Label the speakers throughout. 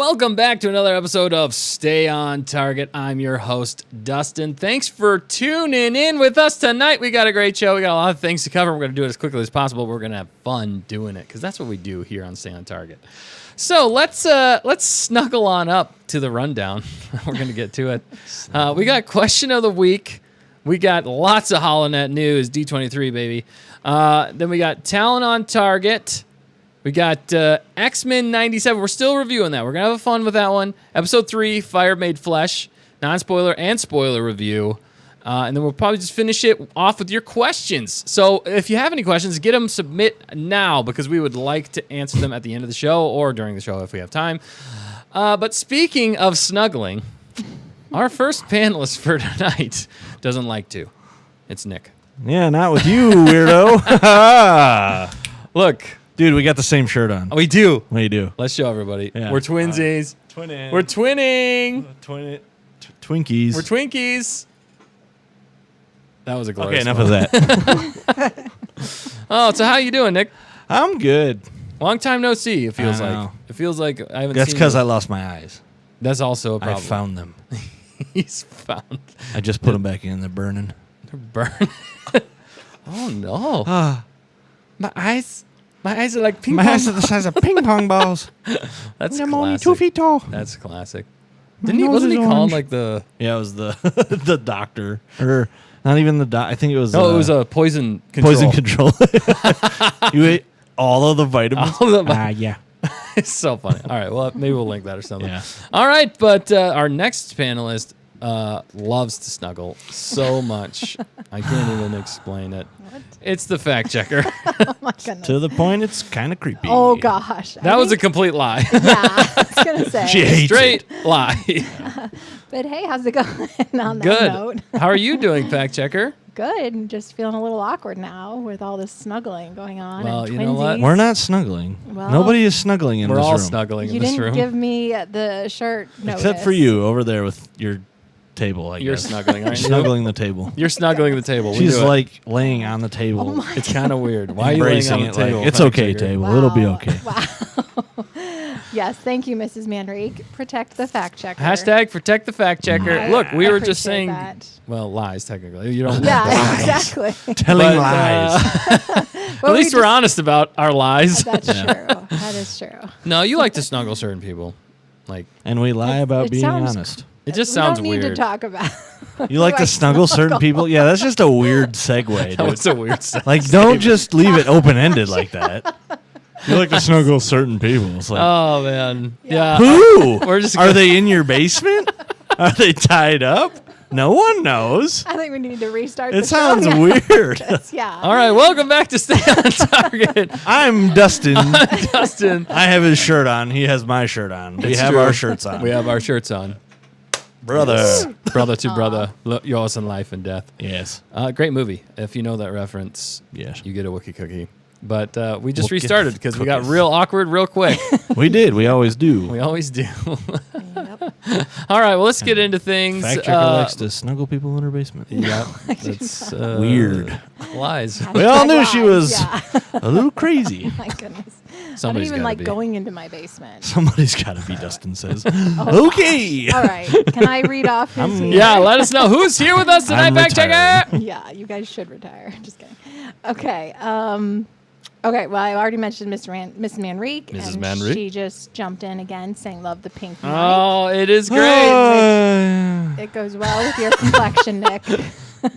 Speaker 1: Welcome back to another episode of Stay on Target. I'm your host, Dustin. Thanks for tuning in with us tonight. We got a great show. We got a lot of things to cover. We're going to do it as quickly as possible. We're going to have fun doing it because that's what we do here on Stay on Target. So let's snuggle on up to the rundown. We're going to get to it. We got question of the week. We got lots of HoloNet news, D23, baby. Then we got talent on Target. We got X-Men 97. We're still reviewing that. We're going to have fun with that one. Episode 3, Fire Made Flesh. Non-spoiler and spoiler review. And then we'll probably just finish it off with your questions. So if you have any questions, get them submit now because we would like to answer them at the end of the show or during the show if we have time. But speaking of snuggling, our first panelist for tonight doesn't like to. It's Nick.
Speaker 2: Yeah, not with you, weirdo.
Speaker 1: Look.
Speaker 2: Dude, we got the same shirt on.
Speaker 1: Oh, we do.
Speaker 2: We do.
Speaker 1: Let's show everybody.
Speaker 2: Yeah.
Speaker 1: We're twinsies.
Speaker 2: Twinning.
Speaker 1: We're twinning.
Speaker 2: Twinkies.
Speaker 1: We're Twinkies. That was a glorious
Speaker 2: Okay, enough of that.
Speaker 1: Oh, so how you doing, Nick?
Speaker 2: I'm good.
Speaker 1: Long time no see, it feels
Speaker 2: I
Speaker 1: like.
Speaker 2: know.
Speaker 1: It feels like I haven't
Speaker 2: That's
Speaker 1: seen
Speaker 2: because
Speaker 1: you.
Speaker 2: I lost my eyes.
Speaker 1: That's also a
Speaker 2: I
Speaker 1: problem.
Speaker 2: found them.
Speaker 1: He's found.
Speaker 2: I just put them back in. They're burning.
Speaker 1: They're burned. Oh, no. My eyes are like ping pong.
Speaker 2: My eyes are the size of ping pong balls.
Speaker 1: That's
Speaker 2: I'm
Speaker 1: classic.
Speaker 2: only 2 feet tall.
Speaker 1: That's classic.
Speaker 2: My nose
Speaker 1: Wasn't
Speaker 2: is
Speaker 1: he called
Speaker 2: orange.
Speaker 1: like the...
Speaker 2: Yeah, it was the the doctor. Or not even the doc. I think it was...
Speaker 1: No, it was a poison control.
Speaker 2: Poison control. You ate all of the vitamins?
Speaker 1: All of the
Speaker 2: Yeah.
Speaker 1: It's so funny. All right, well, maybe we'll link that or something.
Speaker 2: Yeah.
Speaker 1: All right, but our next panelist loves to snuggle so much. I can't even explain it.
Speaker 3: What?
Speaker 1: It's the fact checker.
Speaker 3: Oh my goodness.
Speaker 2: To the point, it's kind of creepy.
Speaker 3: Oh gosh.
Speaker 1: That was a complete lie.
Speaker 3: Yeah, I was gonna say.
Speaker 2: She hates
Speaker 1: Straight lie.
Speaker 3: But hey, how's it going on that
Speaker 1: Good.
Speaker 3: note?
Speaker 1: How are you doing, fact checker?
Speaker 3: Good. Just feeling a little awkward now with all this snuggling going on.
Speaker 1: Well,
Speaker 3: and
Speaker 1: you know what?
Speaker 3: twinsies.
Speaker 2: We're not snuggling.
Speaker 3: Well,
Speaker 2: Nobody is snuggling in
Speaker 1: We're
Speaker 2: this
Speaker 1: all
Speaker 2: room.
Speaker 1: snuggling
Speaker 3: You
Speaker 1: in this
Speaker 3: didn't
Speaker 1: room.
Speaker 3: give me the shirt notice.
Speaker 2: Except for you over there with your table, I
Speaker 1: You're
Speaker 2: guess.
Speaker 1: snuggling, aren't you?
Speaker 2: Snuggling the table.
Speaker 1: You're snuggling the table. We
Speaker 2: She's
Speaker 1: do it.
Speaker 2: like laying on the table.
Speaker 3: Oh my
Speaker 1: It's kind of weird. Why are you laying
Speaker 2: embracing
Speaker 1: on the
Speaker 2: it like,
Speaker 1: table?
Speaker 2: it's
Speaker 1: fact
Speaker 2: okay,
Speaker 1: checker?
Speaker 2: table.
Speaker 3: Wow.
Speaker 2: It'll be okay.
Speaker 3: Wow. Yes, thank you, Mrs. Manrique. Protect the fact checker.
Speaker 1: Hashtag protect the fact checker.
Speaker 3: I
Speaker 1: Look, we were just
Speaker 3: appreciate
Speaker 1: saying,
Speaker 3: that.
Speaker 1: well, lies technically. You don't.
Speaker 3: Yeah, exactly.
Speaker 2: Telling
Speaker 1: But,
Speaker 2: lies.
Speaker 1: At
Speaker 3: Well,
Speaker 1: least
Speaker 3: we
Speaker 1: we're
Speaker 3: just-
Speaker 1: honest about our lies.
Speaker 3: That's true. That is true.
Speaker 1: No, you like to snuggle certain people. Like
Speaker 2: And we lie about
Speaker 3: it
Speaker 2: being
Speaker 3: sounds-
Speaker 2: honest.
Speaker 1: it just sounds
Speaker 3: we don't need
Speaker 1: weird.
Speaker 3: to talk about.
Speaker 2: You like
Speaker 3: do I
Speaker 2: to snuggle certain people? Yeah, that's just a weird segue,
Speaker 1: That
Speaker 2: dude.
Speaker 1: was a weird sentence.
Speaker 2: Like, don't just leave it open-ended like that. You like to snuggle certain people. It's like,
Speaker 1: Oh man, yeah.
Speaker 2: who?
Speaker 1: We're just
Speaker 2: Are
Speaker 1: gonna-
Speaker 2: they in your basement? Are they tied up? No one knows.
Speaker 3: I think we need to restart.
Speaker 2: It
Speaker 3: the
Speaker 2: sounds
Speaker 3: show.
Speaker 2: weird.
Speaker 3: Yeah.
Speaker 1: All right, welcome back to Stay on Target.
Speaker 2: I'm Dustin.
Speaker 1: Dustin.
Speaker 2: I have his shirt on. He has my shirt on. We
Speaker 1: It's
Speaker 2: have
Speaker 1: true.
Speaker 2: our shirts on.
Speaker 1: We have our shirts on.
Speaker 2: Brother.
Speaker 1: Brother to brother, yours in life and death.
Speaker 2: Yes.
Speaker 1: Great movie. If you know that reference,
Speaker 2: Yes.
Speaker 1: you get a Wookiee cookie. But we just
Speaker 2: Wookiee
Speaker 1: restarted because we got
Speaker 2: cookies.
Speaker 1: real awkward real quick.
Speaker 2: We did. We always do.
Speaker 1: We always do.
Speaker 3: Yep.
Speaker 1: All right, well, let's get into things.
Speaker 2: Fact checker likes to snuggle people in her basement.
Speaker 1: Yeah, that's
Speaker 2: Weird.
Speaker 1: lies.
Speaker 2: We all knew she was
Speaker 3: Yeah.
Speaker 2: a little crazy.
Speaker 3: My goodness. I
Speaker 1: Somebody's
Speaker 3: don't even
Speaker 1: gotta
Speaker 3: like
Speaker 1: be.
Speaker 3: going into my basement.
Speaker 2: Somebody's got to be, Dustin says. Okay.
Speaker 3: All right. Can I read off who's here?
Speaker 1: Yeah, let us know who's here with us tonight,
Speaker 2: I'm
Speaker 1: fact checker.
Speaker 3: Yeah, you guys should retire. Just kidding. Okay. Okay. Well, I already mentioned Miss Manrique.
Speaker 1: Mrs.
Speaker 3: and
Speaker 1: Manrique.
Speaker 3: She just jumped in again, saying "Love the pink mic."
Speaker 1: Oh, it is great.
Speaker 3: It goes well with your complexion, Nick.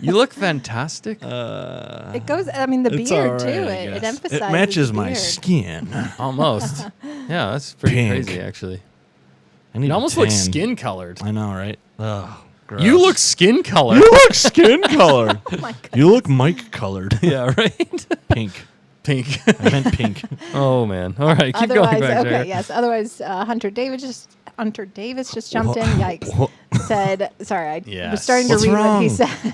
Speaker 1: You look fantastic.
Speaker 3: It goes. I mean, the
Speaker 2: It's
Speaker 3: beard
Speaker 2: all right,
Speaker 3: too.
Speaker 2: I
Speaker 3: It
Speaker 2: guess.
Speaker 3: emphasizes.
Speaker 2: It matches
Speaker 3: the
Speaker 2: my
Speaker 3: beard.
Speaker 2: skin.
Speaker 1: Almost. Yeah, that's pretty
Speaker 2: Pink.
Speaker 1: crazy, actually.
Speaker 2: I need
Speaker 1: It
Speaker 2: a
Speaker 1: almost looks
Speaker 2: tan.
Speaker 1: skin colored.
Speaker 2: I know, right? Oh, gross.
Speaker 1: You look skin colored.
Speaker 2: You look skin colored.
Speaker 3: Oh my God.
Speaker 2: You look Mike colored.
Speaker 1: Yeah, right?
Speaker 2: Pink.
Speaker 1: Pink.
Speaker 2: I meant pink.
Speaker 1: Oh, man. All right, keep
Speaker 3: Otherwise,
Speaker 1: going back
Speaker 3: okay,
Speaker 1: there.
Speaker 3: yes. Otherwise, Hunter Davis just jumped in. Yikes.
Speaker 2: Wha-
Speaker 3: Said, sorry, I
Speaker 1: Yes.
Speaker 3: was starting
Speaker 2: What's
Speaker 3: to read what he
Speaker 2: wrong?
Speaker 3: said.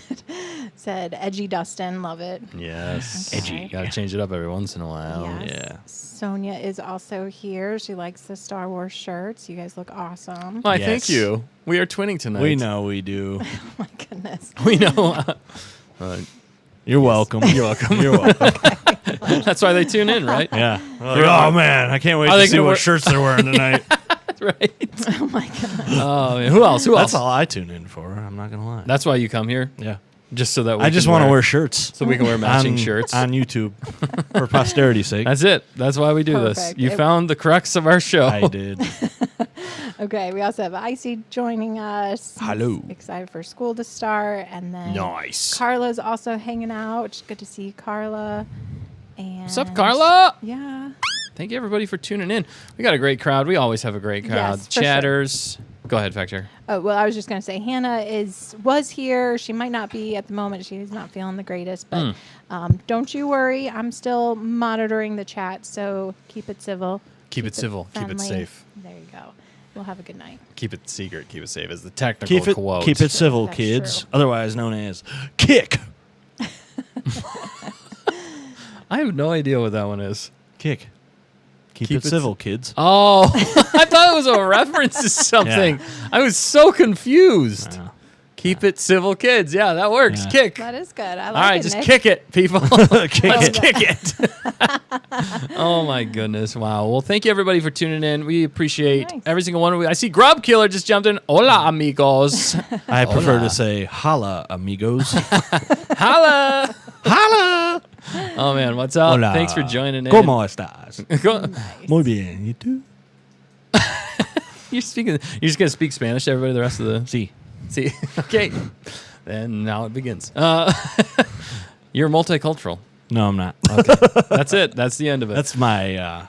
Speaker 3: Said, edgy Dustin, love it.
Speaker 1: Yes.
Speaker 3: Okay.
Speaker 1: Got to change it up every once in a while.
Speaker 3: Yes.
Speaker 2: yeah.
Speaker 3: Sonia is also here. She likes the Star Wars shirts. You guys look awesome.
Speaker 1: Why,
Speaker 2: Yes.
Speaker 1: thank you. We are twinning tonight.
Speaker 2: We know we do.
Speaker 3: Oh my goodness.
Speaker 1: We know.
Speaker 2: You're welcome.
Speaker 1: You're welcome.
Speaker 2: You're welcome.
Speaker 1: That's why they tune in, right?
Speaker 2: Yeah. Like, oh man, I can't wait
Speaker 1: I
Speaker 2: to
Speaker 1: think
Speaker 2: see
Speaker 1: we're-
Speaker 2: what shirts they're wearing tonight.
Speaker 1: right?
Speaker 3: Oh my god.
Speaker 1: Oh, man. Who else?
Speaker 2: That's all I tune in for. I'm not gonna lie.
Speaker 1: That's why you come here?
Speaker 2: Yeah.
Speaker 1: Just so that we
Speaker 2: I just want to wear shirts.
Speaker 1: So we can wear matching
Speaker 2: on,
Speaker 1: shirts.
Speaker 2: on YouTube for posterity's sake.
Speaker 1: That's it. That's why we do this.
Speaker 3: Perfect.
Speaker 1: You found the crux of our show.
Speaker 2: I did.
Speaker 3: Okay, we also have Icy joining us.
Speaker 2: Hello.
Speaker 3: He's excited for school to start. And then
Speaker 1: Nice.
Speaker 3: Carla's also hanging out, which is good to see Carla. And
Speaker 1: What's up, Carla?
Speaker 3: Yeah.
Speaker 1: Thank you, everybody, for tuning in. We got a great crowd. We always have a great crowd.
Speaker 3: Yes, for sure.
Speaker 1: Chatters. Go ahead, Factor.
Speaker 3: Oh, well, I was just going to say Hannah was here. She might not be at the moment. She's not feeling the greatest, but don't you worry. I'm still monitoring the chat, so keep it civil.
Speaker 1: Keep it civil. Keep it
Speaker 3: friendly.
Speaker 1: safe.
Speaker 3: There you go. We'll have a good night.
Speaker 1: Keep it secret. Keep it safe is the technical quote.
Speaker 2: Keep it civil,
Speaker 3: That's
Speaker 2: kids.
Speaker 3: true.
Speaker 2: Otherwise known as kick.
Speaker 1: I have no idea what that one is.
Speaker 2: Kick. Keep
Speaker 1: Keep
Speaker 2: it
Speaker 1: it
Speaker 2: civil, kids.
Speaker 1: Oh, I thought it was a reference to something.
Speaker 2: Yeah.
Speaker 1: I was so confused.
Speaker 2: Yeah.
Speaker 1: Keep it civil, kids. Yeah, that works.
Speaker 2: Yeah.
Speaker 1: Kick.
Speaker 3: That is good. I like
Speaker 1: All right,
Speaker 3: it,
Speaker 1: just
Speaker 3: Nick.
Speaker 1: kick it, people.
Speaker 2: Kick
Speaker 1: Let's
Speaker 2: it.
Speaker 1: kick it. Oh, my goodness. Wow. Well, thank you, everybody, for tuning in. We appreciate
Speaker 3: Nice.
Speaker 1: every single one of you. I see Grub Killer just jumped in. Hola, amigos.
Speaker 2: I prefer
Speaker 1: Hola.
Speaker 2: to say holla, amigos.
Speaker 1: Holla.
Speaker 2: Holla.
Speaker 1: Oh, man. What's up?
Speaker 2: Hola.
Speaker 1: Thanks for joining in.
Speaker 2: ¿Cómo estás?
Speaker 1: Go-
Speaker 3: Nice.
Speaker 2: Muy bien. ¿Y tú?
Speaker 1: You're just going to speak Spanish to everybody the rest of the...
Speaker 2: Sí.
Speaker 1: See, okay. Then now it begins. You're multicultural.
Speaker 2: No, I'm not.
Speaker 1: That's it. That's the end of it.
Speaker 2: That's my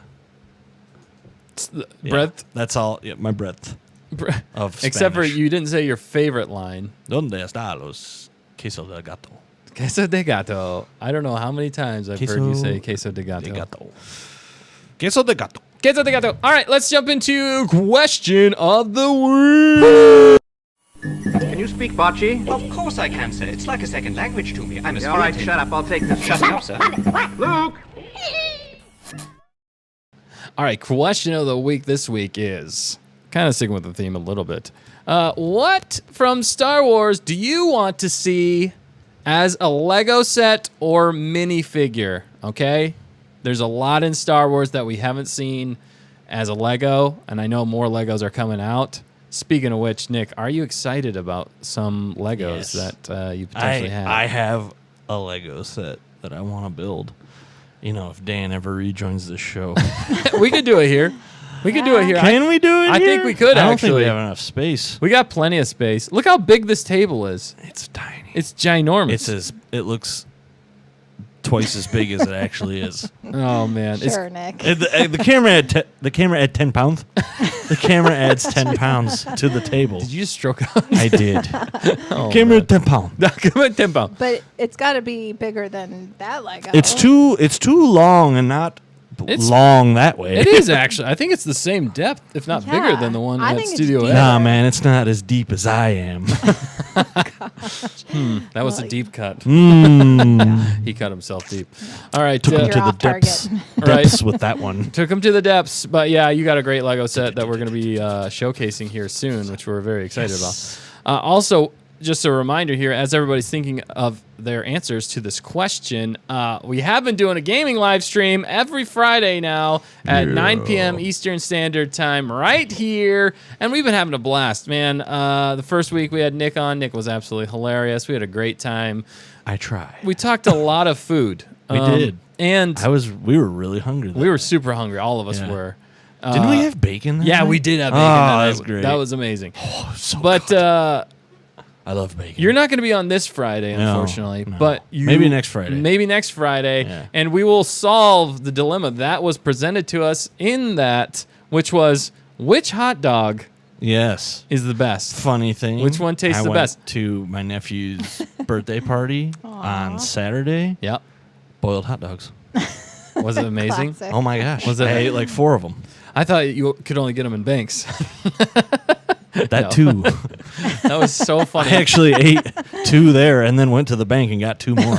Speaker 1: breadth.
Speaker 2: That's all. Yeah, my breadth of Spanish.
Speaker 1: Except for you didn't say your favorite line.
Speaker 2: ¿Dónde está los queso de gato?
Speaker 1: Queso de gato. I don't know how many times I've heard you say queso de gato.
Speaker 2: De gato. Queso de gato.
Speaker 1: Queso de gato. All right, let's jump into question of the week.
Speaker 4: Can you speak Bocce?
Speaker 5: Of course I can, sir. It's like a second language to me. I'm as
Speaker 4: All right,
Speaker 5: fluent in-
Speaker 4: shut up. I'll take this.
Speaker 5: Shut up, sir.
Speaker 4: Luke!
Speaker 1: All right, question of the week this week is kind of sticking with the theme a little bit. What from Star Wars do you want to see as a Lego set or minifigure? Okay? There's a lot in Star Wars that we haven't seen as a Lego, and I know more Legos are coming out. Speaking of which, Nick, are you excited about some Legos
Speaker 2: Yes.
Speaker 1: that you potentially have?
Speaker 2: I have a Lego set that I want to build. You know, if Dan ever rejoins this show.
Speaker 1: We could do it here. We could do it here.
Speaker 2: Can we do it
Speaker 1: I
Speaker 2: here?
Speaker 1: think we could,
Speaker 2: I don't think
Speaker 1: actually.
Speaker 2: we have enough space.
Speaker 1: We got plenty of space. Look how big this table is.
Speaker 2: It's tiny.
Speaker 1: It's ginormous.
Speaker 2: It looks twice as big as it actually is.
Speaker 1: Oh man,
Speaker 3: Sure, Nick.
Speaker 2: The camera had 10 pounds. The camera adds 10 pounds to the table.
Speaker 1: Did you just stroke out?
Speaker 2: I did.
Speaker 1: Oh,
Speaker 2: Camera had 10 pounds.
Speaker 1: Come on, tempo.
Speaker 3: But it's got to be bigger than that Lego.
Speaker 2: It's too long and not
Speaker 1: It's-
Speaker 2: long that way.
Speaker 1: It is actually. I think it's the same depth, if not bigger
Speaker 3: Yeah,
Speaker 1: than the one
Speaker 3: I
Speaker 1: at
Speaker 3: think it's
Speaker 1: Studio
Speaker 3: deeper.
Speaker 1: A.
Speaker 2: Nah, man, it's not as deep as I am.
Speaker 1: That was a
Speaker 3: Well,
Speaker 1: deep cut.
Speaker 2: Mm.
Speaker 1: He cut himself deep. All right,
Speaker 2: Took him
Speaker 3: You're
Speaker 2: to the
Speaker 3: off target.
Speaker 2: depths.
Speaker 1: Right.
Speaker 2: Depths with that one.
Speaker 1: took him to the depths. But yeah, you got a great Lego set that we're going to be showcasing here soon, which we're very excited about. Also, just a reminder here, as everybody's thinking of their answers to this question, we have been doing a gaming live stream every Friday now at 9 p.m. Eastern Standard Time right here. And we've been having a blast, man. The first week we had Nick on. Nick was absolutely hilarious. We had a great time.
Speaker 2: I tried.
Speaker 1: We talked a lot of food.
Speaker 2: We did.
Speaker 1: And
Speaker 2: We were really hungry.
Speaker 1: we were super hungry. All of us
Speaker 2: Yeah.
Speaker 1: were.
Speaker 2: Didn't we have bacon? that
Speaker 1: Yeah,
Speaker 2: night?
Speaker 1: we did have bacon.
Speaker 2: Oh,
Speaker 1: that
Speaker 2: that's
Speaker 1: night.
Speaker 2: great.
Speaker 1: That was amazing.
Speaker 2: So
Speaker 1: But
Speaker 2: good. I love bacon.
Speaker 1: you're not going to be on this Friday,
Speaker 2: No,
Speaker 1: unfortunately.
Speaker 2: no.
Speaker 1: But you,
Speaker 2: Maybe next Friday.
Speaker 1: Maybe next Friday.
Speaker 2: Yeah.
Speaker 1: And we will solve the dilemma that was presented to us in that, which was which hot dog
Speaker 2: Yes.
Speaker 1: is the best?
Speaker 2: Funny thing.
Speaker 1: Which one tastes
Speaker 2: I
Speaker 1: the
Speaker 2: went
Speaker 1: best?
Speaker 2: to my nephew's birthday party on Saturday.
Speaker 1: Yep.
Speaker 2: Boiled hot dogs.
Speaker 1: Was it amazing?
Speaker 3: Classic.
Speaker 2: Oh my gosh.
Speaker 1: Was it-
Speaker 2: I ate like 4 of them.
Speaker 1: I thought you could only get them in banks.
Speaker 2: That
Speaker 1: No.
Speaker 2: too.
Speaker 1: That was so funny.
Speaker 2: I actually ate 2 there and then went to the bank and got 2 more.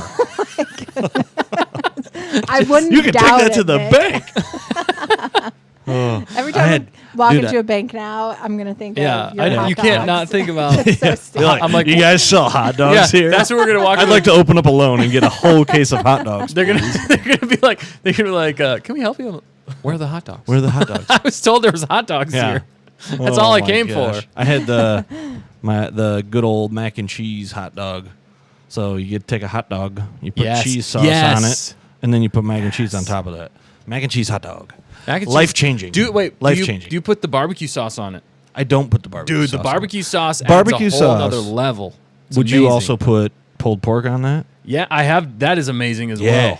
Speaker 3: I wouldn't
Speaker 2: You could take
Speaker 3: doubt
Speaker 2: that to
Speaker 3: it,
Speaker 2: the
Speaker 3: Nick.
Speaker 2: bank. Oh,
Speaker 3: Every
Speaker 2: I
Speaker 3: time
Speaker 2: had-
Speaker 3: I walk
Speaker 2: dude,
Speaker 3: into
Speaker 2: I-
Speaker 3: a bank now, I'm going to think
Speaker 1: Yeah,
Speaker 3: of your hot
Speaker 1: you can't not
Speaker 3: dogs.
Speaker 1: think about.
Speaker 3: It's so stupid.
Speaker 2: You're like,
Speaker 1: I'm like,
Speaker 2: you guys sell hot dogs
Speaker 1: Yeah,
Speaker 2: here?
Speaker 1: that's what we're gonna walk.
Speaker 2: I'd like to open up a loan and get a whole case of hot dogs.
Speaker 1: They're gonna be like, can we help you? Where are the hot dogs?
Speaker 2: Where are the hot dogs?
Speaker 1: I was told there was hot dogs
Speaker 2: Yeah.
Speaker 1: here. That's all I
Speaker 2: my
Speaker 1: came
Speaker 2: gosh.
Speaker 1: for.
Speaker 2: I had the good old mac and cheese hot dog. So you take a hot dog, you put
Speaker 1: Yes.
Speaker 2: cheese sauce
Speaker 1: Yes.
Speaker 2: on it, and then you put mac and cheese on top of that. Mac and cheese hot dog.
Speaker 1: Mac and cheese-
Speaker 2: Life changing. Life changing.
Speaker 1: Do you put the barbecue sauce on it?
Speaker 2: I don't put the barbecue
Speaker 1: Dude,
Speaker 2: sauce
Speaker 1: the barbecue sauce adds
Speaker 2: Barbecue
Speaker 1: a whole
Speaker 2: sauce.
Speaker 1: other level. It's
Speaker 2: Would you
Speaker 1: amazing.
Speaker 2: also put pulled pork on that?
Speaker 1: Yeah, I have. That is amazing as well.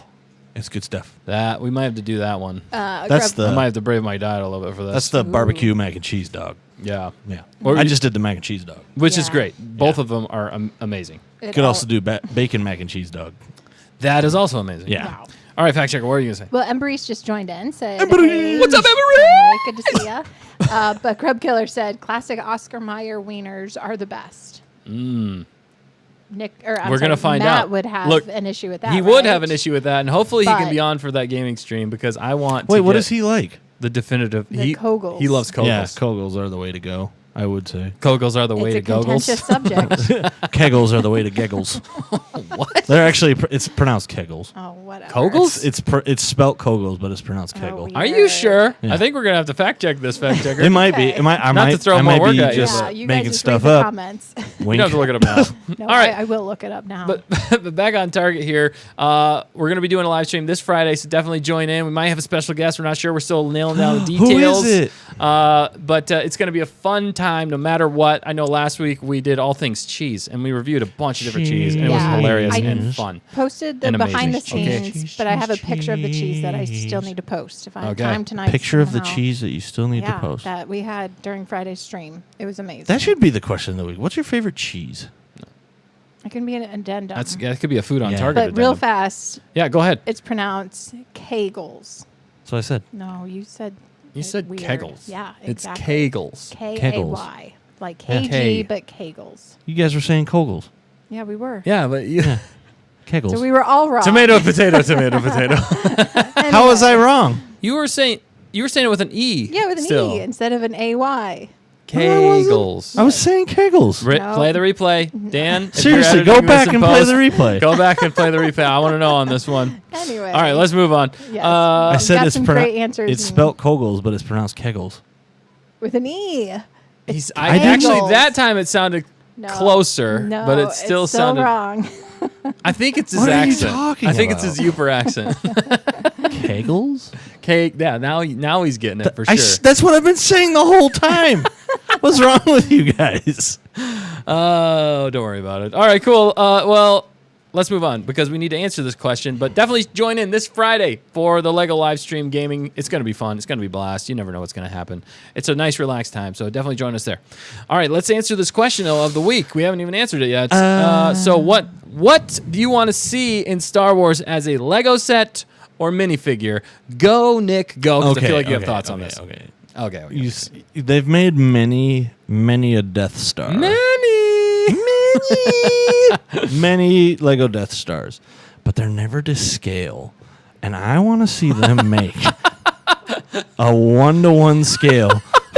Speaker 2: It's good stuff.
Speaker 1: That we might have to do that one.
Speaker 2: That's
Speaker 3: Grub-
Speaker 2: the
Speaker 1: I might have to brave my diet a little bit for this.
Speaker 2: that's the barbecue mac and cheese dog.
Speaker 1: yeah,
Speaker 2: Yeah.
Speaker 1: Or
Speaker 2: I
Speaker 1: you-
Speaker 2: just did the mac and cheese dog.
Speaker 1: which is
Speaker 3: Yeah.
Speaker 1: great. Both of them are amazing.
Speaker 3: it
Speaker 2: Could
Speaker 3: all-
Speaker 2: also do bacon mac and cheese dog.
Speaker 1: That is also amazing.
Speaker 2: Yeah.
Speaker 3: Wow.
Speaker 1: All right, fact checker. What are you gonna say?
Speaker 3: Well, Emberese just joined in. Said,
Speaker 2: Emberese!
Speaker 3: hey,
Speaker 1: What's up,
Speaker 3: hi, good to see ya. But Grub Killer said, classic Oscar Mayer wieners are the best. Nick, or I'm
Speaker 1: We're gonna
Speaker 3: sorry,
Speaker 1: find
Speaker 3: Matt
Speaker 1: out.
Speaker 3: would have
Speaker 1: Look,
Speaker 3: an issue with that.
Speaker 1: He would
Speaker 3: right?
Speaker 1: have an issue with that, and hopefully he can
Speaker 3: But-
Speaker 1: be on for that gaming stream because I want.
Speaker 2: Wait,
Speaker 1: to
Speaker 2: what
Speaker 1: get
Speaker 2: is he like?
Speaker 1: The definitive.
Speaker 3: The Kogels.
Speaker 1: He loves Kogels.
Speaker 2: Yeah, Kogels are the way to go, I would say.
Speaker 1: Kogels are the way
Speaker 3: It's
Speaker 1: to
Speaker 3: a
Speaker 1: Gogels.
Speaker 3: contentious subject.
Speaker 2: Kegels are the way to Geggles.
Speaker 1: What?
Speaker 2: They're actually, it's pronounced Kegels.
Speaker 3: Oh, whatever.
Speaker 1: Kogels?
Speaker 2: It's spelt Kogels, but it's pronounced Kegel.
Speaker 3: weird.
Speaker 1: Are you sure?
Speaker 2: Yeah.
Speaker 1: I think we're gonna have to fact check this fact checker.
Speaker 2: It might be.
Speaker 3: Okay.
Speaker 2: It might. I
Speaker 1: Not
Speaker 2: might.
Speaker 1: to throw
Speaker 2: I
Speaker 1: more
Speaker 2: might
Speaker 1: work
Speaker 2: be
Speaker 1: at you,
Speaker 2: just
Speaker 3: Yeah, you
Speaker 2: making
Speaker 3: guys just
Speaker 2: stuff
Speaker 3: read the
Speaker 2: up.
Speaker 3: comments.
Speaker 1: You
Speaker 2: Wink.
Speaker 1: don't have to look it up now.
Speaker 3: No,
Speaker 1: All right.
Speaker 3: I will look it up now.
Speaker 1: But back on target here. We're going to be doing a live stream this Friday, so definitely join in. We might have a special guest. We're not sure. We're still nailing down the
Speaker 2: Who
Speaker 1: details.
Speaker 2: is it?
Speaker 1: But it's going to be a fun time no matter what. I know last week we did all things cheese, and we reviewed a bunch of different cheese, and it was
Speaker 3: Yeah.
Speaker 1: hilarious
Speaker 3: I
Speaker 1: and fun.
Speaker 3: Posted the
Speaker 1: And
Speaker 3: behind the
Speaker 1: amazing.
Speaker 3: scenes, but I have a picture of the cheese that I still need to post. If I have
Speaker 1: Okay.
Speaker 3: time tonight.
Speaker 2: Picture of the
Speaker 3: somehow.
Speaker 2: cheese that you still need
Speaker 3: Yeah,
Speaker 2: to post.
Speaker 3: that we had during Friday's stream. It was amazing.
Speaker 2: That should be the question of the week. What's your favorite cheese?
Speaker 3: It can be an addendum.
Speaker 1: That could be a food on
Speaker 2: Yeah.
Speaker 1: target.
Speaker 3: but real
Speaker 1: addendum.
Speaker 3: fast,
Speaker 1: Yeah, go ahead.
Speaker 3: it's pronounced Kegels.
Speaker 2: So I said.
Speaker 3: No, you said.
Speaker 1: You
Speaker 3: it
Speaker 1: said
Speaker 3: weird.
Speaker 1: Kegels.
Speaker 3: Yeah,
Speaker 1: It's
Speaker 3: exactly.
Speaker 1: Kegels.
Speaker 3: K-A-Y. Like
Speaker 2: Yeah.
Speaker 3: KG,
Speaker 1: K.
Speaker 3: but Kegels.
Speaker 2: You guys were saying Kogels.
Speaker 3: Yeah, we were.
Speaker 1: Yeah, but you,
Speaker 2: Kegels.
Speaker 3: So we were all wrong.
Speaker 1: tomato, potato, tomato, potato.
Speaker 2: How was I wrong?
Speaker 1: You were saying it with an E.
Speaker 3: Yeah, with an
Speaker 1: still.
Speaker 3: E instead of an AY.
Speaker 1: Kegels.
Speaker 2: I was saying Kegels.
Speaker 3: No.
Speaker 1: Play the replay, Dan. if you're
Speaker 2: Seriously,
Speaker 1: editing
Speaker 2: go
Speaker 1: this
Speaker 2: back
Speaker 1: in
Speaker 2: and play
Speaker 1: post,
Speaker 2: the replay.
Speaker 1: Go back and play the replay. I want to know on this one.
Speaker 3: Anyway.
Speaker 1: All right, let's move on.
Speaker 3: Yes.
Speaker 2: I said
Speaker 3: got
Speaker 2: it's
Speaker 3: some great answers
Speaker 2: It's
Speaker 3: and-
Speaker 2: spelt Kogels, but it's pronounced Kegels.
Speaker 3: with an E.
Speaker 1: I
Speaker 2: didn't-
Speaker 1: actually that time it sounded
Speaker 3: No.
Speaker 1: closer,
Speaker 3: No,
Speaker 1: but it still
Speaker 3: it's
Speaker 1: sounded.
Speaker 3: wrong.
Speaker 1: I think it's his
Speaker 2: What are you
Speaker 1: accent.
Speaker 2: talking
Speaker 1: I think it's
Speaker 2: about?
Speaker 1: his Uper accent.
Speaker 2: Kegels?
Speaker 1: Cake. Yeah, now he's getting it for sure.
Speaker 2: That's what I've been saying the whole time. What's wrong with you guys?
Speaker 1: Oh, don't worry about it. All right, cool. Well, let's move on because we need to answer this question. But definitely join in this Friday for the Lego live stream gaming. It's going to be fun. It's going to be a blast. You never know what's going to happen. It's a nice, relaxed time. So definitely join us there. All right, let's answer this question though, of the week. We haven't even answered it yet. So what do you want to see in Star Wars as a Lego set or minifigure? Go, Nick. Go. 'Cause I feel like you have thoughts on this.
Speaker 2: Okay.
Speaker 1: Okay.
Speaker 2: They've made many a Death Star. Many Lego Death Stars, but they're never to scale. And I want to see them make a 1-to-1 scale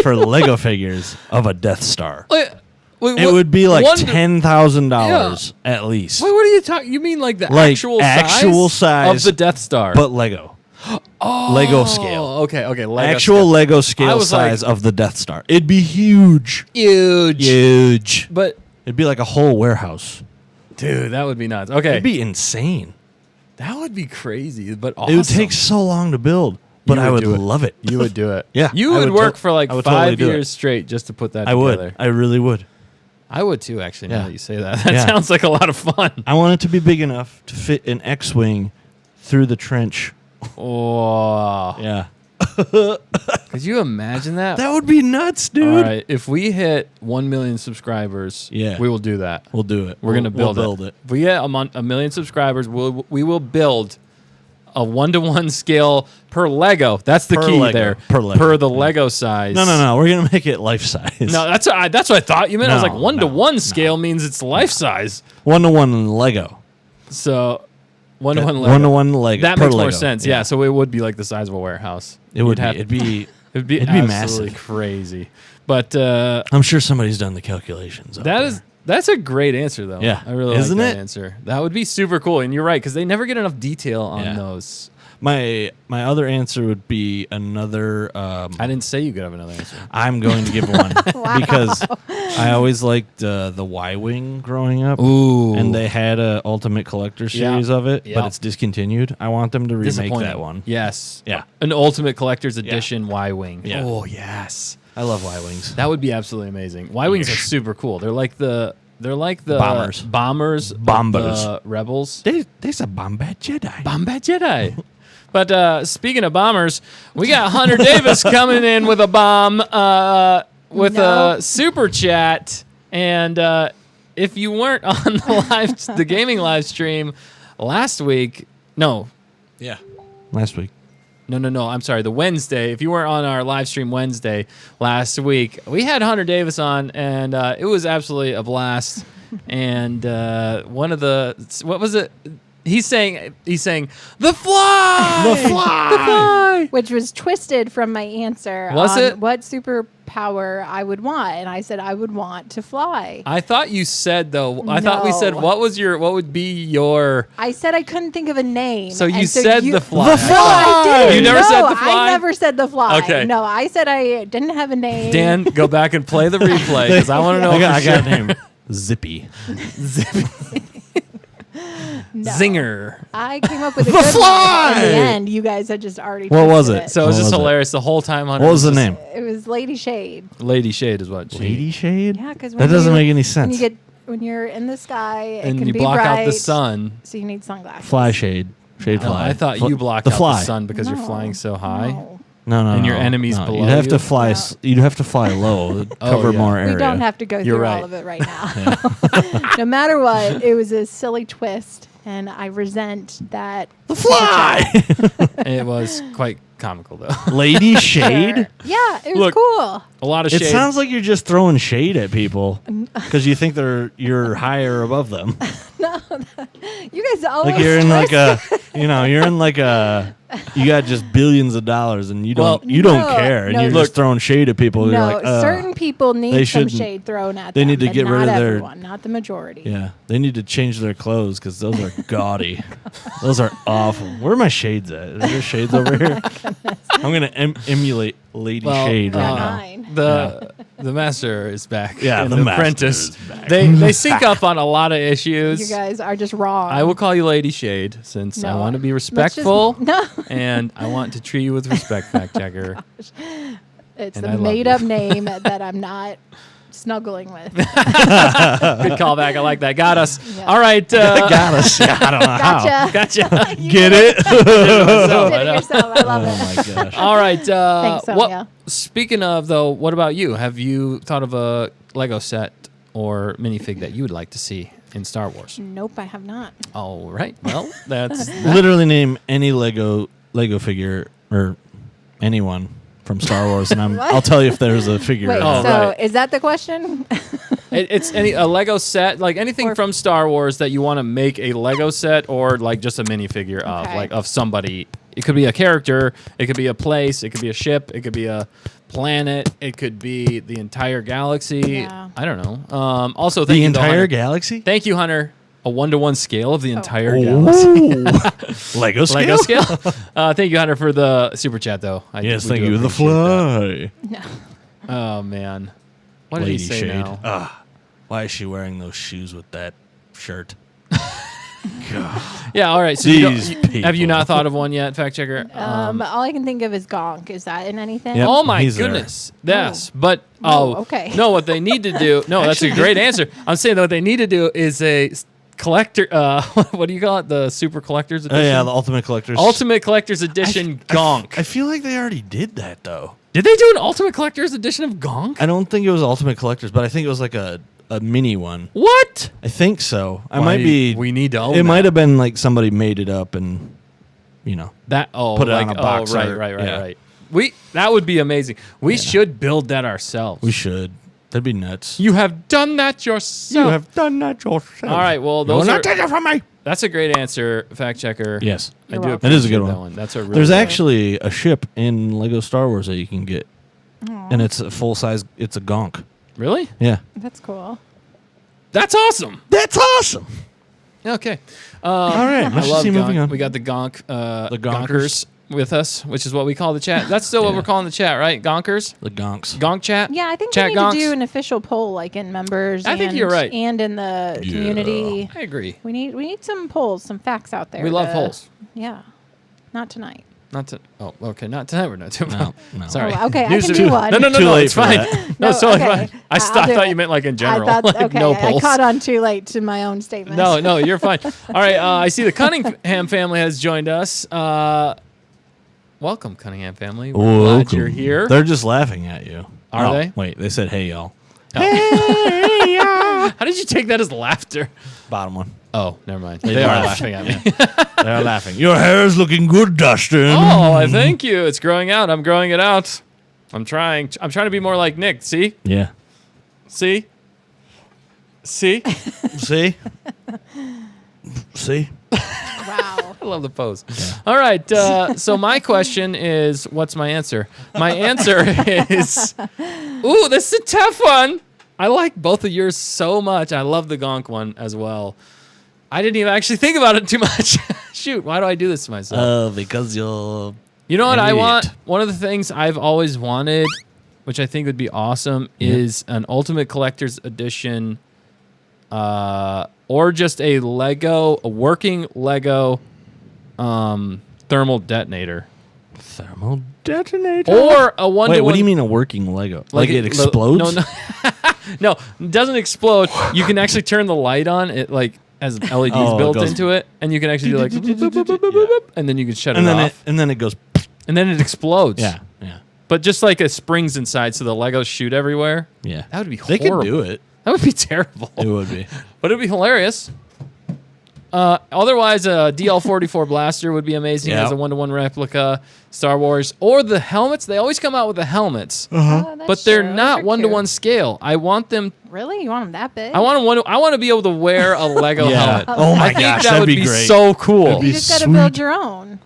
Speaker 2: for Lego figures of a Death Star.
Speaker 1: Wait,
Speaker 2: It would be like
Speaker 1: one-
Speaker 2: $10,000 at least.
Speaker 1: Wait, what are you talking? You mean like the
Speaker 2: Like
Speaker 1: size
Speaker 2: actual size
Speaker 1: of the Death Star?
Speaker 2: But Lego. Lego scale.
Speaker 1: Oh, okay, Lego
Speaker 2: Actual
Speaker 1: scale.
Speaker 2: Lego
Speaker 1: I
Speaker 2: scale
Speaker 1: was like-
Speaker 2: size of the Death Star. It'd be huge. Huge.
Speaker 1: But
Speaker 2: It'd be like a whole warehouse.
Speaker 1: dude, that would be nuts. Okay,
Speaker 2: It'd be insane.
Speaker 1: that would be crazy, but awesome.
Speaker 2: It would take so long to build, but
Speaker 1: You
Speaker 2: I would
Speaker 1: do it.
Speaker 2: love it.
Speaker 1: You would do it.
Speaker 2: Yeah,
Speaker 1: you
Speaker 2: I
Speaker 1: would
Speaker 2: would
Speaker 1: work
Speaker 2: to-
Speaker 1: for like
Speaker 2: I would
Speaker 1: 5
Speaker 2: totally do it.
Speaker 1: years straight just to put that
Speaker 2: I would.
Speaker 1: together.
Speaker 2: I really would.
Speaker 1: I would too, actually. Now
Speaker 2: Yeah.
Speaker 1: that you say that, that
Speaker 2: Yeah.
Speaker 1: sounds like a lot of fun.
Speaker 2: I want it to be big enough to fit an X-wing through the trench.
Speaker 1: Oh,
Speaker 2: Yeah,
Speaker 1: could you imagine that?
Speaker 2: that would be nuts, dude.
Speaker 1: All right, if we hit 1 million subscribers,
Speaker 2: Yeah.
Speaker 1: we will do that.
Speaker 2: We'll do it.
Speaker 1: We're gonna build
Speaker 2: it.
Speaker 1: If we get a million subscribers, we will build a 1-to-1 scale per Lego. That's the
Speaker 2: Per
Speaker 1: key
Speaker 2: Lego.
Speaker 1: there.
Speaker 2: Per Lego.
Speaker 1: Per the Lego size.
Speaker 2: No. We're gonna make it life size.
Speaker 1: No, that's what I thought you meant. I was
Speaker 2: No,
Speaker 1: like 1-to-1
Speaker 2: no.
Speaker 1: scale means it's life size.
Speaker 2: 1-to-1 Lego.
Speaker 1: So 1-to-1 Lego.
Speaker 2: 1-to-1 Lego.
Speaker 1: That
Speaker 2: per
Speaker 1: makes more
Speaker 2: Lego.
Speaker 1: sense. Yeah. So it would be like the size of a warehouse.
Speaker 2: It would.
Speaker 1: You'd
Speaker 2: Be. It'd be.
Speaker 1: It'd be
Speaker 2: It'd be
Speaker 1: absolutely
Speaker 2: massive.
Speaker 1: crazy. But
Speaker 2: I'm sure somebody's done the calculations.
Speaker 1: that is That's a great answer, though.
Speaker 2: Yeah.
Speaker 1: I really
Speaker 2: Isn't
Speaker 1: like that
Speaker 2: it?
Speaker 1: answer. That would be super cool. And you're right, because they never get enough detail on
Speaker 2: Yeah.
Speaker 1: those.
Speaker 2: My other answer would be another.
Speaker 1: I didn't say you could have another answer.
Speaker 2: I'm going to give one because I always liked the Y-Wing growing up.
Speaker 1: Ooh.
Speaker 2: And they had a Ultimate Collector series of it,
Speaker 1: Yep.
Speaker 2: but it's discontinued. I want them to remake
Speaker 1: Disappointing.
Speaker 2: that one.
Speaker 1: Yes.
Speaker 2: Yeah.
Speaker 1: An Ultimate Collector's Edition Y-Wing.
Speaker 2: Yeah.
Speaker 1: Oh, yes.
Speaker 2: I love Y-Wings.
Speaker 1: That would be absolutely amazing. Y-Wings are super cool. They're like the
Speaker 2: Bombers.
Speaker 1: Bombers. of
Speaker 2: Bombers.
Speaker 1: the Rebels.
Speaker 2: There's a Bombad Jedi.
Speaker 1: Bombad Jedi. But speaking of bombers, we got Hunter Davis coming in with a bomb with a super chat. And if you weren't on the gaming live stream last week, no.
Speaker 2: Yeah. Last week.
Speaker 1: No. I'm sorry. The Wednesday. If you weren't on our live stream Wednesday last week, we had Hunter Davis on, and it was absolutely a blast. And one of the what was it? He's saying the fly,
Speaker 3: Which was twisted from my answer.
Speaker 1: Was
Speaker 3: on
Speaker 1: it?
Speaker 3: What superpower I would want, and I said I would want to fly.
Speaker 1: I thought you said though. I thought we said
Speaker 3: No.
Speaker 1: what would be your.
Speaker 3: I said I couldn't think of a name.
Speaker 1: So you
Speaker 3: and
Speaker 1: said the fly.
Speaker 2: The
Speaker 3: No, I didn't.
Speaker 1: You never
Speaker 3: No,
Speaker 1: said the fly?
Speaker 3: I never said the fly.
Speaker 1: Okay.
Speaker 3: No, I said I didn't have a name.
Speaker 1: Dan, go back and play the replay because I want to know.
Speaker 2: I got
Speaker 1: for
Speaker 2: a name. Zippy.
Speaker 3: No.
Speaker 1: Zinger.
Speaker 3: I came up with a good
Speaker 2: fly!
Speaker 3: one. In the end, you guys had just already.
Speaker 2: What was
Speaker 3: twisted
Speaker 2: it?
Speaker 1: So it was
Speaker 2: What
Speaker 1: just
Speaker 2: was it?
Speaker 1: hilarious the whole time. Hunter
Speaker 2: What was the
Speaker 1: just-
Speaker 2: name?
Speaker 3: It was Lady Shade.
Speaker 1: Lady Shade is what.
Speaker 2: Lady Shade?
Speaker 3: Yeah, because
Speaker 2: that doesn't make any sense.
Speaker 3: When you're in the sky, it
Speaker 1: And
Speaker 3: can
Speaker 1: you
Speaker 3: be
Speaker 1: block
Speaker 3: bright,
Speaker 1: out the sun.
Speaker 3: so you need sunglasses.
Speaker 2: Fly shade. Shade
Speaker 1: No,
Speaker 2: fly.
Speaker 1: I thought you blocked
Speaker 2: the
Speaker 1: out
Speaker 2: fly.
Speaker 1: the sun because you're
Speaker 3: No,
Speaker 1: flying so high.
Speaker 3: no.
Speaker 2: No.
Speaker 1: And your enemies below
Speaker 2: You'd have
Speaker 1: you?
Speaker 2: to fly.
Speaker 3: No.
Speaker 2: You'd have to fly low. to cover
Speaker 1: yeah.
Speaker 2: more area.
Speaker 3: We don't have to go
Speaker 1: You're
Speaker 3: through
Speaker 1: right.
Speaker 3: all of it right now. No matter what, it was a silly twist, and I resent that.
Speaker 2: the fly.
Speaker 1: It was quite comical though.
Speaker 2: Lady Shade.
Speaker 3: Yeah, it was
Speaker 1: Look,
Speaker 3: cool.
Speaker 1: A lot of
Speaker 2: It
Speaker 1: shade.
Speaker 2: sounds like you're just throwing shade at people because you think you're higher above them.
Speaker 3: You guys always
Speaker 2: Like you're in like
Speaker 3: twist-
Speaker 2: a, you're in like a, you got just billions of dollars and you
Speaker 1: Well,
Speaker 2: don't
Speaker 3: No,
Speaker 2: care and
Speaker 3: no,
Speaker 2: you're
Speaker 3: look-
Speaker 2: just throwing shade at people.
Speaker 3: No,
Speaker 2: You're like,
Speaker 3: certain people
Speaker 2: they
Speaker 3: need some
Speaker 2: shouldn't-
Speaker 3: shade thrown at
Speaker 2: they
Speaker 3: them.
Speaker 2: need to
Speaker 3: but
Speaker 2: get rid
Speaker 3: not
Speaker 2: of their-
Speaker 3: everyone, not the majority.
Speaker 2: yeah, they need to change their clothes because those are gaudy. Those are awful. Where are my shades at? Is there shades over here? I'm gonna emulate Lady
Speaker 1: Well,
Speaker 2: Shade right
Speaker 3: Got
Speaker 2: now.
Speaker 3: mine.
Speaker 1: the master is back.
Speaker 2: Yeah,
Speaker 1: and
Speaker 2: the
Speaker 1: the
Speaker 2: master
Speaker 1: apprentice.
Speaker 2: is back.
Speaker 1: They sync up on a lot of issues.
Speaker 3: You guys are just wrong.
Speaker 1: I will call you Lady Shade since I
Speaker 3: No,
Speaker 1: want to be
Speaker 3: let's just-
Speaker 1: respectful.
Speaker 3: No,
Speaker 1: And I want to treat you with respect, fact checker.
Speaker 3: it's
Speaker 1: And I
Speaker 3: a
Speaker 1: love
Speaker 3: made-up
Speaker 1: you.
Speaker 3: name that I'm not snuggling with.
Speaker 1: Good callback. I like that. Got us.
Speaker 3: Yeah.
Speaker 1: All right.
Speaker 2: Got us. I don't know how.
Speaker 3: Gotcha.
Speaker 1: Gotcha.
Speaker 3: You
Speaker 2: Get it?
Speaker 3: You
Speaker 1: So,
Speaker 3: did it yourself. I love
Speaker 2: Oh
Speaker 3: it.
Speaker 2: my gosh.
Speaker 1: All right.
Speaker 3: Thanks, Sonia.
Speaker 1: Speaking of, though, what about you? Have you thought of a Lego set or minifig that you would like to see in Star Wars?
Speaker 3: Nope, I have not.
Speaker 1: All right. Well, that's
Speaker 2: Literally name any Lego figure or anyone from Star Wars, and
Speaker 3: What?
Speaker 2: I'll tell you if there's a figure.
Speaker 3: Wait,
Speaker 2: or
Speaker 1: Oh,
Speaker 2: not.
Speaker 3: so
Speaker 1: right.
Speaker 3: is that the question?
Speaker 1: it's a Lego set, like anything
Speaker 3: Or-
Speaker 1: from Star Wars that you want to make a Lego set or like just a minifigure of,
Speaker 3: Okay.
Speaker 1: like of somebody. It could be a character, it could be a place, it could be a ship, it could be a planet, it could be the entire galaxy.
Speaker 3: Yeah.
Speaker 1: I don't know. Also, thank
Speaker 2: the
Speaker 1: you, though,
Speaker 2: entire
Speaker 1: Hunter.
Speaker 2: galaxy.
Speaker 1: Thank you, Hunter. A 1-to-1 scale of the
Speaker 3: Oh.
Speaker 1: entire galaxy.
Speaker 2: Ooh. Lego scale.
Speaker 1: Lego scale. Thank you, Hunter, for the super chat, though.
Speaker 2: Yes,
Speaker 1: we
Speaker 2: thank
Speaker 1: do
Speaker 2: you. The
Speaker 1: appreciate
Speaker 2: fly.
Speaker 3: No.
Speaker 1: that. Oh man, what did
Speaker 2: Lady
Speaker 1: he say
Speaker 2: Shade.
Speaker 1: now?
Speaker 2: Why is she wearing those shoes with that shirt?
Speaker 1: Yeah, all right. So you
Speaker 2: These
Speaker 1: have you
Speaker 2: people.
Speaker 1: not thought of one yet, fact checker?
Speaker 3: All I can think of is Gonk. Is that in anything?
Speaker 2: Yep.
Speaker 1: Oh my
Speaker 2: he's there.
Speaker 1: goodness. Yes, but
Speaker 3: okay.
Speaker 1: No, what they need to do. No, that's a great answer. I'm saying that what they need to do is a collector. What do you call it? The super collector's
Speaker 2: Oh
Speaker 1: edition.
Speaker 2: yeah, the Ultimate Collector's.
Speaker 1: Ultimate collector's edition Gonk.
Speaker 2: I feel like they already did that though.
Speaker 1: Did they do an ultimate collector's edition of Gonk?
Speaker 2: I don't think it was Ultimate Collector's, but I think it was like a mini one.
Speaker 1: What?
Speaker 2: I think so. I
Speaker 1: Why,
Speaker 2: might be.
Speaker 1: we need to own
Speaker 2: It might
Speaker 1: that.
Speaker 2: have been like somebody made it up and,
Speaker 1: That
Speaker 2: Put it
Speaker 1: like
Speaker 2: on a box
Speaker 1: right,
Speaker 2: art.
Speaker 1: right.
Speaker 2: Yeah.
Speaker 1: That would be amazing. We should build that ourselves.
Speaker 2: we should. That'd be nuts.
Speaker 1: You have done that yourself.
Speaker 2: done that yourself.
Speaker 1: All right. Well,
Speaker 2: You will
Speaker 1: those
Speaker 2: not
Speaker 1: are.
Speaker 2: take it from me.
Speaker 1: That's a great answer, fact checker.
Speaker 2: Yes.
Speaker 1: I
Speaker 3: You're
Speaker 1: do.
Speaker 3: welcome.
Speaker 2: That is a good
Speaker 1: appreciate
Speaker 2: one.
Speaker 1: that That's a really
Speaker 2: There's
Speaker 1: good one.
Speaker 2: actually a ship in Lego Star Wars that you can get, and it's a full size. It's a gonk.
Speaker 1: Really?
Speaker 2: Yeah.
Speaker 3: That's cool.
Speaker 1: That's awesome.
Speaker 2: That's awesome.
Speaker 1: Okay.
Speaker 2: All right,
Speaker 1: I
Speaker 2: let's
Speaker 1: love
Speaker 2: see. Moving
Speaker 1: gonk.
Speaker 2: on.
Speaker 1: We got the gonk, the
Speaker 2: gonkers.
Speaker 1: with us, which is what we call the chat. That's still what we're calling the chat, right? Gonkers?
Speaker 2: The gonks.
Speaker 1: Gonk chat?
Speaker 3: Yeah, I think
Speaker 1: Chat
Speaker 3: we need
Speaker 1: gonks?
Speaker 3: to do an official poll, like in members.
Speaker 1: I think you're right.
Speaker 3: And in the community.
Speaker 1: I agree.
Speaker 3: We need some polls, some facts out there.
Speaker 1: We love polls.
Speaker 3: Yeah, not tonight.
Speaker 1: Not to. Oh, okay. Not tonight. We're not doing.
Speaker 2: No.
Speaker 1: Sorry.
Speaker 3: Oh, okay, I
Speaker 1: News
Speaker 3: can
Speaker 1: to
Speaker 3: do
Speaker 1: do.
Speaker 3: one.
Speaker 1: No,
Speaker 2: Too late
Speaker 1: it's
Speaker 2: for
Speaker 1: fine.
Speaker 2: that.
Speaker 1: No, it's totally
Speaker 3: okay.
Speaker 1: fine.
Speaker 3: I'll do
Speaker 1: thought
Speaker 3: it.
Speaker 1: you meant like in general.
Speaker 3: I thought,
Speaker 1: like
Speaker 3: okay,
Speaker 1: no
Speaker 3: I
Speaker 1: polls.
Speaker 3: caught on too late to my own statement.
Speaker 1: No, you're fine. All right. I see the Cunningham family has joined us. Welcome, Cunningham family. We're glad
Speaker 2: Welcome.
Speaker 1: you're here.
Speaker 2: They're just laughing at you.
Speaker 1: Are they?
Speaker 2: Wait, they said, "Hey, y'all."
Speaker 1: How did you take that as laughter?
Speaker 2: Bottom one.
Speaker 1: Oh, never mind. They are
Speaker 2: laughed.
Speaker 1: laughing at me.
Speaker 2: They're laughing. Your hair is looking good, Dustin.
Speaker 1: Oh, thank you. It's growing out. I'm growing it out. I'm trying to be more like Nick. See?
Speaker 2: Yeah.
Speaker 1: See?
Speaker 2: See? See?
Speaker 3: Wow.
Speaker 1: I love the pose. All right. So my question is, what's my answer? My answer is, ooh, this is a tough one. I like both of yours so much. I love the gonk one as well. I didn't even actually think about it too much. Shoot, why do I do this to myself?
Speaker 2: Because you're...
Speaker 1: You know what I
Speaker 2: idiot.
Speaker 1: want? One of the things I've always wanted, which I think would be awesome, is an Ultimate Collector's Edition, or just a working Lego thermal detonator.
Speaker 2: Thermal detonator?
Speaker 1: Or a one-to-one.
Speaker 2: Wait, what do you mean a working Lego? Like it explodes?
Speaker 1: No, no, it doesn't explode. You can actually turn the light on. It like has LEDs
Speaker 2: Oh, it
Speaker 1: built
Speaker 2: goes-
Speaker 1: into it, and you can actually do like, boop, boop, boop, boop, boop, boop, boop, and then you can shut
Speaker 2: And
Speaker 1: it
Speaker 2: then
Speaker 1: off,
Speaker 2: and then it goes...
Speaker 1: and then it explodes.
Speaker 2: Yeah.
Speaker 1: But just like a springs inside, so the Legos shoot everywhere.
Speaker 2: Yeah.
Speaker 1: That would be
Speaker 2: They
Speaker 1: horrible.
Speaker 2: could do it.
Speaker 1: That would be terrible.
Speaker 2: It would be.
Speaker 1: But it'd be hilarious. Otherwise, a DL-44 blaster would be amazing
Speaker 2: Yeah.
Speaker 1: as a one-to-one replica. Star Wars or the helmets. They always come out with the helmets,
Speaker 3: Oh, that's
Speaker 1: but they're
Speaker 3: true.
Speaker 1: not
Speaker 3: Those are
Speaker 1: one-to-one
Speaker 3: cute.
Speaker 1: scale. I want them.
Speaker 3: Really? You want them that big?
Speaker 1: I want to be able to wear a Lego
Speaker 2: Yeah.
Speaker 1: helmet.
Speaker 2: Oh my
Speaker 1: I think
Speaker 2: gosh,
Speaker 1: that
Speaker 2: that'd
Speaker 1: would
Speaker 2: be
Speaker 1: be
Speaker 2: great.
Speaker 1: so cool.
Speaker 2: That'd be
Speaker 3: You just got to
Speaker 2: sweet.
Speaker 3: build your own.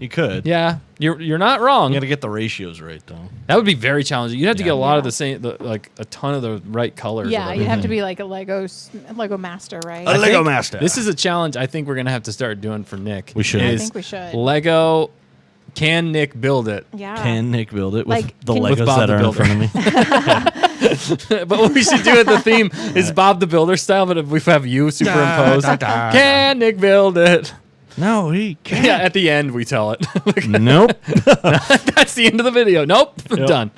Speaker 2: You could.
Speaker 1: Yeah, you're not wrong.
Speaker 2: You got to get the ratios right, though.
Speaker 1: That would be very challenging. You'd have to get a lot of
Speaker 3: Yeah.
Speaker 1: the same, like a ton of the right colors.
Speaker 3: Yeah,
Speaker 1: of
Speaker 3: you'd have to
Speaker 1: everything.
Speaker 3: be like a Lego master, right?
Speaker 2: A
Speaker 1: I
Speaker 2: Lego
Speaker 1: think
Speaker 2: master.
Speaker 1: This is a challenge I think we're gonna have to start doing for Nick.
Speaker 2: We should.
Speaker 3: I
Speaker 1: is
Speaker 3: think we should.
Speaker 1: Lego. Can Nick build it?
Speaker 3: Yeah.
Speaker 2: Can Nick build it with
Speaker 3: Like,
Speaker 2: the
Speaker 3: can-
Speaker 1: With
Speaker 2: Legos
Speaker 1: Bob
Speaker 2: that
Speaker 1: the
Speaker 2: are in
Speaker 1: Builder.
Speaker 2: front of me?
Speaker 1: But what we should do at the theme is Bob the Builder style, but if we have you superimposed. Can Nick build it?
Speaker 2: No, he can't.
Speaker 1: Yeah, at the end we tell it.
Speaker 2: Nope.
Speaker 1: That's the end of the video. Nope,
Speaker 2: Yep.
Speaker 1: done.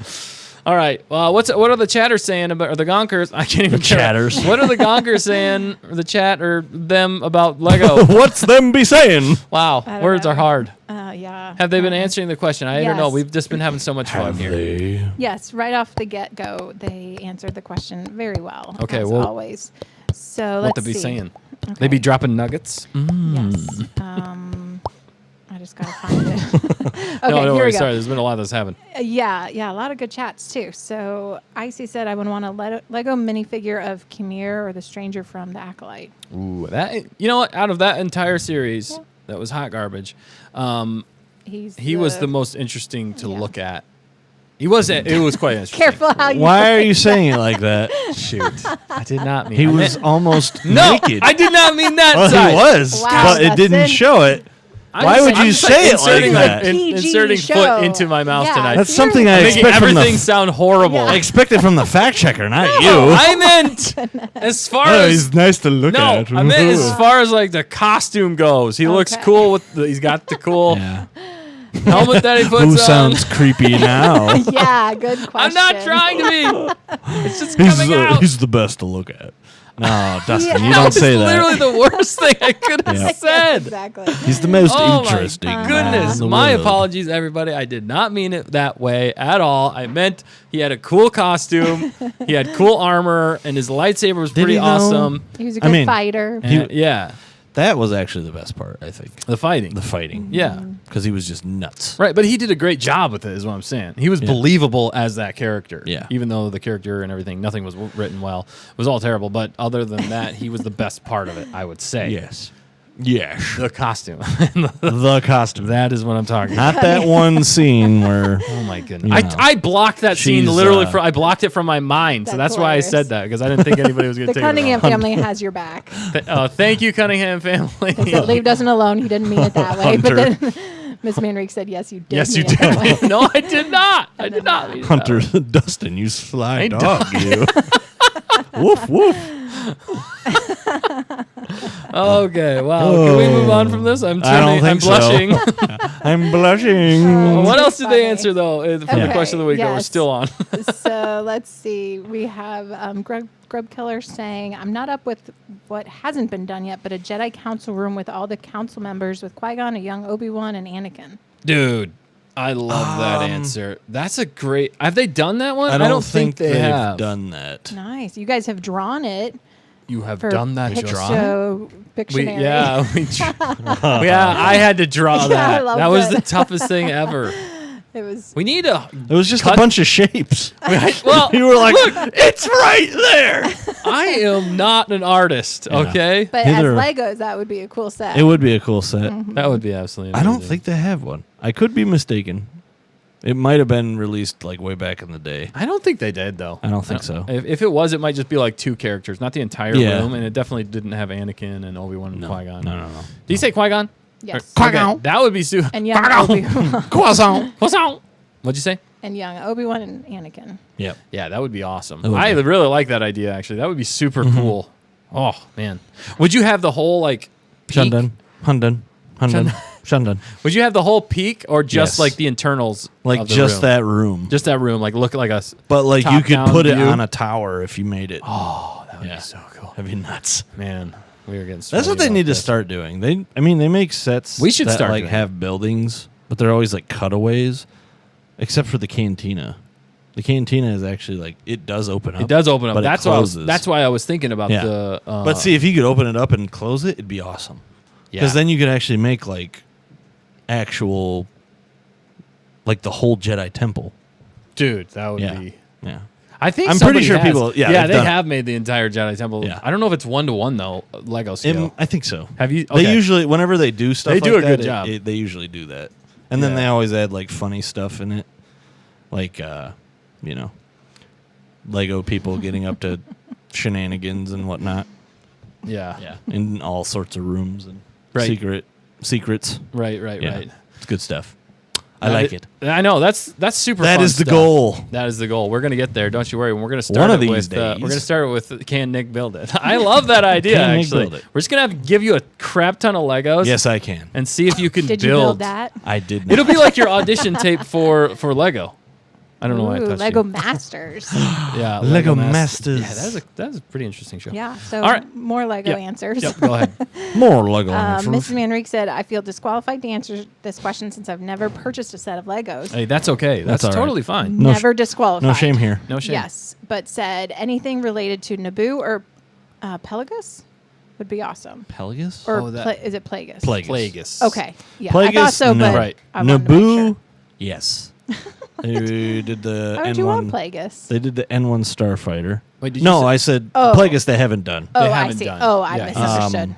Speaker 1: All right. Well, what are the chatters saying about, or the gonkers? I can't even.
Speaker 2: The
Speaker 1: care.
Speaker 2: chatters.
Speaker 1: What are the gonkers saying, or the chat, or them about Lego?
Speaker 2: What's them be saying?
Speaker 1: Wow,
Speaker 3: I don't
Speaker 1: words
Speaker 3: know.
Speaker 1: are hard.
Speaker 3: Yeah.
Speaker 1: Have they been answering the question? I don't know.
Speaker 3: Yes.
Speaker 1: We've just been having so much fun here.
Speaker 3: Yes, right off the get-go, they answered the question very well.
Speaker 1: Okay,
Speaker 3: as
Speaker 1: well,
Speaker 3: always. So
Speaker 1: What
Speaker 3: let's
Speaker 1: they be
Speaker 3: see.
Speaker 1: saying?
Speaker 3: Okay.
Speaker 1: They be dropping nuggets.
Speaker 3: Yes. I just gotta find it. Okay,
Speaker 1: no, don't
Speaker 3: here
Speaker 1: worry.
Speaker 3: we go.
Speaker 1: Sorry, there's been a lot that's happened.
Speaker 3: Yeah, a lot of good chats too. So Icy said, "I would want a Lego minifigure of Kimir or the stranger from the Acolyte."
Speaker 1: Ooh, that you know what? Out of that entire series, that was hot garbage. He was the most interesting to look at. He was. It was quite interesting.
Speaker 3: Careful how you.
Speaker 2: Why are you saying it like that?
Speaker 1: Shoot, I did not mean.
Speaker 2: He
Speaker 1: I
Speaker 2: was
Speaker 1: meant-
Speaker 2: almost
Speaker 1: no.
Speaker 2: naked.
Speaker 1: I did not mean that.
Speaker 2: Well,
Speaker 1: side.
Speaker 2: he was,
Speaker 3: Wow,
Speaker 2: but it didn't
Speaker 3: Dustin.
Speaker 2: show it.
Speaker 1: I'm
Speaker 2: Why
Speaker 1: just-
Speaker 2: would
Speaker 1: I'm
Speaker 2: you
Speaker 1: just,
Speaker 2: say it
Speaker 1: inserting
Speaker 2: like that?
Speaker 3: PG
Speaker 1: inserting
Speaker 3: show.
Speaker 1: foot into my mouth
Speaker 3: Yeah,
Speaker 1: tonight.
Speaker 2: That's something I
Speaker 1: Making
Speaker 2: expect from
Speaker 1: everything
Speaker 2: the.
Speaker 1: sound horrible.
Speaker 3: Yeah.
Speaker 2: I expect it from the fact checker, not you.
Speaker 1: I meant as far
Speaker 2: Oh,
Speaker 1: as
Speaker 2: he's nice to look
Speaker 1: no,
Speaker 2: at.
Speaker 1: I meant as far as like the costume goes. He looks
Speaker 3: Okay.
Speaker 1: cool with he's got the cool
Speaker 2: Yeah.
Speaker 1: helmet that he puts
Speaker 2: Who
Speaker 1: on.
Speaker 2: sounds creepy now?
Speaker 3: Yeah, good question.
Speaker 1: I'm not trying to be. It's just
Speaker 2: he's,
Speaker 1: coming out.
Speaker 2: he's the best to look at. No, Dustin,
Speaker 3: Yeah.
Speaker 2: you
Speaker 1: That
Speaker 2: don't
Speaker 1: was
Speaker 2: say
Speaker 1: literally
Speaker 2: that.
Speaker 1: the worst thing I could have
Speaker 2: Yeah.
Speaker 1: said.
Speaker 3: Exactly.
Speaker 2: He's the most
Speaker 1: Oh
Speaker 2: interesting.
Speaker 1: my
Speaker 2: man
Speaker 1: goodness.
Speaker 2: in the
Speaker 1: My
Speaker 2: world.
Speaker 1: apologies, everybody. I did not mean it that way at all. I meant he had a cool costume. He had cool armor, and his lightsaber was
Speaker 2: Did
Speaker 1: pretty
Speaker 2: he, though?
Speaker 1: awesome.
Speaker 3: He was a
Speaker 2: I
Speaker 3: good
Speaker 2: mean,
Speaker 3: fighter.
Speaker 1: And, yeah,
Speaker 2: That was actually the best part, I think.
Speaker 1: the fighting.
Speaker 2: The fighting.
Speaker 1: Yeah.
Speaker 2: Because he was just nuts.
Speaker 1: Right, but he did a great job with it, is what I'm saying. He was believable as that character.
Speaker 2: Yeah.
Speaker 1: Even though the character and everything, nothing was written well. It was all terrible. But other than that, he was the best part of it, I would say.
Speaker 2: Yes. Yes.
Speaker 1: The costume.
Speaker 2: The costume.
Speaker 1: That is what I'm talking
Speaker 2: Not
Speaker 1: about.
Speaker 2: that one scene where
Speaker 1: Oh my goodness!
Speaker 2: You know.
Speaker 1: I blocked that scene
Speaker 2: She's,
Speaker 1: literally. I blocked it from my mind, so
Speaker 3: That's
Speaker 1: that's why I
Speaker 3: hilarious.
Speaker 1: said that because I didn't think anybody was going to
Speaker 3: The
Speaker 1: take
Speaker 3: Cunningham
Speaker 1: it wrong.
Speaker 3: family has your back.
Speaker 1: Thank you, Cunningham family.
Speaker 3: They said, leave Dustin alone. He didn't mean it that way. But then Miss Manrique said, yes, you did.
Speaker 1: Yes, you
Speaker 3: mean it that way.
Speaker 1: did. No, I did not. I did not. mean it that
Speaker 2: Hunter
Speaker 1: way.
Speaker 2: Dustin, you sly
Speaker 1: Hey,
Speaker 2: dog, you. Woof woof.
Speaker 1: Okay, wow. Can we move on from this? I'm
Speaker 2: I don't think so.
Speaker 1: blushing.
Speaker 2: I'm blushing.
Speaker 1: What else did
Speaker 3: funny.
Speaker 1: they answer though from the
Speaker 3: Okay,
Speaker 1: question of the week that we're
Speaker 3: yes.
Speaker 1: still on?
Speaker 3: So let's see. We have Grub Killer saying, I'm not up with what hasn't been done yet, but a Jedi Council room with all the council members with Qui-Gon, a young Obi-Wan, and Anakin.
Speaker 1: Dude, I love that answer. That's a great. Have they done that one?
Speaker 2: I don't
Speaker 1: think they
Speaker 2: they've
Speaker 1: have
Speaker 2: done that.
Speaker 3: Nice. You guys have drawn it
Speaker 1: You have
Speaker 3: for
Speaker 1: done that.
Speaker 3: Pictionary.
Speaker 1: Yeah, I had to draw
Speaker 3: Yeah, I
Speaker 1: that.
Speaker 3: love
Speaker 1: That was
Speaker 3: that.
Speaker 1: the toughest thing ever.
Speaker 3: It was.
Speaker 1: We need a.
Speaker 2: It was just
Speaker 1: Cut-
Speaker 2: a bunch of shapes.
Speaker 1: Well,
Speaker 2: You were like, it's right there.
Speaker 1: I am not an artist. Okay,
Speaker 3: But
Speaker 2: Neither-
Speaker 3: as Legos, that would be a cool set.
Speaker 2: It would be a cool set.
Speaker 1: that would be absolutely.
Speaker 2: I don't
Speaker 1: amazing.
Speaker 2: think they have one. I could be mistaken. It might have been released like way back in the day.
Speaker 1: I don't think they did though.
Speaker 2: I don't think so.
Speaker 1: If it was, it might just be like two characters, not the entire
Speaker 2: Yeah.
Speaker 1: room, and it definitely didn't have Anakin and Obi-Wan and Qui-Gon.
Speaker 2: No.
Speaker 1: Did you say Qui-Gon?
Speaker 3: Yes.
Speaker 1: Okay, that would be super.
Speaker 3: And young Obi-Wan.
Speaker 2: Croissant.
Speaker 1: What'd you say?
Speaker 3: And young Obi-Wan and Anakin.
Speaker 2: Yep.
Speaker 1: Yeah, that would be awesome.
Speaker 2: That would
Speaker 1: I
Speaker 2: be.
Speaker 1: really like that idea. Actually, that would be super cool. Oh man, would you have the whole like? peak?
Speaker 2: Shundan.
Speaker 1: Would you have the whole peak or just
Speaker 2: Yes.
Speaker 1: like the internals?
Speaker 2: Like
Speaker 1: of the
Speaker 2: just
Speaker 1: room?
Speaker 2: that room.
Speaker 1: Just that room, like look like us.
Speaker 2: But like you could
Speaker 1: top-down
Speaker 2: put it
Speaker 1: view.
Speaker 2: on a tower if you made it.
Speaker 1: Oh, that would
Speaker 2: Yeah.
Speaker 1: be so cool,
Speaker 2: That'd be nuts.
Speaker 1: man. We were getting.
Speaker 2: That's
Speaker 1: sweaty
Speaker 2: what they
Speaker 1: about
Speaker 2: need to
Speaker 1: this.
Speaker 2: start doing. They make sets
Speaker 1: We should
Speaker 2: that
Speaker 1: start
Speaker 2: like
Speaker 1: doing
Speaker 2: have buildings, but they're always like cutaways, except for the cantina. The cantina is actually like it does open up.
Speaker 1: It does open up.
Speaker 2: but it
Speaker 1: That's why.
Speaker 2: closes.
Speaker 1: That's why I was thinking about
Speaker 2: Yeah.
Speaker 1: the.
Speaker 2: But see, if you could open it up and close it, it'd be awesome. Because then you could actually make like actual, like the whole Jedi temple.
Speaker 1: dude, that would
Speaker 2: Yeah.
Speaker 1: be.
Speaker 2: Yeah.
Speaker 1: I think
Speaker 2: I'm
Speaker 1: somebody
Speaker 2: pretty sure
Speaker 1: has.
Speaker 2: people- yeah,
Speaker 1: yeah,
Speaker 2: they've
Speaker 1: they
Speaker 2: done it.
Speaker 1: have made the entire Jedi Temple.
Speaker 2: Yeah.
Speaker 1: I don't know if it's 1-to-1 though, Lego scale.
Speaker 2: I think so.
Speaker 1: Have you?
Speaker 2: They
Speaker 1: okay.
Speaker 2: usually, whenever they do stuff,
Speaker 1: They do
Speaker 2: like
Speaker 1: a good
Speaker 2: that,
Speaker 1: job.
Speaker 2: They usually do that, and then
Speaker 1: Yeah.
Speaker 2: they always add like funny stuff in it, like Lego people getting up to shenanigans and whatnot.
Speaker 1: Yeah.
Speaker 2: In all sorts of rooms and
Speaker 1: Right.
Speaker 2: secrets.
Speaker 1: Right.
Speaker 2: Yeah.
Speaker 1: Right.
Speaker 2: It's good stuff. I like it.
Speaker 1: I know that's super.
Speaker 2: That
Speaker 1: fun
Speaker 2: is the
Speaker 1: stuff.
Speaker 2: goal.
Speaker 1: That is the goal. We're gonna get there. Don't you worry. We're gonna start
Speaker 2: One
Speaker 1: it
Speaker 2: of these
Speaker 1: with.
Speaker 2: days.
Speaker 1: We're gonna start it with. Can Nick build it? I love that idea.
Speaker 2: Can Nick
Speaker 1: actually,
Speaker 2: build it?
Speaker 1: we're just gonna give you a crap ton of Legos.
Speaker 2: Yes, I can.
Speaker 1: And see if you can
Speaker 3: Did you build that?
Speaker 2: I did. Not.
Speaker 1: It'll be like your audition tape for Lego. I don't know why I
Speaker 3: Ooh,
Speaker 1: touched
Speaker 3: Lego
Speaker 1: you.
Speaker 3: Masters.
Speaker 1: Yeah,
Speaker 2: Lego
Speaker 1: Masters.
Speaker 2: Masters.
Speaker 1: Yeah, that was a pretty interesting show.
Speaker 3: Yeah, so
Speaker 1: All right.
Speaker 3: more Lego
Speaker 1: Yep.
Speaker 3: answers.
Speaker 1: Yep. Go ahead.
Speaker 2: More Lego. answers.
Speaker 3: Mrs. Manrique said, I feel disqualified to answer this question since I've never purchased a set of Legos.
Speaker 1: Hey, that's okay. That's
Speaker 2: all right.
Speaker 1: totally fine.
Speaker 2: No
Speaker 3: Never disqualified.
Speaker 2: No shame here.
Speaker 1: No shame.
Speaker 3: Yes, but said anything related to Naboo or Pelagus would be awesome.
Speaker 2: Pelagus?
Speaker 3: Or
Speaker 1: Oh, that-
Speaker 3: is it Plagueis?
Speaker 1: Plagueis.
Speaker 3: Okay. Yeah, I
Speaker 2: Plagueis,
Speaker 3: thought so,
Speaker 2: no.
Speaker 3: but
Speaker 1: Right.
Speaker 3: I wanted to make
Speaker 2: Naboo?
Speaker 3: sure.
Speaker 2: Yes. They did the
Speaker 3: Why would
Speaker 2: N1.
Speaker 3: you want Plagueis?
Speaker 2: They did the N1 Starfighter.
Speaker 1: Wait, did you
Speaker 2: no,
Speaker 1: say-
Speaker 2: I said
Speaker 3: Oh.
Speaker 2: Plagueis they haven't done.
Speaker 3: Oh, I
Speaker 1: haven't
Speaker 3: see.
Speaker 1: done.
Speaker 3: Oh, I
Speaker 1: Yeah.
Speaker 3: misunderstood.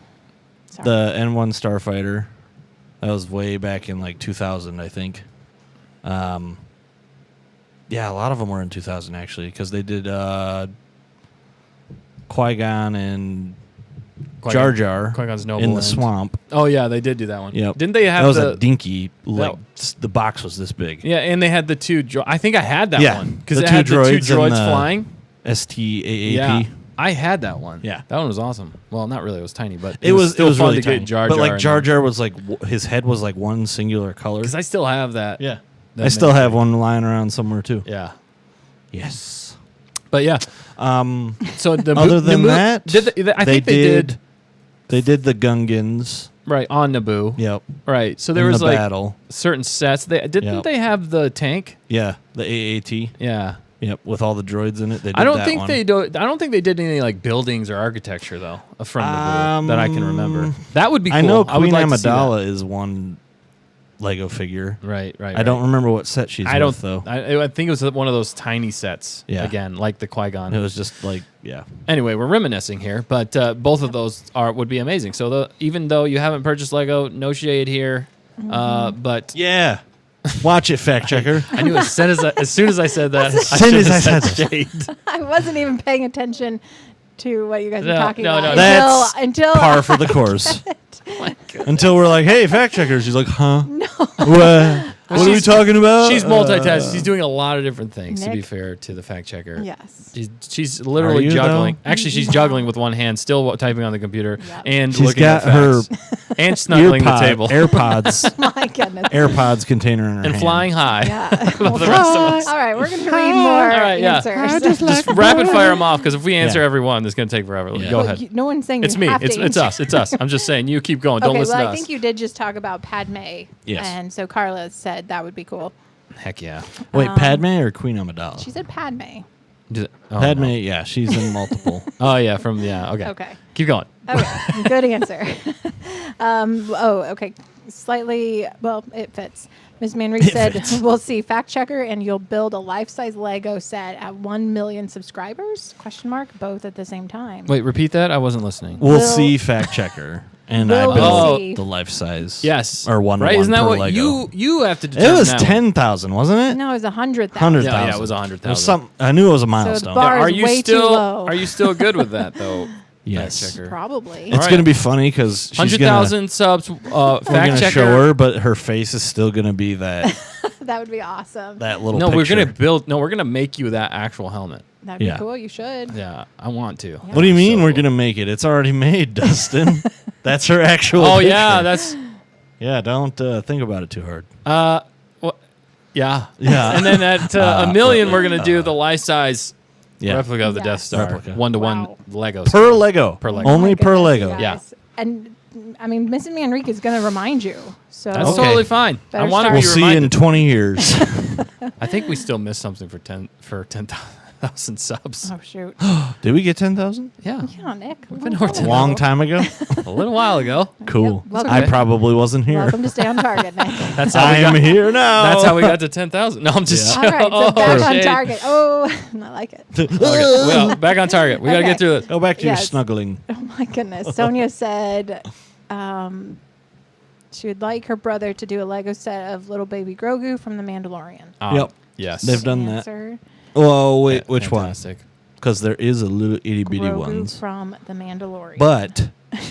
Speaker 3: Sorry.
Speaker 2: The N1 Starfighter. That was way back in like 2000, I think. Yeah, a lot of them were in 2000 actually, because they did Qui-Gon and Jar Jar
Speaker 1: Qui-Gon's Noble
Speaker 2: in the
Speaker 1: End.
Speaker 2: swamp.
Speaker 1: Oh yeah, they did do that one.
Speaker 2: Yep.
Speaker 1: Didn't they have
Speaker 2: that was
Speaker 1: the?
Speaker 2: a dinky, like
Speaker 1: That-
Speaker 2: the box was this big.
Speaker 1: Yeah, and they had the two. I think I had that
Speaker 2: Yeah,
Speaker 1: one because
Speaker 2: the
Speaker 1: it
Speaker 2: two
Speaker 1: had the two
Speaker 2: droids and
Speaker 1: droids
Speaker 2: the
Speaker 1: flying.
Speaker 2: STAAP.
Speaker 1: Yeah, I had that one.
Speaker 2: Yeah.
Speaker 1: that one was awesome. Well, not really. It was tiny, but
Speaker 2: It was
Speaker 1: still fun
Speaker 2: really
Speaker 1: to
Speaker 2: tiny.
Speaker 1: get Jar Jar.
Speaker 2: But like Jar Jar was like his head was like one singular color.
Speaker 1: because I still have that.
Speaker 2: Yeah,
Speaker 1: that
Speaker 2: I still
Speaker 1: miniature.
Speaker 2: have one lying around somewhere too.
Speaker 1: Yeah,
Speaker 2: Yes.
Speaker 1: but yeah.
Speaker 2: Um,
Speaker 1: So the
Speaker 2: other than that,
Speaker 1: I think they did
Speaker 2: They did the Gungans.
Speaker 1: right on Naboo.
Speaker 2: Yep.
Speaker 1: Right. So there
Speaker 2: in
Speaker 1: was
Speaker 2: the
Speaker 1: like
Speaker 2: battle.
Speaker 1: certain sets. They didn't
Speaker 2: Yep.
Speaker 1: they have the tank?
Speaker 2: Yeah, the AAT.
Speaker 1: Yeah.
Speaker 2: Yep, with all the droids in it. They did
Speaker 1: I don't
Speaker 2: that
Speaker 1: think
Speaker 2: one.
Speaker 1: they do. I don't think they did any like buildings or architecture though from Naboo that I can remember. That would be cool.
Speaker 2: I know
Speaker 1: I would
Speaker 2: Queen
Speaker 1: like to see that.
Speaker 2: Amidala is one Lego figure.
Speaker 1: Right.
Speaker 2: I don't remember what set she's with, though.
Speaker 1: I think it was one of those tiny sets.
Speaker 2: Yeah.
Speaker 1: Again, like the Qui-Gon.
Speaker 2: It was just like, yeah.
Speaker 1: Anyway, we're reminiscing here, but both of those would be amazing. So even though you haven't purchased Lego, no shade here. But
Speaker 2: Yeah. Watch it, fact checker.
Speaker 1: I knew as soon as I said that, I
Speaker 2: soon
Speaker 1: should
Speaker 2: as
Speaker 1: have
Speaker 2: I
Speaker 1: said
Speaker 2: said
Speaker 1: shade.
Speaker 3: I wasn't even paying attention to what you guys were
Speaker 1: No,
Speaker 3: talking
Speaker 1: no,
Speaker 3: about
Speaker 1: no.
Speaker 2: That's
Speaker 3: until
Speaker 2: par for the course. Until we're like, hey, fact checker. She's like, huh?
Speaker 3: No.
Speaker 2: What are we talking about?
Speaker 1: She's multitasking. She's doing a lot of different things, to be
Speaker 3: Nick?
Speaker 1: fair to the fact checker.
Speaker 3: Yes.
Speaker 1: She's literally
Speaker 2: Are you,
Speaker 1: juggling.
Speaker 2: though?
Speaker 1: Actually, she's juggling with one hand, still typing on the computer,
Speaker 3: Yep.
Speaker 1: and
Speaker 2: She's
Speaker 1: looking
Speaker 2: got
Speaker 1: at
Speaker 2: her
Speaker 1: facts, and snuggling the table,
Speaker 2: AirPods,
Speaker 3: My goodness.
Speaker 2: AirPods container in her
Speaker 1: and
Speaker 2: hand.
Speaker 1: flying high.
Speaker 3: Yeah.
Speaker 1: Above the rest of us.
Speaker 3: All right, we're going to read more
Speaker 1: All right, yeah.
Speaker 3: answers.
Speaker 1: Just rapid fire them off, because if we answer
Speaker 2: Yeah.
Speaker 1: every one, it's going to take forever.
Speaker 2: Yeah.
Speaker 1: Go
Speaker 3: Well,
Speaker 1: ahead.
Speaker 3: no one's saying
Speaker 1: It's
Speaker 3: you
Speaker 1: me.
Speaker 3: have to
Speaker 1: It's
Speaker 3: answer.
Speaker 1: us. It's us. I'm just saying. You keep going. Don't
Speaker 3: Okay,
Speaker 1: listen
Speaker 3: well,
Speaker 1: to
Speaker 3: I
Speaker 1: us.
Speaker 3: think you did just talk about Padme.
Speaker 2: Yes.
Speaker 3: And so Carla said that would be cool.
Speaker 1: Heck yeah.
Speaker 2: Wait, Padme or Queen Amidala?
Speaker 3: She said Padme.
Speaker 2: Padme,
Speaker 1: no.
Speaker 2: yeah, she's in multiple.
Speaker 1: Oh yeah, okay.
Speaker 3: Okay.
Speaker 1: Keep going.
Speaker 3: Okay, good answer. Okay. Slightly, well, it fits. Ms. Manrique said,
Speaker 2: fits.
Speaker 3: we'll see fact checker and you'll build a life-size Lego set at 1 million subscribers? Question mark. Both at the same time.
Speaker 1: Wait, repeat that. I wasn't listening.
Speaker 2: We'll
Speaker 3: Will-
Speaker 2: see fact checker. And
Speaker 3: Will
Speaker 2: I
Speaker 3: we
Speaker 2: built
Speaker 3: see?
Speaker 2: the life size.
Speaker 1: Yes.
Speaker 2: Or one
Speaker 1: right?
Speaker 2: to
Speaker 1: Isn't
Speaker 2: one
Speaker 1: that
Speaker 2: per
Speaker 1: what
Speaker 2: Lego.
Speaker 1: you have to
Speaker 2: It
Speaker 1: determine?
Speaker 2: was
Speaker 1: that one.
Speaker 2: 10,000, wasn't it?
Speaker 3: No, it was 100,000.
Speaker 2: 100,000.
Speaker 1: Yeah, it was 100,000.
Speaker 2: It was some. I knew it was a
Speaker 3: the
Speaker 2: milestone.
Speaker 3: bar-
Speaker 1: Are
Speaker 3: is
Speaker 1: you
Speaker 3: way too
Speaker 1: still
Speaker 3: low.
Speaker 1: Are you still good with that though?
Speaker 2: Yes.
Speaker 1: Fact checker.
Speaker 3: Probably.
Speaker 2: It's
Speaker 1: All right.
Speaker 2: going to be funny because she's
Speaker 1: 100,000 subs.
Speaker 2: We're
Speaker 1: Fact
Speaker 2: going to
Speaker 1: checker.
Speaker 2: show her, but her face is still going to be that
Speaker 3: That would be awesome.
Speaker 2: little.
Speaker 1: No,
Speaker 2: picture.
Speaker 1: we're gonna make you that actual helmet.
Speaker 3: That'd be
Speaker 2: Yeah.
Speaker 3: cool. You should.
Speaker 1: Yeah, I want to.
Speaker 2: What do you mean
Speaker 1: So
Speaker 2: we're
Speaker 1: cool.
Speaker 2: going to make it? It's already made, Dustin. That's her actual.
Speaker 1: Oh
Speaker 2: picture.
Speaker 1: yeah, that's
Speaker 2: Yeah. Don't think about it too hard.
Speaker 1: yeah.
Speaker 2: Yeah.
Speaker 1: And then at a million, we're gonna do the life size
Speaker 2: Yeah.
Speaker 1: replica of the
Speaker 3: Yes.
Speaker 1: Death Star,
Speaker 2: Replica.
Speaker 1: 1-to-one
Speaker 3: Wow.
Speaker 1: Legos
Speaker 2: Per Lego.
Speaker 1: Per Lego.
Speaker 3: Oh
Speaker 2: Only
Speaker 3: my
Speaker 2: per
Speaker 3: goodness,
Speaker 2: Lego.
Speaker 3: you
Speaker 1: Yeah.
Speaker 3: guys. And I mean, Mrs. Manrique is going to remind you. So
Speaker 1: That's
Speaker 2: Okay.
Speaker 1: totally fine. I
Speaker 3: Better
Speaker 1: want to
Speaker 3: start.
Speaker 1: be
Speaker 2: We'll see you in
Speaker 1: reminded.
Speaker 2: 20 years.
Speaker 1: I think we still missed something for 10,000 subs.
Speaker 3: Oh shoot!
Speaker 2: Did we get 10,000?
Speaker 1: Yeah,
Speaker 3: Yeah, Nick.
Speaker 1: been
Speaker 3: Long
Speaker 1: over
Speaker 3: time
Speaker 2: A long
Speaker 3: ago.
Speaker 2: time ago.
Speaker 1: a little while ago.
Speaker 2: Cool.
Speaker 3: Yep.
Speaker 2: I
Speaker 1: Okay.
Speaker 2: probably wasn't here.
Speaker 3: Welcome to Stay on Target, Nick.
Speaker 1: That's how
Speaker 2: I
Speaker 1: we
Speaker 2: am
Speaker 1: got.
Speaker 2: here now.
Speaker 1: That's how we got to 10,000. No, I'm just.
Speaker 3: All right, so back on
Speaker 1: shade.
Speaker 3: target. Oh, I like it.
Speaker 1: Okay, well, back on target. We got to
Speaker 3: Okay.
Speaker 1: get through this.
Speaker 2: Go back to
Speaker 3: Yes.
Speaker 2: your snuggling.
Speaker 3: Oh my goodness. Sonia said she would like her brother to do a Lego set of little baby Grogu from The Mandalorian.
Speaker 2: Yep.
Speaker 1: Yes.
Speaker 2: They've done that.
Speaker 3: Answer,
Speaker 2: Oh, wait, which one?
Speaker 1: Fantastic.
Speaker 2: Because there is a little itty bitty
Speaker 3: Grogu
Speaker 2: ones.
Speaker 3: from The Mandalorian.
Speaker 2: But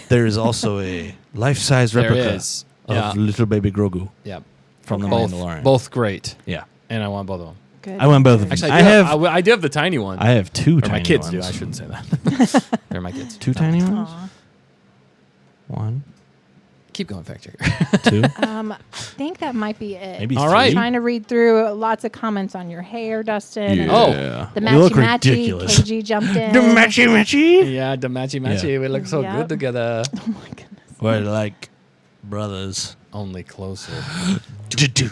Speaker 2: there is also a life-size
Speaker 1: There
Speaker 2: replica
Speaker 1: is.
Speaker 2: of
Speaker 1: Yeah.
Speaker 2: little baby Grogu
Speaker 1: Yep.
Speaker 2: from
Speaker 1: Both,
Speaker 2: the Mandalorian.
Speaker 1: both great,
Speaker 2: Yeah.
Speaker 1: and I want both of them.
Speaker 3: Good
Speaker 2: I want both of them.
Speaker 3: answer.
Speaker 1: Actually,
Speaker 2: I
Speaker 1: I do have the tiny one.
Speaker 2: I have two
Speaker 1: or
Speaker 2: tiny
Speaker 1: my kids
Speaker 2: ones.
Speaker 1: do. I shouldn't say that. They're my kids.
Speaker 2: Two tiny ones?
Speaker 3: Aw.
Speaker 2: One,
Speaker 1: Keep going, fact checker.
Speaker 2: two,
Speaker 3: I think that might be it.
Speaker 2: maybe
Speaker 1: All
Speaker 2: three.
Speaker 1: right.
Speaker 3: Trying to read through lots of comments on your hair, Dustin. and
Speaker 1: Oh.
Speaker 3: The
Speaker 2: You look
Speaker 3: matchy matchy.
Speaker 2: ridiculous.
Speaker 3: KG jumped in.
Speaker 2: The matchy matchy.
Speaker 1: Yeah, the matchy matchy.
Speaker 2: Yeah.
Speaker 1: We look so
Speaker 3: Yep.
Speaker 1: good together.
Speaker 3: Oh my goodness.
Speaker 2: We're like brothers.
Speaker 1: Only closer.
Speaker 2: Do.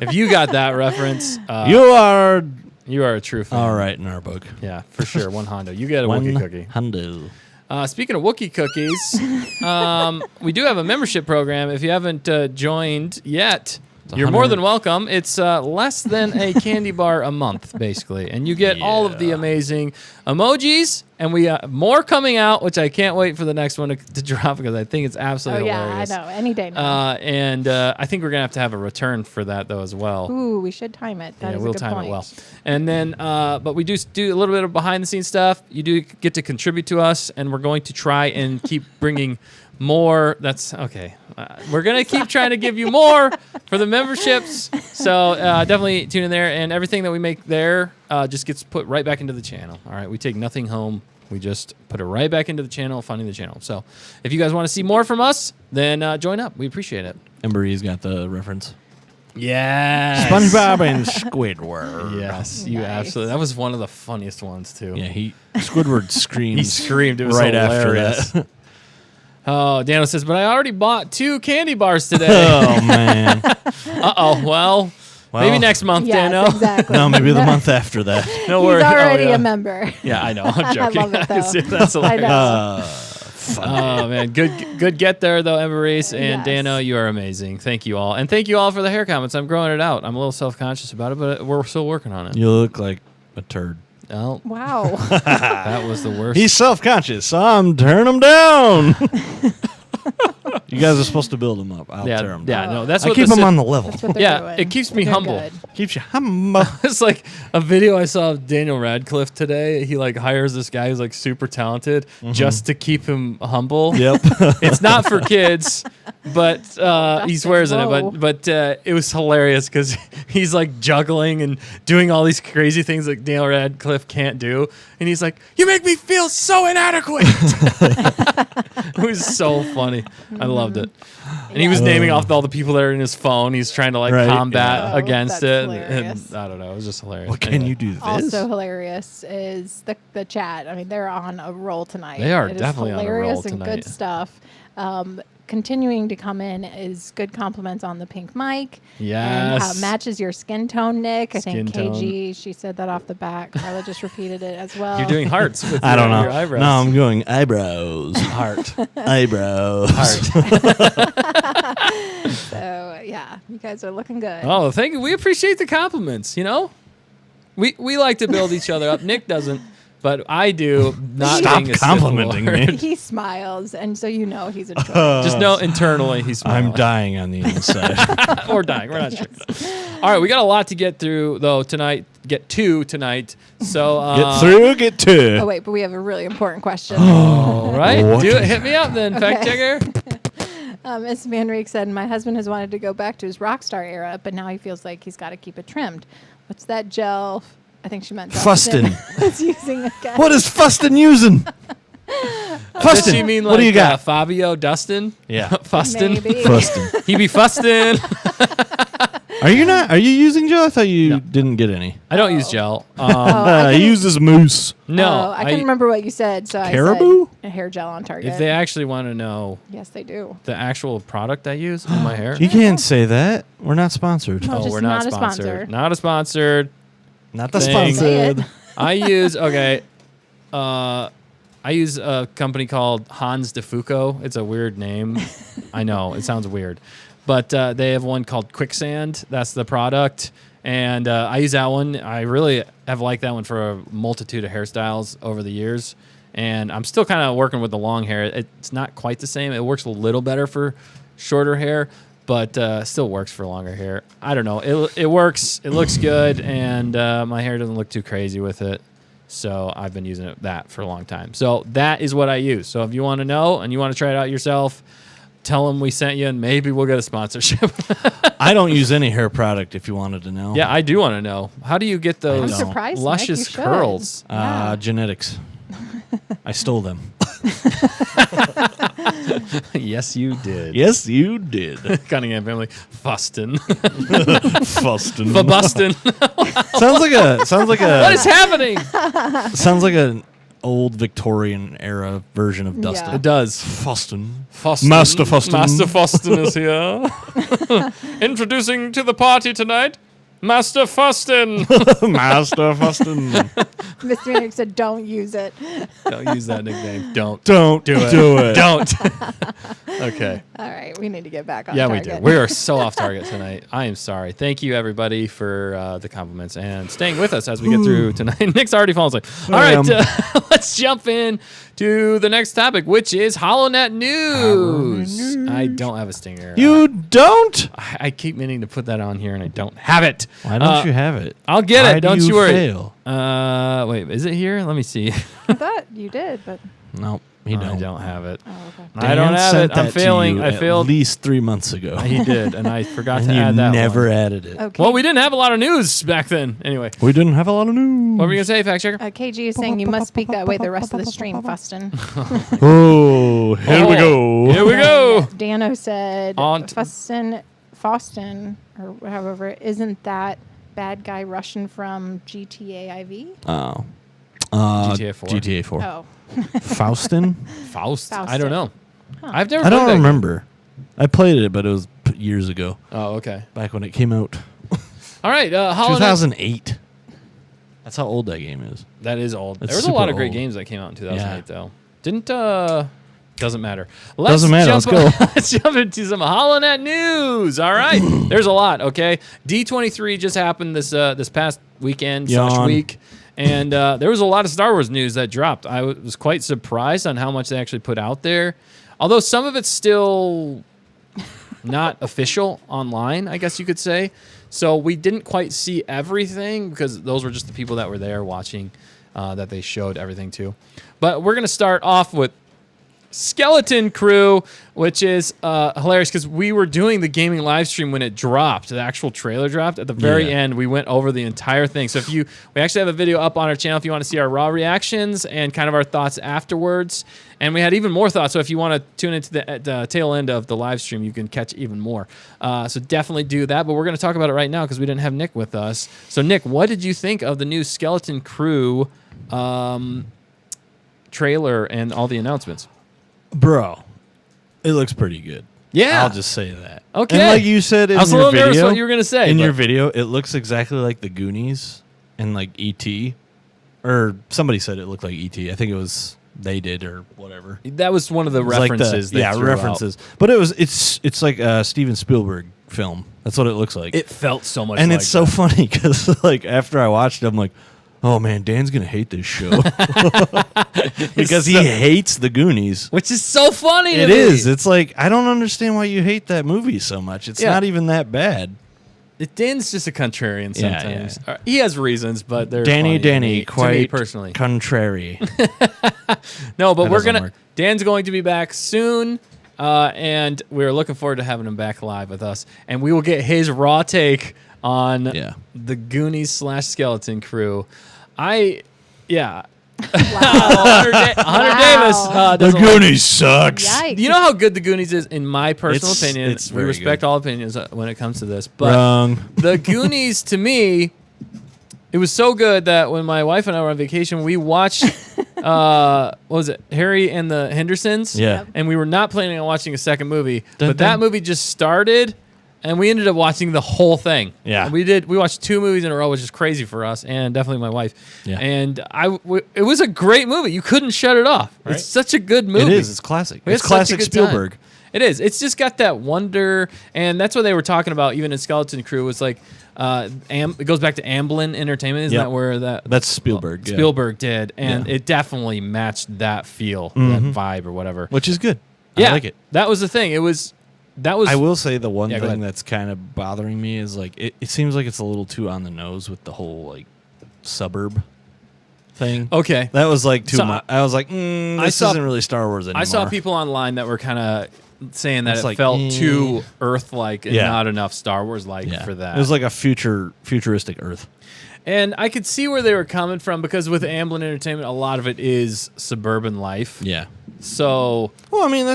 Speaker 1: If you got that reference,
Speaker 2: You are
Speaker 1: you are a true fan.
Speaker 2: all right in our book.
Speaker 1: Yeah, for sure. One Hondo. You get a
Speaker 2: One
Speaker 1: Wookiee cookie.
Speaker 2: hundo.
Speaker 1: Speaking of Wookiee cookies, we do have a membership program. If you haven't joined yet, you're more
Speaker 2: 100
Speaker 1: than welcome. It's less than a candy bar a month, basically. And you get all of the
Speaker 2: Yeah.
Speaker 1: amazing emojis. And we more coming out, which I can't wait for the next one to drop because I think it's
Speaker 3: Oh
Speaker 1: absolutely
Speaker 3: yeah,
Speaker 1: hilarious.
Speaker 3: I know. Any day now.
Speaker 1: And I think we're going to have a return for that, though, as well.
Speaker 3: Ooh, we should time it. That
Speaker 1: Yeah,
Speaker 3: is
Speaker 1: we'll
Speaker 3: a good
Speaker 1: time
Speaker 3: point.
Speaker 1: it well. And then, but we do a little bit of behind the scenes stuff. You do get to contribute to us, and we're going to try and keep bringing more. That's okay. We're going to keep trying to give you more for the memberships. So definitely tune in there. And everything that we make there just gets put right back into the channel. All right. We take nothing home. We just put it right back into the channel, funding the channel. So if you guys want to see more from us, then join up. We appreciate it.
Speaker 2: And Marie's got the reference.
Speaker 1: Yeah.
Speaker 2: SpongeBob and Squidward.
Speaker 1: Yes, you
Speaker 3: Nice.
Speaker 1: absolutely. That was one of the funniest ones too.
Speaker 2: Yeah, Squidward screams.
Speaker 1: He screamed. It was
Speaker 2: right
Speaker 1: hilarious.
Speaker 2: after that.
Speaker 1: Oh, Daniel says, but I already bought 2 candy bars today.
Speaker 2: Oh man.
Speaker 1: Well, maybe next month,
Speaker 3: Yes,
Speaker 1: Daniel.
Speaker 3: exactly.
Speaker 2: No, maybe the month after that.
Speaker 1: No
Speaker 3: He's
Speaker 1: worries.
Speaker 3: already
Speaker 1: yeah.
Speaker 3: a member.
Speaker 1: Yeah, I know. I'm joking.
Speaker 3: love it, though.
Speaker 1: That's hilarious.
Speaker 3: I know.
Speaker 1: Oh man, good get there though, Emma Reese and
Speaker 3: Yes.
Speaker 1: Dano. You are amazing. Thank you all, and thank you all for the hair comments. I'm growing it out. I'm a little self-conscious about it, but we're still working on it.
Speaker 2: You look like a turd.
Speaker 1: Oh,
Speaker 3: Wow.
Speaker 1: that was the worst.
Speaker 2: He's self-conscious, so I'm tearing him down. You guys are supposed to build him up. I'll tear him down.
Speaker 1: no, that's
Speaker 2: I
Speaker 1: what
Speaker 2: keep
Speaker 1: this
Speaker 2: him
Speaker 1: is.
Speaker 2: on the level.
Speaker 3: That's what they're
Speaker 1: Yeah,
Speaker 3: doing.
Speaker 1: it keeps me
Speaker 3: They're
Speaker 1: humble.
Speaker 3: good.
Speaker 2: Keeps you humble.
Speaker 1: It's like a video I saw of Daniel Radcliffe today. He like hires this guy who's like super talented just to keep him humble.
Speaker 2: Yep.
Speaker 1: It's not for kids, but he swears in it.
Speaker 3: Whoa.
Speaker 1: But it was hilarious because he's like juggling and doing all these crazy things like Daniel Radcliffe can't do, and he's like, "You make me feel so inadequate." It was so funny. I loved it. And he was naming off all the people that are in his phone. He's trying to like
Speaker 2: Right,
Speaker 1: combat
Speaker 3: yeah.
Speaker 1: against
Speaker 3: That's
Speaker 1: it. And
Speaker 3: hilarious.
Speaker 1: I don't know. It was just hilarious.
Speaker 2: What can
Speaker 1: Anyway.
Speaker 2: you do this?
Speaker 3: Also hilarious is the chat. I mean, they're on a roll tonight.
Speaker 1: They are
Speaker 3: It is
Speaker 1: definitely on a
Speaker 3: hilarious
Speaker 1: roll
Speaker 3: and
Speaker 1: tonight.
Speaker 3: good stuff. Continuing to come in is good compliments on the pink mic. And how it
Speaker 1: Yes.
Speaker 3: matches your skin tone, Nick. I think
Speaker 1: Skin tone.
Speaker 3: KG, she said that off the back. Carla just repeated it as well.
Speaker 1: You're doing hearts with
Speaker 2: I don't
Speaker 1: your
Speaker 2: know.
Speaker 1: eyebrows.
Speaker 2: No, I'm going eyebrows.
Speaker 1: heart.
Speaker 2: Eyebrows.
Speaker 3: So, yeah, you guys are looking good.
Speaker 1: Oh, thank you. We appreciate the compliments, you know? We like to build each other up. Nick doesn't, but I do. Not
Speaker 2: Stop
Speaker 1: being a civil
Speaker 2: complimenting
Speaker 1: word.
Speaker 2: me.
Speaker 3: He smiles, and so you know he's enjoying
Speaker 1: Just know internally he's smiling.
Speaker 2: I'm dying on the inside.
Speaker 1: Or dying. We're not sure. All right, we got a lot to get through, though, tonight. Get to tonight. So,
Speaker 2: Get through, get to.
Speaker 3: Oh, wait, but we have a really important question.
Speaker 1: all right.
Speaker 2: What?
Speaker 1: Do it. Hit me up then, fact checker.
Speaker 3: Miss Manrique said, my husband has wanted to go back to his rock star era, but now he feels like he's got to keep it trimmed. What's that gel? I think she meant
Speaker 2: Fustin.
Speaker 3: was using again.
Speaker 2: What is Fustin using?
Speaker 1: Does she mean like
Speaker 2: What do you got?
Speaker 1: Fabio Dustin?
Speaker 2: Yeah.
Speaker 1: Fustin?
Speaker 3: Maybe.
Speaker 2: Fustin.
Speaker 1: He be fustin'.
Speaker 2: Are you not? Are you using gel? I thought you didn't get any.
Speaker 1: I don't use gel.
Speaker 2: He uses mousse.
Speaker 1: No.
Speaker 3: Oh, I couldn't remember what you said, so
Speaker 2: Caribou?
Speaker 3: I said a hair gel on Target.
Speaker 1: If they actually want to know
Speaker 3: Yes, they do.
Speaker 1: the actual product I use in my hair,
Speaker 2: You can't say that. We're not sponsored.
Speaker 3: No.
Speaker 1: oh,
Speaker 3: just
Speaker 1: we're not
Speaker 3: not a
Speaker 1: sponsored.
Speaker 3: sponsor.
Speaker 1: Not a sponsored.
Speaker 2: Not the
Speaker 1: Thing.
Speaker 3: Say
Speaker 2: sponsored.
Speaker 3: it.
Speaker 1: I use I use a company called Hans de Foucault. It's a weird name. I know it sounds weird, but they have one called Quicksand. That's the product, and I use that one. I really have liked that one for a multitude of hairstyles over the years, and I'm still kind of working with the long hair. It's not quite the same. It works a little better for shorter hair, but still works for longer hair. I don't know. It works. It looks good, and my hair doesn't look too crazy with it. So I've been using that for a long time. So that is what I use. So if you want to know and you want to try it out yourself, tell them we sent you, and maybe we'll get a sponsorship.
Speaker 2: I don't use any hair product. If you wanted to know.
Speaker 1: Yeah, I do want to know. How do you get
Speaker 3: I'm
Speaker 1: those
Speaker 3: surprised, Mike,
Speaker 1: luscious
Speaker 3: you should.
Speaker 1: curls?
Speaker 3: Yeah.
Speaker 2: Genetics. I stole them.
Speaker 1: Yes, you did.
Speaker 2: Yes, you did.
Speaker 1: Cunningham family. Fustin.
Speaker 2: Fustin.
Speaker 1: Fabustin.
Speaker 2: Sounds like
Speaker 1: What is
Speaker 2: a
Speaker 1: happening?
Speaker 2: sounds like an old Victorian era version of Dustin.
Speaker 3: Yeah.
Speaker 1: It does.
Speaker 2: Fustin.
Speaker 1: Fustin.
Speaker 2: Master Fustin.
Speaker 1: Master Fustin is here. Introducing to the party tonight, Master Fustin.
Speaker 2: Master Fustin.
Speaker 3: Mr. Manrique said, don't use it.
Speaker 1: Don't use that nickname. Don't.
Speaker 2: Don't
Speaker 1: Do it.
Speaker 2: do it.
Speaker 1: Don't. Okay.
Speaker 3: All right, we need to get back on
Speaker 1: Yeah,
Speaker 3: target.
Speaker 1: we do. We are so off target tonight. I am sorry. Thank you, everybody, for the compliments and staying with us as we get through tonight. Nick's already falling asleep. All
Speaker 2: I
Speaker 1: right,
Speaker 2: am.
Speaker 1: let's jump in to the next topic, which is HoloNet News. I don't have a stinger.
Speaker 2: You don't?
Speaker 1: I keep meaning to put that on here, and I don't have it.
Speaker 2: Why don't you have it?
Speaker 1: I'll get
Speaker 2: Why
Speaker 1: it.
Speaker 2: do
Speaker 1: Don't
Speaker 2: you
Speaker 1: you worry.
Speaker 2: fail?
Speaker 1: Wait, is it here? Let me see.
Speaker 3: I thought you did, but
Speaker 2: Nope. You
Speaker 1: I
Speaker 2: don't.
Speaker 1: don't have it.
Speaker 3: oh, okay.
Speaker 1: I don't
Speaker 2: Dan
Speaker 1: have
Speaker 2: sent
Speaker 1: it. I'm
Speaker 2: that to
Speaker 1: failing.
Speaker 2: you
Speaker 1: I failed.
Speaker 2: At least 3 months ago.
Speaker 1: He did, and I forgot
Speaker 2: and
Speaker 1: to
Speaker 2: you
Speaker 1: add that
Speaker 2: never
Speaker 1: one.
Speaker 2: added it.
Speaker 3: Okay.
Speaker 1: Well, we didn't have a lot of news back then. Anyway,
Speaker 2: We didn't have a lot of news.
Speaker 1: what were you going to say, fact checker?
Speaker 3: KG is saying you must speak that way the rest of the stream, Fustin.
Speaker 2: Oh, here we go.
Speaker 1: Here we go.
Speaker 3: Dano said,
Speaker 1: On-
Speaker 3: Faustin, or however, isn't that bad guy Russian from GTA IV?
Speaker 2: Oh.
Speaker 1: GTA 4.
Speaker 2: GTA 4.
Speaker 3: Oh.
Speaker 2: Faustin?
Speaker 1: Faust. I
Speaker 3: Faustin.
Speaker 1: don't know. I've never
Speaker 2: I
Speaker 1: played
Speaker 2: don't
Speaker 1: that game.
Speaker 2: remember. I played it, but it was years ago.
Speaker 1: Oh, okay.
Speaker 2: Back when it came out.
Speaker 1: All right. HoloNet.
Speaker 2: 2008. That's how old that game is.
Speaker 1: That is old.
Speaker 2: It's
Speaker 1: There was a lot
Speaker 2: super
Speaker 1: of great
Speaker 2: old.
Speaker 1: games that came out in 2008, though. Didn't Doesn't matter.
Speaker 2: Doesn't matter. Let's go.
Speaker 1: Let's jump into some HoloNet news. All right. There's a lot, okay? D23 just happened this past weekend / week. And there was a lot of Star Wars news that dropped. I was quite surprised on how much they actually put out there. Although some of it's still not official online, I guess you could say. So we didn't quite see everything because those were just the people that were there watching that they showed everything to. But we're going to start off with Skeleton Crew, which is hilarious because we were doing the gaming live stream when it dropped. The actual trailer dropped. At the very end, we went over the entire thing. So we actually have a video up on our channel if you want to see our raw reactions and kind of our thoughts afterwards. And we had even more thoughts. So if you want to tune into the tail end of the live stream, you can catch even more. So definitely do that. But we're going to talk about it right now because we didn't have Nick with us. So Nick, what did you think of the new Skeleton Crew trailer and all the announcements?
Speaker 2: Bro, it looks pretty good.
Speaker 1: Yeah.
Speaker 2: I'll just say that.
Speaker 1: Okay.
Speaker 2: And like you said in
Speaker 1: I was a
Speaker 2: your
Speaker 1: little nervous
Speaker 2: video,
Speaker 1: what you were going to say.
Speaker 2: in your video, it looks exactly like the Goonies and like E.T. Or somebody said it looked like E.T. I think it was they did or whatever.
Speaker 1: That was one of the
Speaker 2: It's like
Speaker 1: references.
Speaker 2: references. But it's like a Steven Spielberg film. That's what it looks like.
Speaker 1: It felt so much
Speaker 2: and
Speaker 1: like
Speaker 2: it's so
Speaker 1: that.
Speaker 2: funny because like after I watched it, I'm like, oh man, Dan's gonna hate this show because he hates the Goonies.
Speaker 1: Which is so funny to
Speaker 2: It
Speaker 1: me.
Speaker 2: is. It's like I don't understand why you hate that movie so much. It's
Speaker 1: Yeah.
Speaker 2: not even that bad.
Speaker 1: Dan's just a contrarian
Speaker 2: Yeah,
Speaker 1: sometimes. He has reasons, but they're
Speaker 2: Danny,
Speaker 1: funny to me
Speaker 2: quite
Speaker 1: personally.
Speaker 2: contrary.
Speaker 1: No, but
Speaker 2: That
Speaker 1: we're
Speaker 2: doesn't
Speaker 1: gonna.
Speaker 2: work.
Speaker 1: Dan's going to be back soon, and we're looking forward to having him back live with us. And we will get his raw take on the Goonies / Skeleton Crew. Hunter Davis.
Speaker 2: The
Speaker 1: doesn't like-
Speaker 2: Goonies sucks.
Speaker 3: Yikes.
Speaker 1: You know how good the Goonies is, in my personal opinion.
Speaker 2: it's
Speaker 1: We
Speaker 2: very
Speaker 1: respect
Speaker 2: good.
Speaker 1: all opinions when it comes to this, but
Speaker 2: Wrong.
Speaker 1: the Goonies, to me, it was so good that when my wife and I were on vacation, we watched, what was it, Harry and the Hendersons?
Speaker 2: Yeah. Yep.
Speaker 1: And we were not planning on watching a second movie,
Speaker 2: Dun,
Speaker 1: but that
Speaker 2: dun.
Speaker 1: movie just started, and we ended up watching the whole thing.
Speaker 2: Yeah.
Speaker 1: And we watched 2 movies in a row, which is crazy for us, and definitely my wife.
Speaker 2: Yeah.
Speaker 1: And it was a great movie. You couldn't shut it off.
Speaker 2: Right.
Speaker 1: It's such a good movie.
Speaker 2: It is. It's classic.
Speaker 1: We had
Speaker 2: It's
Speaker 1: such a
Speaker 2: classic
Speaker 1: good time.
Speaker 2: Spielberg.
Speaker 1: It is. It's just got that wonder, and that's what they were talking about. Even in Skeleton Crew, was like, it goes back to Amblin Entertainment. Isn't
Speaker 2: Yep.
Speaker 1: that where
Speaker 2: That's Spielberg. yeah.
Speaker 1: Spielberg did, and
Speaker 2: Yeah.
Speaker 1: it definitely matched that feel, that vibe, or whatever.
Speaker 2: Which is good.
Speaker 1: Yeah,
Speaker 2: I like it.
Speaker 1: That was the thing. That was.
Speaker 2: I will say the one
Speaker 1: Yeah, go
Speaker 2: thing
Speaker 1: ahead.
Speaker 2: that's kind of bothering me is like it seems like it's a little too on the nose with the whole like suburb thing.
Speaker 1: Okay.
Speaker 2: That was like too
Speaker 1: So,
Speaker 2: much. I was like, this isn't really Star Wars anymore.
Speaker 1: I saw people online that were kind of saying that
Speaker 2: It's
Speaker 1: it
Speaker 2: like,
Speaker 1: felt too Earth-like and
Speaker 2: Yeah.
Speaker 1: not enough Star Wars-like for that.
Speaker 2: It was like a futuristic Earth.
Speaker 1: And I could see where they were coming from because with Amblin Entertainment, a lot of it is suburban life.
Speaker 2: Yeah.
Speaker 1: So
Speaker 2: Well, I mean,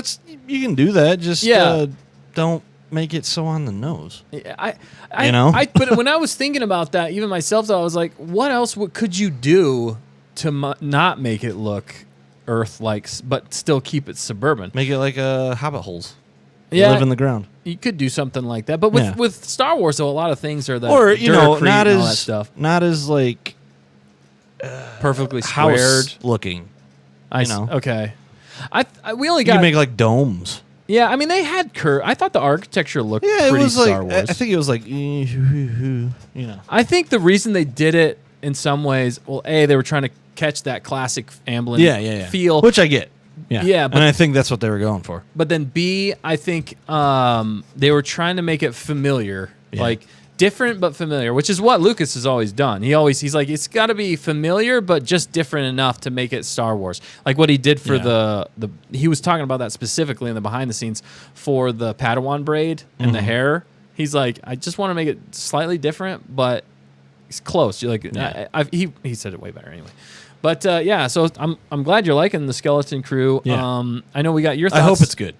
Speaker 2: you can do that. Just
Speaker 1: Yeah.
Speaker 2: don't make it so on the nose.
Speaker 1: you
Speaker 2: know?
Speaker 1: But when I was thinking about that, even myself, though, I was like, what else could you do to not make it look Earth-like, but still keep it suburban?
Speaker 2: Make it like Hobbit holes.
Speaker 1: Yeah.
Speaker 2: Live in the ground.
Speaker 1: You could do something like that, but with Star Wars, though, a lot of things are that
Speaker 2: Or not
Speaker 1: and all that
Speaker 2: as
Speaker 1: stuff
Speaker 2: not as like
Speaker 1: perfectly squared.
Speaker 2: house looking.
Speaker 1: Okay. We only
Speaker 2: You
Speaker 1: got
Speaker 2: can make like domes.
Speaker 1: yeah. I mean, they had curve. I thought the architecture looked
Speaker 2: Yeah, it
Speaker 1: pretty
Speaker 2: was
Speaker 1: Star
Speaker 2: like
Speaker 1: Wars.
Speaker 2: I think it was like you know.
Speaker 1: I think the reason they did it in some ways, well, they were trying to catch that classic Amblin feel,
Speaker 2: Which I get. Yeah.
Speaker 1: Yeah, but-
Speaker 2: and I think that's what they were going for.
Speaker 1: but then B, I think they were trying to make it familiar,
Speaker 2: Yeah.
Speaker 1: like different but familiar, which is what Lucas has always done. He's like, it's got to be familiar but just different enough to make it Star Wars. Like what he did for the he was talking about that specifically in the behind the scenes for the Padawan braid and the hair. He's like, I just want to make it slightly different, but it's close. You're like, he said it way better anyway. But so I'm glad you're liking the Skeleton Crew.
Speaker 2: Yeah.
Speaker 1: I know we got your thoughts.
Speaker 2: I hope it's good.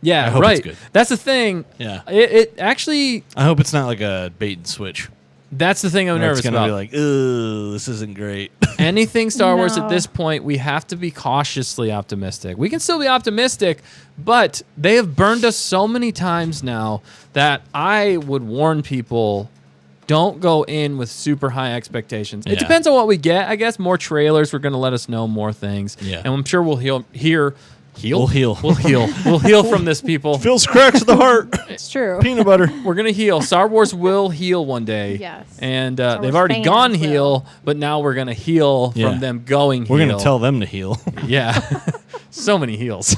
Speaker 1: Yeah,
Speaker 2: I hope
Speaker 1: right.
Speaker 2: it's good.
Speaker 1: That's the thing.
Speaker 2: Yeah.
Speaker 1: It actually,
Speaker 2: I hope it's not like a bait and switch.
Speaker 1: that's the thing I'm
Speaker 2: Where
Speaker 1: nervous
Speaker 2: it's gonna
Speaker 1: about.
Speaker 2: be like, ooh, this isn't great.
Speaker 1: Anything Star Wars at
Speaker 3: No.
Speaker 1: this point, we have to be cautiously optimistic. We can still be optimistic, but they have burned us so many times now that I would warn people, don't go in with super high expectations. It
Speaker 2: Yeah.
Speaker 1: depends on what we get. I guess more trailers are going to let us know more things.
Speaker 2: Yeah.
Speaker 1: And I'm sure we'll hear Heal?
Speaker 2: We'll heal.
Speaker 1: We'll heal. We'll heal from this, people.
Speaker 2: Feels cracks to the heart.
Speaker 3: It's true.
Speaker 2: Peanut butter.
Speaker 1: We're going to heal. Star Wars will heal one day.
Speaker 3: Yes.
Speaker 1: And
Speaker 3: Star
Speaker 1: they've
Speaker 3: Wars
Speaker 1: already
Speaker 3: fans
Speaker 1: gone
Speaker 3: will.
Speaker 1: heal, but now we're going to heal
Speaker 2: Yeah.
Speaker 1: from them going
Speaker 2: We're
Speaker 1: heal.
Speaker 2: going to tell them to heal.
Speaker 1: Yeah. So many heals.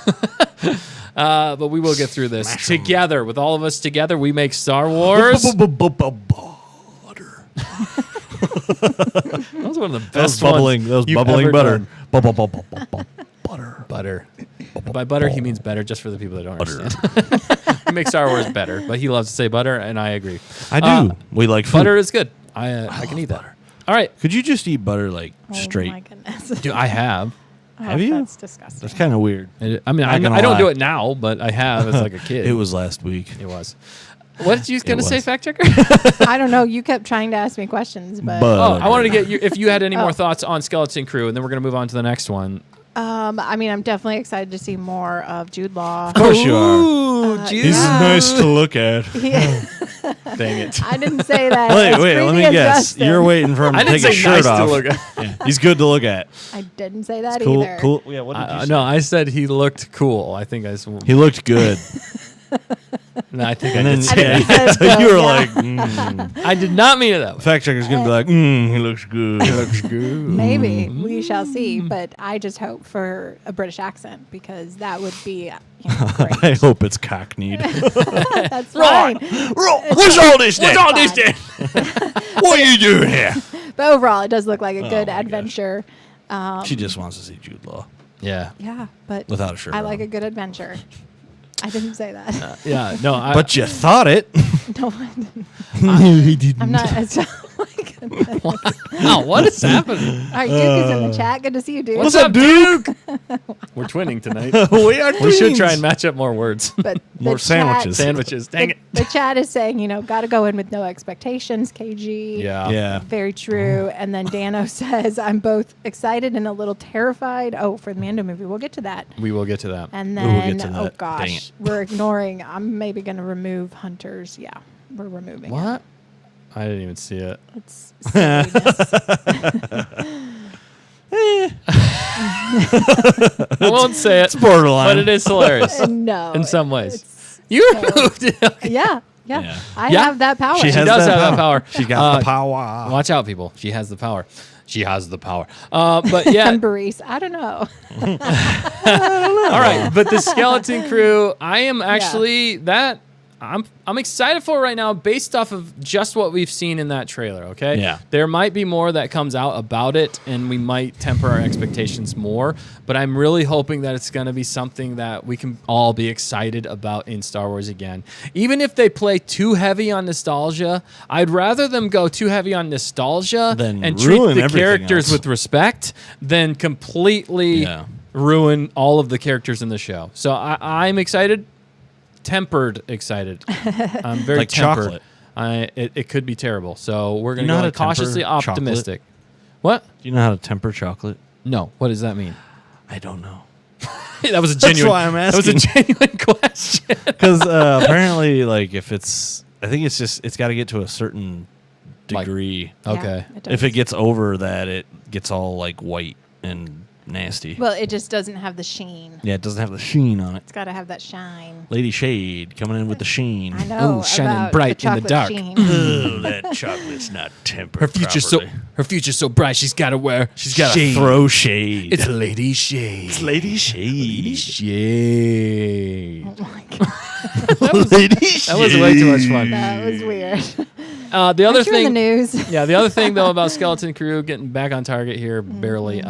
Speaker 1: But we will get through this together. With all of us together, we make Star Wars.
Speaker 2: Butter.
Speaker 1: That was one of the best
Speaker 2: That was
Speaker 1: you've
Speaker 2: bubbling
Speaker 1: ever
Speaker 2: butter.
Speaker 1: done.
Speaker 2: Butter.
Speaker 1: Butter. By butter, he means better, just for the people that don't understand. We make Star Wars better, but he loves to say butter, and I agree.
Speaker 2: I do. We like food.
Speaker 1: Butter is good. I can eat that.
Speaker 2: butter.
Speaker 1: All right.
Speaker 2: Could you just eat butter like
Speaker 3: Oh
Speaker 2: straight?
Speaker 3: my goodness.
Speaker 1: Dude, I have.
Speaker 2: Have you?
Speaker 3: That's disgusting.
Speaker 2: That's kind of weird.
Speaker 1: I mean,
Speaker 2: Not
Speaker 1: I
Speaker 2: gonna
Speaker 1: don't
Speaker 2: lie.
Speaker 1: do it now, but I have as like a kid.
Speaker 2: It was last week.
Speaker 1: It was. What did you going to say,
Speaker 2: was.
Speaker 1: fact checker?
Speaker 3: I don't know. You kept trying to ask me questions, but
Speaker 1: Oh, I wanted to get you if you had any more
Speaker 3: Oh.
Speaker 1: thoughts on Skeleton Crew, and then we're going to move on to the next one.
Speaker 3: I mean, I'm definitely excited to see more of Jude Law.
Speaker 2: Of course you are.
Speaker 1: Ooh,
Speaker 2: He's
Speaker 3: Yeah.
Speaker 2: nice to look at.
Speaker 1: Dang it.
Speaker 3: I didn't say that.
Speaker 2: Wait,
Speaker 3: As
Speaker 2: let me
Speaker 3: creepy as
Speaker 2: guess.
Speaker 3: Justin.
Speaker 2: You're waiting for him
Speaker 1: I
Speaker 2: to
Speaker 1: didn't
Speaker 2: take his
Speaker 1: say nice
Speaker 2: shirt off.
Speaker 1: to look at.
Speaker 2: Yeah, he's good to look at.
Speaker 3: I didn't say that
Speaker 2: Cool,
Speaker 3: either.
Speaker 2: cool. Yeah, what did you say?
Speaker 1: No, I said he looked cool. I think
Speaker 2: He looked good.
Speaker 1: No, I think I
Speaker 2: And then
Speaker 1: did say
Speaker 3: I didn't
Speaker 1: that.
Speaker 3: say
Speaker 2: so you were
Speaker 3: yeah.
Speaker 2: like,
Speaker 1: I did not mean it that way.
Speaker 2: fact checker's gonna be like, he looks good. He looks good.
Speaker 3: Maybe we shall see, but I just hope for a British accent because that would be great.
Speaker 2: I hope it's cockneyed.
Speaker 3: That's fine.
Speaker 2: What's all this then?
Speaker 3: all this then?
Speaker 2: What are you doing here?
Speaker 3: But overall, it does look like a good
Speaker 2: my gosh.
Speaker 3: adventure.
Speaker 2: She just wants to see Jude Law.
Speaker 1: Yeah.
Speaker 3: Yeah, but
Speaker 2: Without a shirt
Speaker 3: I like
Speaker 2: on.
Speaker 3: a good adventure. I didn't say that.
Speaker 1: Yeah. No,
Speaker 2: But you thought it.
Speaker 3: No, I didn't.
Speaker 2: He didn't.
Speaker 3: I'm not. Oh my goodness.
Speaker 1: wow, what is happening?
Speaker 3: All right, Duke is in the chat. Good to see you, Duke.
Speaker 1: What's up, Duke? We're twinning tonight.
Speaker 2: we are
Speaker 1: We should try
Speaker 2: twins.
Speaker 1: and match up more words.
Speaker 3: But
Speaker 2: More
Speaker 3: the
Speaker 2: sandwiches.
Speaker 3: Chat,
Speaker 1: Sandwiches. Dang it.
Speaker 3: the chat is saying, got to go in with no expectations, KG.
Speaker 1: Yeah.
Speaker 2: Yeah.
Speaker 3: Very true. And then Dano says, I'm both excited and a little terrified. Oh, for the Mando movie. We'll get to that.
Speaker 1: We will get to that.
Speaker 3: And
Speaker 2: We'll
Speaker 3: then,
Speaker 2: get to
Speaker 3: oh
Speaker 2: that. Dang
Speaker 3: gosh,
Speaker 2: it.
Speaker 3: we're ignoring. I'm maybe going to remove Hunters. Yeah, we're removing it.
Speaker 1: What? I didn't even see it.
Speaker 3: It's silliness.
Speaker 1: I won't say it,
Speaker 2: It's borderline.
Speaker 1: but it is hilarious
Speaker 3: No.
Speaker 1: in some ways.
Speaker 3: it's-
Speaker 1: You removed it. Okay.
Speaker 3: Yeah.
Speaker 2: Yeah.
Speaker 3: I
Speaker 1: Yeah.
Speaker 3: have that power.
Speaker 2: She
Speaker 1: She
Speaker 2: has
Speaker 1: does
Speaker 2: that
Speaker 1: have that power.
Speaker 2: She got the power.
Speaker 1: Watch out, people. She has the power. She has the power. But yeah,
Speaker 3: And Baris, I don't know.
Speaker 1: all right. But the Skeleton Crew, I am actually that. I'm excited for right now based off of just what we've seen in that trailer, okay?
Speaker 2: Yeah.
Speaker 1: There might be more that comes out about it and we might temper our expectations more, but I'm really hoping that it's going to be something that we can all be excited about in Star Wars again. Even if they play too heavy on nostalgia, I'd rather them go too heavy on nostalgia
Speaker 2: Than
Speaker 1: and treat
Speaker 2: ruin
Speaker 1: the
Speaker 2: everything
Speaker 1: characters
Speaker 2: else.
Speaker 1: with respect than completely
Speaker 2: Yeah.
Speaker 1: ruin all of the characters in the show. So I'm excited. Tempered excited. I'm very
Speaker 2: Like
Speaker 1: tempered.
Speaker 2: chocolate.
Speaker 1: It could be terrible. So we're
Speaker 2: You
Speaker 1: going
Speaker 2: know
Speaker 1: to
Speaker 2: how
Speaker 1: go
Speaker 2: to temper
Speaker 1: cautiously
Speaker 2: chocolate?
Speaker 1: optimistic. What?
Speaker 2: Do you know how to temper chocolate?
Speaker 1: No. What does that mean?
Speaker 2: I don't know.
Speaker 1: That was a
Speaker 2: That's
Speaker 1: genuine.
Speaker 2: why I'm
Speaker 1: That was a genuine question.
Speaker 2: Because apparently, like, if it's, I think it's got to get to a certain
Speaker 1: Like-
Speaker 2: degree.
Speaker 1: Okay.
Speaker 3: Yeah,
Speaker 2: If
Speaker 3: does.
Speaker 2: it gets over that, it gets all like white and nasty.
Speaker 3: Well, it just doesn't have the sheen.
Speaker 2: Yeah, it doesn't have the sheen on it.
Speaker 3: It's got to have that shine.
Speaker 2: Lady Shade coming in with the sheen.
Speaker 3: I know.
Speaker 1: Ooh, shining
Speaker 3: about
Speaker 1: bright
Speaker 3: the
Speaker 1: in the
Speaker 3: chocolate
Speaker 1: dark.
Speaker 3: sheen.
Speaker 2: Oh, that chocolate's not tempered.
Speaker 1: Her future's so bright. She's got to wear.
Speaker 2: She's got to
Speaker 1: shade.
Speaker 2: throw shade.
Speaker 1: It's Lady Shade.
Speaker 2: It's Lady Shade.
Speaker 1: Shade.
Speaker 3: Oh my God.
Speaker 1: That was way too much fun.
Speaker 3: That was weird.
Speaker 1: The other
Speaker 3: Aren't you in
Speaker 1: thing.
Speaker 3: the news.
Speaker 1: Yeah, the other thing though about Skeleton Crew getting back on target here barely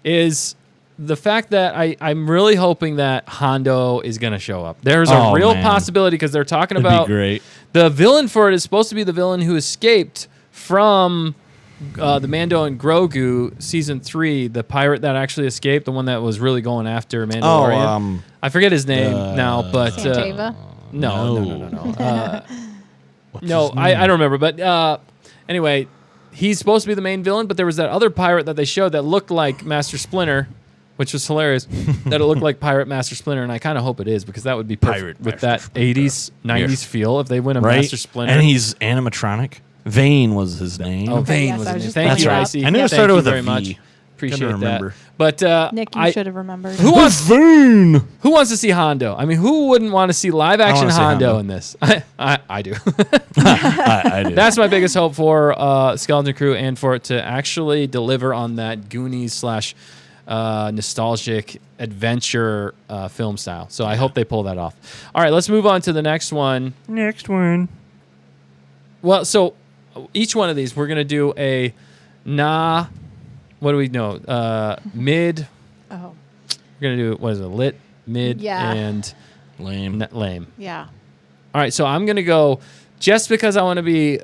Speaker 1: is the fact that I'm really hoping that Hondo is going to show up. There's a
Speaker 2: Oh,
Speaker 1: real
Speaker 2: man.
Speaker 1: possibility because they're talking
Speaker 2: That'd
Speaker 1: about
Speaker 2: be great.
Speaker 1: the villain for it is supposed to be the villain who escaped from the Mando and Grogu season 3, the pirate that actually escaped, the one that was really going after Mandalorian. I forget his name now, but
Speaker 3: Santava?
Speaker 1: no.
Speaker 2: What's
Speaker 1: No,
Speaker 2: his
Speaker 1: I
Speaker 2: name?
Speaker 1: don't remember. But anyway, he's supposed to be the main villain, but there was that other pirate that they showed that looked like Master Splinter, which was hilarious, that it looked like Pirate Master Splinter, and I kind of hope it is because that would be perfect
Speaker 2: Pirate
Speaker 1: with
Speaker 2: Master
Speaker 1: that
Speaker 2: Splinter.
Speaker 1: 80s, 90s
Speaker 2: Yes.
Speaker 1: feel if they win a
Speaker 2: right?
Speaker 1: Master Splinter.
Speaker 2: And he's animatronic. Vane was his name.
Speaker 1: Oh, Vane
Speaker 3: yes,
Speaker 1: was
Speaker 3: I
Speaker 1: his
Speaker 3: was
Speaker 1: name.
Speaker 3: just
Speaker 1: Thank
Speaker 3: looking
Speaker 1: you,
Speaker 3: it up.
Speaker 1: Icy.
Speaker 2: I knew it
Speaker 1: Thank
Speaker 2: started
Speaker 1: you
Speaker 2: with a
Speaker 1: very
Speaker 2: V.
Speaker 1: much. Appreciate
Speaker 2: Couldn't
Speaker 1: that.
Speaker 2: remember.
Speaker 1: But
Speaker 3: Nick, you should have remembered.
Speaker 1: who wants
Speaker 2: Vane.
Speaker 1: who wants to see Hondo? I mean, who wouldn't want to see live action
Speaker 2: wanna see
Speaker 1: Hondo
Speaker 2: Hondo.
Speaker 1: in this? I do.
Speaker 2: I do.
Speaker 1: That's my biggest hope for Skeleton Crew and for it to actually deliver on that Goonies / nostalgic adventure film style. So I hope they pull that off. All right, let's move on to the next one.
Speaker 2: Next one.
Speaker 1: Well, so each one of these, we're going to do a what do we know? Mid.
Speaker 3: Oh,
Speaker 1: We're going to do, what is it? Lit, mid,
Speaker 3: Yeah.
Speaker 1: and
Speaker 2: Lame.
Speaker 1: lame.
Speaker 3: yeah.
Speaker 1: All right, so I'm going to go just because I want to be.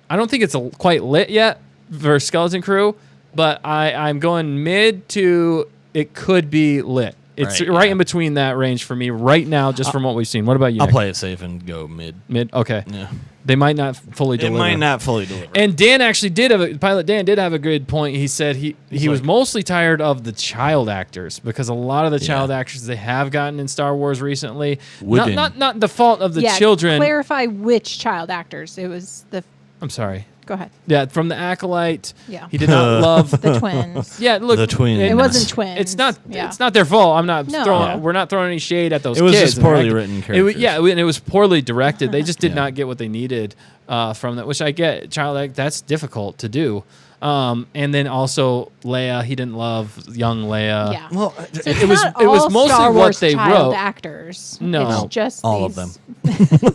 Speaker 1: I don't think it's quite lit yet for Skeleton Crew, but I'm going mid to it could be lit. It's right in between that range for me right now, just from what we've seen. What about you?
Speaker 2: I'll
Speaker 1: Nick?
Speaker 2: play it safe and go mid.
Speaker 1: Mid. Okay.
Speaker 2: Yeah.
Speaker 1: They might not fully deliver.
Speaker 2: It might not fully deliver.
Speaker 1: And Dan actually Pilot Dan did have a good point. He said he was
Speaker 2: like-
Speaker 1: mostly tired of the child actors because a lot of the child
Speaker 2: Yeah.
Speaker 1: actors they have gotten in Star Wars recently,
Speaker 2: Wooden.
Speaker 1: not the fault of the
Speaker 3: Yeah,
Speaker 1: children.
Speaker 3: Clarify which child actors. It was the.
Speaker 1: I'm sorry.
Speaker 3: Go ahead.
Speaker 1: Yeah, from the Acolyte.
Speaker 3: Yeah.
Speaker 1: He did not love.
Speaker 3: The twins.
Speaker 1: Yeah, look.
Speaker 2: The twins.
Speaker 3: It wasn't twins.
Speaker 1: It's not.
Speaker 3: Yeah.
Speaker 1: It's not their fault. I'm not
Speaker 3: No.
Speaker 1: throwing.
Speaker 3: Yeah.
Speaker 1: We're not throwing any shade at those
Speaker 2: It was
Speaker 1: kids.
Speaker 2: just
Speaker 1: and they're
Speaker 2: poorly
Speaker 1: acting-
Speaker 2: written
Speaker 1: It,
Speaker 2: characters.
Speaker 1: and it was poorly directed. They just did
Speaker 2: Yeah.
Speaker 1: not get what they needed from that, which I get. Child act that's difficult to do. And then also Leia, he didn't love young Leia.
Speaker 3: Yeah.
Speaker 2: Well,
Speaker 3: So
Speaker 1: it
Speaker 3: it's
Speaker 1: was-
Speaker 3: not
Speaker 1: it was
Speaker 3: all
Speaker 1: mostly
Speaker 3: Star
Speaker 1: what
Speaker 3: Wars
Speaker 1: they
Speaker 3: child
Speaker 1: wrote.
Speaker 3: actors.
Speaker 1: No.
Speaker 3: It's just
Speaker 2: all of
Speaker 3: these-
Speaker 2: them.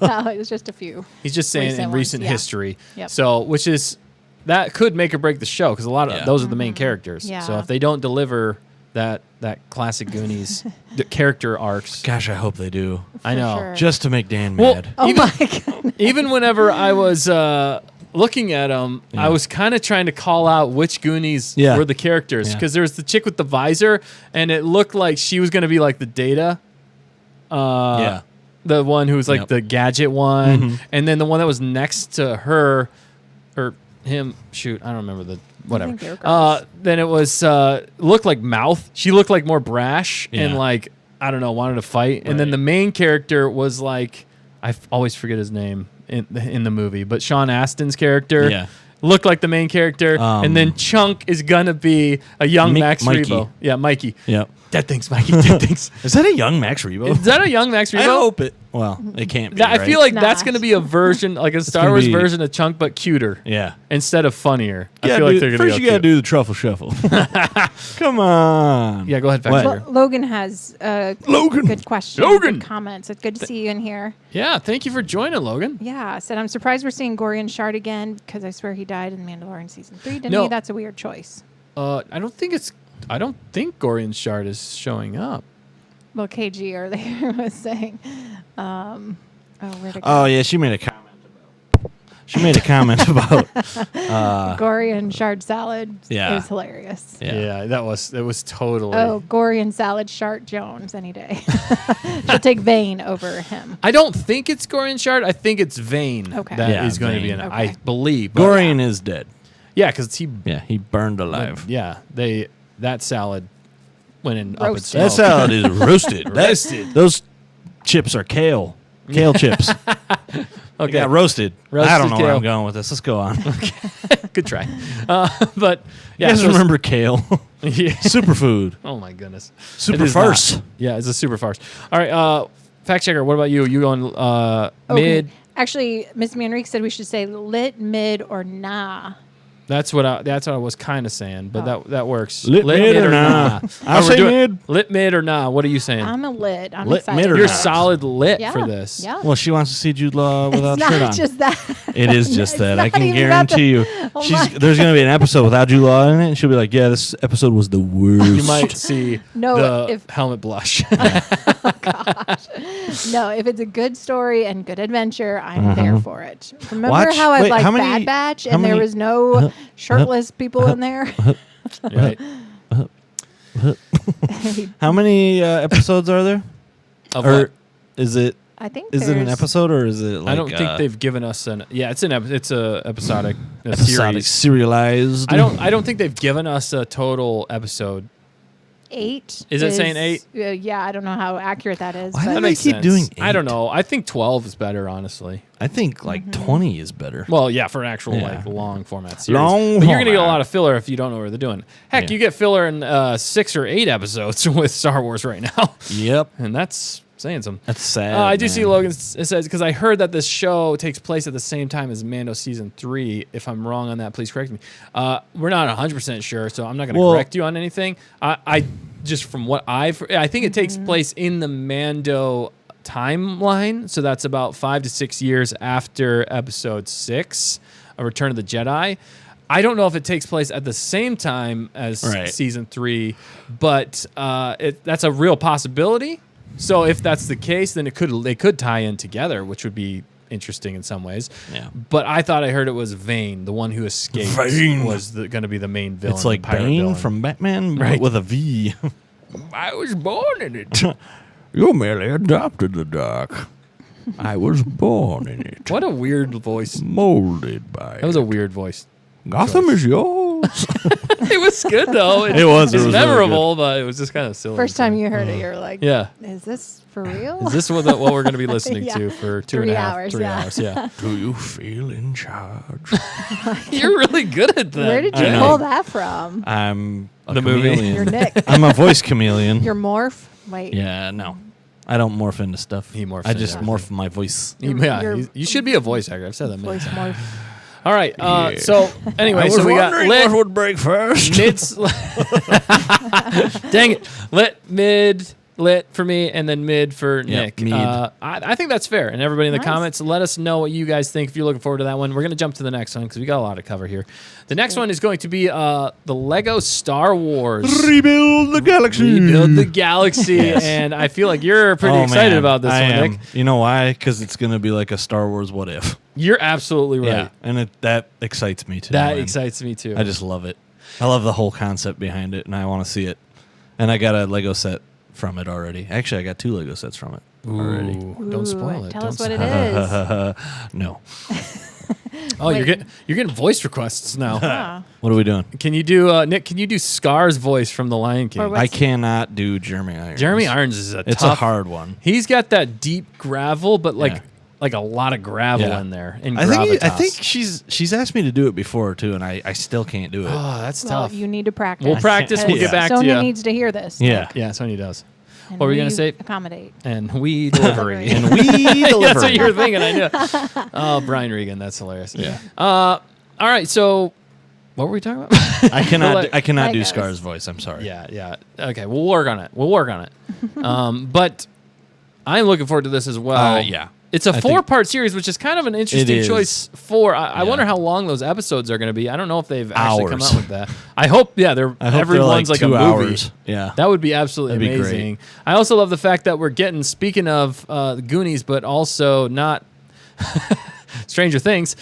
Speaker 3: No, it was just a few.
Speaker 1: He's just saying
Speaker 3: Recent
Speaker 1: in
Speaker 3: ones,
Speaker 1: recent
Speaker 3: yeah.
Speaker 1: history.
Speaker 3: Yep.
Speaker 1: So, which is that could make or break the show because a lot of
Speaker 2: Yeah.
Speaker 1: those are the main characters.
Speaker 3: Yeah.
Speaker 1: So if they don't deliver that classic Goonies the character arcs,
Speaker 2: Gosh, I hope they do.
Speaker 1: I know.
Speaker 3: sure.
Speaker 2: Just to make Dan
Speaker 1: Well,
Speaker 2: mad.
Speaker 3: Oh
Speaker 1: even,
Speaker 3: my god.
Speaker 1: even whenever I was looking at them,
Speaker 2: Yeah.
Speaker 1: I was kind of trying to call out which Goonies
Speaker 2: Yeah.
Speaker 1: were the characters
Speaker 2: Yeah.
Speaker 1: because there was the chick with the visor, and it looked like she was going to be like the Data.
Speaker 2: Yeah.
Speaker 1: The one who was like
Speaker 2: Yep.
Speaker 1: the gadget one,
Speaker 2: Mhm.
Speaker 1: and then the one that was next to her or him. Shoot, I don't remember the whatever.
Speaker 3: think they were girls.
Speaker 1: Then it was looked like Mouth. She looked like more brash and
Speaker 2: Yeah.
Speaker 1: like I don't know, wanted to fight. And then
Speaker 2: Right.
Speaker 1: the main character was like always forget his name in the movie, but Sean Astin's character.
Speaker 2: Yeah.
Speaker 1: Looked like the main character, and then Chunk is gonna be a young Max
Speaker 2: Mikey.
Speaker 1: Rebo. Yeah, Mikey.
Speaker 2: Yep.
Speaker 1: Dead things, Mikey. Dead things.
Speaker 2: Is that a young Max Rebo?
Speaker 1: Is that a young Max Rebo?
Speaker 2: I hope it. Well, it can't be.
Speaker 1: That, I
Speaker 2: right?
Speaker 1: feel like
Speaker 3: It's
Speaker 1: that's
Speaker 3: not.
Speaker 1: going to be a version, like a Star
Speaker 2: gonna
Speaker 1: Wars
Speaker 2: be-
Speaker 1: version of Chunk, but cuter
Speaker 2: Yeah.
Speaker 1: instead of funnier. I
Speaker 2: Yeah,
Speaker 1: feel like
Speaker 2: dude,
Speaker 1: they're going to
Speaker 2: first
Speaker 1: go
Speaker 2: you got to
Speaker 1: cute.
Speaker 2: do the truffle shuffle. Come on.
Speaker 1: Yeah, go ahead, fact
Speaker 2: What?
Speaker 1: checker.
Speaker 3: Logan has a
Speaker 2: Logan.
Speaker 3: good question.
Speaker 1: Logan.
Speaker 3: Good comments. It's good to see you in here.
Speaker 1: Yeah, thank you for joining, Logan.
Speaker 3: Yeah, said I'm surprised we're seeing Gorian Shard again because I swear he died in Mandalorian season 3. To
Speaker 1: No.
Speaker 3: me, that's a weird choice.
Speaker 1: I don't think Gorian Shard is showing up.
Speaker 3: Well, KG earlier was saying, where'd it go?
Speaker 2: Oh yeah, she made a comment about. She made a comment about.
Speaker 3: Gorian Shard salad
Speaker 2: Yeah.
Speaker 3: is hilarious.
Speaker 2: Yeah.
Speaker 1: It was totally.
Speaker 3: Oh, Gorian salad Shart Jones any day. She'll take Vane over him.
Speaker 1: I don't think it's Gorian Shard. I think it's Vane
Speaker 3: Okay.
Speaker 1: that
Speaker 2: Yeah,
Speaker 1: is going to be
Speaker 2: Vane.
Speaker 1: in it.
Speaker 3: Okay.
Speaker 1: I believe. But-
Speaker 2: Gorian is dead.
Speaker 1: Yeah, because he.
Speaker 2: Yeah, he burned alive.
Speaker 1: Yeah, that salad went in up in
Speaker 3: Roasted.
Speaker 1: smoke.
Speaker 2: That salad is roasted.
Speaker 1: Roasted.
Speaker 2: Those chips are kale. Kale chips.
Speaker 1: Okay,
Speaker 2: Yeah, roasted.
Speaker 1: Roasted
Speaker 2: I don't know where
Speaker 1: kale.
Speaker 2: I'm going with this. Let's go on.
Speaker 1: good try. But
Speaker 2: You
Speaker 1: yeah,
Speaker 2: guys
Speaker 1: so-
Speaker 2: remember kale?
Speaker 1: Yeah.
Speaker 2: Superfood.
Speaker 1: Oh my goodness.
Speaker 2: Super
Speaker 1: It is not.
Speaker 2: farce.
Speaker 1: Yeah, it's a super farce. All right, fact checker. What about you? You going
Speaker 3: Okay.
Speaker 1: mid?
Speaker 3: Actually, Miss Manrique said we should say lit, mid, or nah.
Speaker 1: That's what I was kind of saying, but
Speaker 3: Oh.
Speaker 1: that works.
Speaker 2: Lit mid or nah? I'll
Speaker 1: Oh, we're
Speaker 2: say
Speaker 1: doing
Speaker 2: mid.
Speaker 1: Lit mid or nah? What are you saying?
Speaker 3: I'm a lit. I'm
Speaker 2: Lit,
Speaker 3: excited.
Speaker 2: mid, or
Speaker 1: You're
Speaker 2: nah?
Speaker 1: solid lit
Speaker 3: yeah.
Speaker 1: for this.
Speaker 3: Yeah.
Speaker 2: Well, she wants to see Jude Law without
Speaker 3: it's
Speaker 2: a shirt
Speaker 3: not
Speaker 2: on.
Speaker 3: just that.
Speaker 2: It is just
Speaker 3: It's
Speaker 2: that. I
Speaker 3: not
Speaker 2: can
Speaker 3: even about the-
Speaker 2: guarantee you.
Speaker 3: Oh my
Speaker 2: There's going to be an episode without Jude Law in it, and she'll be like, "Yeah, this episode was the worst."
Speaker 1: You might see
Speaker 3: No,
Speaker 1: the
Speaker 3: if-
Speaker 1: helmet blush.
Speaker 3: No, if it's a good story and good adventure, I'm there for it. Remember
Speaker 2: Watch-
Speaker 3: how I
Speaker 2: wait,
Speaker 3: liked
Speaker 2: how many-
Speaker 3: Bad Batch
Speaker 2: how
Speaker 3: and there
Speaker 2: many-
Speaker 3: was no shirtless people in there?
Speaker 1: right.
Speaker 2: How many episodes are there?
Speaker 1: Of
Speaker 2: Or
Speaker 1: what?
Speaker 2: is it?
Speaker 3: I think
Speaker 2: Is it an
Speaker 3: there's-
Speaker 2: episode or is it? Like,
Speaker 1: I don't think they've given us an. Yeah, it's it's a episodic
Speaker 2: episodic
Speaker 1: series.
Speaker 2: serialized.
Speaker 1: I don't think they've given us a total episode
Speaker 3: 8.
Speaker 1: Is it saying 8?
Speaker 3: Yeah, I don't know how accurate that is.
Speaker 2: Why
Speaker 3: but
Speaker 2: do they keep doing 8?
Speaker 1: I don't know. I think 12 is better, honestly.
Speaker 2: I think like 20 is better.
Speaker 1: Well, yeah, for an actual
Speaker 2: Yeah.
Speaker 1: like long format series.
Speaker 2: Long
Speaker 1: but you're gonna get a
Speaker 2: format.
Speaker 1: lot of filler if you don't know where they're doing. Heck,
Speaker 2: Yeah.
Speaker 1: you get filler in 6 or 8 episodes with Star Wars right now,
Speaker 2: Yep.
Speaker 1: and that's saying something.
Speaker 2: That's sad.
Speaker 1: I do
Speaker 2: man.
Speaker 1: see Logan says, because I heard that this show takes place at the same time as Mando season 3. If I'm wrong on that, please correct me. We're not 100% sure, so I'm not going to correct you on anything. I just from what I think it takes place in the Mando timeline, so that's about 5 to 6 years after Episode 6, A Return of the Jedi. I don't know if it takes place at the same time as
Speaker 2: Right.
Speaker 1: season 3, but that's a real possibility. So if that's the case, then they could tie in together, which would be interesting in some ways.
Speaker 2: Yeah.
Speaker 1: But I thought I heard it was Vane, the one who escaped,
Speaker 2: Vane.
Speaker 1: was going to be the main villain.
Speaker 2: It's like
Speaker 1: the pirate
Speaker 2: Bane
Speaker 1: villain.
Speaker 2: from Batman but
Speaker 1: Right.
Speaker 2: with a V.
Speaker 1: I was born in it.
Speaker 2: You merely adopted the dark. I was born in it.
Speaker 1: What a weird voice.
Speaker 2: Molded by
Speaker 1: That was a weird voice.
Speaker 2: Gotham is yours.
Speaker 1: It was good though.
Speaker 2: It was really
Speaker 1: memorable, but it was just kind of silly.
Speaker 3: First time you heard it, you're like,
Speaker 1: Yeah.
Speaker 3: is this for real?
Speaker 1: Is this what we're going to be listening
Speaker 3: Yeah.
Speaker 1: to for
Speaker 3: 3 hours,
Speaker 1: 3
Speaker 3: yeah.
Speaker 1: hours? Yeah.
Speaker 2: Do you feel in charge?
Speaker 1: You're really good at that.
Speaker 3: Where did
Speaker 2: I
Speaker 3: you
Speaker 2: know.
Speaker 3: pull that from?
Speaker 2: I'm a
Speaker 1: The movie.
Speaker 2: chameleon.
Speaker 3: You're Nick.
Speaker 2: I'm a voice chameleon.
Speaker 3: Your morph? Wait.
Speaker 2: Yeah, no. I don't morph into stuff.
Speaker 1: He morphs
Speaker 2: I
Speaker 1: into
Speaker 2: just
Speaker 1: everything.
Speaker 2: morph my voice.
Speaker 3: Your
Speaker 1: You should be a voice actor. I've said that many
Speaker 3: voice
Speaker 1: times.
Speaker 3: morph.
Speaker 1: All right.
Speaker 2: Yeah.
Speaker 1: So anyway, so we got lit.
Speaker 2: would break first.
Speaker 1: Mid's dang it, lit for me, and then mid for Nick.
Speaker 2: mid.
Speaker 1: I think that's fair. And everybody in the
Speaker 3: Nice.
Speaker 1: comments, let us know what you guys think if you're looking forward to that one. We're going to jump to the next one because we got a lot to cover here. The next one is going to be the Lego Star Wars
Speaker 2: Rebuild the galaxy.
Speaker 1: Rebuild the Galaxy,
Speaker 2: Yes.
Speaker 1: and I feel like you're pretty
Speaker 2: Oh,
Speaker 1: excited
Speaker 2: man.
Speaker 1: about this
Speaker 2: I
Speaker 1: one,
Speaker 2: am.
Speaker 1: Nick.
Speaker 2: You know why? Because it's going to be like a Star Wars what if.
Speaker 1: You're absolutely right.
Speaker 2: Yeah. And that excites me too.
Speaker 1: That
Speaker 2: man.
Speaker 1: excites me too.
Speaker 2: I just love it. I love the whole concept behind it, and I want to see it. And I got a Lego set from it already. Actually, I got 2 Lego sets from it already.
Speaker 1: Ooh, don't spoil it.
Speaker 3: Tell
Speaker 1: Don't
Speaker 3: us what it
Speaker 1: spoil
Speaker 3: is.
Speaker 2: No.
Speaker 1: Oh, you're
Speaker 3: Wait.
Speaker 1: getting voice requests now.
Speaker 3: Ah.
Speaker 2: What are we doing?
Speaker 1: Can you do Nick? Can you do Scar's voice from The Lion King?
Speaker 3: Or what-
Speaker 2: I cannot do Jeremy Irons.
Speaker 1: Jeremy Irons is a
Speaker 2: It's
Speaker 1: tough.
Speaker 2: a hard one.
Speaker 1: He's got that deep gravel, but
Speaker 2: Yeah.
Speaker 1: like a lot of gravel
Speaker 2: Yeah.
Speaker 1: in there. And
Speaker 2: I think
Speaker 1: gravitas.
Speaker 2: she's asked me to do it before too, and I still can't do it.
Speaker 1: Oh, that's
Speaker 3: Well,
Speaker 1: tough.
Speaker 3: you need to practice.
Speaker 1: We'll practice. We'll
Speaker 2: Yeah.
Speaker 1: get back to
Speaker 3: Sonia
Speaker 1: you.
Speaker 3: needs to hear this.
Speaker 2: Yeah.
Speaker 1: Yeah, Sony does.
Speaker 3: And
Speaker 1: What were you gonna say?
Speaker 3: Accommodate.
Speaker 1: And we delivery.
Speaker 2: And we deliver.
Speaker 1: That's what you were thinking. I knew. Oh, Brian Regan. That's hilarious.
Speaker 2: Yeah.
Speaker 1: All right. So, what were we talking about?
Speaker 2: I cannot do
Speaker 3: Legos.
Speaker 2: Scar's voice. I'm sorry.
Speaker 1: Yeah. Okay. We'll work on it. But I'm looking forward to this as well.
Speaker 2: Yeah.
Speaker 1: It's a
Speaker 2: I think-
Speaker 1: 4-part series, which is kind of an interesting
Speaker 2: is.
Speaker 1: choice for. I
Speaker 2: Yeah.
Speaker 1: wonder how long those episodes are going to be. I don't know if they've actually come
Speaker 2: Hours.
Speaker 1: out with that. I hope, yeah, they're
Speaker 2: I hope
Speaker 1: everyone's
Speaker 2: they're
Speaker 1: like
Speaker 2: like
Speaker 1: a
Speaker 2: 2
Speaker 1: movie.
Speaker 2: hours. Yeah.
Speaker 1: That would be absolutely
Speaker 2: That'd be great.
Speaker 1: amazing. I also love the fact that we're getting, speaking of the Goonies, but also not Stranger Things.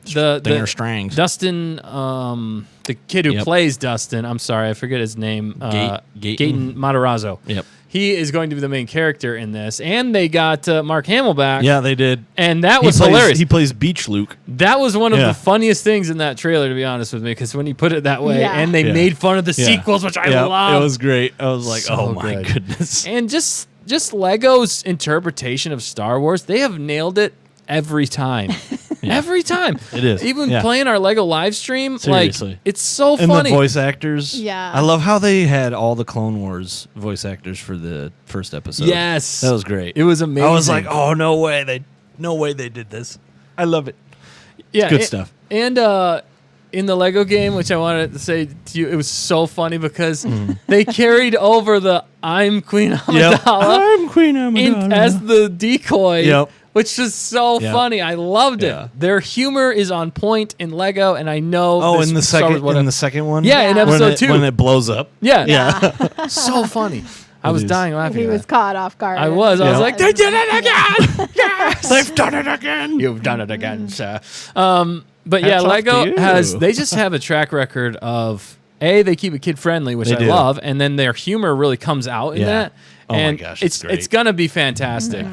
Speaker 2: Stinger Strangs.
Speaker 1: Dustin, the kid who
Speaker 2: Yep.
Speaker 1: plays Dustin. I'm sorry, I forget his name.
Speaker 2: Gaten.
Speaker 1: Matarazzo.
Speaker 2: Yep.
Speaker 1: He is going to be the main character in this, and they got Mark Hamill back.
Speaker 2: Yeah, they did.
Speaker 1: And that
Speaker 2: He
Speaker 1: was
Speaker 2: plays-
Speaker 1: hilarious.
Speaker 2: He plays Beach Luke.
Speaker 1: That was one of
Speaker 2: Yeah.
Speaker 1: the funniest things in that trailer, to be honest with me, because when he put it that way,
Speaker 3: Yeah.
Speaker 1: and they
Speaker 2: Yeah.
Speaker 1: made fun of the
Speaker 2: Yeah.
Speaker 1: sequels, which I
Speaker 2: Yeah,
Speaker 1: love.
Speaker 2: It was great. I was like,
Speaker 1: So
Speaker 2: oh my
Speaker 1: good.
Speaker 2: goodness.
Speaker 1: And just Lego's interpretation of Star Wars, they have nailed it every time. Every time.
Speaker 2: It is.
Speaker 1: Even
Speaker 2: Yeah.
Speaker 1: playing our Lego live stream,
Speaker 2: Seriously.
Speaker 1: like it's so
Speaker 2: And
Speaker 1: funny.
Speaker 2: the voice actors.
Speaker 3: Yeah.
Speaker 2: I love how they had all the Clone Wars voice actors for the first episode.
Speaker 1: Yes.
Speaker 2: That was great.
Speaker 1: It was amazing.
Speaker 2: I was like, oh no way they did this. I love it.
Speaker 1: yeah,
Speaker 2: good
Speaker 1: and-
Speaker 2: stuff.
Speaker 1: And in the Lego game, which I wanted to say to you, it was so funny because they carried over the "I'm Queen Amidala"
Speaker 2: I'm Queen Amidala.
Speaker 1: as the decoy.
Speaker 2: Yep.
Speaker 1: Which is so
Speaker 2: Yep.
Speaker 1: funny. I loved
Speaker 2: Yeah.
Speaker 1: it. Their humor is on point in Lego, and I know.
Speaker 2: Oh,
Speaker 1: this
Speaker 2: in the
Speaker 1: Star Wars
Speaker 2: second
Speaker 1: would have-
Speaker 2: one.
Speaker 1: Yeah, in
Speaker 3: Yeah.
Speaker 1: episode
Speaker 2: when it,
Speaker 1: 2.
Speaker 2: when it blows up.
Speaker 1: yeah,
Speaker 2: Yeah.
Speaker 1: so funny. I was
Speaker 2: is.
Speaker 1: dying laughing.
Speaker 3: He
Speaker 1: at
Speaker 3: was
Speaker 1: that.
Speaker 3: caught off guard.
Speaker 1: I was. I was
Speaker 2: Yeah.
Speaker 1: like, they did it again. Yes,
Speaker 2: They've done it again.
Speaker 1: you've done it again, sir. But yeah,
Speaker 2: Hats off to
Speaker 1: Lego
Speaker 2: you.
Speaker 1: they just have a track record of they keep it kid friendly, which
Speaker 2: They
Speaker 1: I
Speaker 2: do.
Speaker 1: love, and then their humor really comes out in
Speaker 2: Yeah.
Speaker 1: that.
Speaker 2: Oh my
Speaker 1: and
Speaker 2: gosh, it's
Speaker 1: it's
Speaker 2: great.
Speaker 1: gonna be fantastic.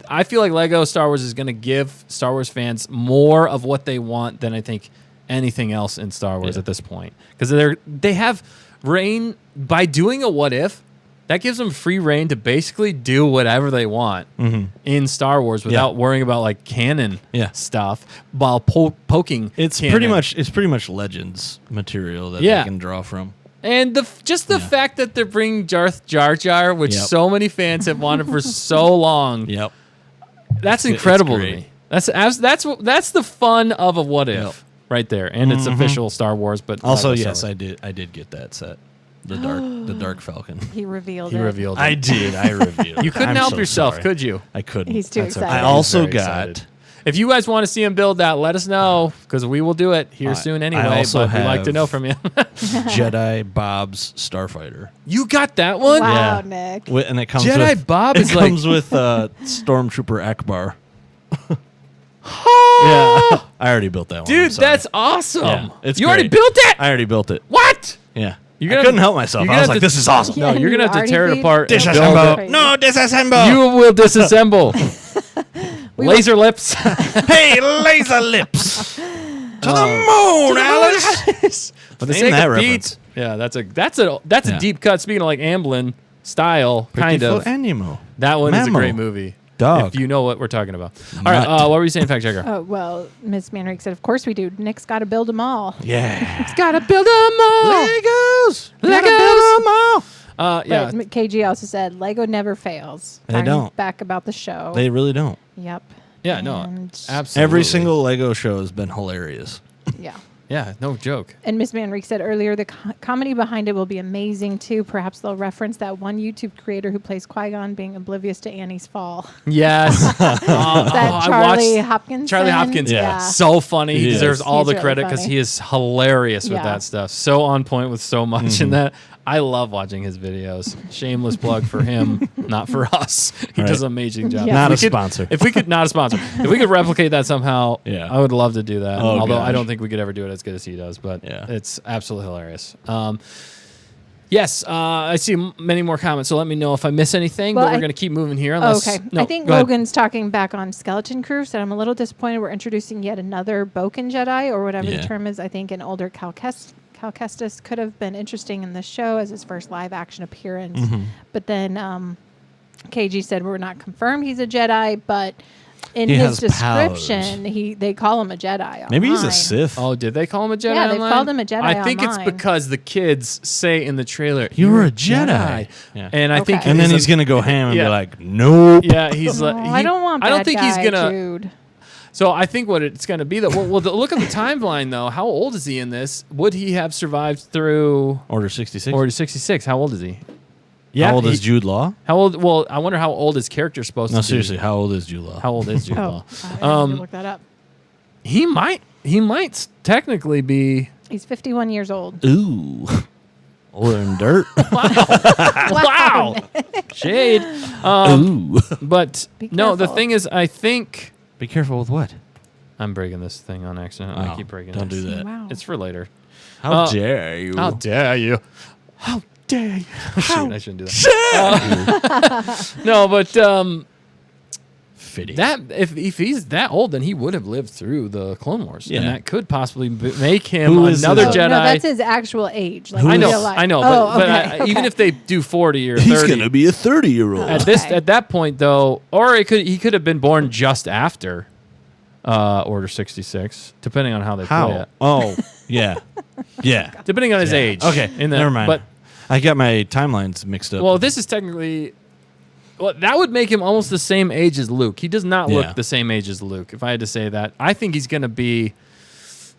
Speaker 1: I feel like Lego Star Wars is gonna give Star Wars fans more of what they want than I think anything else in Star Wars
Speaker 2: Yeah.
Speaker 1: at this point, because they have reign by doing a what if. That gives them free reign to basically do whatever they want in Star Wars without worrying about like canon stuff while poking.
Speaker 2: It's
Speaker 1: canon.
Speaker 2: pretty much Legends material that they can draw from.
Speaker 1: And the fact that they're bringing Darth Jar Jar, which so many fans have wanted for so long.
Speaker 2: Yep.
Speaker 1: That's incredible to me. That's the fun of a what if right there, and it's official Star Wars. But
Speaker 2: also, yes, I did get that set. The Dark Falcon.
Speaker 3: He revealed
Speaker 1: He
Speaker 3: it.
Speaker 1: revealed it.
Speaker 2: I did. I revealed.
Speaker 1: You couldn't
Speaker 2: I'm
Speaker 1: help
Speaker 2: so
Speaker 1: yourself,
Speaker 2: sorry.
Speaker 1: could you?
Speaker 2: I couldn't.
Speaker 3: He's too
Speaker 1: That's
Speaker 3: excited.
Speaker 1: okay.
Speaker 2: I also
Speaker 1: Very
Speaker 2: got.
Speaker 1: excited. If you guys want to see him build that, let us know because we will do it here soon anyway.
Speaker 2: also
Speaker 1: But we'd like to
Speaker 2: have-
Speaker 1: know from you.
Speaker 2: Jedi Bob's Starfighter.
Speaker 1: You got that one?
Speaker 3: Wow,
Speaker 2: Yeah.
Speaker 3: Nick.
Speaker 2: And it comes
Speaker 1: Jedi
Speaker 2: with,
Speaker 1: Bob
Speaker 2: it
Speaker 1: is like-
Speaker 2: comes with Stormtrooper Akbar. Yeah, I already built that one. I'm
Speaker 1: Dude,
Speaker 2: sorry.
Speaker 1: that's awesome.
Speaker 2: Yeah, it's
Speaker 1: you already
Speaker 2: great.
Speaker 1: built it?
Speaker 2: I already built it.
Speaker 1: What?
Speaker 2: Yeah,
Speaker 1: You're
Speaker 2: I
Speaker 1: gonna-
Speaker 2: couldn't help myself.
Speaker 1: you're
Speaker 2: I
Speaker 1: gonna
Speaker 2: was
Speaker 1: have
Speaker 2: like,
Speaker 1: to-
Speaker 2: "This is awesome."
Speaker 1: No, you're going to have to
Speaker 3: already
Speaker 1: tear it
Speaker 3: beat
Speaker 1: apart. and build
Speaker 2: Disassemble.
Speaker 3: it.
Speaker 2: No, disassemble.
Speaker 1: You will disassemble. Laser lips.
Speaker 2: Hey, laser lips. To the moon, Alice.
Speaker 1: For the
Speaker 2: Name
Speaker 1: sake
Speaker 2: that
Speaker 1: of
Speaker 2: reference.
Speaker 1: Pete. Yeah, that's a
Speaker 2: Yeah.
Speaker 1: deep cut. Speaking of like Amblin style, kind of.
Speaker 2: Animo.
Speaker 1: That one is a
Speaker 2: Memo.
Speaker 1: great movie.
Speaker 2: Dog.
Speaker 1: If you know what we're talking about. All right,
Speaker 2: Nut.
Speaker 1: what were you saying, fact checker?
Speaker 3: Oh, well, Ms. Manrique said, of course we do. Nick's got to build them all.
Speaker 2: Yeah.
Speaker 1: It's gotta build them all.
Speaker 2: Legos.
Speaker 1: Legos.
Speaker 2: Gotta build 'em all.
Speaker 1: Yeah.
Speaker 3: But KG also said, Lego never fails.
Speaker 2: They
Speaker 3: Talking
Speaker 2: don't.
Speaker 3: Back about the show.
Speaker 2: They really don't.
Speaker 3: Yep.
Speaker 1: Yeah, no,
Speaker 3: And-
Speaker 1: absolutely.
Speaker 2: Every single Lego show has been hilarious.
Speaker 3: Yeah.
Speaker 1: Yeah, no joke.
Speaker 3: And Miss Manrique said earlier, the comedy behind it will be amazing too. Perhaps they'll reference that one YouTube creator who plays Qui-Gon being oblivious to Annie's fall.
Speaker 1: Yes.
Speaker 3: That Charlie Hopkins.
Speaker 1: Charlie Hopkins.
Speaker 2: Yeah.
Speaker 1: So funny. He
Speaker 2: He
Speaker 1: deserves
Speaker 2: is.
Speaker 1: all
Speaker 3: He's
Speaker 1: the
Speaker 3: really
Speaker 1: credit because
Speaker 3: funny.
Speaker 1: he is hilarious with
Speaker 3: Yeah.
Speaker 1: that stuff. So on point with so much in that. I love watching his videos. Shameless plug for him, not for us. He
Speaker 2: Right.
Speaker 1: does an amazing job.
Speaker 3: Yeah.
Speaker 2: Not
Speaker 1: If
Speaker 2: a
Speaker 1: we could-
Speaker 2: sponsor.
Speaker 1: If we could, not a sponsor. If we could replicate that somehow,
Speaker 2: Yeah.
Speaker 1: I would love to do that.
Speaker 2: Oh,
Speaker 1: Although I
Speaker 2: gosh.
Speaker 1: don't think we could ever do it as good as he does, but
Speaker 2: Yeah.
Speaker 1: it's absolutely hilarious. Yes, I see many more comments, so let me know if I miss anything,
Speaker 3: Well,
Speaker 1: but we're
Speaker 3: I-
Speaker 1: going to keep moving here. Unless,
Speaker 3: Okay.
Speaker 1: no,
Speaker 3: I think
Speaker 1: go ahead.
Speaker 3: Logan's talking back on Skeleton Crew. Said, I'm a little disappointed we're introducing yet another Boken Jedi, or whatever
Speaker 2: Yeah.
Speaker 3: the term is. I think an older Cal Kestis could have been interesting in this show as his first live action appearance.
Speaker 2: Mm-hmm.
Speaker 3: But then KG said we're not confirmed he's a Jedi, but in
Speaker 2: He
Speaker 3: his
Speaker 2: has powers.
Speaker 3: description, they call him a Jedi.
Speaker 2: Maybe he's a
Speaker 3: online.
Speaker 2: Sith.
Speaker 1: Oh, did they call him a Jedi?
Speaker 3: Yeah, they've
Speaker 1: online?
Speaker 3: called him a Jedi
Speaker 1: I think it's
Speaker 3: online.
Speaker 1: because the kids say in the trailer,
Speaker 2: You're a Jedi." Yeah.
Speaker 1: And I think,
Speaker 3: Okay.
Speaker 2: And then
Speaker 1: it's
Speaker 2: he's going to go ham and
Speaker 1: Yeah.
Speaker 2: be like, nope.
Speaker 1: Yeah, he's like,
Speaker 3: Oh, I don't want.
Speaker 1: I don't
Speaker 3: bad
Speaker 1: think
Speaker 3: guy,
Speaker 1: he's gonna.
Speaker 3: Jude.
Speaker 1: So I think what it's gonna be that. Well, look at the timeline though. How old is he in this? Would he have survived through
Speaker 2: Order 66.
Speaker 1: Order 66? How old is he? Yeah,
Speaker 2: How old is Jude Law?
Speaker 1: How old? Well, I wonder how old his character's supposed
Speaker 2: No,
Speaker 1: to be.
Speaker 2: seriously, how old is Jude Law?
Speaker 1: How old is Jude
Speaker 3: Oh,
Speaker 1: Law?
Speaker 3: I need to look that up.
Speaker 1: He might technically be.
Speaker 3: He's 51 years old.
Speaker 2: Ooh. Older than dirt.
Speaker 1: Wow, shade.
Speaker 2: Ooh.
Speaker 1: But
Speaker 3: Be
Speaker 1: no, the
Speaker 3: careful.
Speaker 1: thing is, I think
Speaker 2: Be careful with what?
Speaker 1: I'm breaking this thing on accident. I
Speaker 2: Oh,
Speaker 1: keep breaking
Speaker 2: don't
Speaker 1: it.
Speaker 2: do that.
Speaker 3: Wow.
Speaker 1: It's for later.
Speaker 2: How dare you?
Speaker 1: How dare you? How dare you? Shoot, I shouldn't do that. No, but
Speaker 2: Fitty.
Speaker 1: that if he's that old, then he would have lived through the Clone Wars,
Speaker 2: Yeah.
Speaker 1: and that could possibly make him
Speaker 2: Who is
Speaker 1: another
Speaker 2: his-
Speaker 1: Jedi.
Speaker 3: No, that's his actual age. Like
Speaker 2: Who
Speaker 3: in
Speaker 2: is-
Speaker 3: real life.
Speaker 1: I know,
Speaker 3: Oh,
Speaker 1: but
Speaker 3: okay,
Speaker 1: even
Speaker 3: okay.
Speaker 1: if they do 40 or
Speaker 2: He's
Speaker 1: 30,
Speaker 2: going to be a 30-year-old.
Speaker 3: Okay.
Speaker 1: at that point though, or he could have been born just after Order 66, depending on how they play
Speaker 2: How?
Speaker 1: it.
Speaker 2: Oh, yeah. Yeah.
Speaker 1: Depending on his
Speaker 2: Yeah.
Speaker 1: age.
Speaker 2: Okay, never mind.
Speaker 1: But
Speaker 2: I got my timelines mixed up.
Speaker 1: well, this is technically. Well, that would make him almost the same age as Luke. He does not
Speaker 2: Yeah.
Speaker 1: look the same age as Luke, if I had to say that. I think he's going to be,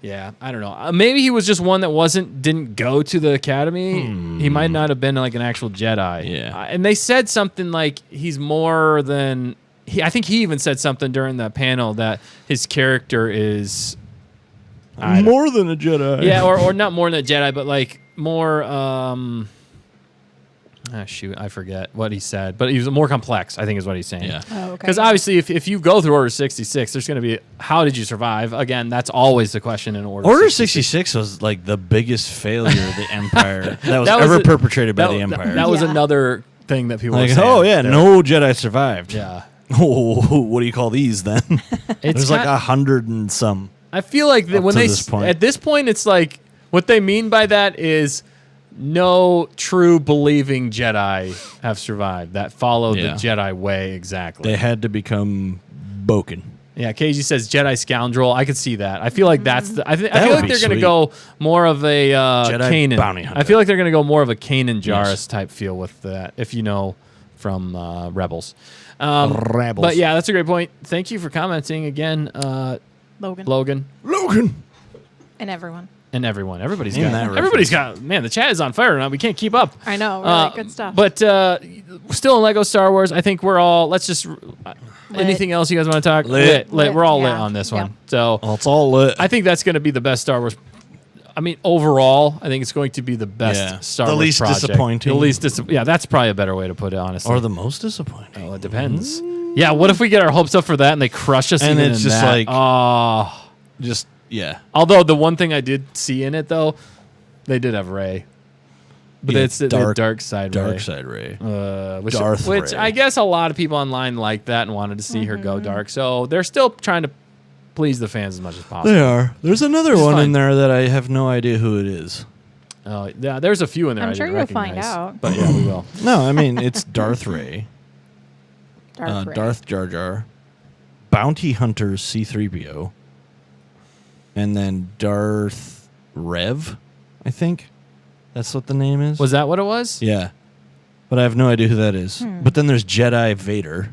Speaker 1: yeah, I don't know. Maybe he was just one that didn't go to the academy. He might not have been like an actual Jedi.
Speaker 2: Yeah.
Speaker 1: And they said something like he's more than, I think he even said something during that panel that his character is,
Speaker 2: more than a Jedi.
Speaker 1: yeah, or not more than a Jedi, but like more, shoot, I forget what he said, but he was more complex, I think is what he's saying.
Speaker 2: Yeah.
Speaker 3: Oh, okay.
Speaker 1: Because obviously, if you go through Order 66, there's going to be, how did you survive? Again, that's always the question in
Speaker 2: Order 66 was like the biggest failure of the Empire that was ever perpetrated by the Empire.
Speaker 1: That was
Speaker 3: Yeah.
Speaker 1: another thing that people
Speaker 2: like,
Speaker 1: were saying.
Speaker 2: oh, yeah,
Speaker 1: They're-
Speaker 2: no Jedi survived.
Speaker 1: Yeah.
Speaker 2: Oh, what do you call these then?
Speaker 1: It's
Speaker 2: There's like
Speaker 1: kind-
Speaker 2: 100 and some.
Speaker 1: I feel like that
Speaker 2: Up
Speaker 1: when
Speaker 2: to
Speaker 1: they,
Speaker 2: this point.
Speaker 1: at this point, it's like, what they mean by that is no true believing Jedi have survived that follow the
Speaker 2: Yeah.
Speaker 1: Jedi way exactly.
Speaker 2: They had to become Boken.
Speaker 1: Yeah, KG says Jedi scoundrel. I could see that. I feel like that's the. I feel
Speaker 2: would
Speaker 1: like
Speaker 2: be
Speaker 1: they're going to
Speaker 2: sweet.
Speaker 1: go more of a
Speaker 2: Jedi
Speaker 1: Kanan
Speaker 2: bounty hunter.
Speaker 1: I feel like they're going to go more of a Kanan Jarrus
Speaker 2: Yes.
Speaker 1: type feel with that. If you know from Rebels.
Speaker 2: Rebels.
Speaker 1: But yeah, that's a great point. Thank you for commenting again,
Speaker 3: Logan.
Speaker 2: Logan.
Speaker 3: And everyone.
Speaker 1: and everyone. Everybody's
Speaker 2: Even
Speaker 1: got.
Speaker 2: that
Speaker 1: Everybody's got. Man, the chat is on fire now. We can't keep up.
Speaker 3: I know. Really good stuff.
Speaker 1: But still in Lego Star Wars, I think we're all. Let's just. Anything else you guys want to talk?
Speaker 2: Lit.
Speaker 1: We're all lit
Speaker 3: Yeah.
Speaker 1: on this
Speaker 3: Yeah.
Speaker 1: one. So
Speaker 2: Well, it's all lit.
Speaker 1: I think that's going to be the best Star Wars. I mean, overall, I think it's going to be the best
Speaker 2: Yeah.
Speaker 1: Star
Speaker 2: The
Speaker 1: Wars
Speaker 2: least
Speaker 1: project.
Speaker 2: disappointing.
Speaker 1: The least yeah, that's probably a better way to put it, honestly.
Speaker 2: or the most disappointing.
Speaker 1: Oh, it depends. Yeah, what if we get our hopes up for that and they crush us
Speaker 2: And
Speaker 1: even
Speaker 2: it's
Speaker 1: in
Speaker 2: just
Speaker 1: that?
Speaker 2: like-
Speaker 1: Oh.
Speaker 2: Just yeah.
Speaker 1: Although the one thing I did see in it, though, they did have Rey. But
Speaker 2: Yeah,
Speaker 1: it's the dark side Rey.
Speaker 2: Dark side Ray.
Speaker 1: Which
Speaker 2: Darth
Speaker 1: which
Speaker 2: Rey.
Speaker 1: I guess a lot of people online liked that and wanted to see her go dark. So they're still trying to please the fans as much as possible.
Speaker 2: They are. There's another
Speaker 1: It's
Speaker 2: one
Speaker 1: fine.
Speaker 2: in there that I have no idea who it is.
Speaker 1: Oh, yeah, there's a few in there
Speaker 3: I'm
Speaker 1: I
Speaker 3: sure
Speaker 1: didn't
Speaker 3: you'll find
Speaker 1: recognize.
Speaker 3: out.
Speaker 1: But yeah, we will.
Speaker 2: No, I mean it's Darth Ray,
Speaker 3: Darth Ray.
Speaker 2: Darth Jar Jar, Bounty Hunters C-3PO, and then Darth Rev. I think that's what the name is.
Speaker 1: Was that what it was?
Speaker 2: Yeah, but I have no idea who that is.
Speaker 3: Hmm.
Speaker 2: But then there's Jedi Vader.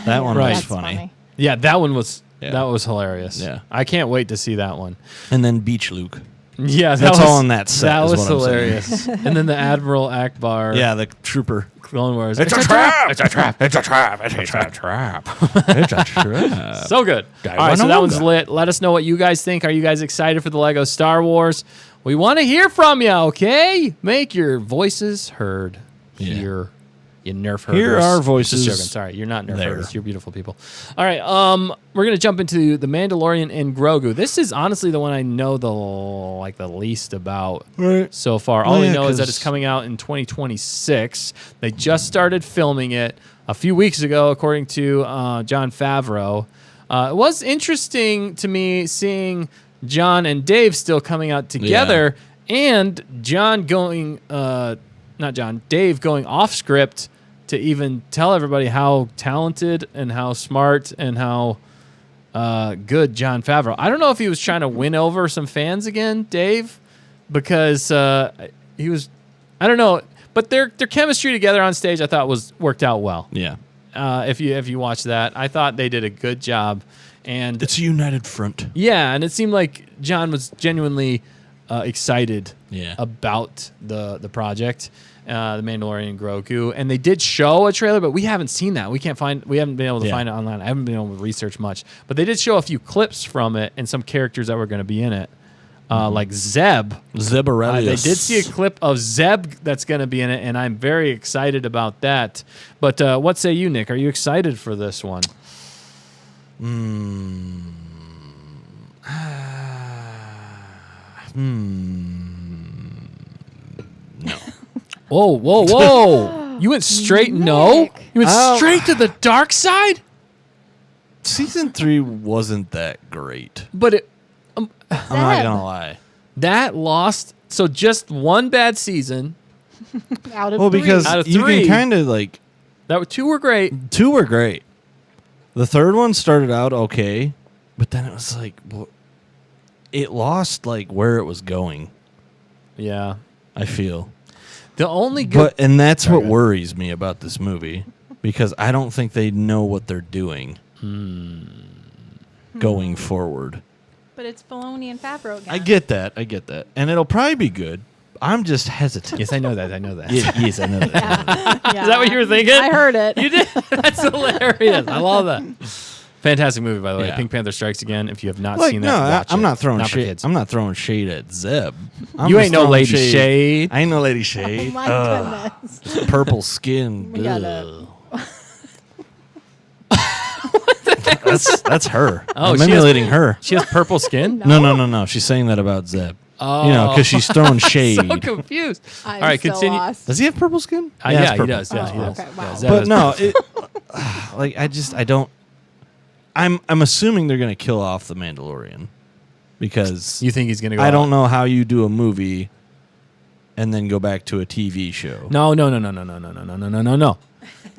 Speaker 2: That one
Speaker 1: Right.
Speaker 2: was
Speaker 3: That's
Speaker 2: funny.
Speaker 1: Yeah, that one was
Speaker 2: Yeah.
Speaker 1: that was hilarious.
Speaker 2: Yeah.
Speaker 1: I can't wait to see that one.
Speaker 2: And then Beach Luke.
Speaker 1: Yeah, that
Speaker 2: That's
Speaker 1: was,
Speaker 2: all in that set
Speaker 1: That
Speaker 2: is
Speaker 1: was
Speaker 2: what I'm saying.
Speaker 1: hilarious. And then the Admiral Akbar.
Speaker 2: Yeah, the trooper.
Speaker 1: Clone Wars.
Speaker 2: It's a trap!
Speaker 1: It's a trap! It's a trap! It's a trap!
Speaker 2: It's a trap.
Speaker 1: So good. All right, so that one's lit. Let us know what you guys think. Are you guys excited for the Lego Star Wars? We want to hear from you, okay? Make your voices heard
Speaker 2: Yeah.
Speaker 1: here. You nerf herders.
Speaker 2: Hear our voices
Speaker 1: Just joking. Sorry, you're not nerf
Speaker 2: there.
Speaker 1: herders. You're beautiful people. All right, we're gonna jump into the Mandalorian and Grogu. This is honestly the one I know the least about
Speaker 2: Right.
Speaker 1: so far. All we
Speaker 2: yeah,
Speaker 1: know is that
Speaker 2: 'cause-
Speaker 1: it's coming out in 2026. They just started filming it a few weeks ago, according to Jon Favreau. It was interesting to me seeing John and Dave still coming out together, and Dave going off script to even tell everybody how talented and how smart and how good Jon Favreau. I don't know if he was trying to win over some fans again, Dave, because he was. I don't know, but their chemistry together on stage I thought worked out well.
Speaker 2: Yeah.
Speaker 1: If you watch that, I thought they did a good job, and
Speaker 2: It's a united front.
Speaker 1: yeah, and it seemed like John was genuinely excited
Speaker 2: Yeah.
Speaker 1: about the project, the Mandalorian and Grogu, and they did show a trailer, but we haven't seen that. We haven't been able to
Speaker 2: Yeah.
Speaker 1: find it online. I haven't been able to research much, but they did show a few clips from it and some characters that were going to be in it, like Zeb.
Speaker 2: Zeb Aurelius.
Speaker 1: They did see a clip of Zeb that's going to be in it, and I'm very excited about that. But what say you, Nick? Are you excited for this one? Whoa, whoa, whoa! You went straight no?
Speaker 3: Nick.
Speaker 1: You went straight to the dark side?
Speaker 2: Season 3 wasn't that great.
Speaker 1: But
Speaker 2: I'm not
Speaker 3: Zeb.
Speaker 2: gonna lie.
Speaker 1: that lost. So just one bad season.
Speaker 3: Out of
Speaker 2: Well,
Speaker 3: three.
Speaker 2: because
Speaker 1: Out of
Speaker 2: you
Speaker 1: three.
Speaker 2: can kind of like
Speaker 1: Two were great.
Speaker 2: 2 were great. The third one started out okay, but then it was like it lost like where it was going.
Speaker 1: Yeah.
Speaker 2: I feel.
Speaker 1: The only good.
Speaker 2: And that's
Speaker 1: Sorry,
Speaker 2: what
Speaker 1: go ahead.
Speaker 2: worries me about this movie because I don't think they know what they're doing going forward.
Speaker 3: But it's Filoni and Favreau again.
Speaker 2: I get that. And it'll probably be good. I'm just hesitant.
Speaker 1: Yes, I know that. I know that.
Speaker 2: Yes, I know that.
Speaker 3: Yeah.
Speaker 1: Is that what you were thinking?
Speaker 3: I heard it.
Speaker 1: You did. That's hilarious. I love that. Fantastic movie, by the way.
Speaker 2: Yeah.
Speaker 1: Pink Panther Strikes Again. If you have not
Speaker 2: Like,
Speaker 1: seen
Speaker 2: no,
Speaker 1: that, watch
Speaker 2: I'm
Speaker 1: it.
Speaker 2: not throwing
Speaker 1: Not for
Speaker 2: shade.
Speaker 1: kids.
Speaker 2: I'm not throwing shade at Zeb. I'm
Speaker 1: You
Speaker 2: just
Speaker 1: ain't no
Speaker 2: throwing
Speaker 1: Lady Shade.
Speaker 2: I ain't no Lady
Speaker 3: Oh
Speaker 2: Shade.
Speaker 3: my
Speaker 2: Ugh.
Speaker 3: goodness.
Speaker 2: Purple skin.
Speaker 3: We gotta-
Speaker 2: Ugh. That's her.
Speaker 1: Oh,
Speaker 2: I'm
Speaker 1: she has-
Speaker 2: emulating her.
Speaker 1: She has purple skin.
Speaker 2: No. She's saying that about Zeb.
Speaker 1: Oh.
Speaker 2: You know, because she's throwing shade.
Speaker 1: So confused.
Speaker 3: I'm
Speaker 1: All right,
Speaker 3: so
Speaker 1: continue.
Speaker 3: lost.
Speaker 2: Does he have purple skin?
Speaker 1: Yeah,
Speaker 2: it's
Speaker 1: he
Speaker 2: purple.
Speaker 1: does. Yeah,
Speaker 3: Oh,
Speaker 1: he does.
Speaker 3: okay, wow.
Speaker 1: Yeah, Zeb
Speaker 2: But
Speaker 1: has
Speaker 2: no,
Speaker 1: purple.
Speaker 2: like I don't. I'm assuming they're gonna kill off the Mandalorian because
Speaker 1: You think he's gonna go?
Speaker 2: I don't know how you do a movie and then go back to a TV show.
Speaker 1: No.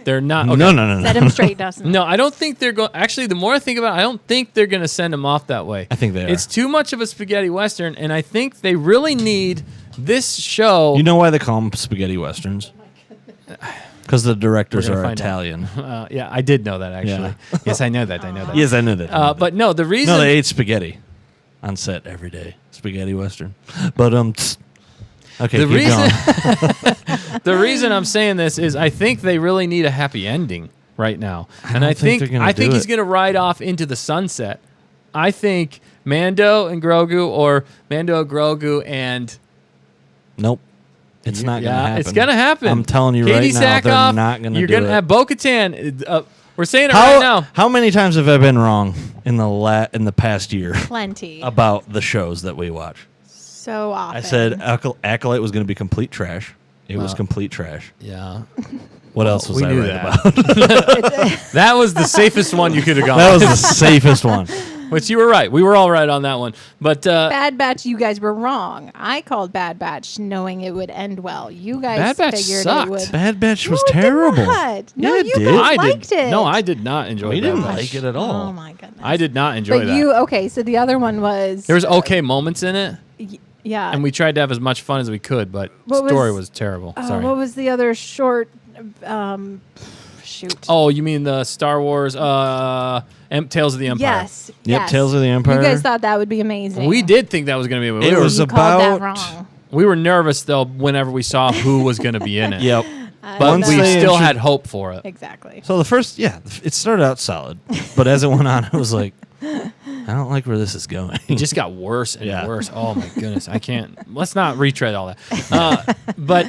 Speaker 1: They're not. Okay.
Speaker 2: No.
Speaker 3: Set him straight, Dustin.
Speaker 1: No, I don't think they're going. Actually, the more I think about it, I don't think they're going to send him off that way.
Speaker 2: I think they are.
Speaker 1: It's too much of a spaghetti western, and I think they really need this show.
Speaker 2: You know why they call them spaghetti westerns? Because the directors
Speaker 1: We're gonna
Speaker 2: are
Speaker 1: find
Speaker 2: Italian.
Speaker 1: Yeah, I did know that actually.
Speaker 2: Yeah.
Speaker 1: Yes, I know that.
Speaker 2: Yes, I knew that.
Speaker 1: But no, the reason.
Speaker 2: No, they ate spaghetti on set every day. Spaghetti western. But okay,
Speaker 1: The
Speaker 2: keep
Speaker 1: reason, the reason I'm saying this is I think they really need a happy ending right now, and I
Speaker 2: don't think
Speaker 1: think
Speaker 2: they're gonna do
Speaker 1: he's
Speaker 2: it.
Speaker 1: going to ride off into the sunset. I think Mando and Grogu, or Mando, Grogu, and
Speaker 2: Nope. It's not going to happen.
Speaker 1: it's going to happen.
Speaker 2: I'm telling you
Speaker 1: Katie
Speaker 2: right now, they're
Speaker 1: Sackhoff,
Speaker 2: not going to do
Speaker 1: You're
Speaker 2: it.
Speaker 1: going to have Bo-Katan. We're saying it right now.
Speaker 2: How many times have I been wrong in the past year
Speaker 3: Plenty.
Speaker 2: about the shows that we watch?
Speaker 3: So often.
Speaker 2: I said Acolyte was going to be complete trash. It was complete trash.
Speaker 1: Yeah,
Speaker 2: What else was
Speaker 1: we
Speaker 2: I
Speaker 1: knew
Speaker 2: right
Speaker 1: that.
Speaker 2: about?
Speaker 1: That was the safest one you could have gone.
Speaker 2: That was the safest one.
Speaker 1: Which you were right. We were all right on that one. But
Speaker 3: Bad Batch, you guys were wrong. I called Bad Batch knowing it would end well. You guys
Speaker 1: Bad Batch
Speaker 3: figured
Speaker 1: sucked.
Speaker 3: it would.
Speaker 2: Bad Batch was
Speaker 3: No, it did
Speaker 2: terrible.
Speaker 3: not. No,
Speaker 2: Yeah, it
Speaker 3: you
Speaker 2: did.
Speaker 3: guys
Speaker 1: I
Speaker 3: liked
Speaker 1: did.
Speaker 3: it.
Speaker 1: No, I did not enjoy.
Speaker 2: We
Speaker 1: Bad
Speaker 2: didn't
Speaker 1: Batch.
Speaker 2: like it at all.
Speaker 3: Oh my goodness.
Speaker 1: I did not enjoy
Speaker 3: But
Speaker 1: that.
Speaker 3: you okay? So the other one was
Speaker 1: There was okay moments in it,
Speaker 3: yeah.
Speaker 1: and we tried to have as much fun as we could, but
Speaker 3: What
Speaker 1: story
Speaker 3: was-
Speaker 1: was terrible. Sorry.
Speaker 3: What was the other short? Shoot.
Speaker 1: Oh, you mean the Star Wars Tales of the Empire?
Speaker 3: yes.
Speaker 2: Yep,
Speaker 3: yes.
Speaker 2: Tales of the Empire.
Speaker 3: You guys thought that would be amazing.
Speaker 1: We did think that was going to be a movie.
Speaker 2: It
Speaker 1: We were-
Speaker 2: was
Speaker 3: You called that
Speaker 2: about-
Speaker 3: wrong.
Speaker 1: we were nervous, though, whenever we saw who was going to be in it.
Speaker 2: Yep.
Speaker 1: But
Speaker 2: Once
Speaker 1: we
Speaker 2: they
Speaker 1: still
Speaker 2: intro-
Speaker 1: had hope for it.
Speaker 3: Exactly.
Speaker 2: So the first, it started out solid, but as it went on, it was like, I don't like where this is going.
Speaker 1: It just got worse and
Speaker 2: Yeah.
Speaker 1: worse. Oh, my goodness. I can't. Let's not retread all that. But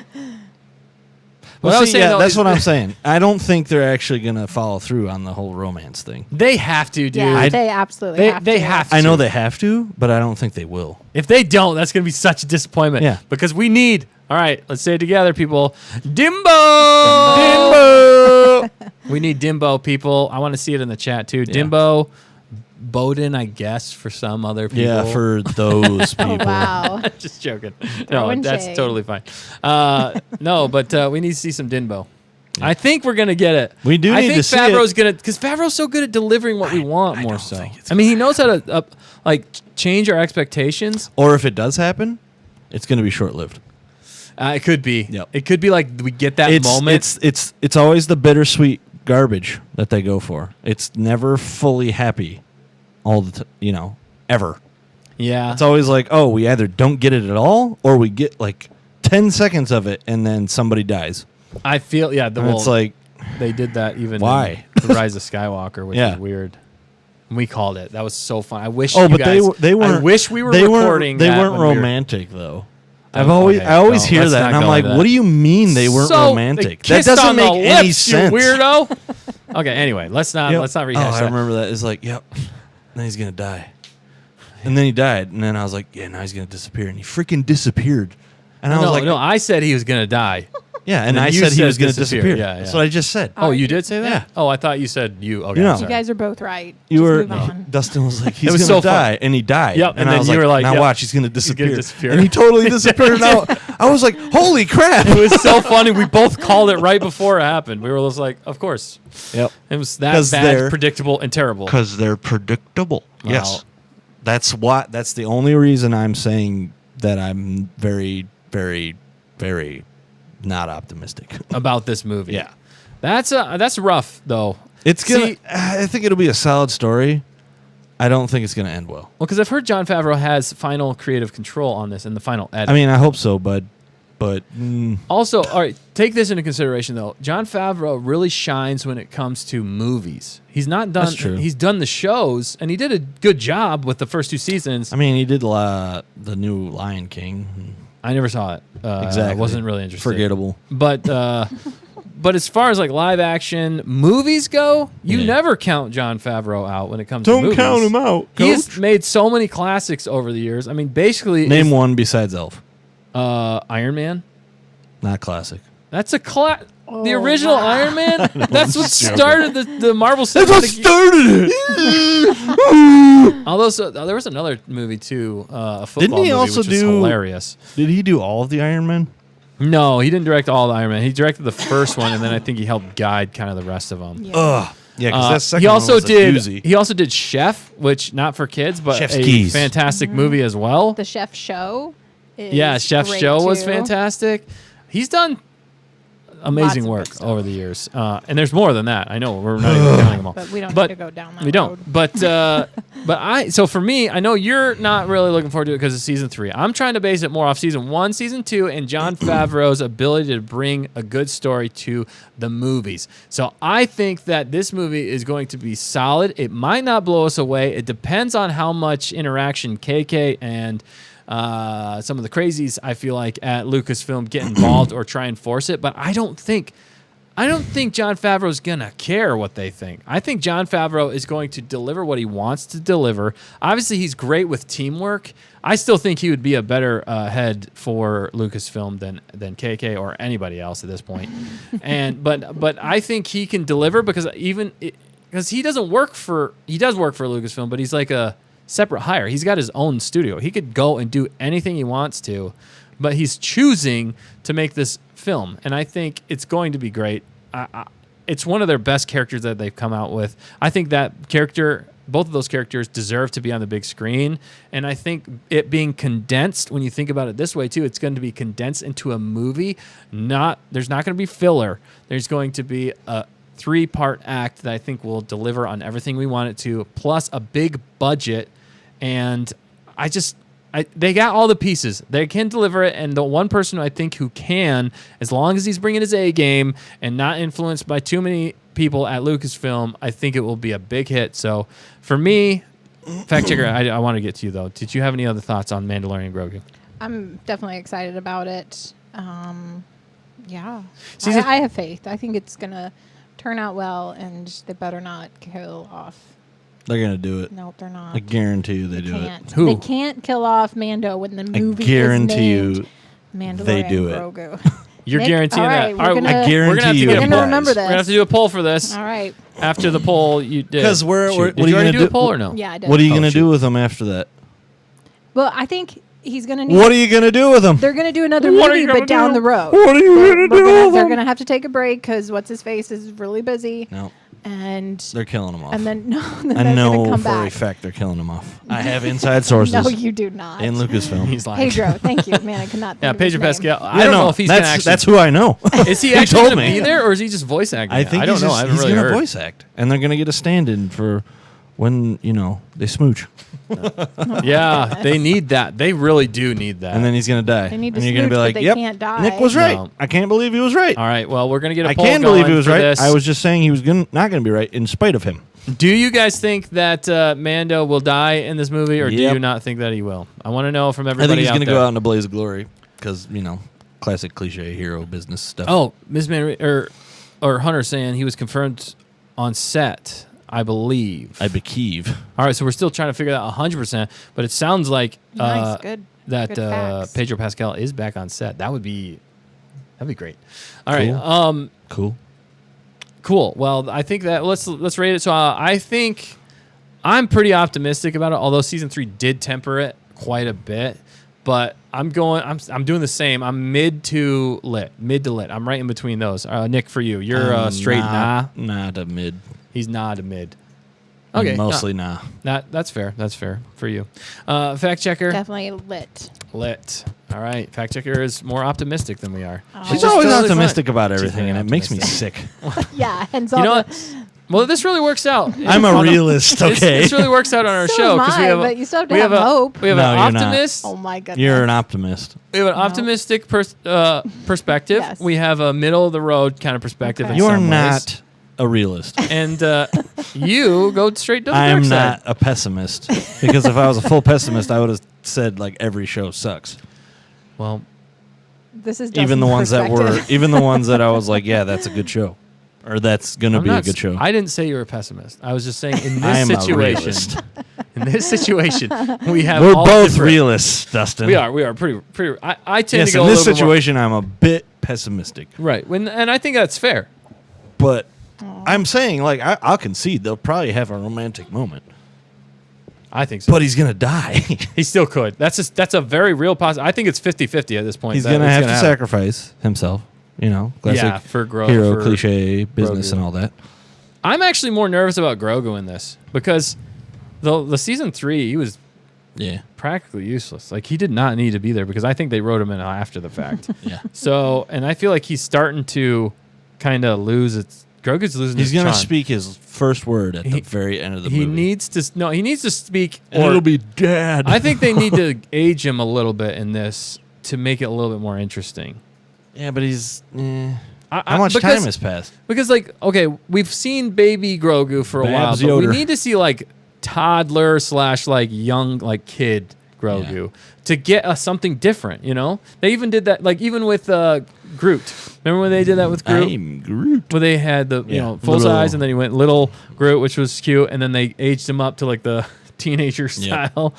Speaker 2: Well,
Speaker 1: what I was saying, though,
Speaker 2: that's
Speaker 1: is-
Speaker 2: what I'm saying. I don't think they're actually going to follow through on the whole romance thing.
Speaker 1: they have to, dude.
Speaker 3: Yeah, they absolutely have
Speaker 1: they
Speaker 3: to.
Speaker 1: have to.
Speaker 2: I know they have to, but I don't think they will.
Speaker 1: If they don't, that's going to be such a disappointment.
Speaker 2: Yeah.
Speaker 1: Because we need, all right, let's say it together, people. Dimbo!
Speaker 2: Dimbo!
Speaker 1: We need Dimbo, people. I want to see it in the chat, too.
Speaker 2: Yeah.
Speaker 1: Dimbo, Bowden, I guess, for some other people.
Speaker 2: Yeah, for those people.
Speaker 3: Oh, wow.
Speaker 1: Just joking. No,
Speaker 3: Throwing
Speaker 1: that's
Speaker 3: shade.
Speaker 1: totally fine. No, but we need to see some Dimbo. I think we're gonna get it.
Speaker 2: We do
Speaker 1: I
Speaker 2: need
Speaker 1: think
Speaker 2: to see
Speaker 1: Favreau's
Speaker 2: it.
Speaker 1: gonna, because Favreau's so good at delivering what we want more
Speaker 2: don't
Speaker 1: so.
Speaker 2: think it's
Speaker 1: I mean, he knows how to change our expectations.
Speaker 2: Or if it does happen, it's going to be short-lived.
Speaker 1: It could be.
Speaker 2: Yep.
Speaker 1: It could be like we get that moment.
Speaker 2: It's always the bittersweet garbage that they go for. It's never fully happy all the ever.
Speaker 1: Yeah.
Speaker 2: It's always like, oh, we either don't get it at all or we get like 10 seconds of it and then somebody dies.
Speaker 1: I feel
Speaker 2: And it's like,
Speaker 1: they did that even
Speaker 2: Why?
Speaker 1: in The Rise of Skywalker, which
Speaker 2: Yeah.
Speaker 1: is weird. We called it. That was so fun. I wish.
Speaker 2: oh,
Speaker 1: you
Speaker 2: but
Speaker 1: guys,
Speaker 2: they weren't.
Speaker 1: I wish we were
Speaker 2: they
Speaker 1: recording.
Speaker 2: Weren't, they
Speaker 1: that
Speaker 2: weren't
Speaker 1: when we were-
Speaker 2: romantic though.
Speaker 1: Oh, okay,
Speaker 2: I always
Speaker 1: no,
Speaker 2: hear
Speaker 1: let's
Speaker 2: that,
Speaker 1: not
Speaker 2: and I'm
Speaker 1: go
Speaker 2: like,
Speaker 1: with that.
Speaker 2: what do you mean they weren't
Speaker 1: So,
Speaker 2: romantic?
Speaker 1: they
Speaker 2: That
Speaker 1: kissed
Speaker 2: doesn't
Speaker 1: on the
Speaker 2: make any
Speaker 1: lips,
Speaker 2: sense.
Speaker 1: You weirdo. Okay. Anyway, let's not
Speaker 2: Yep.
Speaker 1: rehash
Speaker 2: Oh, I
Speaker 1: that.
Speaker 2: remember that. It's like, yep. Then he's gonna die, and then he died, and then I was like, yeah, now he's gonna disappear, and he freaking disappeared. And I was
Speaker 1: No,
Speaker 2: like,
Speaker 1: no, I said he was gonna die.
Speaker 2: yeah, and
Speaker 1: then
Speaker 2: I
Speaker 1: you
Speaker 2: said he
Speaker 1: said
Speaker 2: was gonna
Speaker 1: disappear.
Speaker 2: disappear.
Speaker 1: Yeah, yeah.
Speaker 2: That's what I just said.
Speaker 1: Oh, you did say that?
Speaker 2: Yeah.
Speaker 1: Oh, I thought you said you. Okay,
Speaker 2: You know.
Speaker 1: I'm
Speaker 3: You
Speaker 1: sorry.
Speaker 3: guys are both right.
Speaker 2: You
Speaker 3: Just
Speaker 2: were
Speaker 3: move on.
Speaker 2: Dustin was like, he's
Speaker 1: was
Speaker 2: gonna
Speaker 1: so fun.
Speaker 2: die, and he died.
Speaker 1: Yep,
Speaker 2: and
Speaker 1: and
Speaker 2: I
Speaker 1: then
Speaker 2: was
Speaker 1: you
Speaker 2: like,
Speaker 1: were like,
Speaker 2: now
Speaker 1: yep.
Speaker 2: watch, he's gonna disappear.
Speaker 1: disappear.
Speaker 2: And he totally disappeared. Now I was like, holy crap!
Speaker 1: It was so funny. We both called it right before it happened. We were just like, of course.
Speaker 2: Yep.
Speaker 1: It was that
Speaker 2: 'Cause
Speaker 1: bad,
Speaker 2: they're-
Speaker 1: predictable, and terrible.
Speaker 2: Because they're predictable.
Speaker 1: Wow.
Speaker 2: Yes. That's the only reason I'm saying that I'm very, very, very not optimistic.
Speaker 1: About this movie.
Speaker 2: Yeah.
Speaker 1: That's rough though.
Speaker 2: It's gonna.
Speaker 1: See-
Speaker 2: I think it'll be a solid story. I don't think it's gonna end well.
Speaker 1: Well, because I've heard Jon Favreau has final creative control on this and the final edit.
Speaker 2: I mean, I hope so, but
Speaker 1: also, all right, take this into consideration though. Jon Favreau really shines when it comes to movies. He's not done.
Speaker 2: That's true.
Speaker 1: He's done the shows, and he did a good job with the first two seasons.
Speaker 2: I mean, he did the new Lion King.
Speaker 1: I never saw it.
Speaker 2: Exactly.
Speaker 1: I wasn't really interested.
Speaker 2: Forgettable.
Speaker 1: But but as far as like live action movies go, you
Speaker 2: Yeah.
Speaker 1: never count Jon Favreau out when it comes to movies.
Speaker 2: out.
Speaker 1: He's made so many classics over the years. I mean, basically,
Speaker 2: Name one besides Elf.
Speaker 1: Iron Man.
Speaker 2: Not classic.
Speaker 1: That's a the
Speaker 3: Oh,
Speaker 1: original
Speaker 3: wow.
Speaker 1: Iron Man. That's what started the Marvel
Speaker 2: That's what
Speaker 1: Cinematic.
Speaker 2: started it.
Speaker 1: Although there was another movie too, a football
Speaker 2: Didn't he
Speaker 1: movie,
Speaker 2: also
Speaker 1: which was
Speaker 2: do-
Speaker 1: hilarious.
Speaker 2: Did he do all of the Iron Men?
Speaker 1: No, he didn't direct all the Iron Man. He directed the first one, and then I think he helped guide kind of the rest of them.
Speaker 3: Yeah.
Speaker 2: Ugh. Yeah, because that second
Speaker 1: he also
Speaker 2: one was a
Speaker 1: did.
Speaker 2: doozy.
Speaker 1: He also did Chef, which not for kids, but
Speaker 2: Chef's
Speaker 1: a
Speaker 2: Keys.
Speaker 1: fantastic movie as well.
Speaker 3: The Chef Show. Is
Speaker 1: Yeah, Chef's
Speaker 3: great
Speaker 1: Show was
Speaker 3: too.
Speaker 1: fantastic. He's done amazing
Speaker 3: Lots of
Speaker 1: work
Speaker 3: good stuff.
Speaker 1: over the years, and there's more than that. I know we're not even counting them all.
Speaker 3: But we don't
Speaker 1: But
Speaker 3: need to go down that
Speaker 1: we don't.
Speaker 3: road.
Speaker 1: But so for me, I know you're not really looking forward to it because of season 3. I'm trying to base it more off season 1, season 2, and Jon Favreau's ability to bring a good story to the movies. So I think that this movie is going to be solid. It might not blow us away. It depends on how much interaction KK and some of the crazies I feel like at Lucasfilm get involved or try and force it. But I don't think Jon Favreau's gonna care what they think. I think Jon Favreau is going to deliver what he wants to deliver. Obviously, he's great with teamwork. I still think he would be a better head for Lucasfilm than KK or anybody else at this point. But I think he can deliver because he does work for Lucasfilm, but he's like a separate hire. He's got his own studio. He could go and do anything he wants to, but he's choosing to make this film, and I think it's going to be great. It's one of their best characters that they've come out with. I think that character, both of those characters, deserve to be on the big screen, and I think it being condensed, when you think about it this way too, it's going to be condensed into a movie. There's not going to be filler. There's going to be a 3-part act that I think will deliver on everything we want it to, plus a big budget. And they got all the pieces. They can deliver it, and the one person I think who can, as long as he's bringing his A game and not influenced by too many people at Lucasfilm, I think it will be a big hit. So for me, fact checker, I want to get to you though. Did you have any other thoughts on Mandalorian Grogu?
Speaker 3: I'm definitely excited about it. Yeah,
Speaker 1: Season-
Speaker 3: I have faith. I think it's gonna turn out well, and they better not kill off.
Speaker 2: They're going to do it.
Speaker 3: Nope, they're not.
Speaker 2: I guarantee you they do it.
Speaker 3: Can't.
Speaker 1: Who?
Speaker 3: They can't kill off Mando when the movie
Speaker 2: guarantee
Speaker 3: is
Speaker 2: you
Speaker 3: named Mandalorian
Speaker 2: they do it.
Speaker 3: Grogu.
Speaker 1: You're
Speaker 3: Nick,
Speaker 1: guaranteeing
Speaker 3: all
Speaker 1: that.
Speaker 3: right,
Speaker 1: All right,
Speaker 3: we're gonna-
Speaker 2: I guarantee
Speaker 1: we're gonna have to
Speaker 2: you.
Speaker 1: get
Speaker 3: We're
Speaker 1: a
Speaker 3: gonna
Speaker 1: poll.
Speaker 3: remember
Speaker 1: We're
Speaker 3: this.
Speaker 1: gonna have to do a poll for this.
Speaker 3: All right.
Speaker 1: After the poll you did.
Speaker 2: 'Cause we're-
Speaker 1: Shoot.
Speaker 2: what
Speaker 1: Did
Speaker 2: are
Speaker 1: you
Speaker 2: you
Speaker 1: already
Speaker 2: gonna
Speaker 1: do a
Speaker 2: do?
Speaker 1: poll or no?
Speaker 3: Yeah, I did.
Speaker 2: What are you going to
Speaker 1: shoot.
Speaker 2: do with them after that?
Speaker 3: Well, I think he's gonna need.
Speaker 2: What are you going to do with them?
Speaker 3: They're gonna do another
Speaker 1: What are
Speaker 3: movie,
Speaker 1: you gonna
Speaker 3: but down
Speaker 1: do?
Speaker 3: the road.
Speaker 2: What are you
Speaker 3: They're-
Speaker 2: going to
Speaker 3: we're
Speaker 2: do
Speaker 3: gonna-
Speaker 2: with
Speaker 3: They're
Speaker 2: them?
Speaker 3: gonna have to take a break because what's his face is really busy,
Speaker 2: No,
Speaker 3: and
Speaker 2: they're killing them off.
Speaker 3: then then
Speaker 2: I
Speaker 3: they're
Speaker 2: know
Speaker 3: gonna come
Speaker 2: for a
Speaker 3: back.
Speaker 2: fact they're killing them off. I have inside sources
Speaker 3: No, you do not.
Speaker 2: in Lucasfilm.
Speaker 1: He's lying.
Speaker 3: Pedro, thank you, man. I could not.
Speaker 1: Yeah,
Speaker 3: think of his
Speaker 1: Pedro
Speaker 3: name.
Speaker 1: Pascal. I
Speaker 2: Yeah,
Speaker 1: don't
Speaker 2: no,
Speaker 1: know if he's gonna
Speaker 2: that's
Speaker 1: actually.
Speaker 2: that's who I know.
Speaker 1: Is he
Speaker 2: He
Speaker 1: actually
Speaker 2: told
Speaker 1: going to
Speaker 2: me.
Speaker 1: be there, or is he just voice acting?
Speaker 2: I think
Speaker 1: I don't
Speaker 2: he's
Speaker 1: know.
Speaker 2: just-
Speaker 1: I haven't
Speaker 2: he's
Speaker 1: really
Speaker 2: gonna
Speaker 1: heard.
Speaker 2: voice act, and they're gonna get a stand-in for when they smooch,
Speaker 1: Yeah, they need that. They really do need that.
Speaker 2: and then he's gonna die.
Speaker 3: They need to
Speaker 2: and you're gonna
Speaker 3: smooch,
Speaker 2: be
Speaker 3: but
Speaker 2: like,
Speaker 3: they
Speaker 2: "Yep,
Speaker 3: can't die."
Speaker 2: Nick was right.
Speaker 1: No.
Speaker 2: I can't believe he was right.
Speaker 1: All right. Well, we're gonna get a
Speaker 2: I
Speaker 1: poll
Speaker 2: can
Speaker 1: going
Speaker 2: believe he was
Speaker 1: for
Speaker 2: right.
Speaker 1: this.
Speaker 2: I was just saying he was not gonna be right in spite of him.
Speaker 1: Do you guys think that Mando will die in this movie, or do
Speaker 2: Yep.
Speaker 1: you not think that he will? I want to know from
Speaker 2: I
Speaker 1: everybody
Speaker 2: think he's
Speaker 1: out
Speaker 2: gonna
Speaker 1: there.
Speaker 2: go out in a blaze of glory because classic cliche hero business stuff.
Speaker 1: Oh, Ms. or Hunter saying he was confirmed on set, I believe.
Speaker 2: I believe.
Speaker 1: All right, so we're still trying to figure that 100%, but it sounds like
Speaker 3: Nice, good.
Speaker 1: that
Speaker 3: good facts.
Speaker 1: Pedro Pascal is back on set. That'd be great. All
Speaker 2: Cool.
Speaker 1: right,
Speaker 2: Cool.
Speaker 1: cool. Well, I think that let's rate it. So I think I'm pretty optimistic about it. Although season 3 did temper it quite a bit, but I'm doing the same. I'm mid to lit. I'm right in between those. Nick, for you, you're straight nah.
Speaker 2: Nah to mid.
Speaker 1: He's nah to mid. Okay,
Speaker 2: Mostly nah.
Speaker 1: That's fair. That's fair for you. Fact checker,
Speaker 3: Definitely lit.
Speaker 1: lit. All right, fact checker is more optimistic than we are.
Speaker 3: Oh.
Speaker 2: She's
Speaker 1: Which is
Speaker 2: always
Speaker 1: totally
Speaker 2: optimistic
Speaker 1: fine.
Speaker 2: about
Speaker 1: She's
Speaker 2: everything,
Speaker 1: very
Speaker 2: and it makes me
Speaker 1: optimistic.
Speaker 2: sick.
Speaker 3: Yeah, and
Speaker 1: You know what? Well, this really works out.
Speaker 2: I'm a realist, okay?
Speaker 1: This really works out on our
Speaker 3: So
Speaker 1: show
Speaker 3: am
Speaker 1: we
Speaker 3: I,
Speaker 1: have.
Speaker 3: but you still have to
Speaker 1: we
Speaker 3: have
Speaker 1: a,
Speaker 3: hope.
Speaker 1: We have
Speaker 2: No,
Speaker 1: an
Speaker 2: you're not.
Speaker 1: optimist.
Speaker 3: Oh my goodness.
Speaker 2: You're an optimist.
Speaker 1: We have an optimistic perspective.
Speaker 3: Yes.
Speaker 1: We have a middle of the road kind of perspective.
Speaker 3: Okay.
Speaker 1: In
Speaker 2: You're
Speaker 1: some
Speaker 2: not
Speaker 1: ways.
Speaker 2: a realist.
Speaker 1: And you go straight to the
Speaker 2: I
Speaker 1: dark
Speaker 2: am
Speaker 1: side.
Speaker 2: not a pessimist because if I was a full pessimist, I would have said like every show sucks.
Speaker 1: Well,
Speaker 3: This is
Speaker 2: Even the
Speaker 3: Dustin's
Speaker 2: ones that were,
Speaker 3: perspective.
Speaker 2: even the ones that I was like, yeah, that's a good show, or that's gonna
Speaker 1: I'm
Speaker 2: be a
Speaker 1: not
Speaker 2: good show.
Speaker 1: I didn't say you were a pessimist. I was just saying in
Speaker 2: I
Speaker 1: this
Speaker 2: am a
Speaker 1: situation.
Speaker 2: realist.
Speaker 1: In this situation, we have
Speaker 2: We're
Speaker 1: all
Speaker 2: both
Speaker 1: different-
Speaker 2: realists, Dustin.
Speaker 1: We are pretty. I tend
Speaker 2: Yes,
Speaker 1: to go
Speaker 2: in
Speaker 1: a
Speaker 2: this
Speaker 1: little bit more-
Speaker 2: situation, I'm a bit pessimistic,
Speaker 1: right? And I think that's fair.
Speaker 2: but I'm saying like I'll concede they'll probably have a romantic moment.
Speaker 1: I think so.
Speaker 2: But he's gonna die.
Speaker 1: He still could. That's a very real possibility. I think it's 50-50 at this point.
Speaker 2: He's gonna have to sacrifice himself. Classic
Speaker 1: for
Speaker 2: hero cliche business
Speaker 1: Grogu.
Speaker 2: and all that.
Speaker 1: I'm actually more nervous about Grogu in this because the season 3 he was practically useless. Like he did not need to be there because I think they wrote him in after the fact.
Speaker 2: Yeah.
Speaker 1: So, and I feel like he's starting to kind of lose its. Grogu's losing.
Speaker 2: He's
Speaker 1: his
Speaker 2: gonna
Speaker 1: charm.
Speaker 2: speak his first word at the very end of the movie.
Speaker 1: He needs to speak.
Speaker 2: And it'll be Dad.
Speaker 1: I think they need to age him a little bit in this to make it a little bit more interesting.
Speaker 2: Yeah, but he's. How much time has passed?
Speaker 1: Because, like, okay, we've seen baby Grogu for a while,
Speaker 2: Babs
Speaker 1: but we
Speaker 2: Yoder.
Speaker 1: need to see, like, toddler / like young, like, kid Grogu to get something different, you know? They even did that, like, even with Groot. Remember when they did that with Groot?
Speaker 2: I'm Groot.
Speaker 1: Where they had the, full
Speaker 2: Little.
Speaker 1: size, and then he went little Groot, which was cute, and then they aged him up to, like, the teenager style.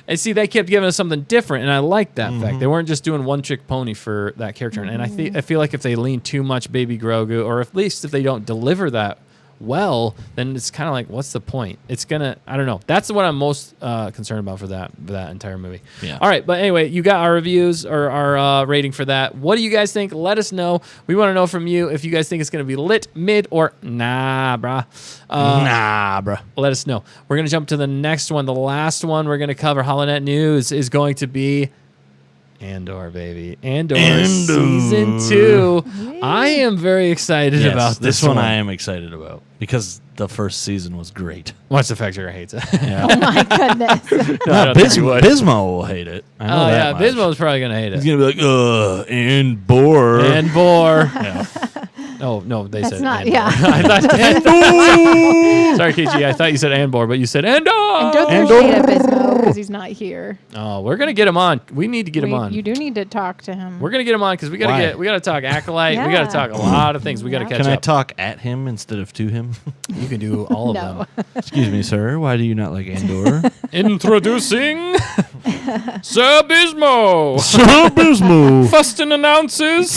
Speaker 1: And see, they kept giving us something different, and I like that fact. They weren't just doing one-trick pony for that character. And I feel like if they lean too much baby Grogu, or at least if they don't deliver that well, then it's kind of like, what's the point? It's gonna, I don't know. That's what I'm most concerned about for that entire movie.
Speaker 2: Yeah.
Speaker 1: All right, but anyway, you got our reviews or our rating for that. What do you guys think? Let us know. We want to know from you if you guys think it's gonna be lit, mid, or nah, bruh. Let us know. We're gonna jump to the next one. The last one we're gonna cover, HoloNet News, is going to be Andor, baby. Andor season 2. I am very excited about this one.
Speaker 2: I am excited about because the first season was great.
Speaker 1: Watch the fact checker hates it.
Speaker 3: Oh my goodness.
Speaker 1: No, I don't think he would.
Speaker 2: Bismo will hate it. I know that much.
Speaker 1: Bismo's probably gonna hate
Speaker 2: He's
Speaker 1: it.
Speaker 2: gonna be like, and bore.
Speaker 1: Andor.
Speaker 2: Yeah.
Speaker 1: Oh no, they
Speaker 3: That's
Speaker 1: said
Speaker 3: not,
Speaker 1: Andor.
Speaker 3: yeah.
Speaker 1: I thought, sorry, KG. I thought you said Andor, but you said Andor.
Speaker 3: And don't throw shade at Bismo because he's not here.
Speaker 1: Oh, we're gonna get him on. We need to get him on.
Speaker 3: You do need to talk to him.
Speaker 1: We're gonna get him on because we gotta talk Acolyte. We gotta
Speaker 3: Yeah.
Speaker 1: talk a lot of things. We gotta catch
Speaker 2: Can I
Speaker 1: up.
Speaker 2: talk at him instead of to him?
Speaker 1: You can do all of
Speaker 3: No.
Speaker 1: them.
Speaker 2: Excuse me, sir. Why do you not like Andor?
Speaker 1: Introducing Sir Bismo.
Speaker 2: Sir Bismo.
Speaker 1: Fustin announces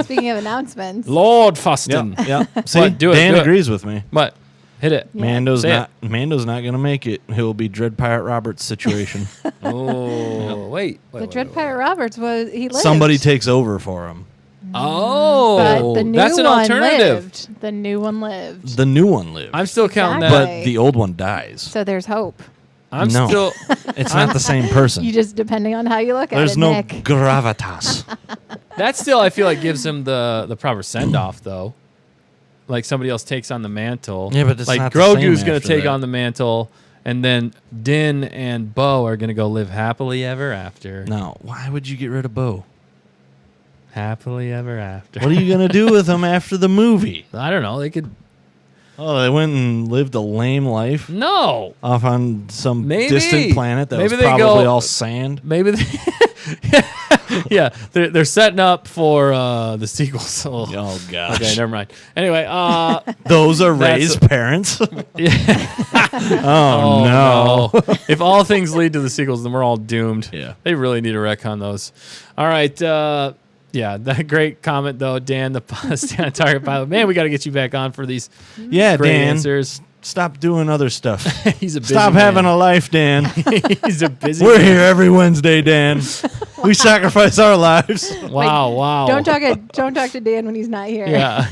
Speaker 3: Speaking of announcements,
Speaker 1: Lord Fustin.
Speaker 2: Yeah. See,
Speaker 1: What? Do it,
Speaker 2: Dan
Speaker 1: do it.
Speaker 2: agrees with me.
Speaker 1: What? Hit it.
Speaker 3: Yeah.
Speaker 2: Mando's
Speaker 1: Say it.
Speaker 2: Mando's not gonna make it. He'll be Dread Pirate Roberts' situation.
Speaker 1: Oh, wait.
Speaker 3: the Dread Pirate Roberts he lived.
Speaker 2: Somebody takes over for him.
Speaker 1: Oh,
Speaker 3: But the new
Speaker 1: that's an
Speaker 3: one
Speaker 1: alternative.
Speaker 3: lived. The new one lived.
Speaker 2: The new one lives,
Speaker 1: I'm still counting
Speaker 3: Exactly.
Speaker 1: that.
Speaker 2: but the old one dies.
Speaker 3: So there's hope.
Speaker 1: I'm
Speaker 2: No.
Speaker 1: still.
Speaker 2: It's not the same person.
Speaker 3: You just depending on how you look at
Speaker 2: There's
Speaker 3: it,
Speaker 2: no
Speaker 3: Nick.
Speaker 2: gravitas.
Speaker 1: That still, I feel like, gives him the proper send off, though. Like somebody else takes on the mantle.
Speaker 2: Yeah, but it's
Speaker 1: like
Speaker 2: not the same
Speaker 1: Grogu's going to
Speaker 2: after
Speaker 1: take
Speaker 2: that.
Speaker 1: on the mantle, and then Din and Bo are going to go live happily ever after.
Speaker 2: No, why would you get rid of Bo?
Speaker 1: Happily ever after.
Speaker 2: What are you gonna do with him after the movie?
Speaker 1: I don't know. They could.
Speaker 2: Oh, they went and lived a lame life
Speaker 1: No.
Speaker 2: off on some
Speaker 1: Maybe.
Speaker 2: distant planet that
Speaker 1: Maybe
Speaker 2: was
Speaker 1: they
Speaker 2: probably
Speaker 1: go-
Speaker 2: all sand.
Speaker 1: Maybe they. Yeah, they're setting up for the sequels. Oh,
Speaker 2: Oh gosh.
Speaker 1: okay, never mind. Anyway,
Speaker 2: Those are
Speaker 1: That's
Speaker 2: Ray's
Speaker 1: a-
Speaker 2: parents.
Speaker 1: yeah.
Speaker 2: Oh, no.
Speaker 1: If all things lead to the sequels, then we're all doomed.
Speaker 2: Yeah.
Speaker 1: They really need to retcon those. All right. Yeah, that great comment, though, Dan, the Stand Target pilot. Man, we got to get you back on for these
Speaker 2: Yeah,
Speaker 1: great
Speaker 2: Dan.
Speaker 1: answers.
Speaker 2: Stop doing other stuff.
Speaker 1: He's a busy
Speaker 2: Stop
Speaker 1: man.
Speaker 2: having a life, Dan.
Speaker 1: He's a busy
Speaker 2: We're
Speaker 1: man.
Speaker 2: here every Wednesday, Dan. We sacrifice our lives.
Speaker 1: Wow.
Speaker 3: Don't talk to Dan when he's not here.
Speaker 1: Yeah.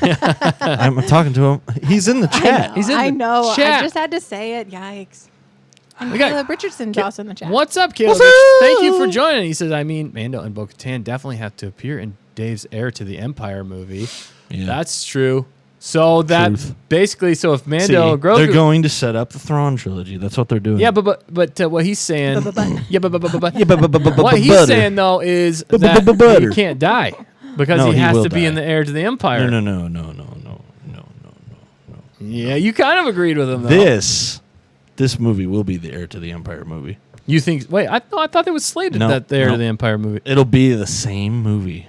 Speaker 2: I'm talking to him. He's in the chat.
Speaker 1: He's in
Speaker 3: I
Speaker 1: the
Speaker 3: know.
Speaker 1: chat.
Speaker 3: I just had to say it. Yikes. And
Speaker 1: We got-
Speaker 3: Caleb Richardson's also in the chat.
Speaker 1: What's up, Caleb?
Speaker 2: What's up?
Speaker 1: Thank you for joining. He says, I mean, Mando and Bo-Katan definitely have to appear in Dave's Heir to the Empire movie.
Speaker 2: Yeah.
Speaker 1: That's true. So that
Speaker 2: Truth.
Speaker 1: basically, so if
Speaker 2: See,
Speaker 1: Mando, Grogu,
Speaker 2: they're going to set up the Thrawn trilogy. That's what they're doing.
Speaker 1: yeah, but what he's saying, yeah, but
Speaker 2: Yeah,
Speaker 1: what he's
Speaker 2: butter.
Speaker 1: saying though is that
Speaker 2: Butter.
Speaker 1: he can't die because
Speaker 2: No,
Speaker 1: he
Speaker 2: he
Speaker 1: has
Speaker 2: will
Speaker 1: to be
Speaker 2: die.
Speaker 1: in the Heir to the Empire.
Speaker 2: No.
Speaker 1: Yeah, you kind of agreed with him though.
Speaker 2: This movie will be the Heir to the Empire movie.
Speaker 1: You think? Wait, I thought it was slated
Speaker 2: No,
Speaker 1: that the Heir
Speaker 2: no.
Speaker 1: to the Empire movie.
Speaker 2: It'll be the same movie.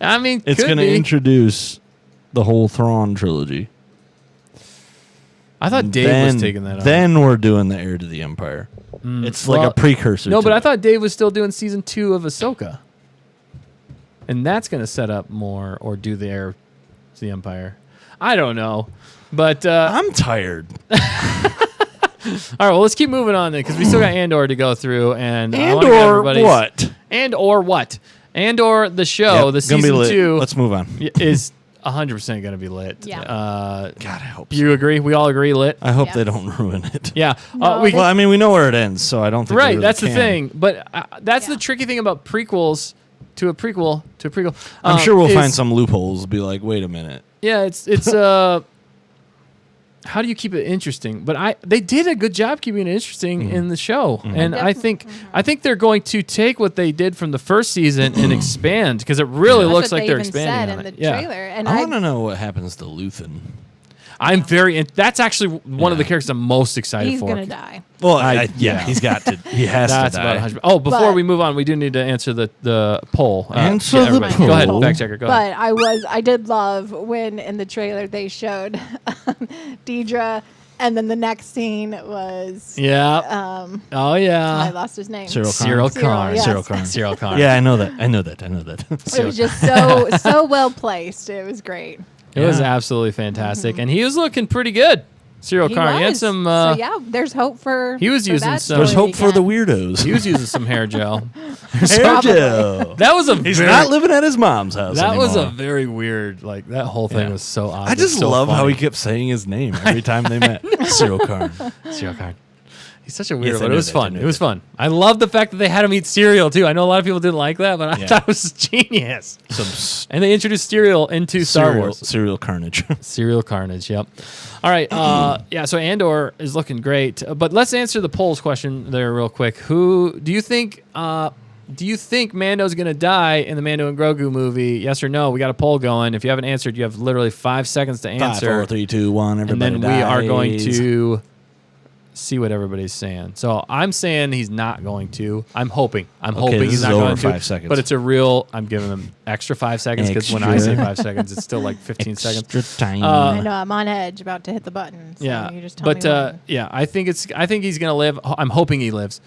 Speaker 1: I mean,
Speaker 2: It's
Speaker 1: could
Speaker 2: going to
Speaker 1: be.
Speaker 2: introduce the whole Thrawn trilogy.
Speaker 1: I thought Dave was taking that on.
Speaker 2: Then we're doing the Heir to the Empire. It's like
Speaker 1: Well,
Speaker 2: a precursor.
Speaker 1: No,
Speaker 2: to
Speaker 1: but I
Speaker 2: it.
Speaker 1: thought Dave was still doing season 2 of Ahsoka. And that's going to set up more or do the Heir to the Empire. I don't know. But
Speaker 2: I'm tired.
Speaker 1: all right, well, let's keep moving on then, because we still got Andor to go through, and I wanna
Speaker 2: And
Speaker 1: get
Speaker 2: or
Speaker 1: everybody's-
Speaker 2: what?
Speaker 1: And/or what? And/or the show,
Speaker 2: Yep,
Speaker 1: the
Speaker 2: gonna be
Speaker 1: season
Speaker 2: lit.
Speaker 1: 2
Speaker 2: Let's move on.
Speaker 1: is 100% going to be lit.
Speaker 3: Yeah.
Speaker 2: God, I hope so.
Speaker 1: You agree? We all agree lit?
Speaker 2: I hope
Speaker 3: Yes.
Speaker 2: they don't ruin it.
Speaker 1: Yeah.
Speaker 3: No,
Speaker 1: we,
Speaker 3: they-
Speaker 2: Well, I mean, we know where it ends, so I don't think they
Speaker 1: right,
Speaker 2: really
Speaker 1: that's the
Speaker 2: can.
Speaker 1: thing. But that's
Speaker 3: Yeah.
Speaker 1: the tricky thing about prequels to a prequel to a prequel.
Speaker 2: I'm sure we'll
Speaker 1: is-
Speaker 2: find some loopholes. Be like, wait a minute.
Speaker 1: Yeah, it's how do you keep it interesting? But they did a good job keeping it interesting in the show, and I think they're going to take what they did from the first season and expand, because it really
Speaker 3: That's
Speaker 1: looks
Speaker 3: what
Speaker 1: like
Speaker 3: they
Speaker 1: they're
Speaker 3: even
Speaker 1: expanding
Speaker 3: said
Speaker 1: on
Speaker 3: in
Speaker 1: it.
Speaker 3: the
Speaker 1: Yeah.
Speaker 3: trailer. And
Speaker 2: I want to know what happens to Luthen.
Speaker 1: I'm very. That's actually one of the
Speaker 2: Yeah.
Speaker 1: characters I'm most excited
Speaker 3: he's
Speaker 1: for.
Speaker 3: gonna die.
Speaker 2: Well,
Speaker 1: yeah.
Speaker 2: he's got to. He has
Speaker 1: That's
Speaker 2: to
Speaker 1: about
Speaker 2: die.
Speaker 1: 100. Oh, before
Speaker 3: But-
Speaker 1: we move on, we do need to answer the poll.
Speaker 2: Answer
Speaker 1: yeah,
Speaker 2: the
Speaker 1: everybody. Go ahead,
Speaker 2: poll.
Speaker 1: fact checker. Go ahead.
Speaker 3: But I did love when in the trailer they showed Deidre, and then the next scene was
Speaker 1: Yeah. Oh
Speaker 3: I
Speaker 1: yeah.
Speaker 3: lost his name.
Speaker 1: Cyril Karn.
Speaker 3: yes.
Speaker 2: Cyril Karn.
Speaker 1: Cyril Karn.
Speaker 2: Yeah, I know that. I know that.
Speaker 3: It was just so well placed. It was great.
Speaker 1: It was
Speaker 2: Yeah.
Speaker 1: absolutely fantastic, and he was looking pretty good. Cyril
Speaker 3: He
Speaker 1: Karn. He had
Speaker 3: was.
Speaker 1: some.
Speaker 3: So yeah, there's hope for.
Speaker 1: he was
Speaker 3: for
Speaker 1: using
Speaker 3: that
Speaker 1: some-
Speaker 2: There's
Speaker 3: story
Speaker 2: hope for the
Speaker 3: again.
Speaker 2: weirdos.
Speaker 1: He was using some hair gel.
Speaker 2: Hair gel.
Speaker 1: That was a
Speaker 2: He's
Speaker 1: very,
Speaker 2: not living at his mom's house
Speaker 1: That was a
Speaker 2: anymore.
Speaker 1: very weird. Like that whole thing
Speaker 2: Yeah.
Speaker 1: was so odd.
Speaker 2: I
Speaker 1: It was
Speaker 2: just
Speaker 1: so
Speaker 2: love how
Speaker 1: funny.
Speaker 2: he kept saying his name every time they met. Cyril Karn.
Speaker 1: Cyril Karn. He's such a weird
Speaker 2: Yes, I
Speaker 1: one. It
Speaker 2: knew
Speaker 1: was
Speaker 2: that, I
Speaker 1: fun.
Speaker 2: knew
Speaker 1: It was
Speaker 2: that.
Speaker 1: fun. I love the fact that they had him eat cereal too. I know a lot of people didn't like that, but I
Speaker 2: Yeah.
Speaker 1: thought it was genius.
Speaker 2: Some
Speaker 1: And they introduced cereal into Star Wars.
Speaker 2: Serial carnage.
Speaker 1: Serial carnage. Yep. All right. Yeah. So Andor is looking great, but let's answer the polls question there real quick. Who do you think? Do you think Mando's gonna die in the Mando and Grogu movie? Yes or no? We got a poll going. If you haven't answered, you have literally 5 seconds to
Speaker 2: 5,
Speaker 1: answer.
Speaker 2: 4, 3, 2, 1.
Speaker 1: and
Speaker 2: Everybody
Speaker 1: then we are going
Speaker 2: dies.
Speaker 1: to see what everybody's saying. So I'm saying he's not going to. I'm hoping. I'm hoping
Speaker 2: this
Speaker 1: he's
Speaker 2: is
Speaker 1: not
Speaker 2: over
Speaker 1: going to.
Speaker 2: 5 seconds.
Speaker 1: But it's a real. I'm giving him extra 5 seconds, because when I say
Speaker 2: Extra.
Speaker 1: 5 seconds, it's still like 15 seconds.
Speaker 2: Extra time.
Speaker 3: I know I'm on edge, about to hit the button. So
Speaker 1: Yeah,
Speaker 3: you just tell
Speaker 1: but
Speaker 3: me when.
Speaker 1: yeah, I think he's gonna live. I'm hoping he lives.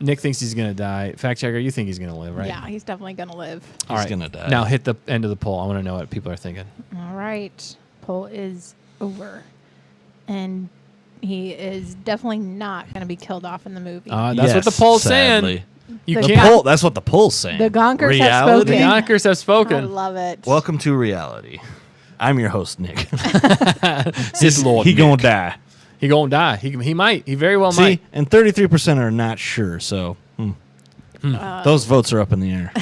Speaker 1: Nick thinks he's gonna die. Fact checker, you think he's gonna live, right?
Speaker 3: Yeah, he's definitely gonna live.
Speaker 1: All
Speaker 2: He's
Speaker 1: right.
Speaker 2: gonna die.
Speaker 1: Now hit the end of the poll. I want to know what people are thinking.
Speaker 3: All right, poll is over, and he is definitely not gonna be killed off in the movie.
Speaker 1: That's what the
Speaker 2: Yes,
Speaker 1: poll's
Speaker 2: sadly.
Speaker 1: saying. You
Speaker 3: The
Speaker 2: The
Speaker 1: can't.
Speaker 2: poll, that's what the poll's saying.
Speaker 3: The Gonkers have
Speaker 2: Reality?
Speaker 1: The
Speaker 3: spoken.
Speaker 1: Yonkers have
Speaker 3: I
Speaker 1: spoken.
Speaker 3: love it.
Speaker 2: Welcome to reality. I'm your host, Nick.
Speaker 1: Sith Lord
Speaker 2: he
Speaker 1: Nick.
Speaker 2: gonna die.
Speaker 1: He gonna die. He might. He very well
Speaker 2: See,
Speaker 1: might.
Speaker 2: and 33% are not sure. So those votes are up in the air.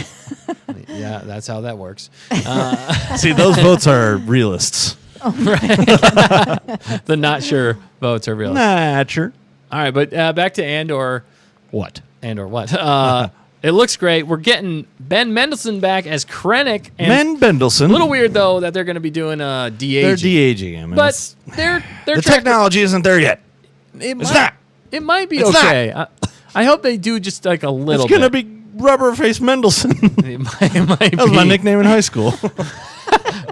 Speaker 1: Yeah, that's how that works.
Speaker 2: See, those votes are realists.
Speaker 1: The not sure votes are real.
Speaker 2: Not sure.
Speaker 1: All right, but back to Andor.
Speaker 2: What?
Speaker 1: Andor what? It looks great. We're getting Ben Mendelsohn back as Krennic. And
Speaker 2: Men Bendelson.
Speaker 1: a little weird though that they're going to be doing de-aging.
Speaker 2: They're de-aging him.
Speaker 1: But they're
Speaker 2: the
Speaker 1: track-
Speaker 2: technology isn't there yet.
Speaker 1: It
Speaker 2: It's
Speaker 1: might,
Speaker 2: not.
Speaker 1: It might be
Speaker 2: It's not.
Speaker 1: okay. I hope they do just like a little.
Speaker 2: It's gonna
Speaker 1: bit.
Speaker 2: be Rubber Face Mendelsohn.
Speaker 1: It might
Speaker 2: That was
Speaker 1: be
Speaker 2: my nickname in high school.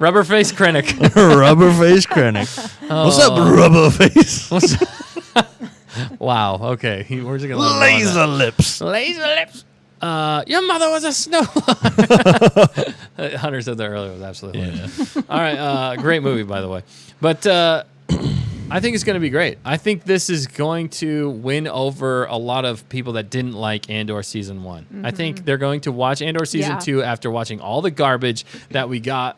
Speaker 1: Rubber Face Krennic.
Speaker 2: Rubber Face Krennic. What's up, Rubber Face?
Speaker 1: Wow. Okay. We're just gonna let him
Speaker 2: Laser lips.
Speaker 1: go on that. Laser lips. Your mother was a snow. Hunter said that earlier. It was absolutely hilarious. All right. Great movie, by the way. But I think it's going to be great. I think this is going to win over a lot of people that didn't like Andor Season 1. I think they're going to watch Andor Season
Speaker 3: Yeah.
Speaker 1: 2 after watching all the garbage that we got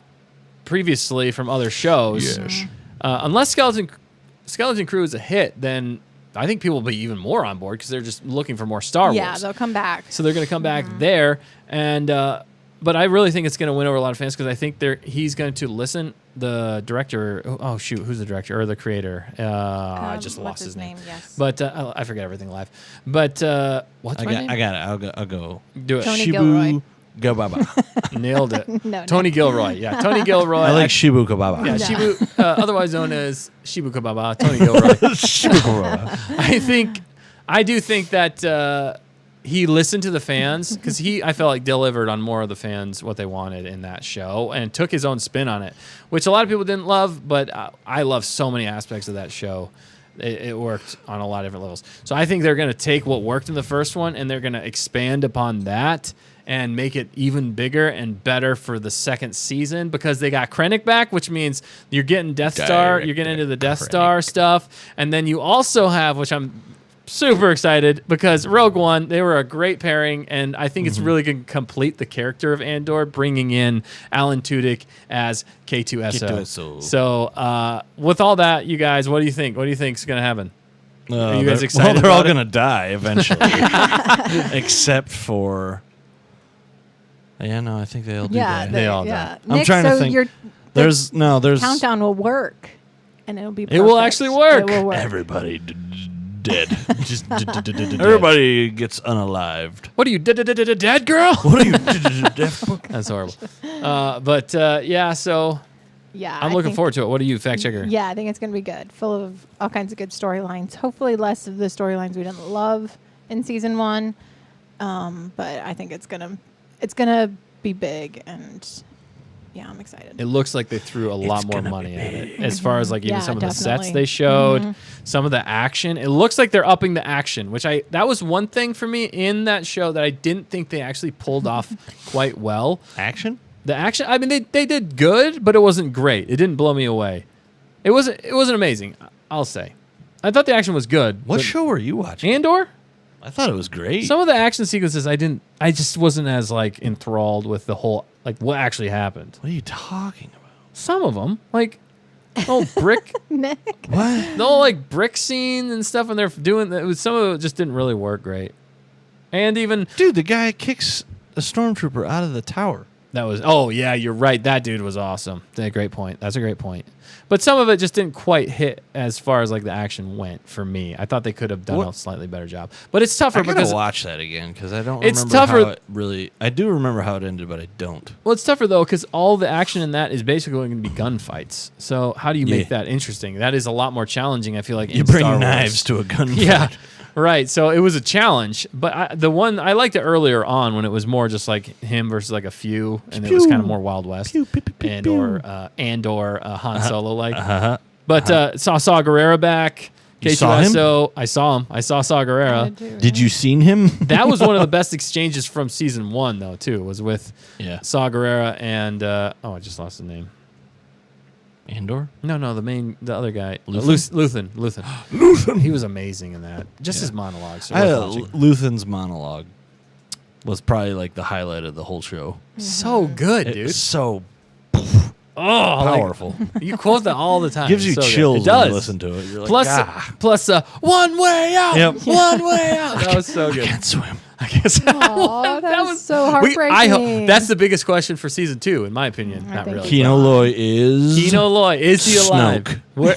Speaker 1: previously from other shows.
Speaker 2: Yes.
Speaker 1: Unless Skeleton Crew is a hit, then I think people will be even more on board because they're just looking for more Star
Speaker 3: Yeah,
Speaker 1: Wars.
Speaker 3: they'll come back.
Speaker 1: So they're going to come back there, and but I really think it's going to win over a lot of fans because I think he's going to listen. The director, oh shoot, who's the director or the creator? I just
Speaker 3: what's
Speaker 1: lost his name.
Speaker 3: Yes.
Speaker 1: But I forget everything live. But what's my name?
Speaker 2: I got it. I'll go.
Speaker 1: Do it.
Speaker 3: Tony Gilroy.
Speaker 2: Go Baba.
Speaker 1: Nailed it.
Speaker 3: No,
Speaker 1: Tony Gilroy. Yeah, Tony Gilroy.
Speaker 2: I like Shibu Kababa.
Speaker 1: Yeah,
Speaker 3: No.
Speaker 1: Shibu, otherwise known as Shibu Kababa, Tony Gilroy.
Speaker 2: Shibu Kababa.
Speaker 1: I do think that he listened to the fans because I felt like delivered on more of the fans what they wanted in that show and took his own spin on it, which a lot of people didn't love, but I love so many aspects of that show. It worked on a lot of different levels. So I think they're going to take what worked in the first one and they're going to expand upon that and make it even bigger and better for the second season because they got Krennic back, which means you're getting Death Star, you're getting into the Death Star stuff, and then you also have, which I'm super excited because Rogue One, they were a great pairing, and I think it's really going to complete the character of Andor, bringing in Alan Tudyk as K2SO. So with all that, you guys, what do you think? What do you think is going to happen? Are you guys excited?
Speaker 2: Well, they're all
Speaker 1: about it?
Speaker 2: going to die eventually, except for. Yeah, no, I think they all do die.
Speaker 1: They all die.
Speaker 2: I'm
Speaker 3: Nick,
Speaker 2: trying to
Speaker 3: so
Speaker 2: think. There's
Speaker 3: countdown will work, and it'll be.
Speaker 1: It will
Speaker 3: perfect.
Speaker 1: actually work.
Speaker 3: It will work.
Speaker 2: Everybody dead. Just everybody gets unalived.
Speaker 1: What are you, dead girl?
Speaker 2: What are you? Deaf?
Speaker 1: That's horrible. But yeah, so
Speaker 3: Yeah,
Speaker 1: I'm looking forward to it. What are you, fact checker?
Speaker 3: Yeah, I think it's going to be good. Full of all kinds of good storylines. Hopefully less of the storylines we didn't love in season 1. But I think it's going to be big, and yeah, I'm excited.
Speaker 1: It looks like they threw a lot more money at it. As far as like even
Speaker 3: Yeah,
Speaker 1: some of the sets
Speaker 3: definitely.
Speaker 1: they showed, some of the action. It looks like they're upping the action, which that was one thing for me in that show that I didn't think they actually pulled off quite well.
Speaker 2: Action?
Speaker 1: The action, I mean, they did good, but it wasn't great. It didn't blow me away. It wasn't amazing, I'll say. I thought the action was good.
Speaker 2: What
Speaker 1: but
Speaker 2: show are you watching?
Speaker 1: Andor?
Speaker 2: I thought it was great.
Speaker 1: Some of the action sequences I just wasn't as like enthralled with the whole, like what actually happened.
Speaker 2: What are you talking about?
Speaker 1: Some of them, like the whole brick,
Speaker 3: Nick.
Speaker 2: What?
Speaker 1: the whole like brick scene and stuff when they're doing that. Some of it just didn't really work great. And even
Speaker 2: Dude, the guy kicks a stormtrooper out of the tower.
Speaker 1: that was, oh yeah, you're right. That dude was awesome. That's a great point. That's a great point. But some of it just didn't quite hit as far as like the action went for me. I thought they could have done a slightly better job. But it's tougher
Speaker 2: I gotta
Speaker 1: because
Speaker 2: watch that again because I don't
Speaker 1: It's
Speaker 2: remember
Speaker 1: tougher-
Speaker 2: how it really. I do remember how it ended, but I don't.
Speaker 1: well, it's tougher though because all the action in that is basically going to be gunfights. So how do you make
Speaker 2: Yeah.
Speaker 1: that interesting? That is a lot more challenging. I feel like
Speaker 2: You
Speaker 1: in
Speaker 2: bring
Speaker 1: Star Wars.
Speaker 2: knives to a gunfight.
Speaker 1: Yeah, right. So it was a challenge, but the one I liked it earlier on when it was more just like him versus like a few, and it was kind of more Wild West
Speaker 2: Pew, pew, pew, pew,
Speaker 1: and
Speaker 2: pew.
Speaker 1: or Han Solo like.
Speaker 2: Uh-huh.
Speaker 1: But Saw Gerrera back.
Speaker 2: You saw him?
Speaker 1: K2SO. I saw him. I saw Saw Gerrera.
Speaker 2: Did you seen him?
Speaker 1: That was one of the best exchanges from season 1, though. Too was with
Speaker 2: Yeah.
Speaker 1: Saw Gerrera and I just lost the name.
Speaker 2: Andor?
Speaker 1: No, the other guy,
Speaker 2: Luthen?
Speaker 1: Luthen.
Speaker 2: Luthen.
Speaker 1: He was amazing in that. Just his monologues. So
Speaker 2: Luthen's monologue was probably like the highlight of the whole show.
Speaker 1: so good,
Speaker 2: It
Speaker 1: dude.
Speaker 2: was so
Speaker 1: Powerful. You quote that all the time.
Speaker 2: gives you
Speaker 1: It's so good.
Speaker 2: chills
Speaker 1: It does.
Speaker 2: when you listen to it. You're like,
Speaker 1: Plus, one way out.
Speaker 2: Yep.
Speaker 1: One way out. That was so good.
Speaker 2: can't swim.
Speaker 1: I guess
Speaker 3: Aw, that was so heartbreaking.
Speaker 1: I hope that's the biggest question for season 2, in my opinion. Not
Speaker 3: think
Speaker 1: really.
Speaker 2: Kino Loy is
Speaker 1: Kino Loy, is he alive?
Speaker 2: Snoke.
Speaker 1: Where-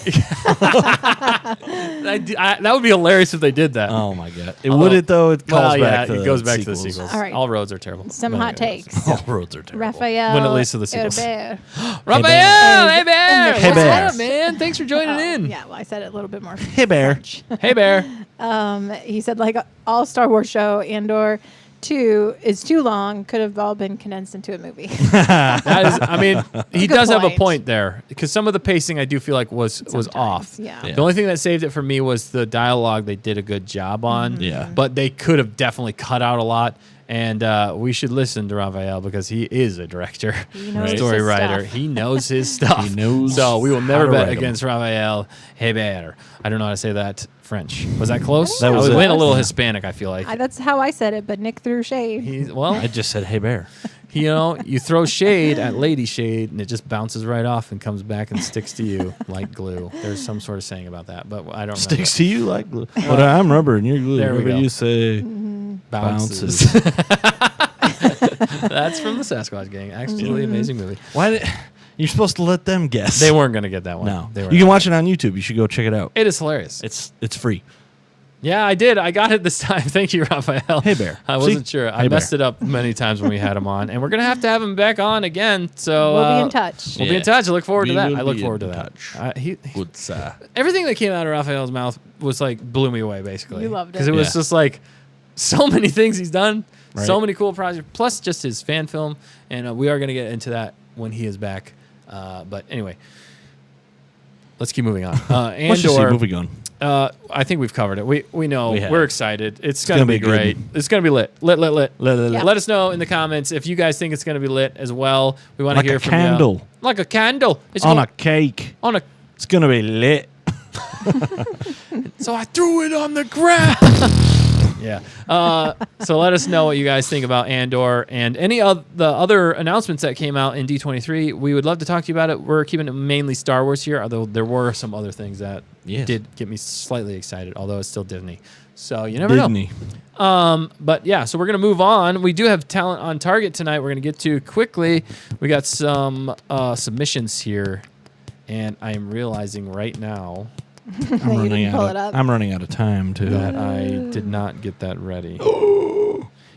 Speaker 1: that would be hilarious if they did that.
Speaker 2: Oh my god! Would it though? It calls
Speaker 1: Well,
Speaker 2: back.
Speaker 1: yeah,
Speaker 2: to
Speaker 1: it goes back to the
Speaker 2: sequels.
Speaker 1: sequels.
Speaker 3: All right.
Speaker 1: All roads are terrible.
Speaker 3: Some
Speaker 1: But
Speaker 3: hot
Speaker 1: anyways.
Speaker 3: takes.
Speaker 2: All roads are terrible.
Speaker 3: Raphael.
Speaker 1: When it leads to the sequels.
Speaker 3: Herbert.
Speaker 1: Raphael, hey Bear,
Speaker 2: Hey,
Speaker 1: what's
Speaker 2: Bear.
Speaker 1: up, man? Thanks for joining in.
Speaker 3: Yeah, well, I said it a little bit more.
Speaker 2: Hey Bear.
Speaker 1: Hey Bear.
Speaker 3: He said, like all Star Wars show, Andor 2 is too long. Could have all been condensed into a movie.
Speaker 1: That is, I mean, he
Speaker 3: Good
Speaker 1: does have a
Speaker 3: point.
Speaker 1: point there because some of the pacing I do feel like was off.
Speaker 3: Yeah.
Speaker 1: The only thing that saved it for me was the dialogue they did a good job on.
Speaker 2: Yeah.
Speaker 1: But they could have definitely cut out a lot. And we should listen to Raphael because he is a director,
Speaker 3: He knows
Speaker 1: story
Speaker 3: his
Speaker 1: writer.
Speaker 3: stuff.
Speaker 1: He knows his stuff.
Speaker 2: He knows
Speaker 1: So we will
Speaker 2: how
Speaker 1: never
Speaker 2: to
Speaker 1: bet
Speaker 2: write 'em.
Speaker 1: against Raphael Hebert. I don't know how to say that French. Was that close?
Speaker 2: That
Speaker 1: I
Speaker 2: was
Speaker 1: went
Speaker 2: it.
Speaker 1: a little Hispanic, I feel like.
Speaker 3: That's how I said it, but Nick threw shade.
Speaker 1: Well,
Speaker 2: I just said Hey Bear.
Speaker 1: you throw shade at Lady Shade and it just bounces right off and comes back and sticks to you like glue. There's some sort of saying about that, but I don't
Speaker 2: Sticks to you like glue. But I'm rubber and you're glue.
Speaker 1: There we
Speaker 2: Whatever
Speaker 1: go.
Speaker 2: you say
Speaker 1: bounces. That's from the Sasquatch Gang. Actually, amazing movie.
Speaker 2: Why? You're supposed to let them guess.
Speaker 1: They weren't going to get that one.
Speaker 2: No.
Speaker 1: They
Speaker 2: You
Speaker 1: weren't.
Speaker 2: can watch it on YouTube. You should go check it out.
Speaker 1: It is hilarious.
Speaker 2: It's free.
Speaker 1: Yeah, I did. I got it this time. Thank you, Raphael.
Speaker 2: Hey, Bear.
Speaker 1: I wasn't
Speaker 2: See?
Speaker 1: sure. I
Speaker 2: Hey, Bear.
Speaker 1: messed it up many times when we had him on, and we're gonna have him back on again. So
Speaker 3: We'll be in touch.
Speaker 1: We'll be in
Speaker 2: Yeah.
Speaker 1: touch. I look forward to
Speaker 2: We
Speaker 1: that.
Speaker 2: will
Speaker 1: I look
Speaker 2: be
Speaker 1: forward to
Speaker 2: in
Speaker 1: that.
Speaker 2: touch. What's
Speaker 1: Everything that came out of Raphael's mouth was like blew me away, basically.
Speaker 3: You loved it.
Speaker 1: because it was
Speaker 2: Yeah.
Speaker 1: just like so many things he's done, so
Speaker 2: Right.
Speaker 1: many cool projects, plus just his fan film, and we are gonna get into that when he is back. But anyway, let's keep moving on.
Speaker 2: Let's just see.
Speaker 1: Andor.
Speaker 2: Moving on.
Speaker 1: I think we've covered it. We know.
Speaker 2: We have.
Speaker 1: We're excited. It's gonna be
Speaker 2: gonna be
Speaker 1: great.
Speaker 2: good.
Speaker 1: It's gonna be lit. Lit.
Speaker 3: Yeah.
Speaker 1: Let us know in the comments if you guys think it's gonna be lit as well. We want to
Speaker 2: Like
Speaker 1: hear
Speaker 2: a
Speaker 1: from
Speaker 2: candle.
Speaker 1: you. Like a candle. It's
Speaker 2: On
Speaker 1: gonna-
Speaker 2: a cake.
Speaker 1: on a.
Speaker 2: It's gonna be lit.
Speaker 1: So I threw it on the ground. Yeah. So let us know what you guys think about Andor and any of the other announcements that came out in D23. We would love to talk to you about it. We're keeping it mainly Star Wars here, although there were some other things that
Speaker 2: Yes.
Speaker 1: did get me slightly excited, although it's still Disney. So you never know.
Speaker 2: Disney.
Speaker 1: But yeah, so we're going to move on. We do have talent on target tonight we're going to get to quickly. We got some submissions here, and I am realizing right now
Speaker 3: You didn't pull it up.
Speaker 2: I'm running out of time too.
Speaker 1: that I did not get that ready.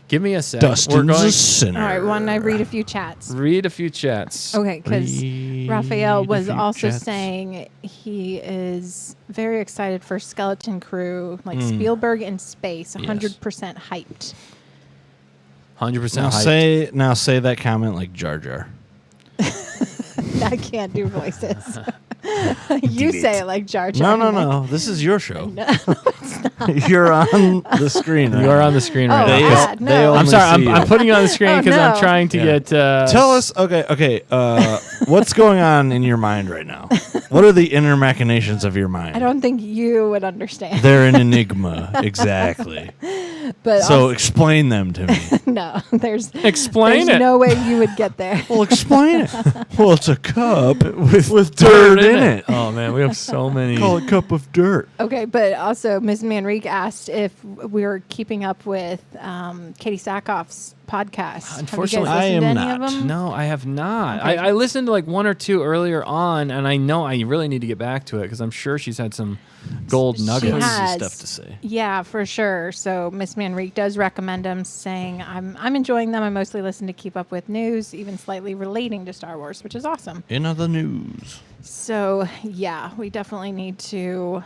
Speaker 1: Give me a sec.
Speaker 2: Dustin's
Speaker 1: We're going
Speaker 2: a sinner.
Speaker 3: All right, why don't I read a few chats?
Speaker 1: read a few chats.
Speaker 3: Okay, because
Speaker 2: Read
Speaker 3: Raphael
Speaker 2: a
Speaker 3: was
Speaker 2: few
Speaker 3: also
Speaker 2: chats.
Speaker 3: saying he is very excited for Skeleton Crew, like Spielberg in space, 100% hyped.
Speaker 1: 100%
Speaker 2: Now say that comment like Jar Jar.
Speaker 3: I can't do voices. You say it like Jar Jar.
Speaker 2: No. This is your show.
Speaker 3: No,
Speaker 2: You're on the screen. Right
Speaker 1: You are
Speaker 2: now.
Speaker 1: on the screen
Speaker 3: Oh,
Speaker 1: right
Speaker 2: They-
Speaker 1: now.
Speaker 3: God,
Speaker 2: they
Speaker 3: no.
Speaker 2: only
Speaker 1: I'm sorry.
Speaker 2: see
Speaker 1: I'm
Speaker 2: you.
Speaker 1: putting you on the screen
Speaker 3: Oh,
Speaker 1: because I'm
Speaker 3: no.
Speaker 1: trying to
Speaker 2: Yeah.
Speaker 1: get.
Speaker 2: Tell us, okay. What's going on in your mind right now? What are the inner machinations of your mind?
Speaker 3: I don't think you would understand.
Speaker 2: They're an enigma, exactly.
Speaker 3: But
Speaker 2: So explain them to me.
Speaker 3: no, there's
Speaker 1: Explain it.
Speaker 3: no way you would get there.
Speaker 2: Well, explain it. Well, it's a cup with dirt in it.
Speaker 1: Oh man, we have so many.
Speaker 2: Call it cup of dirt.
Speaker 3: Okay, but also Ms. Manrique asked if we were keeping up with Katie Sackhoff's podcast.
Speaker 1: Unfortunately,
Speaker 3: have you guys listened
Speaker 2: I am
Speaker 3: to any
Speaker 2: not.
Speaker 3: of them?
Speaker 1: No, I have not.
Speaker 3: Okay.
Speaker 1: I listened to like one or two earlier on, and I know I really need to get back to it because I'm sure she's had some gold
Speaker 3: She
Speaker 1: nuggets.
Speaker 3: has.
Speaker 2: Stuff to say.
Speaker 3: Yeah, for sure. So Miss Manrique does recommend them, saying I'm enjoying them. I mostly listen to keep up with news, even slightly relating to Star Wars, which is awesome.
Speaker 2: In other news.
Speaker 3: So yeah, we definitely need to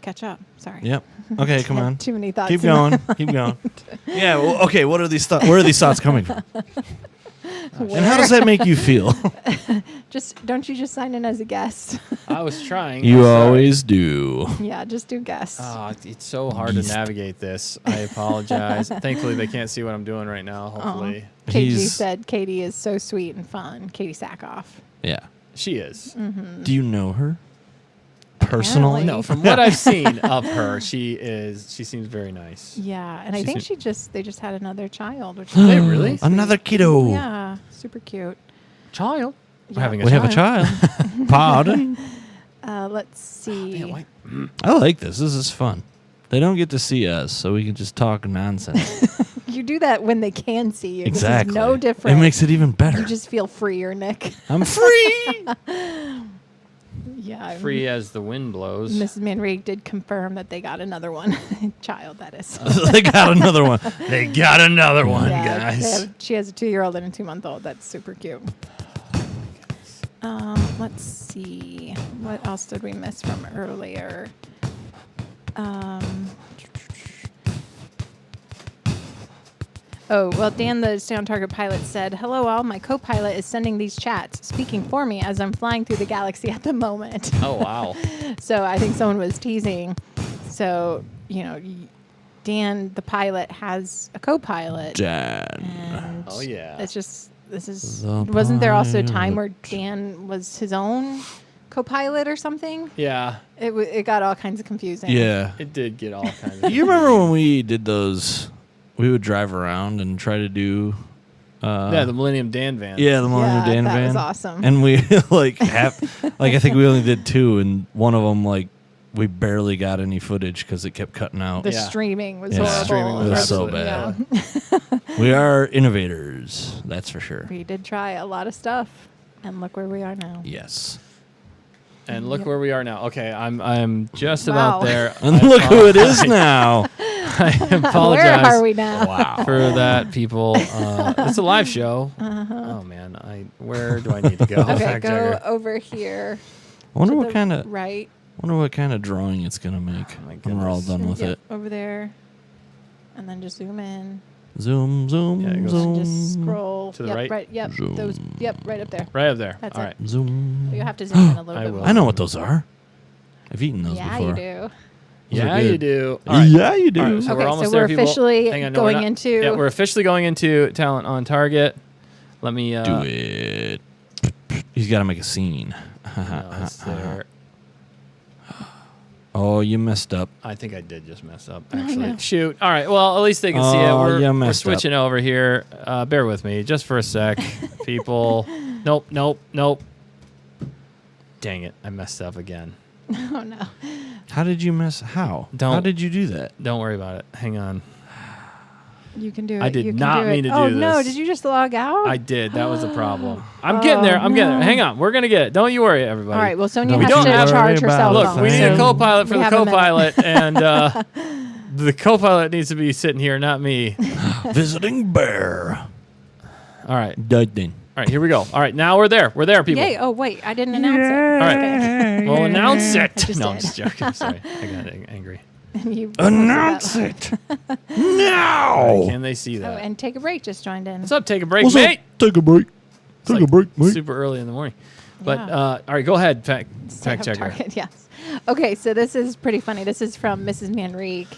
Speaker 3: catch up. Sorry.
Speaker 2: Yep. Okay, come on.
Speaker 3: Too many thoughts.
Speaker 2: Keep
Speaker 3: in my
Speaker 2: going. Keep going. Yeah. Well, okay. What are these thoughts? Where are these thoughts coming from? And how does that make you feel?
Speaker 3: Don't you just sign in as a guest?
Speaker 1: I was trying.
Speaker 2: You
Speaker 1: I'm sorry.
Speaker 2: always do.
Speaker 3: Yeah, just do guest.
Speaker 1: Oh, it's so hard to navigate this. I apologize. Thankfully, they can't see what I'm doing right now. Hopefully,
Speaker 3: KG
Speaker 2: He's-
Speaker 3: said Katie is so sweet and fun. Katie Sackhoff.
Speaker 2: Yeah.
Speaker 1: she is.
Speaker 2: Do you know her personally?
Speaker 3: Apparently.
Speaker 1: No, from what I've seen of her, she seems very nice.
Speaker 3: Yeah, and I
Speaker 1: She's
Speaker 3: think
Speaker 1: a-
Speaker 3: they just had another child, which
Speaker 1: They
Speaker 3: is
Speaker 1: really?
Speaker 2: Another kiddo.
Speaker 3: yeah, super cute.
Speaker 1: Child. We're
Speaker 3: Yeah.
Speaker 1: having a
Speaker 2: We have a
Speaker 1: child.
Speaker 2: child. Pardon?
Speaker 3: Let's see.
Speaker 1: Man, why-
Speaker 2: I like this. This is fun. They don't get to see us, so we can just talk nonsense.
Speaker 3: You do that when they can see you.
Speaker 2: Exactly.
Speaker 3: This is no different.
Speaker 2: It makes it even better.
Speaker 3: You just feel freer, Nick.
Speaker 2: I'm free.
Speaker 3: Yeah.
Speaker 1: Free as the wind blows.
Speaker 3: Mrs. Manrique did confirm that they got another one. Child, that is.
Speaker 2: They got another one. They got another one,
Speaker 3: Yeah,
Speaker 2: guys.
Speaker 3: she has a 2-year-old and a 2-month-old. That's super cute. Let's see. What else did we miss from earlier? Oh, well, Dan, the Stay on Target pilot, said, "Hello, all. My co-pilot is sending these chats, speaking for me as I'm flying through the galaxy at the moment."
Speaker 1: Oh wow.
Speaker 3: So I think someone was teasing. So, Dan, the pilot, has a co-pilot.
Speaker 2: Dad.
Speaker 3: And
Speaker 1: Oh, yeah.
Speaker 3: It's just,
Speaker 2: The
Speaker 3: wasn't there also a time
Speaker 2: pilot.
Speaker 3: where Dan was his own co-pilot or something?
Speaker 1: Yeah,
Speaker 3: It got all kinds of confusing.
Speaker 2: Yeah.
Speaker 1: it did get all kinds of.
Speaker 2: You remember when we did those? We would drive around and try to do.
Speaker 1: Yeah, the Millennium Dan van.
Speaker 2: Yeah, the Millennium
Speaker 3: Yeah,
Speaker 2: Dan
Speaker 3: that
Speaker 2: van.
Speaker 3: was awesome.
Speaker 2: And we I think we only did 2, and one of them we barely got any footage because it kept cutting out.
Speaker 3: The
Speaker 1: Yeah.
Speaker 3: streaming was
Speaker 2: Yeah.
Speaker 3: horrible.
Speaker 1: Streaming was
Speaker 2: It was so
Speaker 1: absolutely-
Speaker 2: bad. We are innovators, that's for sure.
Speaker 3: We did try a lot of stuff, and look where we are now.
Speaker 2: Yes.
Speaker 1: And look
Speaker 3: Yep.
Speaker 1: where we are now. Okay, I'm just
Speaker 3: Wow.
Speaker 1: about there.
Speaker 2: And
Speaker 1: I
Speaker 2: look who it is
Speaker 1: apologize.
Speaker 2: now.
Speaker 1: I apologize.
Speaker 3: Where are we now?
Speaker 2: Wow.
Speaker 1: for that, people? It's a live show. Oh man, where do I need to go?
Speaker 3: Okay,
Speaker 1: Fact
Speaker 3: go
Speaker 1: checker.
Speaker 3: over here.
Speaker 2: I wonder
Speaker 3: to
Speaker 2: what
Speaker 3: the
Speaker 2: kind of
Speaker 3: right.
Speaker 2: drawing it's gonna make
Speaker 1: my
Speaker 2: when we're all
Speaker 1: goodness.
Speaker 2: done with
Speaker 3: Yep,
Speaker 2: it.
Speaker 3: over there, and then just zoom in.
Speaker 2: Zoom, zoom,
Speaker 1: Yeah, it goes-
Speaker 2: zoom.
Speaker 3: Just scroll
Speaker 1: To the
Speaker 3: yep,
Speaker 1: right?
Speaker 3: Yep. Those. Yep. Right up there.
Speaker 1: Right up there.
Speaker 3: That's
Speaker 1: All
Speaker 3: it.
Speaker 1: right.
Speaker 2: Zoom.
Speaker 3: You have to zoom in a little
Speaker 1: I
Speaker 3: bit
Speaker 1: will.
Speaker 3: more.
Speaker 2: I know what those are. I've eaten those
Speaker 3: Yeah,
Speaker 2: before.
Speaker 3: you do.
Speaker 2: Those are
Speaker 1: Yeah,
Speaker 2: good.
Speaker 1: you do. All right.
Speaker 2: Yeah, you do.
Speaker 1: All right, so
Speaker 3: Okay,
Speaker 1: we're almost
Speaker 3: so
Speaker 1: there,
Speaker 3: we're
Speaker 1: people.
Speaker 3: officially
Speaker 1: Hang on, no, we're
Speaker 3: going
Speaker 1: not.
Speaker 3: into-
Speaker 1: Yeah, we're officially going into talent on target. Let me
Speaker 2: Do it. He's got to make a scene.
Speaker 1: no, it's there.
Speaker 2: Oh, you messed up.
Speaker 1: I think I did just mess up, actually. Shoot. All right. Well, at least they can see it.
Speaker 2: Oh, you
Speaker 1: We're
Speaker 2: messed
Speaker 1: switching over here. Bear with me just for a sec, people. Nope. Dang it. I messed up again.
Speaker 3: Oh no.
Speaker 2: How did you mess? How?
Speaker 1: Don't-
Speaker 2: How did you do that?
Speaker 1: Don't worry about it. Hang on.
Speaker 3: You can do it.
Speaker 1: I did
Speaker 3: You can
Speaker 1: not
Speaker 3: do
Speaker 1: mean
Speaker 3: it.
Speaker 1: to
Speaker 3: Oh
Speaker 1: do
Speaker 3: no!
Speaker 1: this.
Speaker 3: Did you just log out?
Speaker 1: I did. That was a problem. I'm getting there. I'm getting there.
Speaker 3: no.
Speaker 1: Hang on. We're going to get it. Don't you worry, everybody.
Speaker 3: All right. Well, Sonia
Speaker 2: We
Speaker 3: has
Speaker 1: don't
Speaker 3: to
Speaker 1: have-
Speaker 3: charge her
Speaker 2: Look,
Speaker 3: cell
Speaker 1: Look,
Speaker 3: phone.
Speaker 1: we need a
Speaker 2: So-
Speaker 1: co-pilot for
Speaker 3: We
Speaker 1: the
Speaker 3: have a minute.
Speaker 1: co-pilot, and the co-pilot needs to be sitting here, not me.
Speaker 2: Visiting bear.
Speaker 1: All right.
Speaker 2: Dudden.
Speaker 1: All right, here we go. All right, now we're there. We're there, people.
Speaker 3: Yay! Oh wait, I didn't announce it.
Speaker 1: All right. Well, announce it.
Speaker 3: just
Speaker 1: No, I'm
Speaker 3: did.
Speaker 1: just joking. Sorry. I got angry.
Speaker 3: You
Speaker 2: Announce
Speaker 3: posted
Speaker 2: it
Speaker 1: All right,
Speaker 2: now.
Speaker 1: can they see
Speaker 3: that. Oh,
Speaker 1: that?
Speaker 3: and take a break. Just joined in.
Speaker 1: What's up? Take a break,
Speaker 2: What's
Speaker 1: mate.
Speaker 2: up? Take a break.
Speaker 1: It's
Speaker 2: Take
Speaker 1: like
Speaker 2: a break, mate.
Speaker 1: super early in the morning. But,
Speaker 3: Yeah.
Speaker 1: all right, go ahead, fact
Speaker 3: Stay
Speaker 1: checker.
Speaker 3: on target, yes. Okay, so this is pretty funny. This is from Mrs. Manrique,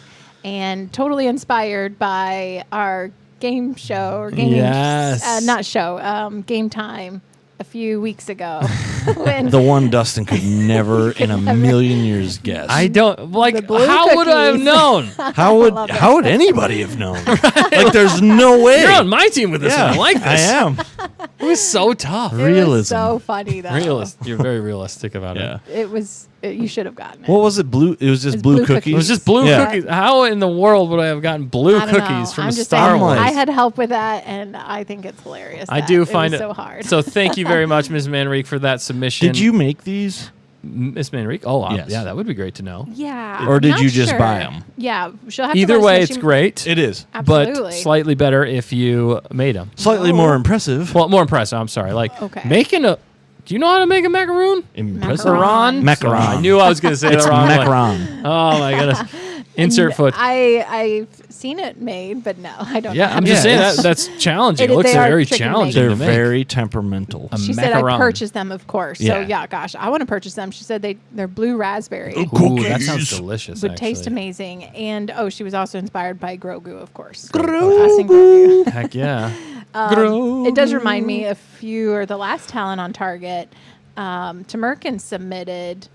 Speaker 3: and totally inspired by our game show or game
Speaker 1: Yes.
Speaker 3: not show, game time a few weeks ago. when
Speaker 2: The one Dustin could never in a million years guess.
Speaker 1: I don't, like,
Speaker 3: The blue
Speaker 1: how would I have
Speaker 3: cookies.
Speaker 1: known?
Speaker 2: How would anybody have known? Like, there's no way.
Speaker 1: You're on my team with this
Speaker 2: Yeah,
Speaker 1: one. I like this.
Speaker 2: I am.
Speaker 1: It was so tough.
Speaker 3: it
Speaker 2: Realism.
Speaker 3: was so funny though.
Speaker 1: You're very realistic about
Speaker 2: Yeah.
Speaker 1: it.
Speaker 3: It was. You should have gotten it.
Speaker 2: What was it? Blue. It was just
Speaker 3: It's
Speaker 2: blue
Speaker 3: blue
Speaker 2: cookies.
Speaker 1: It was just blue
Speaker 2: Yeah.
Speaker 1: cookies. How in the world would I have gotten blue
Speaker 3: I don't
Speaker 1: cookies
Speaker 3: know.
Speaker 1: from
Speaker 3: I'm just
Speaker 1: Star
Speaker 3: saying,
Speaker 1: Wars?
Speaker 3: I had help with that, and I think it's hilarious.
Speaker 1: I
Speaker 3: that
Speaker 1: do find
Speaker 3: was
Speaker 1: it
Speaker 3: so hard.
Speaker 1: So thank you very much, Ms. Manrique, for that submission.
Speaker 2: Did you make these?
Speaker 1: Miss Manrique? Oh,
Speaker 2: Yes.
Speaker 1: yeah, that would be great to know.
Speaker 3: yeah.
Speaker 2: Or did
Speaker 3: not
Speaker 2: you just
Speaker 3: sure.
Speaker 2: buy 'em?
Speaker 3: Yeah, she'll have
Speaker 1: Either
Speaker 3: to let us
Speaker 1: way,
Speaker 3: know.
Speaker 1: it's
Speaker 3: She-
Speaker 1: great.
Speaker 2: It is
Speaker 3: Absolutely.
Speaker 1: But slightly better if you made them.
Speaker 2: slightly
Speaker 3: No.
Speaker 2: more impressive.
Speaker 1: Well, more impressive. I'm sorry. Like
Speaker 3: Okay.
Speaker 1: making a. Do you know how to make a macaroon?
Speaker 2: Impressive.
Speaker 3: Macaron.
Speaker 2: Macaron.
Speaker 1: I knew I was going to say
Speaker 2: It's
Speaker 1: the wrong one.
Speaker 2: macaron.
Speaker 1: Oh my goodness. Insert foot.
Speaker 3: I've seen it made, but no, I don't. know
Speaker 1: Yeah,
Speaker 3: how
Speaker 1: I'm
Speaker 3: to
Speaker 1: just
Speaker 3: do
Speaker 1: saying
Speaker 3: it.
Speaker 1: that's challenging. It
Speaker 3: They
Speaker 1: looks
Speaker 3: are
Speaker 1: very
Speaker 3: tricky to make.
Speaker 1: challenging
Speaker 2: They're
Speaker 1: to make.
Speaker 2: very temperamental.
Speaker 1: A
Speaker 3: She said
Speaker 1: macaron.
Speaker 3: I purchased them, of course.
Speaker 2: Yeah.
Speaker 3: So yeah, gosh, I want to purchase them. She said they're blue raspberry.
Speaker 1: Ooh, that sounds
Speaker 2: Cookies.
Speaker 1: delicious.
Speaker 3: Would taste
Speaker 1: actually.
Speaker 3: amazing, and she was also inspired by Grogu, of course.
Speaker 2: Grogu.
Speaker 3: Us and Grogu.
Speaker 1: Heck yeah.
Speaker 3: It does remind me if you are the last talent on target. Tamerkin submitted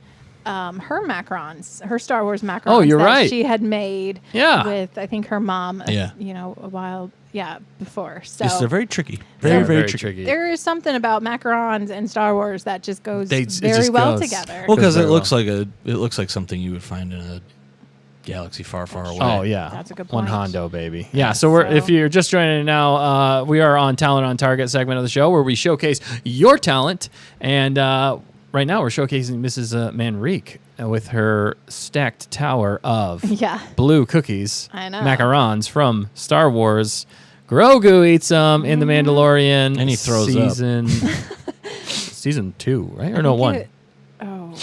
Speaker 3: her macarons, her Star Wars macarons.
Speaker 1: Oh, you're
Speaker 3: that
Speaker 1: right.
Speaker 3: She had made
Speaker 1: Yeah.
Speaker 3: with I think her mom.
Speaker 2: Yeah.
Speaker 3: A while before. So
Speaker 2: Yes, they're very tricky.
Speaker 1: They're
Speaker 2: Very, very tricky.
Speaker 3: there is something about macarons and Star Wars that just goes
Speaker 1: It
Speaker 3: very
Speaker 1: just
Speaker 3: well
Speaker 1: goes.
Speaker 3: together.
Speaker 2: Well, because
Speaker 1: Goes
Speaker 2: it
Speaker 1: very
Speaker 2: looks like something you would find in a galaxy far, far away.
Speaker 1: Oh yeah,
Speaker 3: That's a good
Speaker 1: One
Speaker 3: point.
Speaker 1: Hondo baby. Yeah. So if
Speaker 3: So-
Speaker 1: you're just joining now, we are on Talent on Target segment of the show where we showcase your talent, and right now we're showcasing Mrs. Manrique with her stacked tower of
Speaker 3: Yeah.
Speaker 1: blue cookies,
Speaker 3: I know.
Speaker 1: macarons from Star Wars. Grogu eats them in The Mandalorian,
Speaker 2: And he throws up.
Speaker 1: season 2, right? Or no, 1.
Speaker 3: Oh.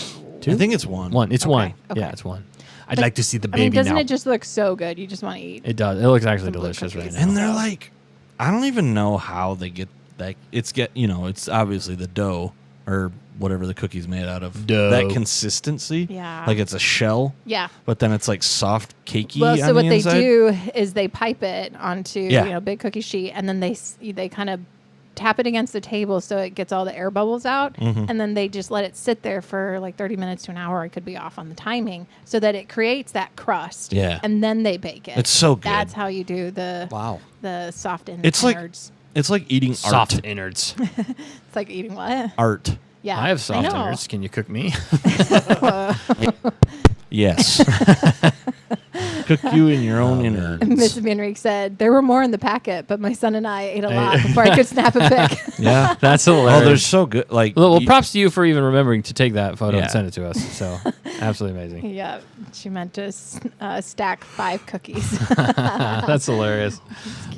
Speaker 2: I think it's one.
Speaker 1: One. It's one.
Speaker 3: okay.
Speaker 1: Yeah, it's one. I'd like to see the
Speaker 3: I mean,
Speaker 1: baby
Speaker 3: doesn't
Speaker 1: now.
Speaker 3: it just look so good? You just want to eat.
Speaker 1: It does. It looks actually
Speaker 3: The blue
Speaker 1: delicious right
Speaker 3: cookies.
Speaker 1: now.
Speaker 2: And they're like, I don't even know how they get that. It's obviously the dough or whatever the cookie's made out of.
Speaker 1: Dough.
Speaker 2: That consistency.
Speaker 3: Yeah.
Speaker 2: Like it's a shell,
Speaker 3: Yeah.
Speaker 2: but then it's like soft, cakey.
Speaker 3: Well,
Speaker 2: on
Speaker 3: so what
Speaker 2: the
Speaker 3: they
Speaker 2: inside.
Speaker 3: do is they pipe it onto
Speaker 2: Yeah.
Speaker 3: big cookie sheet, and then they kind of tap it against the table so it gets all the air bubbles out,
Speaker 2: Mm-hmm.
Speaker 3: and then they just let it sit there for like 30 minutes to an hour. I could be off on the timing, so that it creates that crust.
Speaker 2: Yeah.
Speaker 3: and then they bake it.
Speaker 2: It's so good.
Speaker 3: That's how you do the
Speaker 1: Wow.
Speaker 3: the soft
Speaker 2: It's like
Speaker 3: innards.
Speaker 2: it's like eating
Speaker 1: Soft
Speaker 2: art.
Speaker 1: innards.
Speaker 3: It's like eating what?
Speaker 2: Art.
Speaker 3: Yeah,
Speaker 1: I have soft
Speaker 3: know.
Speaker 1: innards. Can you cook me?
Speaker 2: Yes. Cook you in your own innards.
Speaker 3: Mrs. Manrique said there were more in the packet, but my son and I ate a lot before I could snap a pic.
Speaker 2: Yeah.
Speaker 1: That's
Speaker 2: Oh,
Speaker 1: hilarious.
Speaker 2: they're so good. Like,
Speaker 1: Well,
Speaker 2: you-
Speaker 1: props to you for even remembering to take that photo
Speaker 2: Yeah.
Speaker 1: and send it to us. So, absolutely amazing.
Speaker 3: Yeah, she meant to stack 5 cookies.
Speaker 1: That's hilarious.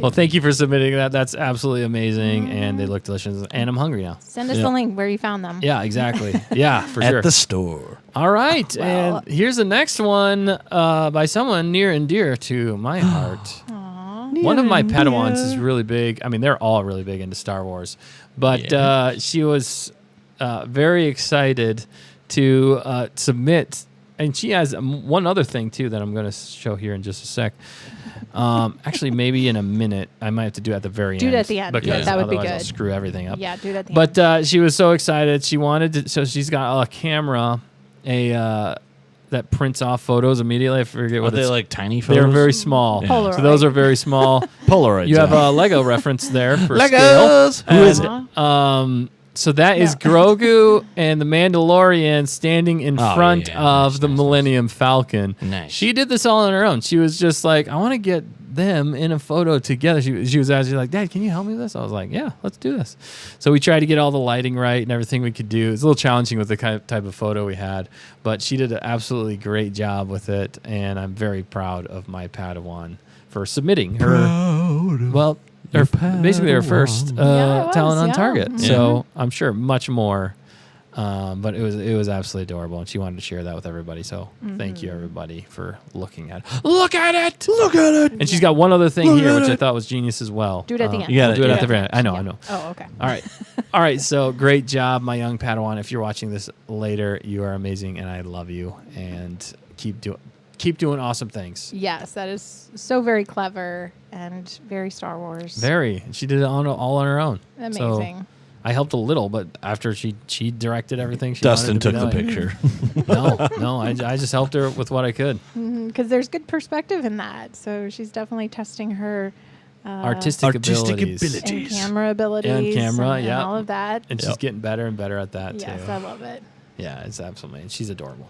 Speaker 1: Well, thank you for submitting that. That's absolutely amazing, and they look delicious. And I'm hungry now.
Speaker 3: Send us
Speaker 2: Yeah.
Speaker 3: the link where you found them.
Speaker 1: Yeah, exactly. Yeah, for
Speaker 2: at
Speaker 1: sure.
Speaker 2: the store.
Speaker 1: All right,
Speaker 3: Well-
Speaker 1: and here's the next one by someone near and dear to my heart.
Speaker 3: Aw.
Speaker 1: One of my Padawans is really big. I mean, they're all really big into Star Wars, but she was very excited to submit. And she has one other thing, too, that I'm going to show here in just a sec. Actually, maybe in a minute. I might have to do it at the very end.
Speaker 3: Do it at the end.
Speaker 1: Because
Speaker 3: that would be
Speaker 1: otherwise
Speaker 3: good.
Speaker 1: I'll screw everything up.
Speaker 3: Yeah, do it at the end.
Speaker 1: But she was so excited. She wanted to. So she's got a camera, that prints off photos immediately. I forget what
Speaker 2: Are they
Speaker 1: it's.
Speaker 2: like tiny photos?
Speaker 1: They're very small.
Speaker 3: Polaroid.
Speaker 1: So those are very small.
Speaker 2: Polaroids.
Speaker 1: You have a Lego reference there for
Speaker 2: Legos.
Speaker 1: scale.
Speaker 2: Who is it?
Speaker 1: So that is Grogu and the Mandalorian standing in front of the Millennium Falcon.
Speaker 2: Nice.
Speaker 1: She did this all on her own. She was just like, I want to get them in a photo together. She was actually like, Dad, can you help me with this? I was like, yeah, let's do this. So we tried to get all the lighting right and everything we could do. It's a little challenging with the kind of type of photo we had, but she did an absolutely great job with it, and I'm very proud of my Padawan for submitting her. Basically her first talent on target.
Speaker 3: Yeah.
Speaker 1: So I'm sure much more. But it was absolutely adorable, and she wanted to share that with everybody. So thank you, everybody, for looking at it. Look at it! Look at it! And she's got one other thing here, which I thought was genius as well.
Speaker 3: Do it at the end.
Speaker 2: You gotta
Speaker 1: Do it at the very end. I know.
Speaker 3: Oh, okay.
Speaker 1: All right. All right. So great job, my young Padawan. If you're watching this later, you are amazing, and I love you. And keep doing awesome things.
Speaker 3: Yes, that is so very clever and very Star Wars.
Speaker 1: Very. She did it all on her own.
Speaker 3: Amazing.
Speaker 1: So I helped a little, but after she directed everything,
Speaker 2: Dustin
Speaker 1: wanted to
Speaker 2: took
Speaker 1: be
Speaker 2: the
Speaker 1: doing.
Speaker 2: picture.
Speaker 1: No, I just helped her with what I could.
Speaker 3: Because there's good perspective in that. So she's definitely testing her
Speaker 1: Artistic abilities.
Speaker 3: and camera abilities. and all of that.
Speaker 1: And she's getting better and better at that,
Speaker 3: Yes,
Speaker 1: too.
Speaker 3: I love it.
Speaker 1: Yeah, it's absolutely. And she's adorable.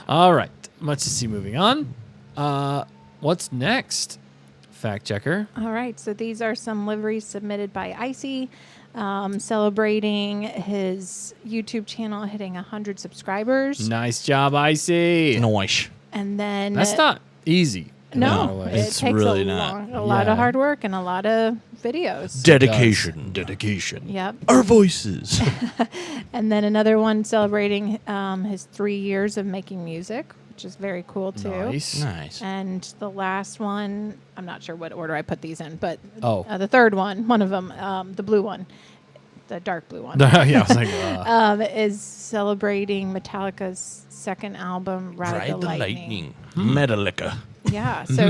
Speaker 1: All right. Much to see moving on. What's next, fact checker?
Speaker 3: All right. So these are some liveries submitted by Icy, celebrating his YouTube channel hitting 100 subscribers.
Speaker 1: Nice job, Icy.
Speaker 2: Noise.
Speaker 3: And then
Speaker 1: That's not easy.
Speaker 3: No, it
Speaker 2: It's
Speaker 3: takes
Speaker 2: really
Speaker 3: a
Speaker 2: not.
Speaker 3: lot
Speaker 1: Yeah.
Speaker 3: of hard work and a lot of videos.
Speaker 2: Dedication.
Speaker 3: Yep.
Speaker 2: Our voices.
Speaker 3: And then another one celebrating his 3 years of making music, which is very cool too.
Speaker 1: Nice.
Speaker 2: Nice.
Speaker 3: And the last one, I'm not sure what order I put these in, but
Speaker 1: Oh.
Speaker 3: the third one of them, the blue one, the dark blue one,
Speaker 1: Yeah, I was like,
Speaker 3: is celebrating Metallica's second album, Ride the Lightning.
Speaker 2: Metallica.
Speaker 3: Yeah. So,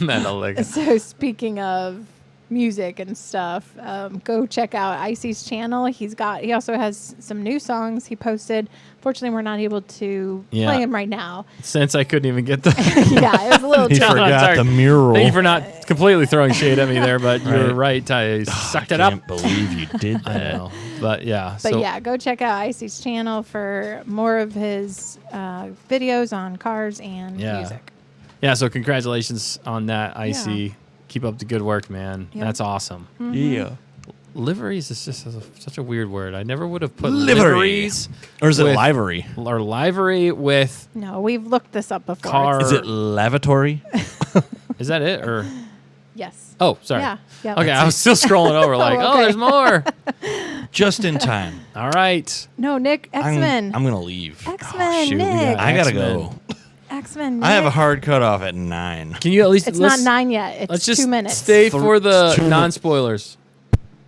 Speaker 1: Metallica.
Speaker 3: so speaking of music and stuff, go check out Icy's channel. He also has some new songs he posted. Fortunately, we're not able to play him right now.
Speaker 1: Since I couldn't even get the.
Speaker 3: Yeah, it was a little
Speaker 2: He
Speaker 3: tough.
Speaker 2: forgot the mural.
Speaker 1: Thank you for not completely throwing shade at me there, but you're right. I sucked it
Speaker 2: I
Speaker 1: up.
Speaker 2: can't believe you did
Speaker 1: I
Speaker 2: that.
Speaker 1: know. But yeah.
Speaker 3: But yeah, go check out Icy's channel for more of his videos on cars and music.
Speaker 1: Yeah, so congratulations on that, Icy.
Speaker 3: Yeah.
Speaker 1: Keep up the good work, man.
Speaker 3: Yep.
Speaker 1: That's awesome.
Speaker 2: Yeah.
Speaker 1: Liveries is just such a weird word. I never would have put
Speaker 2: Livery.
Speaker 1: liveries
Speaker 2: Or is it
Speaker 1: with-
Speaker 2: livery?
Speaker 1: or livery with
Speaker 3: No, we've looked this up before.
Speaker 1: Car-
Speaker 2: Is it lavatory?
Speaker 1: is that it or
Speaker 3: Yes.
Speaker 1: oh sorry.
Speaker 3: Yeah. Yeah.
Speaker 1: Okay, I was still scrolling over like, oh,
Speaker 3: okay.
Speaker 1: there's more.
Speaker 2: Just in time.
Speaker 1: All right.
Speaker 3: No, Nick, X-Men.
Speaker 2: I'm going to leave.
Speaker 3: X-Men,
Speaker 1: shoot, we
Speaker 3: Nick.
Speaker 1: got
Speaker 2: I got to
Speaker 1: X-Men.
Speaker 2: go.
Speaker 3: X-Men,
Speaker 2: I have a
Speaker 3: Nick.
Speaker 2: hard cutoff at 9.
Speaker 1: Can you at least
Speaker 3: It's
Speaker 1: let's-
Speaker 3: not 9 yet. It's
Speaker 1: Let's just
Speaker 3: 2 minutes.
Speaker 1: stay for the
Speaker 2: It's 2 minutes.
Speaker 1: non-spoilers.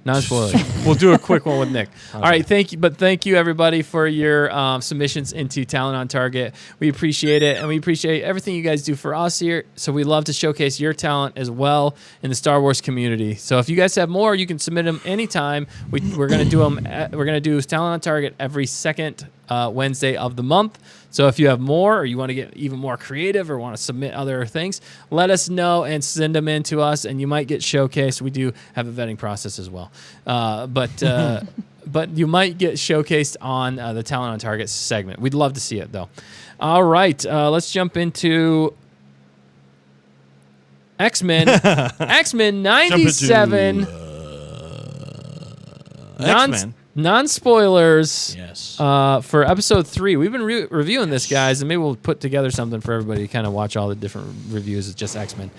Speaker 1: Non-spoilers. We'll do a quick one with Nick. All right, thank you. But thank you, everybody, for your submissions into Talent on Target. We appreciate it, and we appreciate everything you guys do for us here. So we love to showcase your talent as well in the Star Wars community. So if you guys have more, you can submit them anytime. We're gonna do them. We're gonna do Talent on Target every second Wednesday of the month. So if you have more, or you want to get even more creative, or want to submit other things, let us know and send them in to us, and you might get showcased. We do have a vetting process as well, but you might get showcased on the Talent on Target segment. We'd love to see it though. All right, let's jump into X-Men. X-Men 97.
Speaker 2: X-Men.
Speaker 1: Non-spoilers.
Speaker 2: Yes.
Speaker 1: For episode 3, we've been reviewing this, guys, and maybe we'll put together something for everybody to kind of watch all the different reviews. It's just X-Men.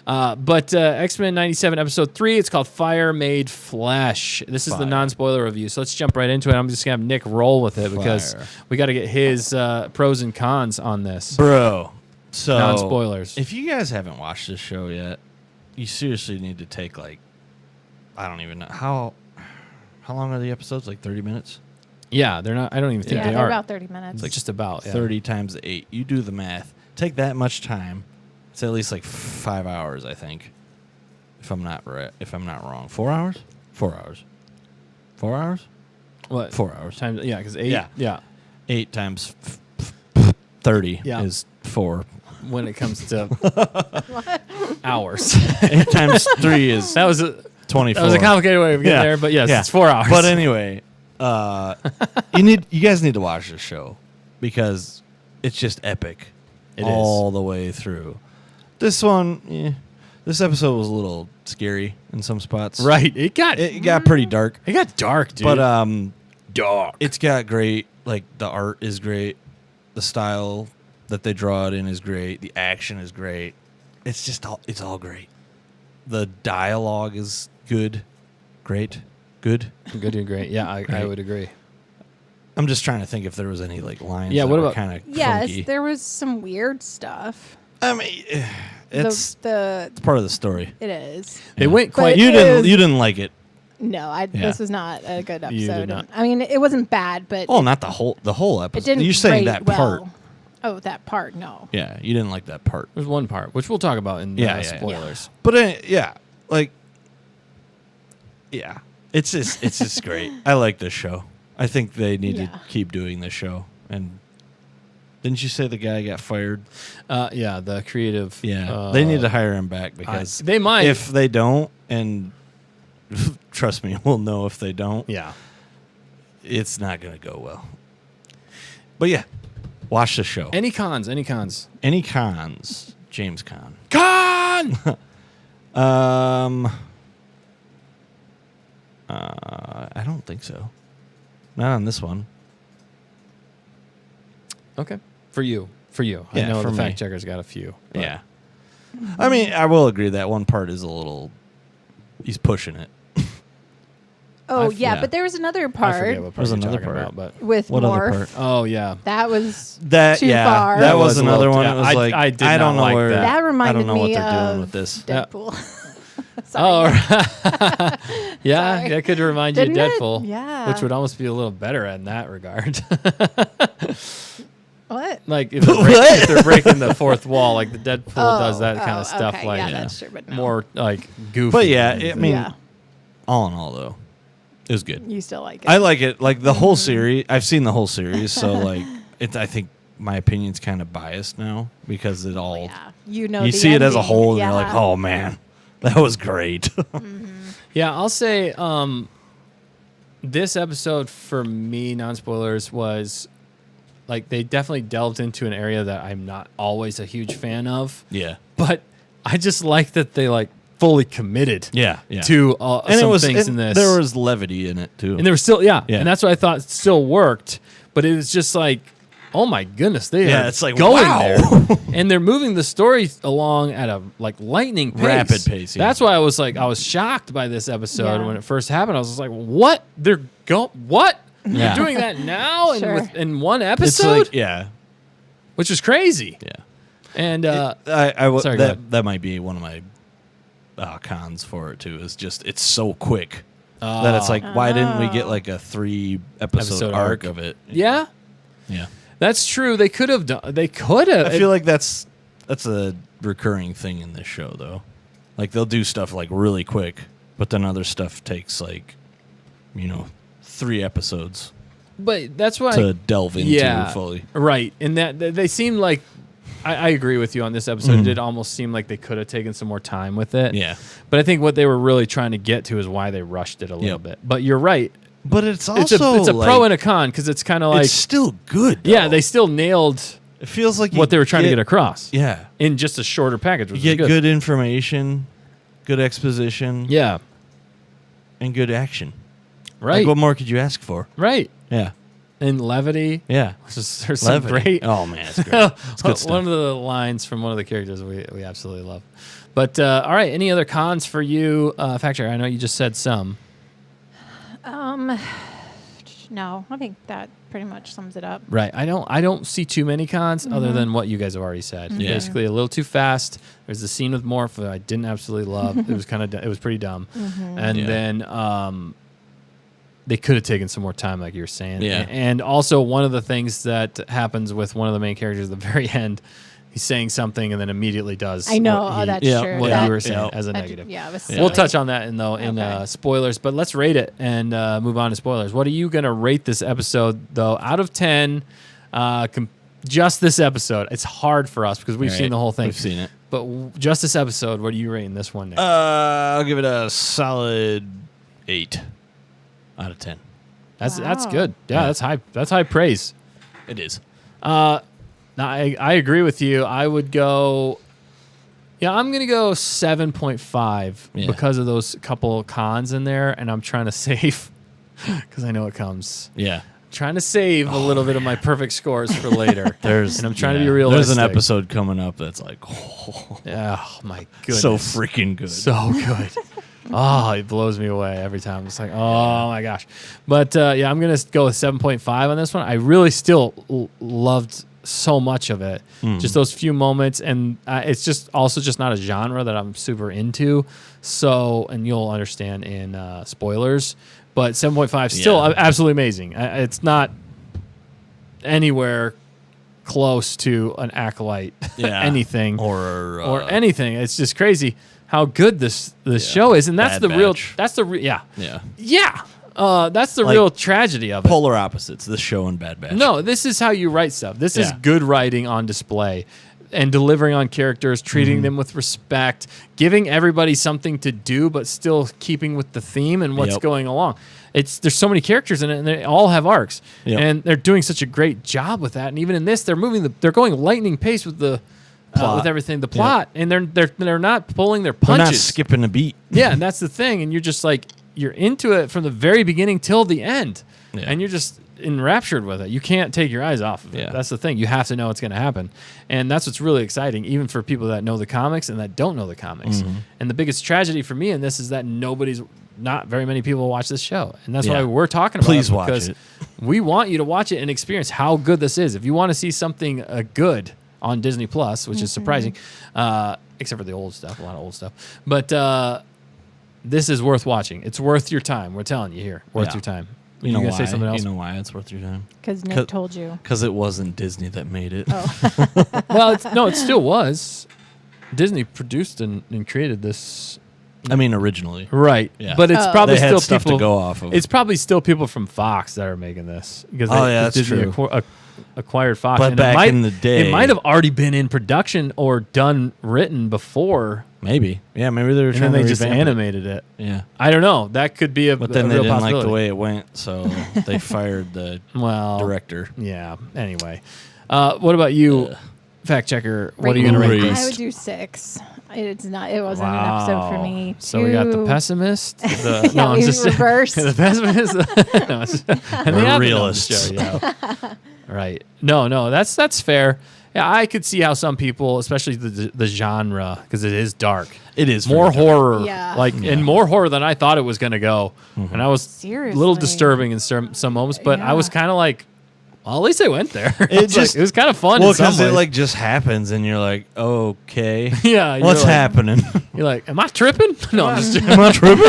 Speaker 1: But X-Men 97, episode 3, it's called Fire Made Flesh. This is the non-spoiler review, so let's jump right into it. I'm just going to have Nick roll with it because we got to get his pros and cons on this.
Speaker 2: Bro, So
Speaker 1: Non-spoilers.
Speaker 2: If you guys haven't watched this show yet, you seriously need to take like, I don't even know how long are the episodes? Like 30 minutes.
Speaker 1: Yeah, they're not. I don't even think
Speaker 3: Yeah,
Speaker 1: they
Speaker 3: they're
Speaker 1: are.
Speaker 3: about 30 minutes.
Speaker 1: It's like just about
Speaker 2: 30 times 8. You do the math. Take that much time. It's at least like 5 hours, I think. If I'm not wrong. 4 hours? 4 hours. 4 hours?
Speaker 1: What
Speaker 2: 4 hours.
Speaker 1: times? Yeah, because 8.
Speaker 2: Yeah.
Speaker 1: Yeah.
Speaker 2: 8 times 30
Speaker 1: Yeah.
Speaker 2: is 4.
Speaker 1: When it comes to hours,
Speaker 2: 8 times 3 is
Speaker 1: that was a
Speaker 2: 24.
Speaker 1: a complicated way of getting
Speaker 2: Yeah.
Speaker 1: there, but yes,
Speaker 2: Yeah.
Speaker 1: it's 4 hours.
Speaker 2: But anyway, you guys need to watch this show because it's just epic
Speaker 1: It
Speaker 2: all the way through. This one, this episode was a little scary in some spots.
Speaker 1: right, it got
Speaker 2: pretty dark,
Speaker 1: dark, dude.
Speaker 2: but
Speaker 1: dark.
Speaker 2: it's got great. Like the art is great, the style that they draw it in is great, the action is great. It's all great. The dialogue is good, great, good.
Speaker 1: Good and great. Yeah, I
Speaker 2: Great.
Speaker 1: would agree.
Speaker 2: I'm just trying to think if there was any like lines.
Speaker 1: Yeah,
Speaker 2: that
Speaker 1: what
Speaker 2: were
Speaker 1: about-
Speaker 2: kind of
Speaker 3: Yes,
Speaker 2: funky.
Speaker 3: there was some weird stuff.
Speaker 2: I mean, it's
Speaker 3: The
Speaker 2: part of the story.
Speaker 3: it is.
Speaker 1: They went quite.
Speaker 3: But
Speaker 2: You
Speaker 3: it
Speaker 2: didn't
Speaker 3: is-
Speaker 2: you didn't like it.
Speaker 3: No,
Speaker 2: Yeah.
Speaker 3: this was not a good
Speaker 1: You did
Speaker 3: episode.
Speaker 1: not.
Speaker 3: I mean, it wasn't bad, but
Speaker 2: Oh, not the whole
Speaker 3: it
Speaker 2: episode.
Speaker 3: didn't.
Speaker 2: You're saying
Speaker 3: rate
Speaker 2: that
Speaker 3: well.
Speaker 2: part.
Speaker 3: Oh, that part. No.
Speaker 2: Yeah, you didn't like that part.
Speaker 1: There's one part which we'll talk about in
Speaker 2: Yeah, yeah,
Speaker 1: spoilers.
Speaker 2: But it's just great. I like this show. I think they need to
Speaker 3: Yeah.
Speaker 2: keep doing this show. And didn't you say the guy got fired?
Speaker 1: Yeah, the creative.
Speaker 2: Yeah, they need to hire him back because
Speaker 1: they might.
Speaker 2: If they don't, and trust me, we'll know if they don't.
Speaker 1: Yeah.
Speaker 2: It's not going to go well. But yeah, watch the show.
Speaker 1: Any cons? Any cons?
Speaker 2: Any cons? James Caan.
Speaker 1: Con.
Speaker 2: I don't think so. Not on this one.
Speaker 1: Okay. For you.
Speaker 2: Yeah,
Speaker 1: I know
Speaker 2: for
Speaker 1: the
Speaker 2: me.
Speaker 1: fact checker's got a few. but-
Speaker 2: Yeah. I mean, I will agree that one part is a little. He's pushing it.
Speaker 3: Oh
Speaker 1: f-
Speaker 3: yeah,
Speaker 2: yeah.
Speaker 3: but there was another
Speaker 1: I
Speaker 3: part
Speaker 1: forget what part
Speaker 2: There's
Speaker 1: you're
Speaker 2: another
Speaker 1: talking
Speaker 2: part.
Speaker 1: about, but
Speaker 3: with
Speaker 2: What
Speaker 3: Morph.
Speaker 2: other part?
Speaker 1: oh yeah.
Speaker 3: That was
Speaker 2: That
Speaker 3: too
Speaker 2: yeah,
Speaker 3: far.
Speaker 2: that
Speaker 1: It
Speaker 2: was
Speaker 1: was a
Speaker 2: another
Speaker 1: little-
Speaker 2: one.
Speaker 1: yeah,
Speaker 2: It was
Speaker 1: I-
Speaker 2: like
Speaker 1: I did
Speaker 2: don't
Speaker 1: not
Speaker 2: know
Speaker 1: like
Speaker 2: where.
Speaker 1: that.
Speaker 3: That reminded
Speaker 2: I don't know
Speaker 3: me
Speaker 2: what they're
Speaker 3: of
Speaker 2: doing with this.
Speaker 3: Deadpool.
Speaker 1: Oh,
Speaker 3: Sorry.
Speaker 1: yeah,
Speaker 3: Sorry.
Speaker 1: that could remind you of
Speaker 3: Didn't it?
Speaker 1: Deadpool.
Speaker 3: Yeah.
Speaker 1: Which would almost be a little better in that regard.
Speaker 3: What?
Speaker 1: Like if they're breaking the fourth wall, like the Deadpool does that kind of stuff,
Speaker 3: okay.
Speaker 1: like
Speaker 3: yeah, that's true, but no.
Speaker 1: more like goofy.
Speaker 2: But yeah, I mean,
Speaker 3: yeah,
Speaker 2: all in all, though, it was good.
Speaker 3: you still like it.
Speaker 2: I like it. Like the whole series. I've seen the whole series, so like I think my opinion's kind of biased now because it all.
Speaker 3: yeah, you know,
Speaker 2: You
Speaker 3: the
Speaker 2: see it as a
Speaker 3: ending.
Speaker 2: whole, and
Speaker 3: yeah.
Speaker 2: you're like, oh man, that was great.
Speaker 1: Yeah, I'll say this episode for me, non-spoilers, was like they definitely delved into an area that I'm not always a huge fan of,
Speaker 2: yeah.
Speaker 1: but I just like that they like fully committed
Speaker 2: Yeah.
Speaker 1: to
Speaker 2: And
Speaker 1: some
Speaker 2: it was
Speaker 1: things in this.
Speaker 2: There was levity in it too.
Speaker 1: and there was still, yeah,
Speaker 2: Yeah.
Speaker 1: and that's what I thought still worked, but it was just like, oh my goodness, they
Speaker 2: Yeah,
Speaker 1: are
Speaker 2: it's like,
Speaker 1: going
Speaker 2: wow.
Speaker 1: there, and they're moving the story along at a like lightning pace.
Speaker 2: Rapid pace, yeah.
Speaker 1: That's why I was shocked by this episode
Speaker 3: Yeah.
Speaker 1: when it first happened. I was just like, what? What?
Speaker 2: Yeah.
Speaker 1: You're doing that now
Speaker 3: Sure.
Speaker 1: in one
Speaker 2: It's
Speaker 1: episode,
Speaker 2: like, yeah,
Speaker 1: which is crazy.
Speaker 2: yeah.
Speaker 1: And sorry, go ahead.
Speaker 2: that might be one of my cons for it too. Is just it's so quick that it's like, why didn't we get like a 3 episode arc of it?
Speaker 1: Yeah,
Speaker 2: Yeah.
Speaker 1: that's true. They could have done. They could have.
Speaker 2: I feel like that's a recurring thing in this show though. Like they'll do stuff like really quick, but then other stuff takes like, 3 episodes
Speaker 1: but that's why.
Speaker 2: to delve into fully.
Speaker 1: Right, and that they seem like I agree with you on this episode. It did almost seem like they could have taken some more time with it.
Speaker 2: Yeah.
Speaker 1: But I think what they were really trying to get to is why they rushed it a little
Speaker 2: Yep.
Speaker 1: bit. But you're right.
Speaker 2: But it's
Speaker 1: It's
Speaker 2: also
Speaker 1: a pro and a con because it's kind of like
Speaker 2: it's still good.
Speaker 1: yeah,
Speaker 2: though.
Speaker 1: they still nailed
Speaker 2: it feels like
Speaker 1: what they were trying to get across.
Speaker 2: Yeah.
Speaker 1: In just a shorter package, which
Speaker 2: You
Speaker 1: is
Speaker 2: get
Speaker 1: good.
Speaker 2: good information, good exposition,
Speaker 1: Yeah.
Speaker 2: and good action.
Speaker 1: Right.
Speaker 2: Like, what more could you ask for?
Speaker 1: Right.
Speaker 2: Yeah.
Speaker 1: And levity.
Speaker 2: Yeah.
Speaker 1: There's some
Speaker 2: Levity.
Speaker 1: great.
Speaker 2: Oh man, it's great. It's good stuff.
Speaker 1: One of the lines from one of the characters we absolutely love. But all right, any other cons for you, Fact Checker? I know you just said some.
Speaker 3: No, I think that pretty much sums it up.
Speaker 1: Right. I don't see too many cons other than what you guys have already said.
Speaker 2: Yeah.
Speaker 1: Basically, a little too fast. There's the scene with Morph that I didn't absolutely love. It was it was pretty dumb. And
Speaker 2: Yeah.
Speaker 1: then they could have taken some more time, like you were saying.
Speaker 2: Yeah.
Speaker 1: And also, one of the things that happens with one of the main characters at the very end, he's saying something and then immediately does.
Speaker 3: I know.
Speaker 1: what
Speaker 3: Oh,
Speaker 1: he-
Speaker 3: that's
Speaker 2: yeah,
Speaker 3: true.
Speaker 1: what
Speaker 3: That-
Speaker 1: you were saying
Speaker 2: Yeah.
Speaker 1: as a
Speaker 3: that-
Speaker 1: negative.
Speaker 3: Yeah, it was
Speaker 1: We'll
Speaker 3: silly.
Speaker 1: touch on that in
Speaker 3: Okay.
Speaker 1: spoilers, but let's rate it and move on to spoilers. What are you going to rate this episode, though, out of 10? Just this episode. It's hard for us because we've
Speaker 2: Right.
Speaker 1: seen the whole thing.
Speaker 2: We've seen it.
Speaker 1: But just this episode, what are you rating this one, Nick?
Speaker 2: I'll give it a solid 8 out of 10.
Speaker 1: That's
Speaker 3: Wow.
Speaker 1: good. Yeah, that's high. That's high praise.
Speaker 2: It is.
Speaker 1: No, I agree with you. I would go. Yeah, I'm gonna go 7.5
Speaker 2: Yeah.
Speaker 1: because of those couple cons in there, and I'm trying to save because I know it comes.
Speaker 2: Yeah.
Speaker 1: Trying to save a little bit of my perfect scores for later. And I'm trying to be
Speaker 2: There's
Speaker 1: realistic.
Speaker 2: an episode coming up that's like, oh,
Speaker 1: Oh my goodness,
Speaker 2: so freaking good.
Speaker 1: so good. Oh, it blows me away every time. It's like, oh my gosh. But yeah, I'm gonna go with 7.5 on this one. I really still loved so much of it. Just those few moments, and it's just also just not a genre that I'm super into. So, and you'll understand in spoilers. But 7.5 still
Speaker 2: Yeah.
Speaker 1: absolutely amazing. It's not anywhere close to an Acolyte
Speaker 2: Yeah.
Speaker 1: anything
Speaker 2: or
Speaker 1: anything. It's just crazy how good this show is, and that's
Speaker 2: Bad
Speaker 1: the real.
Speaker 2: Batch.
Speaker 1: That's the yeah.
Speaker 2: Yeah.
Speaker 1: That's the
Speaker 2: Like,
Speaker 1: real tragedy of it.
Speaker 2: Polar opposites, this show and Bad Batch.
Speaker 1: No, this is how you write stuff. This is
Speaker 2: Yeah.
Speaker 1: good writing on display and delivering on characters, treating them with respect, giving everybody something to do, but still keeping with the theme and what's
Speaker 2: Yep.
Speaker 1: going along. There's so many characters in it, and they all have arcs,
Speaker 2: Yep.
Speaker 1: and they're doing such a great job with that. And even in this, they're they're going lightning pace with the
Speaker 2: Plot.
Speaker 1: with everything, the plot, and they're not pulling their
Speaker 2: They're
Speaker 1: punches.
Speaker 2: not skipping a beat.
Speaker 1: Yeah, and that's the thing. And you're just like, you're into it from the very beginning till the end.
Speaker 2: Yeah.
Speaker 1: And you're just enraptured with it. You can't take your eyes off of it.
Speaker 2: Yeah.
Speaker 1: That's the thing. You have to know what's going to happen. And that's what's really exciting, even for people that know the comics and that don't know the comics.
Speaker 2: Mm-hmm.
Speaker 1: And the biggest tragedy for me in this is that not very many people watch this show. And that's
Speaker 2: Yeah.
Speaker 1: why we're talking about
Speaker 2: Please
Speaker 1: it.
Speaker 2: watch
Speaker 1: Because
Speaker 2: it.
Speaker 1: we want you to watch it and experience how good this is. If you want to see something good on Disney Plus, which is surprising, except for the old stuff, a lot of old stuff. But this is worth watching. It's worth your time. We're telling you here, worth
Speaker 2: Yeah.
Speaker 1: your time.
Speaker 2: You know
Speaker 1: gonna
Speaker 2: why?
Speaker 1: say something else?
Speaker 2: You know why it's worth your time?
Speaker 3: Because Nick
Speaker 2: 'Cause-
Speaker 3: told you.
Speaker 2: Because it wasn't Disney that made it.
Speaker 1: Well, it still was. Disney produced and created this,
Speaker 2: I mean, originally.
Speaker 1: right?
Speaker 2: Yeah.
Speaker 1: But it's
Speaker 3: Oh.
Speaker 1: probably
Speaker 2: They had
Speaker 1: still
Speaker 2: stuff
Speaker 1: people
Speaker 2: to go off of.
Speaker 1: It's probably still people from Fox that are making this because
Speaker 2: Oh, yeah, that's
Speaker 1: Disney
Speaker 2: true.
Speaker 1: acquired Fox.
Speaker 2: But
Speaker 1: And
Speaker 2: back
Speaker 1: it might,
Speaker 2: in the day-
Speaker 1: it might have already been in production or written before,
Speaker 2: Maybe. Yeah, maybe they were
Speaker 1: and
Speaker 2: trying
Speaker 1: then
Speaker 2: to
Speaker 1: they just
Speaker 2: revamp it.
Speaker 1: animated it.
Speaker 2: Yeah.
Speaker 1: I don't know. That could be
Speaker 2: But then
Speaker 1: a
Speaker 2: they
Speaker 1: real
Speaker 2: didn't like
Speaker 1: possibility.
Speaker 2: the way it went, so they fired the
Speaker 1: Well,
Speaker 2: director.
Speaker 1: yeah. Anyway, what about you, fact checker? What are you
Speaker 3: Rating,
Speaker 1: gonna rate
Speaker 2: Rating.
Speaker 1: this?
Speaker 3: I would do 6. It wasn't an episode for me.
Speaker 1: So we got the
Speaker 3: Two-
Speaker 1: pessimist. The,
Speaker 3: Yeah,
Speaker 1: no, I'm
Speaker 3: we
Speaker 1: just
Speaker 3: reversed.
Speaker 1: the pessimist. No, it's- and the opposite
Speaker 2: realists.
Speaker 1: show, yeah. Right. No, that's fair. Yeah, I could see how some people, especially the genre, because it is dark.
Speaker 2: It is
Speaker 1: more
Speaker 2: very dark.
Speaker 1: horror,
Speaker 3: Yeah.
Speaker 1: and more horror than I thought it was going to go. And I was a little
Speaker 3: Seriously.
Speaker 1: disturbing in some moments, but I
Speaker 3: Yeah.
Speaker 1: was kind of like, well, at least they went there.
Speaker 2: It
Speaker 1: it was kind of fun.
Speaker 2: Well,
Speaker 1: in some
Speaker 2: because it
Speaker 1: ways.
Speaker 2: just happens, and you're like, okay,
Speaker 1: yeah, you're
Speaker 2: what's
Speaker 1: like-
Speaker 2: happening?
Speaker 1: You're like, am I tripping? No, I'm just.
Speaker 2: Am I tripping?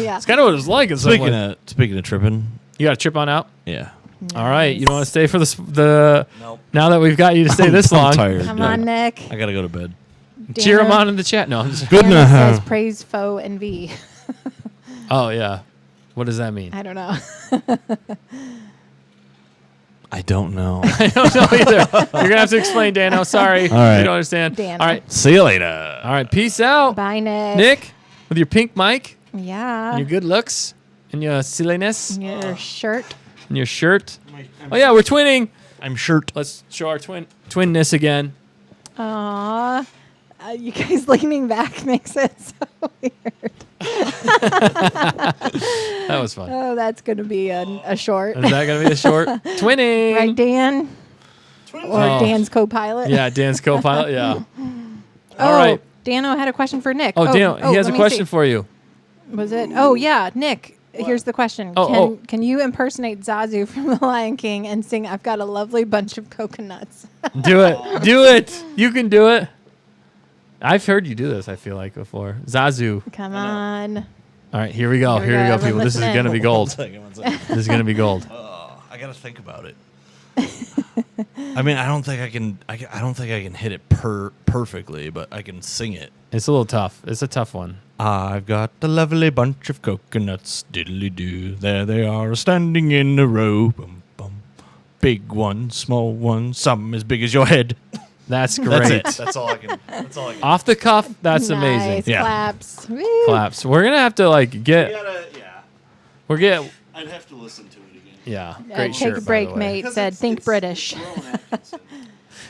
Speaker 3: yeah.
Speaker 1: It's kind of what it was like in some way.
Speaker 2: Speaking of tripping,
Speaker 1: You got to trip on out.
Speaker 2: yeah.
Speaker 1: All right, you don't want to stay for the
Speaker 2: Nope.
Speaker 1: now that we've got you to stay this
Speaker 2: I'm
Speaker 1: long.
Speaker 2: tired.
Speaker 3: Come
Speaker 2: dude.
Speaker 3: on, Nick.
Speaker 2: I gotta go to bed.
Speaker 1: Cheer them
Speaker 3: Dana-
Speaker 1: on in the chat. No, I'm just.
Speaker 2: Good
Speaker 3: Dana says
Speaker 2: night.
Speaker 3: praise foe and V.
Speaker 1: Oh yeah, what does that mean?
Speaker 3: I don't know.
Speaker 2: I don't know.
Speaker 1: I don't know either. You're gonna have to explain, Dano. Sorry,
Speaker 2: All right.
Speaker 1: you don't understand.
Speaker 3: Dano.
Speaker 1: All right,
Speaker 2: See you later.
Speaker 1: all right. Peace out,
Speaker 3: Bye, Nick.
Speaker 1: Nick, with your pink mic,
Speaker 3: Yeah.
Speaker 1: and your good looks, and your silliness,
Speaker 3: Your shirt.
Speaker 1: and your shirt. Oh yeah, we're twinning.
Speaker 2: I'm sure.
Speaker 1: Let's show our twinness again.
Speaker 3: Aw. You guys leaning back makes it so weird.
Speaker 1: That was fun.
Speaker 3: Oh, that's going to be a short.
Speaker 1: Is that gonna be a short twinning?
Speaker 3: Right, Dan? Or
Speaker 1: Oh.
Speaker 3: Dan's co-pilot?
Speaker 1: Yeah, Dan's co-pilot. Yeah.
Speaker 3: Oh,
Speaker 1: All right.
Speaker 3: Dano had a question for Nick.
Speaker 1: Oh, Dano, he has a
Speaker 3: let me
Speaker 1: question
Speaker 3: see.
Speaker 1: for you.
Speaker 3: Was it? Oh, yeah, Nick. here's the question.
Speaker 1: Oh,
Speaker 3: Can you impersonate Zazu from The Lion King and sing "I've got a lovely bunch of coconuts"?
Speaker 1: Do it. Do it. You can do it. I've heard you do this, I feel like, before. Zazu.
Speaker 3: Come on.
Speaker 1: All right, here we go. Here we go, people. This is
Speaker 3: Listen.
Speaker 1: going to be gold.
Speaker 2: 1 second.
Speaker 1: This is going to be gold.
Speaker 2: I gotta think about it. I mean, I don't think I can. I don't think I can hit it perfectly, but I can sing it.
Speaker 1: It's a little tough. It's a tough one.
Speaker 2: I've got a lovely bunch of coconuts, diddly doo. There they are, standing in a row. Bum, bum. Big one, small one, some as big as your head.
Speaker 1: That's great.
Speaker 2: That's it. That's all I can. That's all I can.
Speaker 1: Off the cuff, that's
Speaker 3: Nice.
Speaker 1: amazing.
Speaker 2: Yeah.
Speaker 3: Claps. Woo.
Speaker 1: Claps. We're going to have to, like, get...
Speaker 2: Yeah.
Speaker 1: We're getting...
Speaker 2: I'd have to listen to it again.
Speaker 1: Yeah. Great
Speaker 3: Take
Speaker 1: shirt,
Speaker 3: a break,
Speaker 1: by the way.
Speaker 3: mate. Said, think British.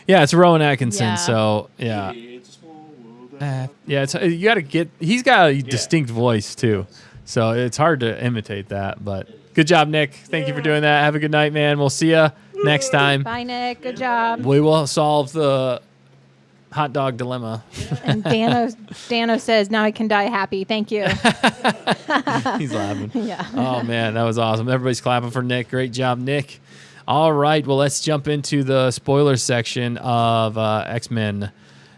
Speaker 1: Yeah, it's Rowan Atkinson,
Speaker 3: Yeah.
Speaker 1: so, yeah.
Speaker 2: It's a small world.
Speaker 1: Yeah, it's you got to get... He's got a distinct voice, too. So it's hard to imitate that, but good job, Nick. Thank you for doing that. Have a good night, man. We'll see you next time.
Speaker 3: Bye, Nick. Good job.
Speaker 1: We will solve the hot dog dilemma.
Speaker 3: And Dano says, now I can die happy. Thank you.
Speaker 1: He's laughing.
Speaker 3: Yeah.
Speaker 1: Oh, man, that was awesome. Everybody's clapping for Nick. Great job, Nick. All right, well, let's jump into the spoiler section of X-Men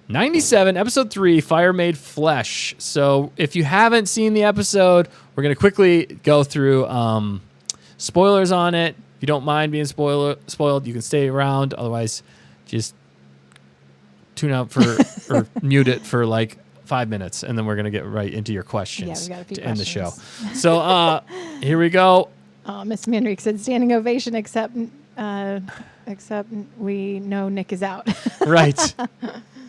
Speaker 1: 97, Episode 3, Fire Made Flesh. So if you haven't seen the episode, we're going to quickly go through spoilers on it. If you don't mind being spoiled, you can stay around. Otherwise, just tune out for or mute it for like 5 minutes, and then we're going to get right into your questions
Speaker 3: Yeah, we got a few
Speaker 1: to end the show.
Speaker 3: questions.
Speaker 1: So here we go.
Speaker 3: Miss Manrique said, standing ovation, except we know Nick is out.
Speaker 1: Right.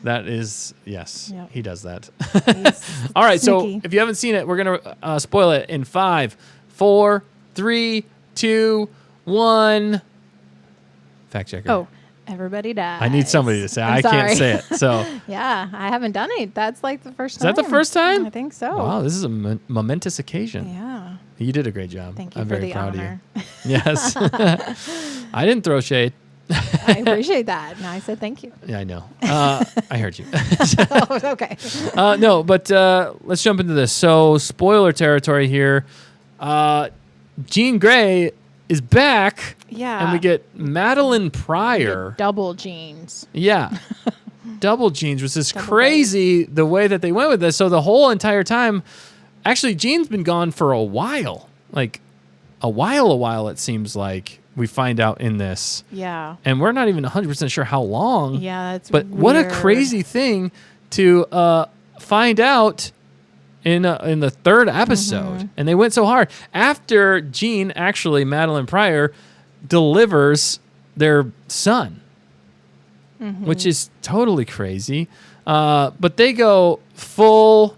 Speaker 1: That is, yes,
Speaker 3: Yep.
Speaker 1: he does that.
Speaker 3: He's
Speaker 1: All right, so
Speaker 3: sneaky.
Speaker 1: if you haven't seen it, we're going to spoil it in 5, 4, 3, 2, 1. Fact checker.
Speaker 3: Oh, everybody dies.
Speaker 1: I need somebody to say.
Speaker 3: I'm
Speaker 1: I can't
Speaker 3: sorry.
Speaker 1: say it. So,
Speaker 3: Yeah, I haven't done it. That's like the first
Speaker 1: is
Speaker 3: time.
Speaker 1: that the first time?
Speaker 3: I think so.
Speaker 1: Wow, this is a momentous occasion.
Speaker 3: Yeah.
Speaker 1: You did a great job.
Speaker 3: Thank you
Speaker 1: I'm
Speaker 3: for
Speaker 1: very
Speaker 3: the
Speaker 1: proud
Speaker 3: honor.
Speaker 1: of you. Yes. I didn't throw shade.
Speaker 3: I appreciate that. And I said thank you.
Speaker 1: Yeah, I know. I heard you.
Speaker 3: Oh, okay.
Speaker 1: No, but let's jump into this. So, spoiler territory here. Jean Grey is back.
Speaker 3: Yeah.
Speaker 1: And we get Madeline Pryor.
Speaker 3: Double jeans.
Speaker 1: Yeah. Double Jeans, which is
Speaker 3: Double
Speaker 1: crazy the way that they went with this. So the whole entire time, actually, Jean's been gone for a while. Like, a while it seems like we find out in this.
Speaker 3: Yeah.
Speaker 1: And we're not even 100% sure how long.
Speaker 3: Yeah, that's
Speaker 1: But what a
Speaker 3: weird.
Speaker 1: crazy thing to find out in the third episode.
Speaker 3: Mm-hmm.
Speaker 1: And they went so hard. After Jean, actually, Madeline Pryor, delivers their son,
Speaker 3: Mm-hmm.
Speaker 1: which is totally crazy. But they go full,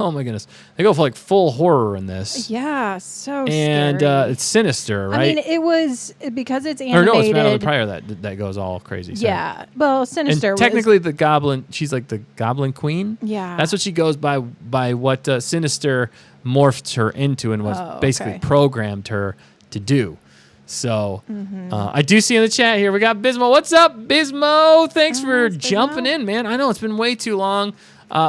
Speaker 1: oh my goodness. They go for like full horror in this.
Speaker 3: Yeah, so
Speaker 1: And
Speaker 3: scary.
Speaker 1: it's sinister, right?
Speaker 3: I mean, it was because it's
Speaker 1: or
Speaker 3: animated.
Speaker 1: no, it's Madeline Pryor that goes all crazy. Sorry.
Speaker 3: Yeah. Well,
Speaker 1: And
Speaker 3: Sinister
Speaker 1: technically, the Goblin, she's like the Goblin Queen.
Speaker 3: Yeah.
Speaker 1: That's what she goes by what Sinister morphed her into and was basically
Speaker 3: okay.
Speaker 1: programmed her to do. So
Speaker 3: Mm-hmm.
Speaker 1: I do see in the chat here, we got Bismo. What's up, Bismo? Thanks for
Speaker 3: it's
Speaker 1: jumping
Speaker 3: Bismo.
Speaker 1: in, man. I know it's been way too long.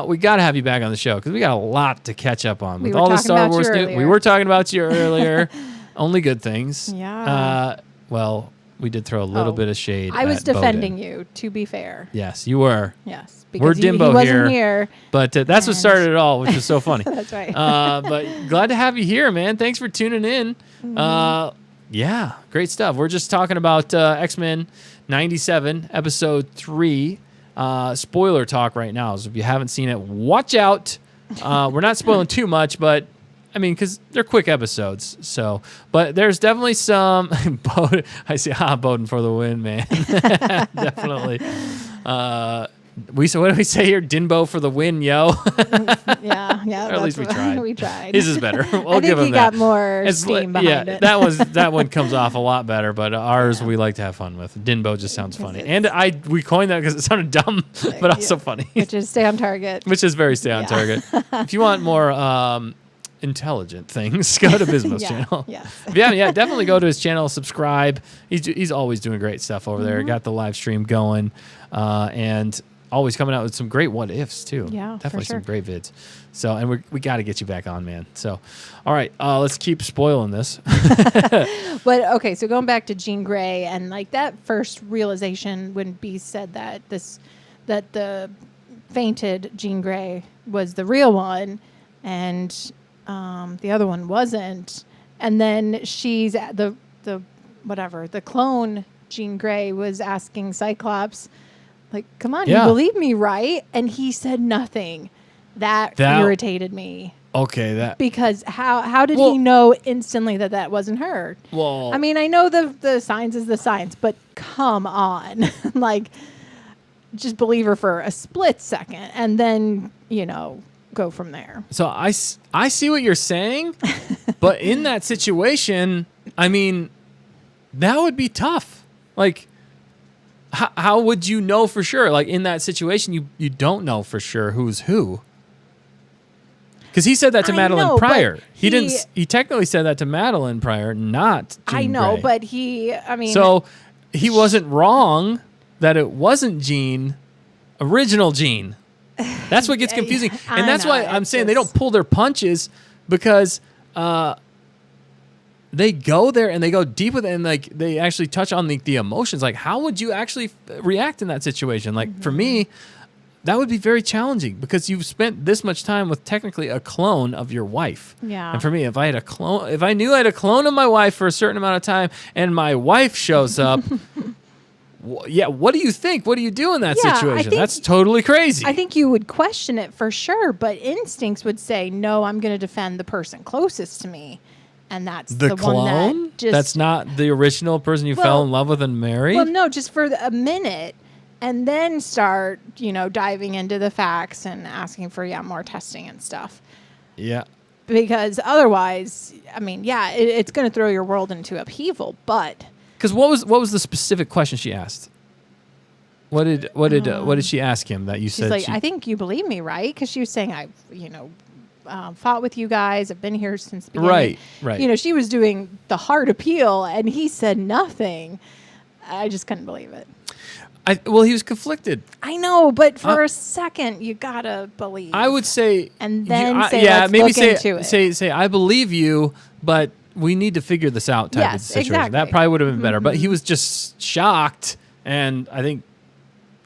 Speaker 1: We got to have you back on the show because we got a lot to catch up on.
Speaker 3: We
Speaker 1: With
Speaker 3: were
Speaker 1: all the
Speaker 3: talking
Speaker 1: Star
Speaker 3: about
Speaker 1: Wars
Speaker 3: you
Speaker 1: news. We
Speaker 3: earlier.
Speaker 1: were talking about you earlier. Only good things.
Speaker 3: Yeah.
Speaker 1: Well, we did throw a little
Speaker 3: Oh.
Speaker 1: bit of shade.
Speaker 3: I was
Speaker 1: at Bowden.
Speaker 3: defending you, to be fair.
Speaker 1: Yes, you were.
Speaker 3: Yes.
Speaker 1: We're
Speaker 3: Because he
Speaker 1: Dimbo
Speaker 3: wasn't here.
Speaker 1: But that's what
Speaker 3: And-
Speaker 1: started it all, which is so funny.
Speaker 3: That's right.
Speaker 1: But glad to have you here, man. Thanks for tuning in. Yeah, great stuff. We're just talking about X-Men 97, Episode 3. Spoiler talk right now. So if you haven't seen it, watch out. We're not spoiling too much, but I mean, because they're quick episodes. So, but there's definitely some. I see, Bowden for the win, man. Definitely. What do we say here? Dinbo for the win, yo.
Speaker 3: Yeah.
Speaker 1: Or at least we
Speaker 3: that's
Speaker 1: tried.
Speaker 3: what- We tried.
Speaker 1: His is better. We'll
Speaker 3: I think
Speaker 1: give him
Speaker 3: he
Speaker 1: that.
Speaker 3: got more
Speaker 1: It's
Speaker 3: steam
Speaker 1: li-
Speaker 3: behind
Speaker 1: yeah,
Speaker 3: it.
Speaker 1: that one comes off a lot better, but ours we like to have fun with. Dinbo just sounds funny, and we coined that because it sounded dumb, but also funny,
Speaker 3: Which is stay on target.
Speaker 1: which is very stay on
Speaker 3: Yeah.
Speaker 1: target. If you want more intelligent things, go to Bismo's
Speaker 3: Yeah,
Speaker 1: channel.
Speaker 3: yes.
Speaker 1: If you haven't yet, definitely go to his channel, subscribe. He's always doing great stuff over there. Got the live stream going, and always coming out with some great what ifs too.
Speaker 3: Yeah, for
Speaker 1: definitely
Speaker 3: sure.
Speaker 1: some great vids. So, and we got to get you back on, man. So, all right, let's keep spoiling this.
Speaker 3: But okay, so going back to Jean Grey and like that first realization when Beast said that the fainted Jean Grey was the real one, and the other one wasn't, and then she's at the clone Jean Grey was asking Cyclops, like, "Come on,
Speaker 1: Yeah.
Speaker 3: you believe me, right?" And he said nothing. That irritated me.
Speaker 1: Okay, that.
Speaker 3: Because how did
Speaker 1: Well-
Speaker 3: he know instantly that wasn't her?
Speaker 1: Well,
Speaker 3: I mean, I know the science is the science, but come on. Like, just believe her for a split second and then, go from there.
Speaker 1: so I see what you're saying, but in that situation, I mean, that would be tough. Like, how would you know for sure? Like, in that situation, you don't know for sure who's who. Because he said that to
Speaker 3: I
Speaker 1: Madeline
Speaker 3: know, but
Speaker 1: Pryor. He didn't.
Speaker 3: he-
Speaker 1: He technically said that to Madeline Pryor, not Jean
Speaker 3: I know,
Speaker 1: Grey.
Speaker 3: but
Speaker 1: So he wasn't wrong that it wasn't Jean, original Jean. That's what gets confusing.
Speaker 3: I
Speaker 1: And that's why
Speaker 3: know,
Speaker 1: I'm
Speaker 3: it's
Speaker 1: saying they don't
Speaker 3: just-
Speaker 1: pull their punches, because they go there and they go deep with it, and like they actually touch on the emotions. Like, how would you actually react in that situation? Like, for me, that would be very challenging because you've spent this much time with technically a clone of your wife.
Speaker 3: Yeah.
Speaker 1: And for me, if I knew I had a clone of my wife for a certain amount of time and my wife shows up, what do you think? What do you do in that
Speaker 3: Yeah, I
Speaker 1: situation?
Speaker 3: think-
Speaker 1: That's totally crazy.
Speaker 3: I think you would question it for sure, but instincts would say, no, I'm going to defend the person closest to me. And that's
Speaker 1: the
Speaker 3: the
Speaker 1: clone?
Speaker 3: one that just...
Speaker 1: That's not the original person you fell in love with and married?
Speaker 3: Well, no, just for a minute, and then start, diving into the facts and asking for more testing and stuff.
Speaker 1: Yeah.
Speaker 3: Because otherwise, I mean, it's going to throw your world into upheaval. But
Speaker 1: Because what was the specific question she asked? What did she ask him that you
Speaker 3: she's
Speaker 1: said?
Speaker 3: like, I think you believe me, right? Because she was saying, I've fought with you guys. I've been here since the beginning.
Speaker 1: Right.
Speaker 3: She was doing the hard appeal, and he said nothing. I just couldn't believe it.
Speaker 1: Well, he was conflicted.
Speaker 3: I know, but for a second, you gotta believe.
Speaker 1: I would say,
Speaker 3: And then let's
Speaker 1: maybe
Speaker 3: look into it.
Speaker 1: say I believe you, but we need to figure this out type of
Speaker 3: Yes,
Speaker 1: situation.
Speaker 3: exactly.
Speaker 1: That probably would have been better. But he was just shocked, and I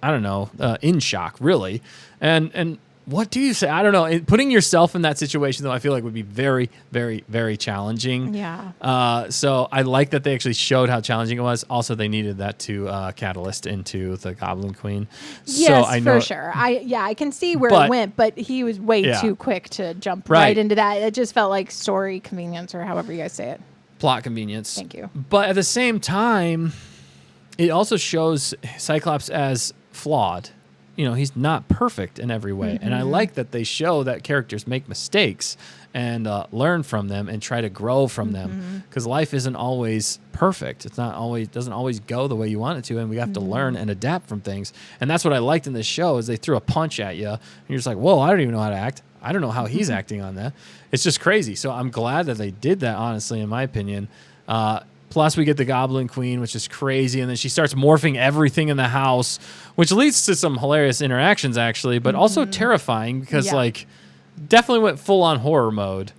Speaker 1: don't know, in shock really. And what do you say? I don't know. Putting yourself in that situation, though, I feel like would be very, very, very challenging.
Speaker 3: Yeah.
Speaker 1: So I like that they actually showed how challenging it was. Also, they needed that to catalyst into the Goblin Queen.
Speaker 3: Yes,
Speaker 1: so I know
Speaker 3: for sure. I can see where
Speaker 1: But-
Speaker 3: it went, but he was way
Speaker 1: Yeah.
Speaker 3: too quick to jump
Speaker 1: Right.
Speaker 3: right into that. It just felt like story convenience, or however you guys say it.
Speaker 1: plot convenience.
Speaker 3: Thank you.
Speaker 1: But at the same time, it also shows Cyclops as flawed. He's not perfect in every way. And I like that they show that characters make mistakes and learn from them and try to grow from them, because life isn't always perfect. Doesn't always go the way you want it to, and we have to learn and adapt from things. And that's what I liked in this show, is they threw a punch at you and you're just like, whoa, I don't even know how to act. I don't know how he's acting on that. It's just crazy. So I'm glad that they did that, honestly, in my opinion. Plus, we get the Goblin Queen, which is crazy, and then she starts morphing everything in the house, which leads to some hilarious interactions, actually, but also terrifying because,
Speaker 3: Yeah.
Speaker 1: definitely went full-on horror mode,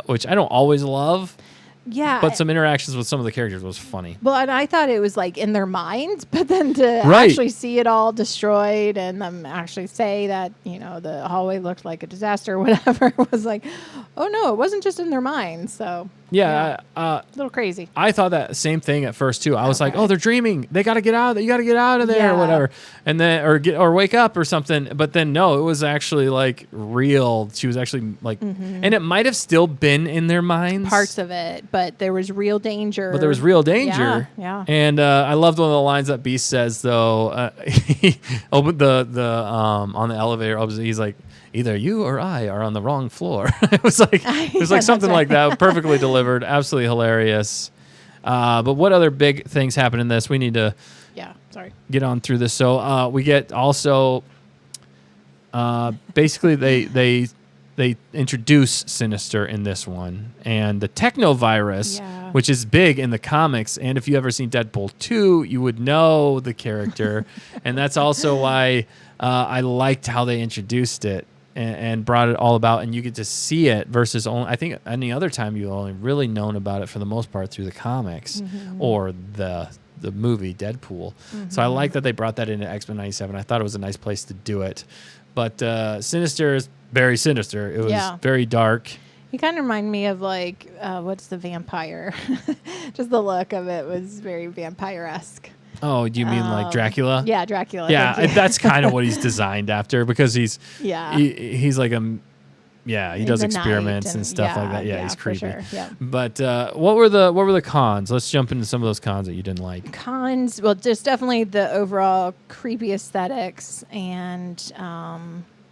Speaker 1: which I don't always love,
Speaker 3: Yeah.
Speaker 1: but some interactions with some of the characters was funny.
Speaker 3: Well, and I thought it was like in their minds, but then to
Speaker 1: Right.
Speaker 3: actually see it all destroyed and them actually say that, the hallway looked like a disaster or whatever, was like, oh no, it wasn't just in their minds. So,
Speaker 1: Yeah,
Speaker 3: a little crazy.
Speaker 1: I thought that same thing at first too. I was like,
Speaker 3: Okay.
Speaker 1: "Oh, they're dreaming. They got to get out. You got to get out of there, or
Speaker 3: Yeah.
Speaker 1: whatever." And then, or wake up or something. But then, no, it was actually like real. She was actually like, and it might have still been in their minds,
Speaker 3: Parts of it, but there was real danger.
Speaker 1: but there was real danger.
Speaker 3: Yeah.
Speaker 1: And I loved one of the lines that Beast says though. He opened the on the elevator. He's like, "Either you or I are on the wrong floor." It was like
Speaker 3: that's
Speaker 1: something
Speaker 3: right.
Speaker 1: like that, perfectly delivered, absolutely hilarious. But what other big things happen in this? We need to
Speaker 3: Yeah. Sorry.
Speaker 1: get on through this. So we get also basically they introduce Sinister in this one, and the technovirus
Speaker 3: Yeah.
Speaker 1: which is big in the comics. And if you ever seen Deadpool 2, you would know the character. And that's also why I liked how they introduced it and brought it all about. And you get to see it versus only, I think any other time you've only really known about it for the most part through the comics or the movie Deadpool. So I like that they brought that into X-Men 97. I thought it was a nice place to do it. But Sinister is very sinister. It was very dark.
Speaker 3: He kind of reminded me of like, what's the vampire? Just the look of it was very vampire-esque.
Speaker 1: Oh, do you mean like Dracula?
Speaker 3: Yeah, Dracula.
Speaker 1: Yeah, that's kind of what he's designed after because he's like he does experiments and stuff like that. Yeah, he's creepy.
Speaker 3: Sure. Yeah.
Speaker 1: But what were the cons? Let's jump into some of those cons that you didn't like.
Speaker 3: Cons, well, just definitely the overall creepy aesthetics, and I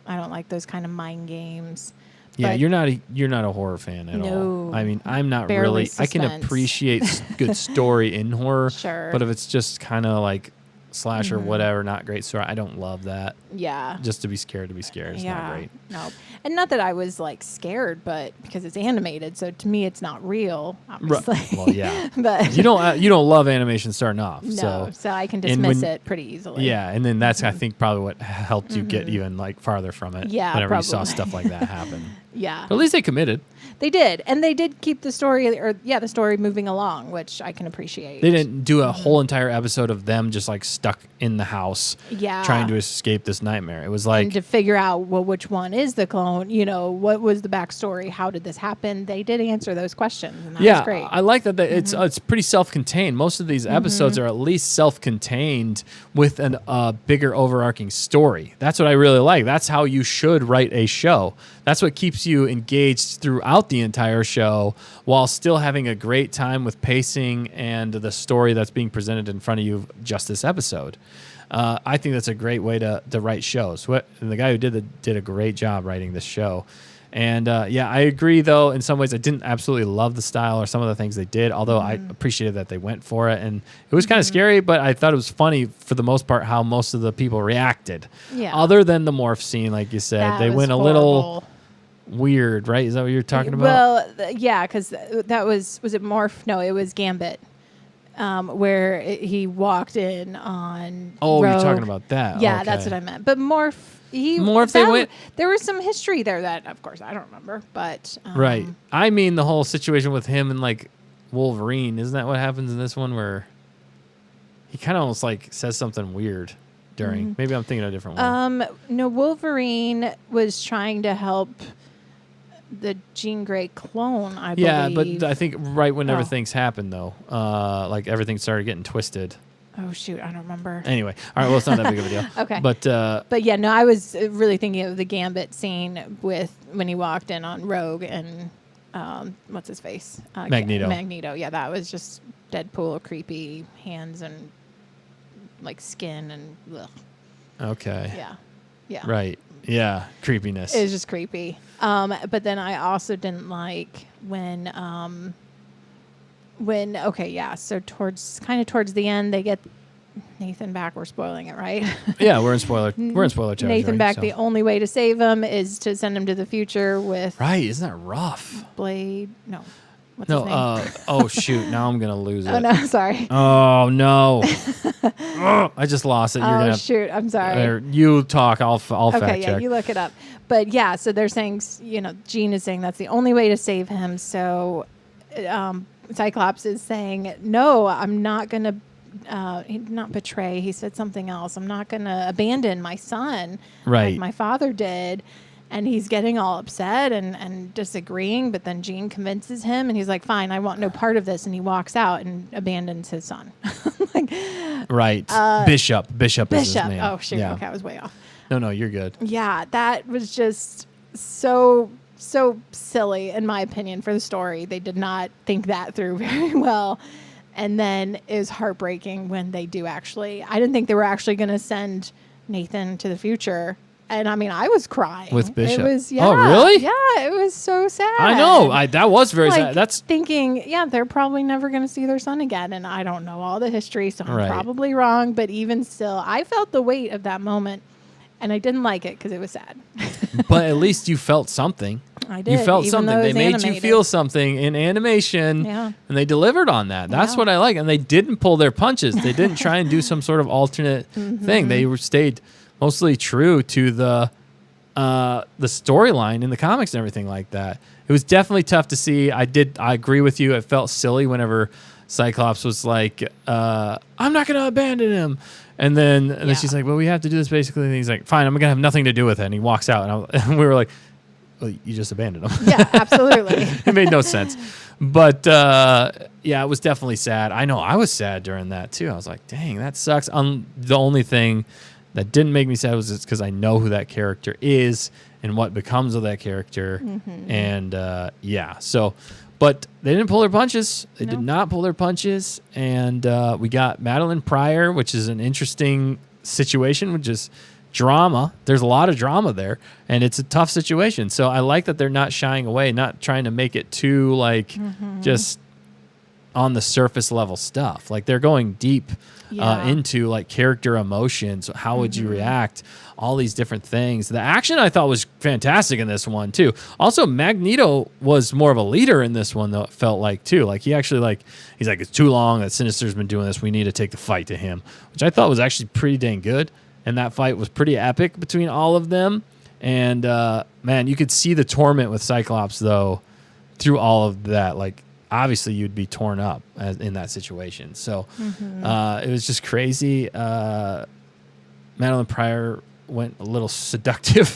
Speaker 3: don't like those kind of mind games.
Speaker 1: Yeah, you're not a horror fan at all. I mean, I'm not really.
Speaker 3: Suspense.
Speaker 1: I can appreciate good story in horror,
Speaker 3: sure,
Speaker 1: but if it's just kind of like slasher, whatever, not great story, I don't love that.
Speaker 3: Yeah,
Speaker 1: just to be scared is not great.
Speaker 3: No, and not that I was like scared, but because it's animated, so to me it's not real. Obviously,
Speaker 1: well, yeah,
Speaker 3: but
Speaker 1: you don't love animation starting off,
Speaker 3: no, so I can dismiss it pretty easily.
Speaker 1: Yeah, and then that's I think probably what helped you get even like farther from it.
Speaker 3: Yeah,
Speaker 1: whenever
Speaker 3: probably.
Speaker 1: you saw stuff like that happen.
Speaker 3: Yeah,
Speaker 1: but at least they committed.
Speaker 3: They did, and they did keep the story, the story moving along, which I can appreciate.
Speaker 1: They didn't do a whole entire episode of them just like stuck in the house,
Speaker 3: trying
Speaker 1: to escape this nightmare. It was like
Speaker 3: and to figure out which one is the clone. You know, what was the backstory? How did this happen? They did answer those questions, and that was great.
Speaker 1: I like that. It's pretty self-contained. Most of these episodes are at least self-contained with a bigger overarching story. That's what I really like. That's how you should write a show. That's what keeps you engaged throughout the entire show while still having a great time with pacing and the story that's being presented in front of you just this episode. I think that's a great way to write shows. The guy who did a great job writing this show. And I agree, though, in some ways I didn't absolutely love the style or some of the things they did, although I appreciated that they went for it. And it was kind of scary, but I thought it was funny for the most part how most of the people reacted. Yeah. Other than the morph scene, like you said. They went a little weird, right? Is that what you're talking about?
Speaker 3: Well, yeah, because that was it Morph? No, it was Gambit, where he walked in on.
Speaker 1: Oh,
Speaker 3: Rogue.
Speaker 1: You're talking about that?
Speaker 3: Yeah,
Speaker 1: okay.
Speaker 3: that's what I meant. But Morph, there was some history there that, of course, I don't remember. But
Speaker 1: right, I mean the whole situation with him and like Wolverine. Isn't that what happens in this one where he kind of almost like says something weird during? Maybe I'm thinking of a different one.
Speaker 3: No, Wolverine was trying to help the Jean Grey clone, I believe.
Speaker 1: Yeah, but I think right whenever things happened, though, like everything started getting twisted.
Speaker 3: Oh, shoot, I don't remember.
Speaker 1: Anyway, all right, well, it's not that big of a deal.
Speaker 3: Okay.
Speaker 1: But
Speaker 3: yeah, no, I was really thinking of the Gambit scene with when he walked in on Rogue and, what's his face?
Speaker 1: Magneto.
Speaker 3: Magneto, yeah, that was just Deadpool, creepy hands and, like, skin and, ugh.
Speaker 1: Okay.
Speaker 3: Yeah.
Speaker 1: Right. Yeah, creepiness.
Speaker 3: It was just creepy. But then I also didn't like so towards the end they get Nathan back. We're spoiling it, right?
Speaker 1: Yeah, we're in spoiler territory.
Speaker 3: Nathan back. So. The only way to save him is to send him to the future with
Speaker 1: right. Isn't that rough?
Speaker 3: Blade. No. What's his name?
Speaker 1: Oh shoot! Now I'm gonna lose it.
Speaker 3: Oh no, sorry.
Speaker 1: Oh no! I just lost it.
Speaker 3: You're shoot! I'm sorry.
Speaker 1: You talk. I'll fact check.
Speaker 3: Okay, yeah, you look it up. But yeah, so they're saying, Jean is saying that's the only way to save him. So, Cyclops is saying, no, I'm not gonna not betray. He said something else. I'm not gonna abandon my son,
Speaker 1: right?
Speaker 3: Like my father did. And he's getting all upset and disagreeing, but then Jean convinces him, and he's like, fine, I want no part of this. And he walks out and abandons his son.
Speaker 1: Right. Bishop is his name.
Speaker 3: Oh, shoot.
Speaker 1: Yeah.
Speaker 3: Okay, I was way off.
Speaker 1: No, you're good.
Speaker 3: Yeah, that was just so silly, in my opinion, for the story. They did not think that through very well. And then it was heartbreaking when they do actually. I didn't think they were actually going to send Nathan to the future. And I mean, I was crying.
Speaker 1: With Bishop?
Speaker 3: It was,
Speaker 1: Oh, really?
Speaker 3: Yeah, it was so sad.
Speaker 1: I know. That was very sad. That's
Speaker 3: thinking, they're probably never going to see their son again. And I don't know all the history, so I'm probably wrong. But even still, I felt the weight of that moment. And I didn't like it because it was sad.
Speaker 1: But at least you felt something.
Speaker 3: I did.
Speaker 1: You felt
Speaker 3: even
Speaker 1: something.
Speaker 3: though
Speaker 1: They
Speaker 3: it was
Speaker 1: made you
Speaker 3: animated.
Speaker 1: feel something in animation,
Speaker 3: Yeah.
Speaker 1: and they delivered on that. That's
Speaker 3: Yeah.
Speaker 1: what I like. And they didn't pull their punches. They didn't try and do some sort of alternate thing. They stayed mostly true to the storyline in the comics and everything like that. It was definitely tough to see. I agree with you. It felt silly whenever Cyclops was like, I'm not going to abandon him. And then she's like, well, we have to do this basically. And he's like, fine, I'm going to have nothing to do with it. And he walks out. And we were like, well, you just abandoned him.
Speaker 3: Yeah, absolutely.
Speaker 1: It made no sense. But yeah, it was definitely sad. I know I was sad during that too. I was like, dang, that sucks. The only thing that didn't make me sad was it's because I know who that character is and what becomes of that character. And yeah, so, but they didn't pull their punches. They did not pull their punches. And we got Madeline Pryor, which is an interesting situation, which is drama. There's a lot of drama there, and it's a tough situation. So I like that they're not shying away, not trying to make it too like just on the surface level stuff. Like they're going deep into like character emotions. How would you react? All these different things. The action I thought was fantastic in this one too. Also, Magneto was more of a leader in this one though. It felt like too. Like he actually he's like, it's too long that Sinister's been doing this. We need to take the fight to him, which I thought was actually pretty dang good. And that fight was pretty epic between all of them. And man, you could see the torment with Cyclops though through all of that. Like obviously you'd be torn up in that situation. So it was just crazy. Madeline Pryor went a little seductive.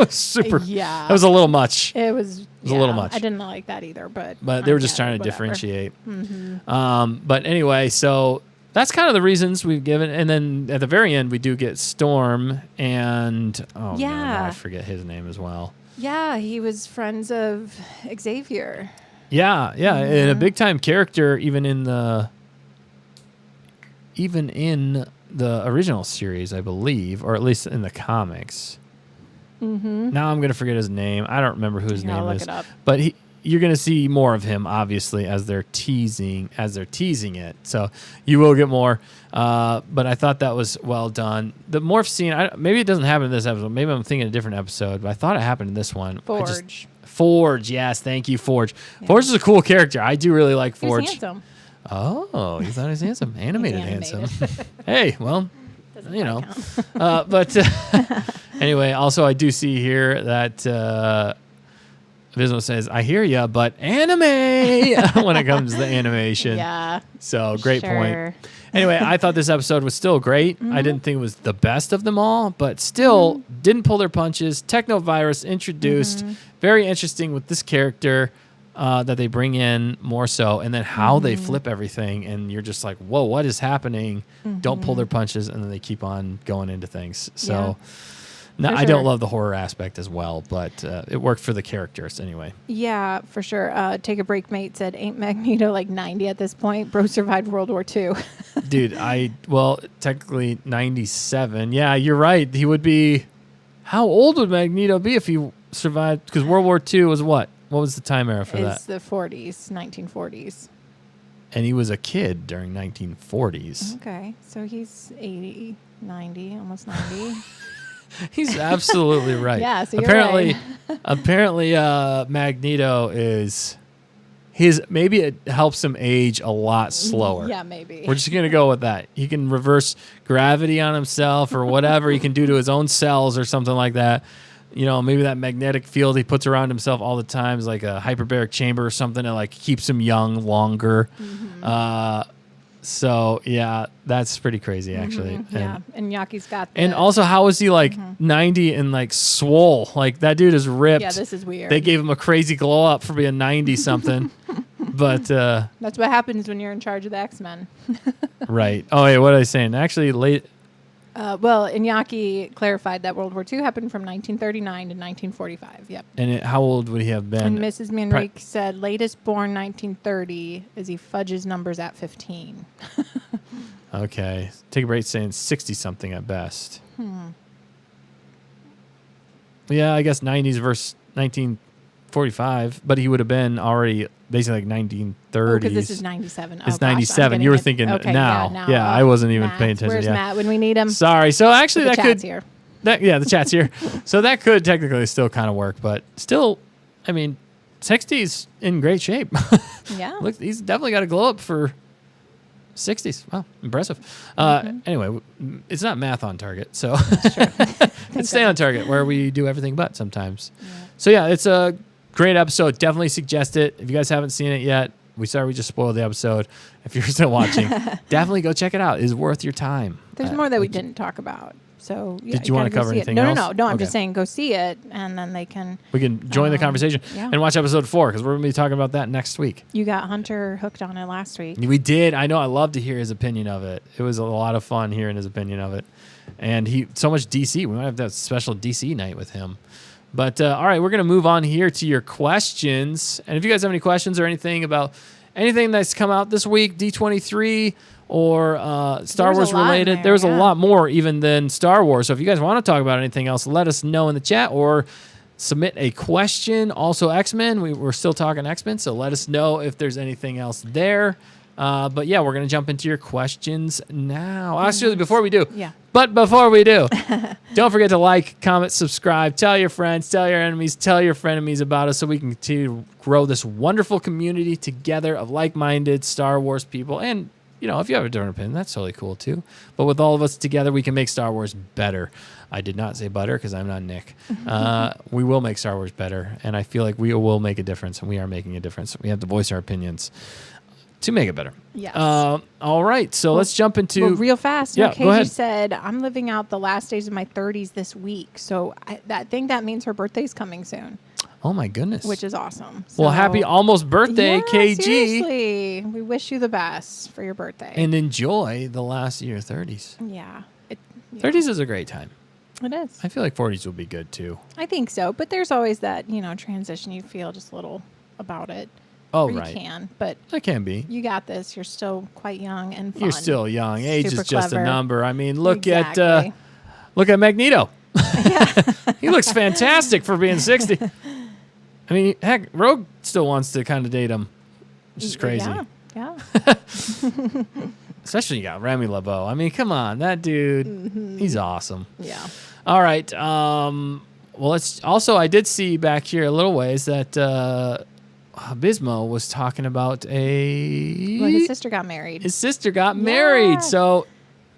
Speaker 1: Super. Yeah. It was a little much.
Speaker 3: It was
Speaker 1: a little much.
Speaker 3: I didn't like that either, but
Speaker 1: they were just trying to differentiate. But anyway, so that's kind of the reasons we've given. And then at the very end, we do get Storm and, no, I forget his name as well.
Speaker 3: Yeah, he was friends of Xavier.
Speaker 1: Yeah, and a big time character even in the original series, I believe, or at least in the comics. Now I'm gonna forget his name. I don't remember who his name is. It up. But you're gonna see more of him, obviously, as they're teasing it. So you will get more. But I thought that was well done. The morph scene, maybe it doesn't happen in this episode. Maybe I'm thinking a different episode, but I thought it happened in this one. Forge, yes, thank you, Forge. Yeah. Forge is a cool character. I do really like Forge.
Speaker 3: He's handsome.
Speaker 1: Oh, you thought he was handsome. Animated handsome. Hey, well,
Speaker 3: Doesn't
Speaker 1: but anyway, also I do see here that Vismo says, I hear ya, but anime when it comes to the animation.
Speaker 3: Yeah.
Speaker 1: So great point. Anyway, I thought this episode was still great. I didn't think it was the best of them all, but still didn't pull their punches. Technovirus introduced. Very interesting with this character that they bring in more so, and then how they flip everything, and you're just like, whoa, what is happening? Don't pull their punches, and then they keep on going into things. So I don't love the horror aspect as well, but it worked for the characters anyway.
Speaker 3: Yeah, for sure. Take a Break Mate said, ain't Magneto like 90 at this point? Bro survived World War II.
Speaker 1: Dude, technically 97. Yeah, you're right. He would be... How old would Magneto be if he survived? Because World War II was what? What was the time era for that?
Speaker 3: It's the 40s, 1940s.
Speaker 1: And he was a kid during 1940s.
Speaker 3: Okay, so he's 80, 90, almost 90.
Speaker 1: He's absolutely right.
Speaker 3: Yeah, so you're right.
Speaker 1: Apparently, Magneto is maybe it helps him age a lot slower.
Speaker 3: Yeah, maybe.
Speaker 1: We're just gonna go with that. He can reverse gravity on himself or whatever he can do to his own cells or something like that. You know, maybe that magnetic field he puts around himself all the time is like a hyperbaric chamber or something that like keeps him young longer. So yeah, that's pretty crazy actually.
Speaker 3: Yeah, and Yaki's got.
Speaker 1: And also, how is he like 90 and like swole? Like that dude is ripped.
Speaker 3: Yeah, this is weird.
Speaker 1: They gave him a crazy glow up for being 90 something. But
Speaker 3: that's what happens when you're in charge of the X-Men.
Speaker 1: Right. Oh, wait, what was I saying? Actually, late.
Speaker 3: Well, Iñaki clarified that World War II happened from 1939 to 1945. Yep.
Speaker 1: And how old would he have been?
Speaker 3: And Mrs. Manrique said latest born 1930 as he fudges numbers at 15.
Speaker 1: Okay. Take a break saying 60-something at best. Yeah, I guess 90s versus 1945, but he would have been already basically like 1930s.
Speaker 3: Because this is 97.
Speaker 1: It's 97. You were thinking now. Yeah, I wasn't even paying attention.
Speaker 3: Where's Matt when we need him?
Speaker 1: Sorry. So actually,
Speaker 3: the chat's here.
Speaker 1: The chat's here. So that could technically still kind of work, but still, I mean, 60's in great shape.
Speaker 3: Yeah.
Speaker 1: Look, he's definitely got a glow up for 60s. Wow, impressive. Anyway, it's not math on target, so it's stay on target where we do everything but sometimes.
Speaker 3: Yeah.
Speaker 1: So yeah, it's a great episode. Definitely suggest it. If you guys haven't seen it yet, we just spoiled the episode. If you're still watching, definitely go check it out. It's worth your time.
Speaker 3: There's more that we didn't talk about. So yeah,
Speaker 1: Did you want to
Speaker 3: gotta go
Speaker 1: cover
Speaker 3: see it.
Speaker 1: anything
Speaker 3: No,
Speaker 1: else?
Speaker 3: No. I'm
Speaker 1: Okay.
Speaker 3: just saying, go see it, and then they can.
Speaker 1: We can join the conversation
Speaker 3: yeah.
Speaker 1: and watch episode 4 because we're going to be talking about that next week.
Speaker 3: You got Hunter hooked on it last week.
Speaker 1: We did. I know. I love to hear his opinion of it. It was a lot of fun hearing his opinion of it. And so much DC. We might have that special DC night with him. But all right, we're going to move on here to your questions. And if you guys have any questions or anything about anything that's come out this week, D23 or Star
Speaker 3: There's
Speaker 1: Wars
Speaker 3: a lot in
Speaker 1: related,
Speaker 3: there,
Speaker 1: there's a
Speaker 3: yeah.
Speaker 1: lot more even than Star Wars. So if you guys want to talk about anything else, let us know in the chat or submit a question. Also, X-Men. We're still talking X-Men, so let us know if there's anything else there. But yeah, we're going to jump into your questions now. Actually, before we do, don't forget to like, comment, subscribe, tell your friends, tell your enemies, tell your frenemies about us so we can continue to grow this wonderful community together of like-minded Star Wars people. And, you know, if you have a different opinion, that's totally cool too. But with all of us together, we can make Star Wars better. I did not say butter because I'm not Nick. We will make Star Wars better, and I feel like we will make a difference, and we are making a difference. We have to voice our opinions to make it better.
Speaker 3: Yes.
Speaker 1: All right, so let's jump into...
Speaker 3: Well, real fast.
Speaker 1: Yeah, go ahead.
Speaker 3: Katie said, I'm living out the last days of my 30s this week. So I think that means her birthday's coming soon,
Speaker 1: Oh, my goodness.
Speaker 3: which is awesome.
Speaker 1: Well,
Speaker 3: So-
Speaker 1: happy almost birthday,
Speaker 3: Yeah,
Speaker 1: KG.
Speaker 3: Seriously. We wish you the best for your birthday.
Speaker 1: And enjoy the last year of 30s.
Speaker 3: yeah.
Speaker 1: 30s is a great time.
Speaker 3: It is.
Speaker 1: I feel like 40s will be good, too.
Speaker 3: I think so. But there's always that, transition. You feel just a little about it.
Speaker 1: Oh,
Speaker 3: Or
Speaker 1: right.
Speaker 3: You can. But
Speaker 1: That can be.
Speaker 3: you got this. You're still quite young and fun.
Speaker 1: You're still young. Age
Speaker 3: Super
Speaker 1: is just
Speaker 3: clever.
Speaker 1: a number. I mean, look
Speaker 3: Exactly.
Speaker 1: at Magneto. He looks fantastic for being 60. I mean, heck, Rogue still wants to kind of date him, which is crazy.
Speaker 3: Yeah.
Speaker 1: Especially you got Remy LeBeau. I mean, come on, that dude, he's awesome.
Speaker 3: Yeah.
Speaker 1: All right. Well, I did see back here a little ways that Bismo was talking about
Speaker 3: Well, his sister got married.
Speaker 1: his sister got married. So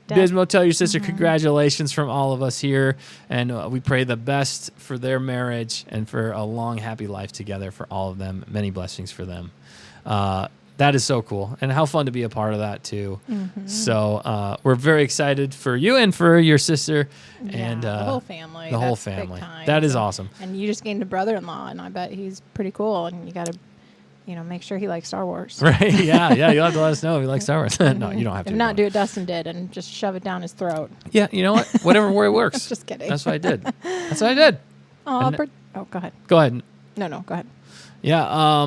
Speaker 3: Dad-
Speaker 1: Bismo, tell your sister congratulations from all of us here, and we pray the best for their marriage and for a long, happy life together for all of them. Many blessings for them. That is so cool, and how fun to be a part of that too. So we're very excited for you and for your sister, and
Speaker 3: the whole family.
Speaker 1: The whole
Speaker 3: That's big
Speaker 1: family.
Speaker 3: time.
Speaker 1: That is
Speaker 3: So-
Speaker 1: awesome.
Speaker 3: And you just gained a brother-in-law, and I bet he's pretty cool. And you got to, make sure he likes Star Wars.
Speaker 1: Right? Yeah. You'll have to let us know if you like Star Wars. No, you don't have to.
Speaker 3: If not, do what Dustin did and just shove it down his throat.
Speaker 1: Yeah, you know what? Whatever way works.
Speaker 3: Just kidding.
Speaker 1: That's what I did. That's what I did.
Speaker 3: Oh,
Speaker 1: And-
Speaker 3: go ahead.
Speaker 1: Go ahead.
Speaker 3: No, go ahead.
Speaker 1: Yeah.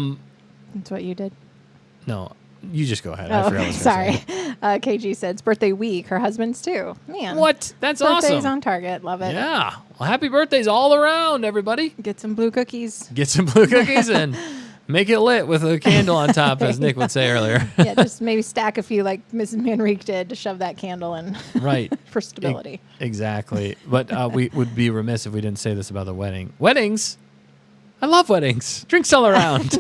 Speaker 3: That's what you did.
Speaker 1: No, you just go ahead.
Speaker 3: Oh,
Speaker 1: I forgot what I was gonna
Speaker 3: sorry. KG said it's birthday week. Her husband's too. Man.
Speaker 1: say. What? That's
Speaker 3: Birthday's
Speaker 1: awesome.
Speaker 3: on target. Love it.
Speaker 1: Yeah. Well, happy birthdays all around, everybody.
Speaker 3: Get some blue cookies.
Speaker 1: Get some blue cookies and make it lit with a candle on top, as Nick would say earlier.
Speaker 3: Yeah, just maybe stack a few like Mrs. Manrique did to shove that candle in
Speaker 1: Right.
Speaker 3: for stability.
Speaker 1: Exactly. But we would be remiss if we didn't say this about the wedding. Weddings. I love weddings. Drinks all around.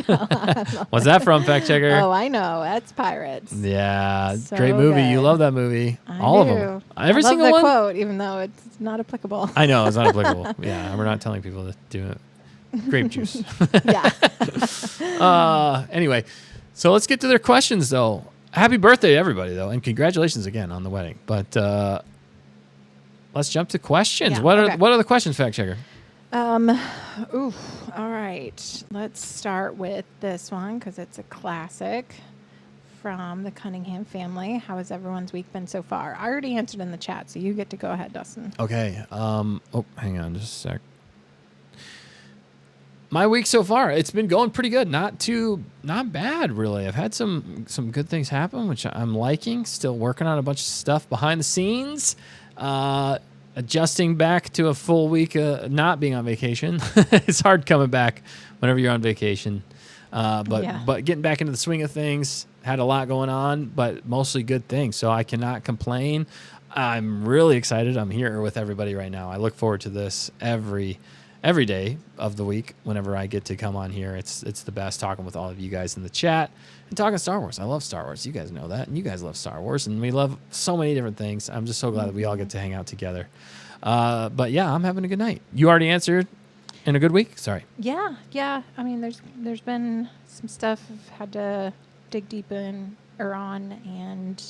Speaker 1: What's that from, fact checker?
Speaker 3: Oh, I know. That's Pirates.
Speaker 1: Yeah,
Speaker 3: So
Speaker 1: great movie. You
Speaker 3: good.
Speaker 1: love that movie.
Speaker 3: I
Speaker 1: All
Speaker 3: do.
Speaker 1: of them. Every
Speaker 3: I love
Speaker 1: single
Speaker 3: that
Speaker 1: one.
Speaker 3: quote, even though it's not applicable.
Speaker 1: I know it's not applicable. Yeah, we're not telling people to do it. Grape juice.
Speaker 3: Yeah.
Speaker 1: Anyway, so let's get to their questions, though. Happy birthday to everybody, though, and congratulations again on the wedding. But let's jump to questions.
Speaker 3: Yeah,
Speaker 1: What
Speaker 3: okay.
Speaker 1: are the questions, fact checker?
Speaker 3: All right. Let's start with this one because it's a classic from the Cunningham family. How has everyone's week been so far? I already answered in the chat, so you get to go ahead, Dustin.
Speaker 1: Okay. Hang on just a sec. My week so far, it's been going pretty good. Not bad, really. I've had some good things happen, which I'm liking. Still working on a bunch of stuff behind the scenes. Adjusting back to a full week not being on vacation. It's hard coming back whenever you're on vacation. But getting back into the swing of things, had a lot going on, but mostly good things. So I cannot complain. I'm really excited. I'm here with everybody right now. I look forward to this every every day of the week whenever I get to come on here. It's the best talking with all of you guys in the chat and talking Star Wars. I love Star Wars. You guys know that. And you guys love Star Wars. And we love so many different things. I'm just so glad that we all get to hang out together. But yeah, I'm having a good night. You already answered in a good week? Sorry.
Speaker 3: Yeah. I mean, there's been some stuff I've had to dig deep in or on, and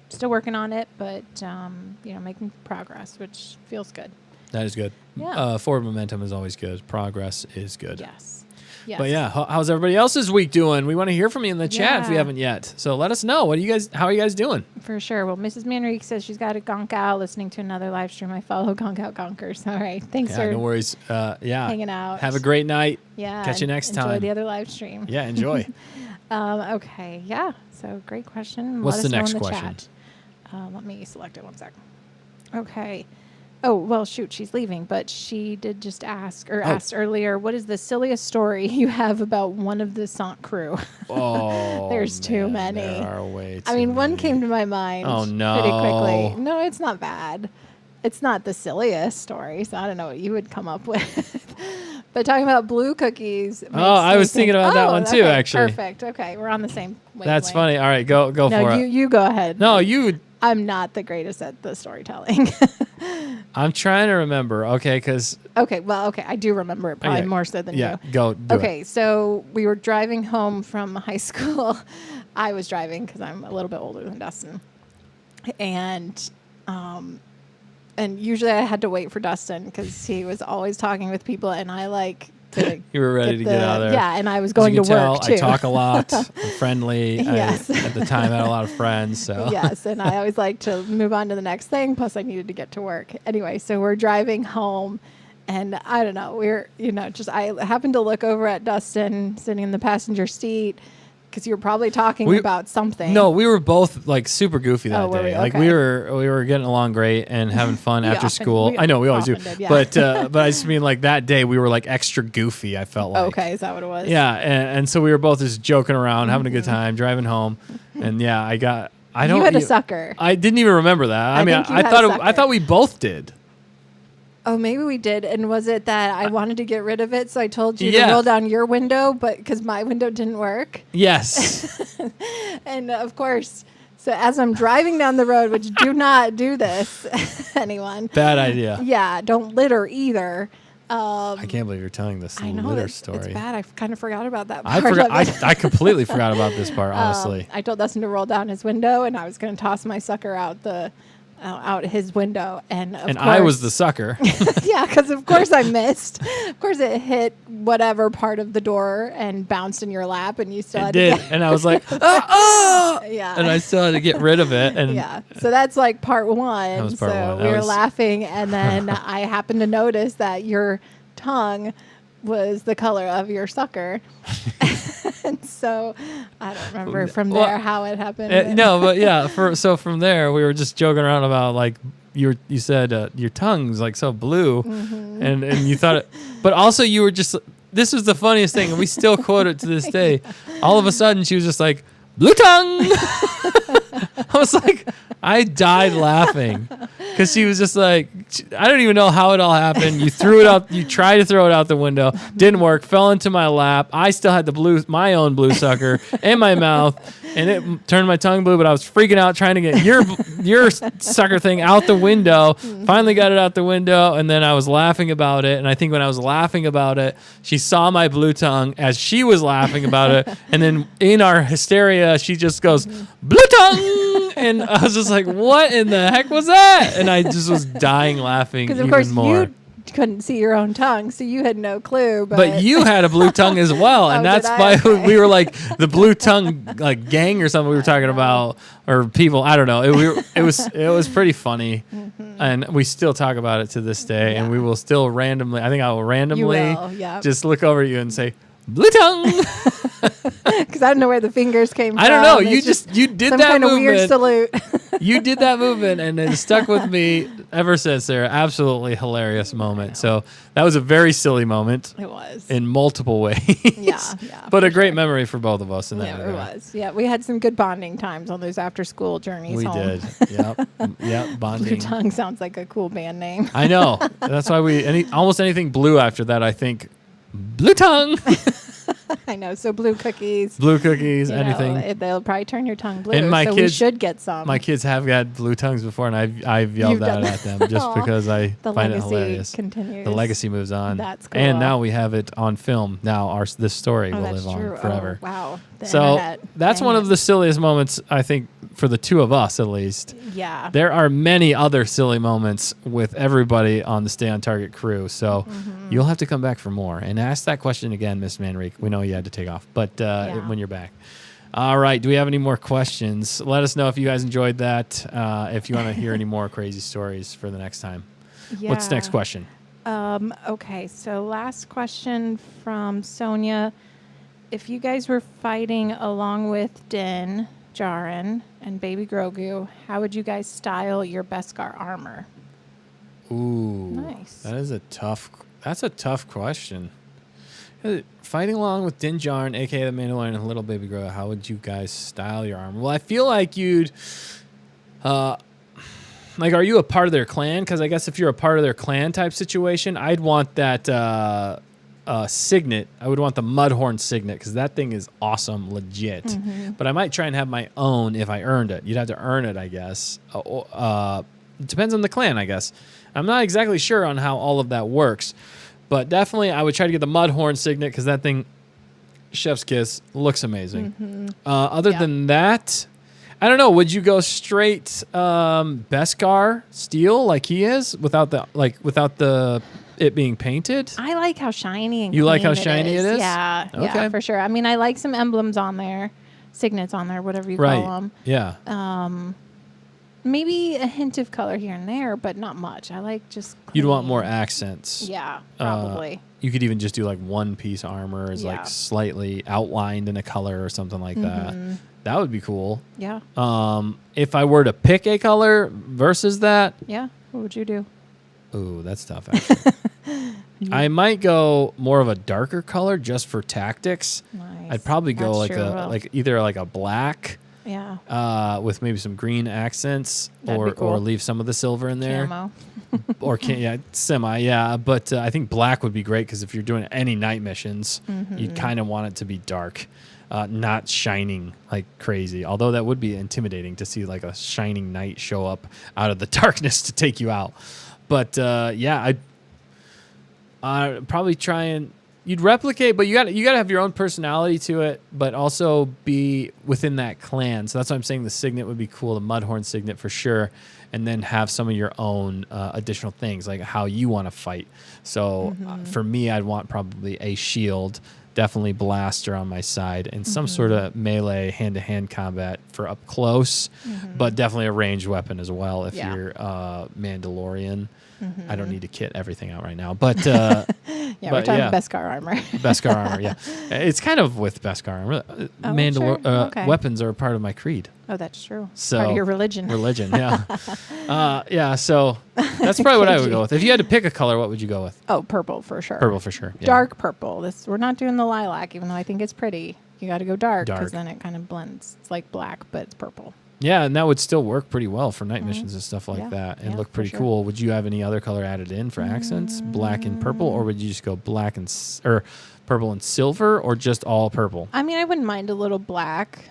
Speaker 3: still working on it, but making progress, which feels good.
Speaker 1: That is good.
Speaker 3: Yeah.
Speaker 1: Forward momentum is always good. Progress is good.
Speaker 3: Yes.
Speaker 1: But yeah, how's everybody else's week doing? We want to hear from you in the chat if we
Speaker 3: Yeah.
Speaker 1: haven't yet. So let us know. How are you guys doing?
Speaker 3: For sure. Well, Mrs. Manrique says she's got a gonk out listening to another live stream. I follow Gonk Out Gonkers. All right. Thanks
Speaker 1: Yeah,
Speaker 3: for
Speaker 1: no worries.
Speaker 3: hanging out.
Speaker 1: Have a great night.
Speaker 3: Yeah.
Speaker 1: Catch you next time.
Speaker 3: Enjoy the other live stream.
Speaker 1: Yeah, enjoy.
Speaker 3: Okay. Yeah. So great question.
Speaker 1: What's
Speaker 3: Let
Speaker 1: the
Speaker 3: us know
Speaker 1: next
Speaker 3: in the
Speaker 1: question?
Speaker 3: Chat. Let me select it 1 sec. Okay. Oh, well, shoot, she's leaving, but she did just asked earlier, what is the silliest story you have about one of the Sant crew?
Speaker 1: Oh,
Speaker 3: There's too
Speaker 1: man,
Speaker 3: many.
Speaker 1: There are way too
Speaker 3: I mean, one
Speaker 1: many.
Speaker 3: came to my mind
Speaker 1: Oh, no.
Speaker 3: pretty quickly. No, it's not bad. It's not the silliest story, so I don't know what you would come up with. But talking about blue cookies.
Speaker 1: I was thinking about that one too, actually.
Speaker 3: Perfect. Okay, we're on the same wavelength.
Speaker 1: That's funny. All right, go for
Speaker 3: No,
Speaker 1: it.
Speaker 3: you go ahead.
Speaker 1: No, you.
Speaker 3: I'm not the greatest at the storytelling.
Speaker 1: I'm trying to remember. Okay, because.
Speaker 3: Okay, I do remember it probably
Speaker 1: yeah.
Speaker 3: more so than
Speaker 1: Yeah,
Speaker 3: you.
Speaker 1: go do
Speaker 3: Okay, so we were driving home from high school. I was driving because I'm a little bit older than Dustin. And usually I had to wait for Dustin because he was always talking with people, and I like to
Speaker 1: You were ready to get out of there.
Speaker 3: Yeah, and I was
Speaker 1: As
Speaker 3: going
Speaker 1: you
Speaker 3: to
Speaker 1: can
Speaker 3: work
Speaker 1: tell,
Speaker 3: too.
Speaker 1: I talk a lot. I'm friendly.
Speaker 3: Yes.
Speaker 1: At the time, I had a lot of friends. So.
Speaker 3: Yes, and I always like to move on to the next thing. Plus, I needed to get to work. Anyway, so we're driving home, and I don't know. I happened to look over at Dustin sitting in the passenger seat because you were probably talking about something.
Speaker 1: No, we were both like super goofy that
Speaker 3: were
Speaker 1: day.
Speaker 3: we?
Speaker 1: Like
Speaker 3: Okay.
Speaker 1: we were getting along great and having fun
Speaker 3: We
Speaker 1: after
Speaker 3: often-
Speaker 1: school.
Speaker 3: we
Speaker 1: I know we always do,
Speaker 3: often did, yeah.
Speaker 1: but I just mean like that day we were like extra goofy. I felt like.
Speaker 3: Okay, is that what it was?
Speaker 1: Yeah, and so we were both just joking around, having a good
Speaker 3: Mm-hmm.
Speaker 1: time, driving home, and yeah, I don't.
Speaker 3: You had a sucker.
Speaker 1: I didn't even remember that. I mean,
Speaker 3: think you
Speaker 1: I
Speaker 3: had
Speaker 1: thought
Speaker 3: a
Speaker 1: I
Speaker 3: sucker.
Speaker 1: thought we both did.
Speaker 3: Oh, maybe we did. And was it that I wanted to get rid of it, so I told you
Speaker 1: Yeah.
Speaker 3: to roll down your window, but because my window didn't work?
Speaker 1: Yes.
Speaker 3: And of course, so as I'm driving down the road, which do not do this, anyone.
Speaker 1: Bad idea.
Speaker 3: Yeah, don't litter either.
Speaker 1: I can't believe you're telling this
Speaker 3: I know
Speaker 1: litter
Speaker 3: it's
Speaker 1: story.
Speaker 3: bad. I kind of forgot about that part.
Speaker 1: I forgot.
Speaker 3: of it.
Speaker 1: I completely forgot about this part. Honestly.
Speaker 3: I told Dustin to roll down his window, and I was going to toss my sucker out his window, and of course,
Speaker 1: I was the sucker.
Speaker 3: yeah, because of course I missed. Of course, it hit whatever part of the door and bounced in your lap, and you still
Speaker 1: It
Speaker 3: had
Speaker 1: did,
Speaker 3: to
Speaker 1: and I was like, ah!
Speaker 3: yeah.
Speaker 1: And I still had to get rid of it. And
Speaker 3: yeah, so that's like part one.
Speaker 1: That was part
Speaker 3: so
Speaker 1: one.
Speaker 3: we
Speaker 1: That
Speaker 3: were
Speaker 1: was-
Speaker 3: laughing, and then I happened to notice that your tongue was the color of your sucker. And so I don't remember from
Speaker 1: Well,
Speaker 3: there how it happened.
Speaker 1: no, but yeah. So from there, we were just joking around about like you said your tongue's like so blue,
Speaker 3: Mm-hmm.
Speaker 1: and you thought it, but also you were just. This was the funniest thing, and we still quote it to this day. All of a sudden, she was just like, blue tongue. I was like, I died laughing because she was just like, I don't even know how it all happened. You threw it out. You tried to throw it out the window. Didn't work. Fell into my lap. I still had my own blue sucker in my mouth, and it turned my tongue blue. But I was freaking out trying to get your sucker thing out the window. Finally got it out the window, and then I was laughing about it. And I think when I was laughing about it, she saw my blue tongue as she was laughing about it, and then in our hysteria, she just goes, blue tongue, and I was just like, what in the heck was that? And I just was dying laughing
Speaker 3: because
Speaker 1: even
Speaker 3: of course
Speaker 1: more.
Speaker 3: you couldn't see your own tongue, so you had no clue.
Speaker 1: But you had a blue tongue as well, and
Speaker 3: Oh,
Speaker 1: that's
Speaker 3: did I?
Speaker 1: why
Speaker 3: Okay.
Speaker 1: we were like the blue tongue like gang or something we were talking about, or people. I don't know. It was pretty funny, and we still talk about it to this day. And we will still randomly. I think I will randomly
Speaker 3: will, yeah.
Speaker 1: just look over at you and say blue tongue.
Speaker 3: Because I don't know where the fingers came from.
Speaker 1: I don't know.
Speaker 3: It's
Speaker 1: You did
Speaker 3: some
Speaker 1: that
Speaker 3: kind
Speaker 1: movement.
Speaker 3: of weird salute.
Speaker 1: You did that movement, and it stuck with me ever since. There, absolutely hilarious moment. So that was a very silly moment
Speaker 3: It was.
Speaker 1: in multiple ways.
Speaker 3: Yeah.
Speaker 1: But
Speaker 3: for
Speaker 1: a great
Speaker 3: sure.
Speaker 1: memory for both of us in that
Speaker 3: Yeah, it
Speaker 1: regard.
Speaker 3: was. Yeah, we had some good bonding times on those after-school journeys
Speaker 1: We
Speaker 3: home.
Speaker 1: did. Yep.
Speaker 3: Blue
Speaker 1: Bonding.
Speaker 3: Tongue sounds like a cool band name.
Speaker 1: I know. That's why almost anything blue after that, I think, Blue Tongue.
Speaker 3: I know. So blue cookies.
Speaker 1: Blue cookies,
Speaker 3: you know,
Speaker 1: anything.
Speaker 3: they'll probably turn your tongue blue.
Speaker 1: And my
Speaker 3: so we
Speaker 1: kids-
Speaker 3: should get some.
Speaker 1: My kids have got blue tongues before, and I've yelled
Speaker 3: You've done
Speaker 1: out at
Speaker 3: that.
Speaker 1: them just
Speaker 3: Aw.
Speaker 1: because I
Speaker 3: the
Speaker 1: find it
Speaker 3: legacy
Speaker 1: hilarious.
Speaker 3: continues.
Speaker 1: The legacy moves on.
Speaker 3: That's cool.
Speaker 1: And now we have it on film. Now this story
Speaker 3: Oh,
Speaker 1: will
Speaker 3: that's
Speaker 1: live
Speaker 3: true.
Speaker 1: on forever.
Speaker 3: Oh, wow. The
Speaker 1: So
Speaker 3: internet.
Speaker 1: that's
Speaker 3: Dang
Speaker 1: one
Speaker 3: it.
Speaker 1: of the silliest moments, I think, for the two of us at least.
Speaker 3: Yeah.
Speaker 1: There are many other silly moments with everybody on the Stay on Target crew. So
Speaker 3: Mm-hmm.
Speaker 1: you'll have to come back for more and ask that question again, Miss Manrique. We know you had to take off, but when you're back. All right. Do we have any more questions? Let us know if you guys enjoyed that. If you want to hear any more crazy stories for the next time. What's the next question?
Speaker 3: Okay, so last question from Sonia. If you guys were fighting along with Din, Jaren, and Baby Grogu, how would you guys style your Beskar armor?
Speaker 1: Ooh.
Speaker 3: Nice.
Speaker 1: That's a tough question. Fighting along with Din Djarin, a.k.a. the Mandalorian, and Little Baby Grogu, how would you guys style your armor? Well, I feel like you'd... are you a part of their clan? Because I guess if you're a part of their clan type situation, I'd want that signet. I would want the Mudhorn signet because that thing is awesome, legit.
Speaker 3: Mm-hmm.
Speaker 1: But I might try and have my own if I earned it. You'd have to earn it, I guess. It depends on the clan, I guess. I'm not exactly sure on how all of that works. But definitely, I would try to get the Mudhorn signet because that thing, chef's kiss, looks amazing.
Speaker 3: Mm-hmm.
Speaker 1: Other than that, I don't know. Would you go straight Beskar steel like he is without the it being painted?
Speaker 3: I like how shiny and
Speaker 1: You like
Speaker 3: clean
Speaker 1: how shiny it is?
Speaker 3: Yeah,
Speaker 1: Okay.
Speaker 3: yeah, for sure. I mean, I like some emblems on there, signets on there, whatever you
Speaker 1: Right.
Speaker 3: call them.
Speaker 1: Yeah.
Speaker 3: Maybe a hint of color here and there, but not much. I like just
Speaker 1: You'd want
Speaker 3: clean.
Speaker 1: more accents.
Speaker 3: Yeah, probably.
Speaker 1: You could even just do like one piece armor is
Speaker 3: Yeah.
Speaker 1: like slightly outlined in a color or something like that.
Speaker 3: Mm-hmm.
Speaker 1: That would be cool.
Speaker 3: Yeah.
Speaker 1: If I were to pick a color versus that,
Speaker 3: Yeah. What would you do?
Speaker 1: ooh, that's tough actually. I might go more of a darker color just for tactics.
Speaker 3: Nice.
Speaker 1: I'd probably go
Speaker 3: That's true.
Speaker 1: either like a black
Speaker 3: Yeah.
Speaker 1: with maybe some green accents
Speaker 3: That'd be
Speaker 1: or
Speaker 3: cool.
Speaker 1: leave some of the silver in there.
Speaker 3: Camo.
Speaker 1: Semi, yeah. But I think black would be great because if you're doing any night missions,
Speaker 3: Mm-hmm.
Speaker 1: you'd kind of want it to be dark, not shining like crazy. Although that would be intimidating to see like a shining knight show up out of the darkness to take you out. But I'd probably try and you'd replicate, but you got to have your own personality to it, but also be within that clan. So that's why I'm saying the signet would be cool, the Mudhorn signet for sure, and then have some of your own additional things like how you want to fight. So for me, I'd want probably a shield, definitely blaster on my side, and some sort of melee hand-to-hand combat for up close, but definitely a ranged weapon as well if
Speaker 3: Yeah.
Speaker 1: you're Mandalorian. I don't need to kit everything out right now, but yeah,
Speaker 3: Yeah, we're talking Beskar armor.
Speaker 1: Beskar armor, yeah. It's kind of with Beskar armor.
Speaker 3: sure. Okay.
Speaker 1: Weapons are a part of my creed.
Speaker 3: Oh, that's true.
Speaker 1: So
Speaker 3: Part of your religion.
Speaker 1: Religion, yeah. Yeah, so that's probably what I would go with. If you had to pick a color, what would you go with?
Speaker 3: Oh, purple for sure.
Speaker 1: Purple for sure. Yeah.
Speaker 3: Dark purple. We're not doing the lilac, even though I think it's pretty. You got to go dark
Speaker 1: Dark.
Speaker 3: because then it kind of blends. It's like black, but it's purple.
Speaker 1: Yeah, and that would still work pretty well for night missions and stuff like
Speaker 3: Yeah.
Speaker 1: that and
Speaker 3: Yeah,
Speaker 1: look
Speaker 3: for
Speaker 1: pretty
Speaker 3: sure.
Speaker 1: cool. Would you have any other color added in for accents? Black and purple, or would you just go black and or purple and silver, or just all purple?
Speaker 3: I mean, I wouldn't mind a little black.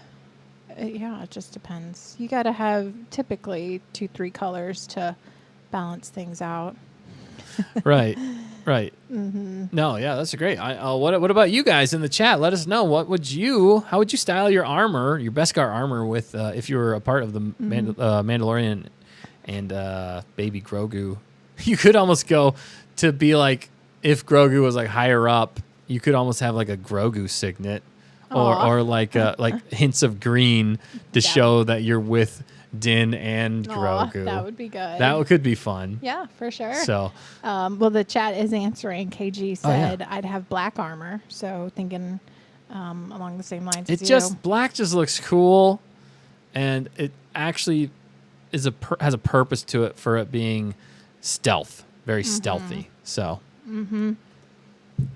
Speaker 3: Yeah, it just depends. You got to have typically 2-3 colors to balance things out.
Speaker 1: Right. No, yeah, that's great. What about you guys in the chat? Let us know. How would you style your armor, your Beskar armor, with if you were a part of the Mandalorian and Baby Grogu? You could almost go to be like if Grogu was like higher up. You could almost have like a Grogu signet, or like hints of green to show that you're with Din and
Speaker 3: Aw,
Speaker 1: Grogu.
Speaker 3: that would be good.
Speaker 1: That could be fun.
Speaker 3: Yeah, for sure.
Speaker 1: So.
Speaker 3: Well, the chat is answering. KG
Speaker 1: Oh, yeah.
Speaker 3: said I'd have black armor. So thinking along the same lines.
Speaker 1: It
Speaker 3: as
Speaker 1: just
Speaker 3: you.
Speaker 1: black just looks cool, and it actually is has a purpose to it for it being stealth, very stealthy. So,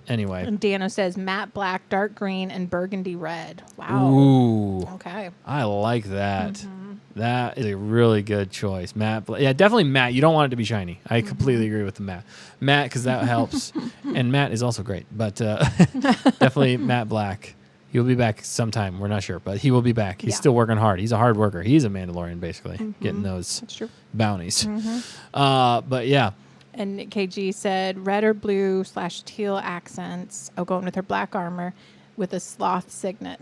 Speaker 1: anyway,
Speaker 3: And Dano says matte black, dark green, and burgundy red. Wow.
Speaker 1: ooh,
Speaker 3: Okay.
Speaker 1: I like that. That is a really good choice. Matte, yeah, definitely matte. You don't want it to be shiny. I completely agree with the matte. Matte, because that helps. And matte is also great, but definitely matte black. He'll be back sometime. We're not sure, but he will be back. He's still working hard. He's a hard worker. He's a Mandalorian, basically, getting those
Speaker 3: That's true.
Speaker 1: bounties. But yeah.
Speaker 3: And KG said red or blue / teal accents. Oh, going with her black armor with a sloth signet.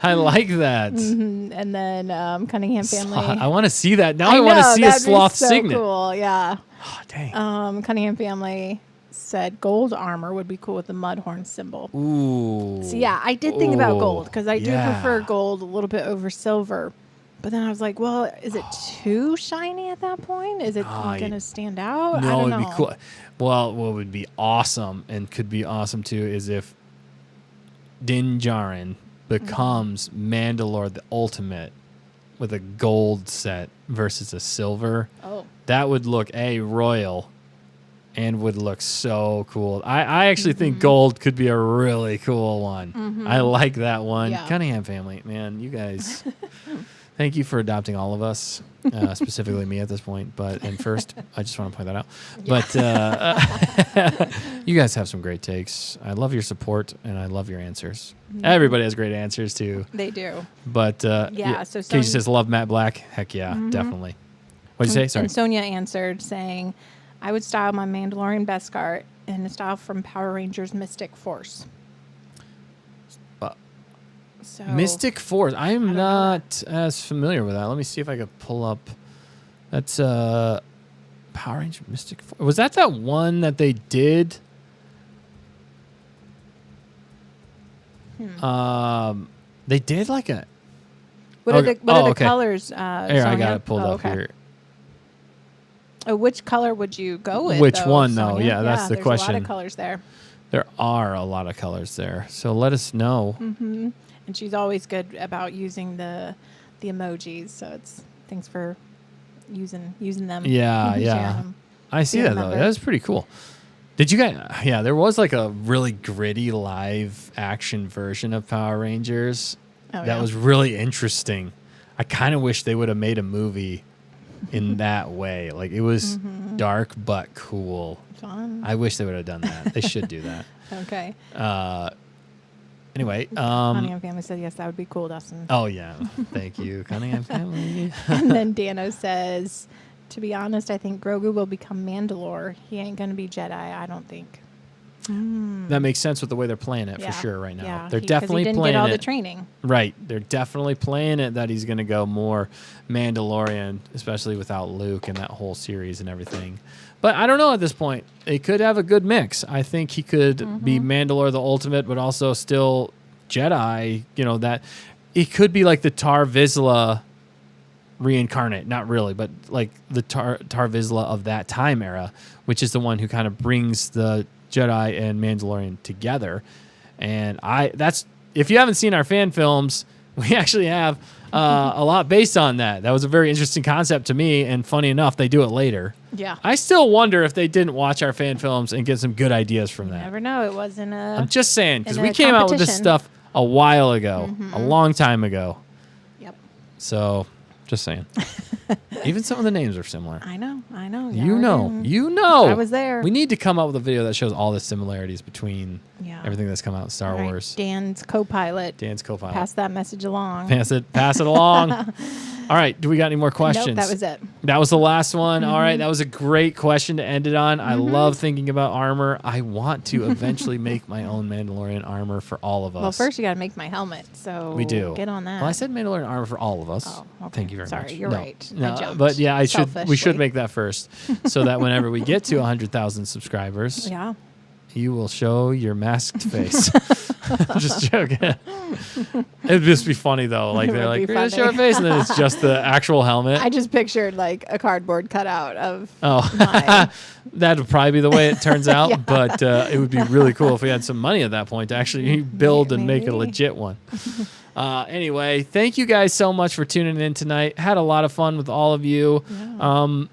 Speaker 1: I like that.
Speaker 3: And then Cunningham family.
Speaker 1: I want to see that. Now I want to see a
Speaker 3: that'd be
Speaker 1: sloth
Speaker 3: so
Speaker 1: signet.
Speaker 3: Cool, yeah.
Speaker 1: Oh, dang.
Speaker 3: Cunningham family said gold armor would be cool with the mudhorn symbol.
Speaker 1: Ooh.
Speaker 3: So yeah, I did think about
Speaker 1: Ooh,
Speaker 3: gold because I do
Speaker 1: yeah.
Speaker 3: prefer gold a little bit over silver. But then I was like, well, is it too shiny at that point? Is it going to stand out? I
Speaker 1: No,
Speaker 3: don't
Speaker 1: it'd
Speaker 3: know.
Speaker 1: be cool. Well, what would be awesome and could be awesome too is if Din Djarin becomes Mandalore the Ultimate with a gold set versus a silver.
Speaker 3: Oh.
Speaker 1: That would look royal and would look so cool. I actually think gold could be a really cool one. I like that one.
Speaker 3: Yeah.
Speaker 1: Cunningham family, man, you guys. Thank you for adopting all of us, specifically me at this point. And first, I just want to point that out. But you guys have some great takes. I love your support, and I love your answers. Everybody has great answers, too.
Speaker 3: They do.
Speaker 1: But
Speaker 3: Yeah, so
Speaker 1: Casey
Speaker 3: some-
Speaker 1: says, love Matt Black. Heck yeah, definitely. What'd you say? Sorry.
Speaker 3: And Sonia answered saying, I would style my Mandalorian Beskar in a style from Power Rangers Mystic Force. So
Speaker 1: Mystic Force. I am not as familiar with that. Let me see if I could pull up. That's Power Ranger Mystic Force. Was that one that they did? They did like a.
Speaker 3: What are the
Speaker 1: okay.
Speaker 3: colors?
Speaker 1: Here, I got it pulled up
Speaker 3: okay.
Speaker 1: here.
Speaker 3: Oh, which color would you go with?
Speaker 1: Which
Speaker 3: though,
Speaker 1: one, though?
Speaker 3: Sonia?
Speaker 1: Yeah, that's the
Speaker 3: there's
Speaker 1: question.
Speaker 3: A lot of colors there.
Speaker 1: There are a lot of colors there, so let us know.
Speaker 3: And she's always good about using the emojis. So it's thanks for using them.
Speaker 1: Yeah,
Speaker 3: sharing
Speaker 1: yeah.
Speaker 3: them.
Speaker 1: I see
Speaker 3: Yeah,
Speaker 1: that though.
Speaker 3: remember.
Speaker 1: That was pretty cool. Did you guys? Yeah, there was like a really gritty live action version of Power Rangers
Speaker 3: Oh,
Speaker 1: that
Speaker 3: yeah.
Speaker 1: was really interesting. I kind of wish they would have made a movie in that way. Like it was dark but cool.
Speaker 3: Fun.
Speaker 1: I wish they would have done that. They should do that.
Speaker 3: Okay.
Speaker 1: Anyway,
Speaker 3: Cunningham family said yes, that would be cool, Dustin.
Speaker 1: oh yeah, thank you, Cunningham family.
Speaker 3: And then Dano says, to be honest, I think Grogu will become Mandalore. He ain't going to be Jedi, I don't think.
Speaker 1: That makes sense with the way they're playing it for sure right now.
Speaker 3: Yeah,
Speaker 1: They're
Speaker 3: 'cause
Speaker 1: definitely
Speaker 3: he didn't
Speaker 1: playing
Speaker 3: get all
Speaker 1: it.
Speaker 3: the training.
Speaker 1: Right. They're definitely playing it that he's going to go more Mandalorian, especially without Luke and that whole series and everything. But I don't know at this point. It could have a good mix. I think he could be Mandalore the Ultimate, but also still Jedi. You know, that it could be like the Tar Vizsla reincarnate. Not really, but like the Tar Vizsla of that time era, which is the one who kind of brings the Jedi and Mandalorian together. And that's if you haven't seen our fan films, we actually have a lot based on that. That was a very interesting concept to me, and funny enough, they do it later.
Speaker 3: Yeah.
Speaker 1: I still wonder if they didn't watch our fan films and get some good ideas from that.
Speaker 3: Never know. It wasn't a.
Speaker 1: I'm just saying, because
Speaker 3: in
Speaker 1: we
Speaker 3: a
Speaker 1: came out with this
Speaker 3: competition.
Speaker 1: stuff a while ago, a long time ago.
Speaker 3: Yep.
Speaker 1: So, just saying. Even some of the names are similar.
Speaker 3: I know.
Speaker 1: You know.
Speaker 3: I was there.
Speaker 1: We need to come up with a video that shows all the similarities between
Speaker 3: Yeah.
Speaker 1: everything that's come out in Star
Speaker 3: All right,
Speaker 1: Wars.
Speaker 3: Dan's co-pilot.
Speaker 1: Dan's co-pilot.
Speaker 3: Pass that message along.
Speaker 1: Pass it along. All right. Do we got any more questions?
Speaker 3: Nope, that was it.
Speaker 1: That was the last one. All right. That was a great question to end it on. I love thinking about armor. I want to eventually make my own Mandalorian armor for all of us.
Speaker 3: Well, first you got to make my helmet. So
Speaker 1: we do.
Speaker 3: Get on that.
Speaker 1: Well, I said Mandalorian armor for all of us.
Speaker 3: Oh, okay.
Speaker 1: Thank you very much.
Speaker 3: Sorry, you're
Speaker 1: No.
Speaker 3: right. I
Speaker 1: No,
Speaker 3: jumped
Speaker 1: but yeah, we should
Speaker 3: selfishly.
Speaker 1: make that first, so that whenever we get to 100,000 subscribers,
Speaker 3: Yeah.
Speaker 1: you will show your masked face. I'm just joking. It'd just be funny though. Like
Speaker 3: It
Speaker 1: they're
Speaker 3: would
Speaker 1: like,
Speaker 3: be
Speaker 1: we're gonna show
Speaker 3: funny.
Speaker 1: our face, and then it's just the actual helmet.
Speaker 3: I just pictured like a cardboard cutout of
Speaker 1: Oh,
Speaker 3: my
Speaker 1: that would probably be the way it turns out.
Speaker 3: Yeah.
Speaker 1: But it would be really cool if we had some money at that point to actually build and make a
Speaker 3: Maybe.
Speaker 1: legit one. Anyway, thank you guys so much for tuning in tonight. Had a lot of fun with all of you.
Speaker 3: Yeah.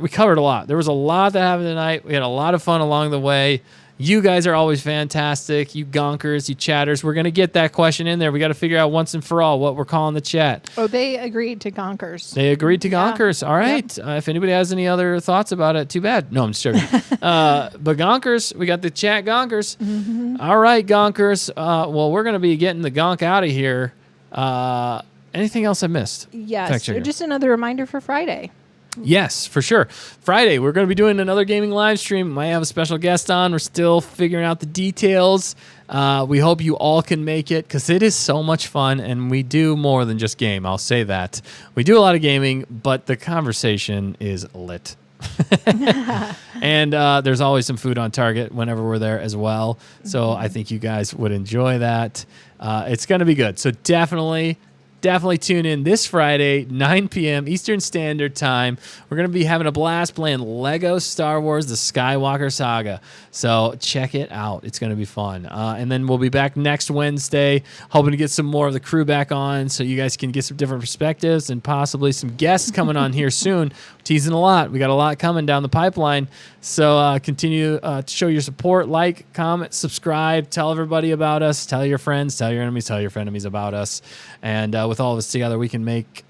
Speaker 1: We covered a lot. There was a lot that happened tonight. We had a lot of fun along the way. You guys are always fantastic. You gonkers, you chatters. We're going to get that question in there. We got to figure out once and for all what we're calling the chat.
Speaker 3: Oh, they agreed to Gonkers.
Speaker 1: They agreed to
Speaker 3: Yeah.
Speaker 1: Gonkers. All right. If anybody has any other thoughts about it, too bad. No, I'm just joking. But Gonkers, we got the chat Gonkers. All right, Gonkers. Well, we're going to be getting the Gonk out of here. Anything else I missed? Fact
Speaker 3: Yes.
Speaker 1: checker.
Speaker 3: Just another reminder for Friday.
Speaker 1: Yes, for sure. Friday, we're going to be doing another gaming live stream. Might have a special guest on. We're still figuring out the details. We hope you all can make it because it is so much fun, and we do more than just game. I'll say that. We do a lot of gaming, but the conversation is lit. And there's always some food on target whenever we're there as well. So I think you guys would enjoy that. It's going to be good. So definitely tune in this Friday, 9 p.m. Eastern Standard Time. We're going to be having a blast playing Lego Star Wars The Skywalker Saga. So check it out. It's going to be fun. And then we'll be back next Wednesday, hoping to get some more of the crew back on so you guys can get some different perspectives and possibly some guests coming on here soon. Teasing a lot. We got a lot coming down the pipeline. So continue to show your support, like, comment, subscribe, tell everybody about us, tell your friends, tell your enemies, tell your frenemies about us. And with all of us together, we can make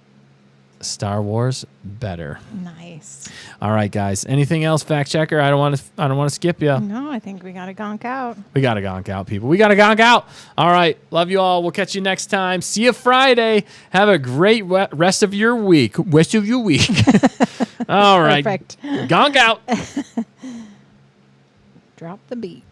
Speaker 1: Star Wars better.
Speaker 3: Nice.
Speaker 1: All right, guys. Anything else, fact checker? I don't want to skip you.
Speaker 3: No, I think we got to Gonk out.
Speaker 1: We got to gonk out, people. We got to gonk out. All right. Love you all. We'll catch you next time. See you Friday. Have a great rest of your week. Rest of your week. All right.
Speaker 3: Perfect.
Speaker 1: Gonk out.
Speaker 3: Drop the beat.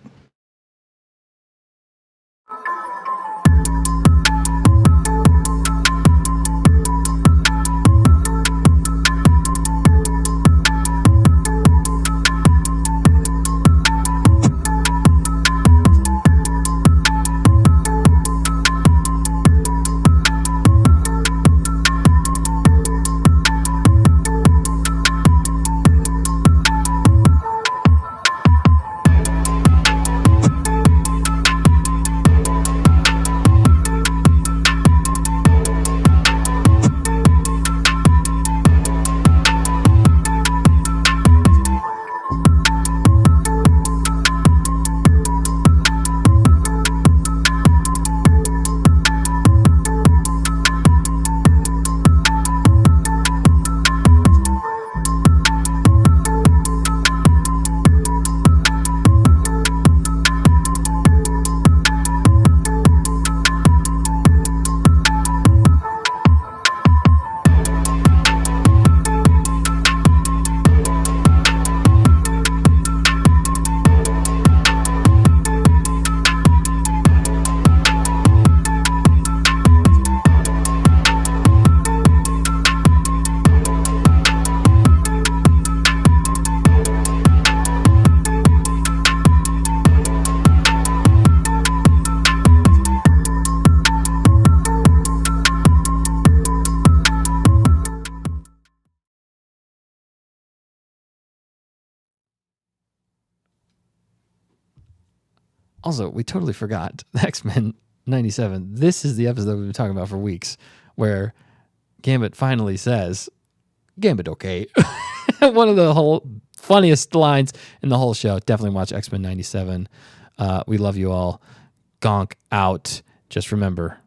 Speaker 1: Also, we totally forgot X-Men 97. This is the episode we've been talking about for weeks where Gambit finally says, Gambit okay. One of the whole funniest lines in the whole show. Definitely watch X-Men 97. We love you all. Gonk out. Just remember,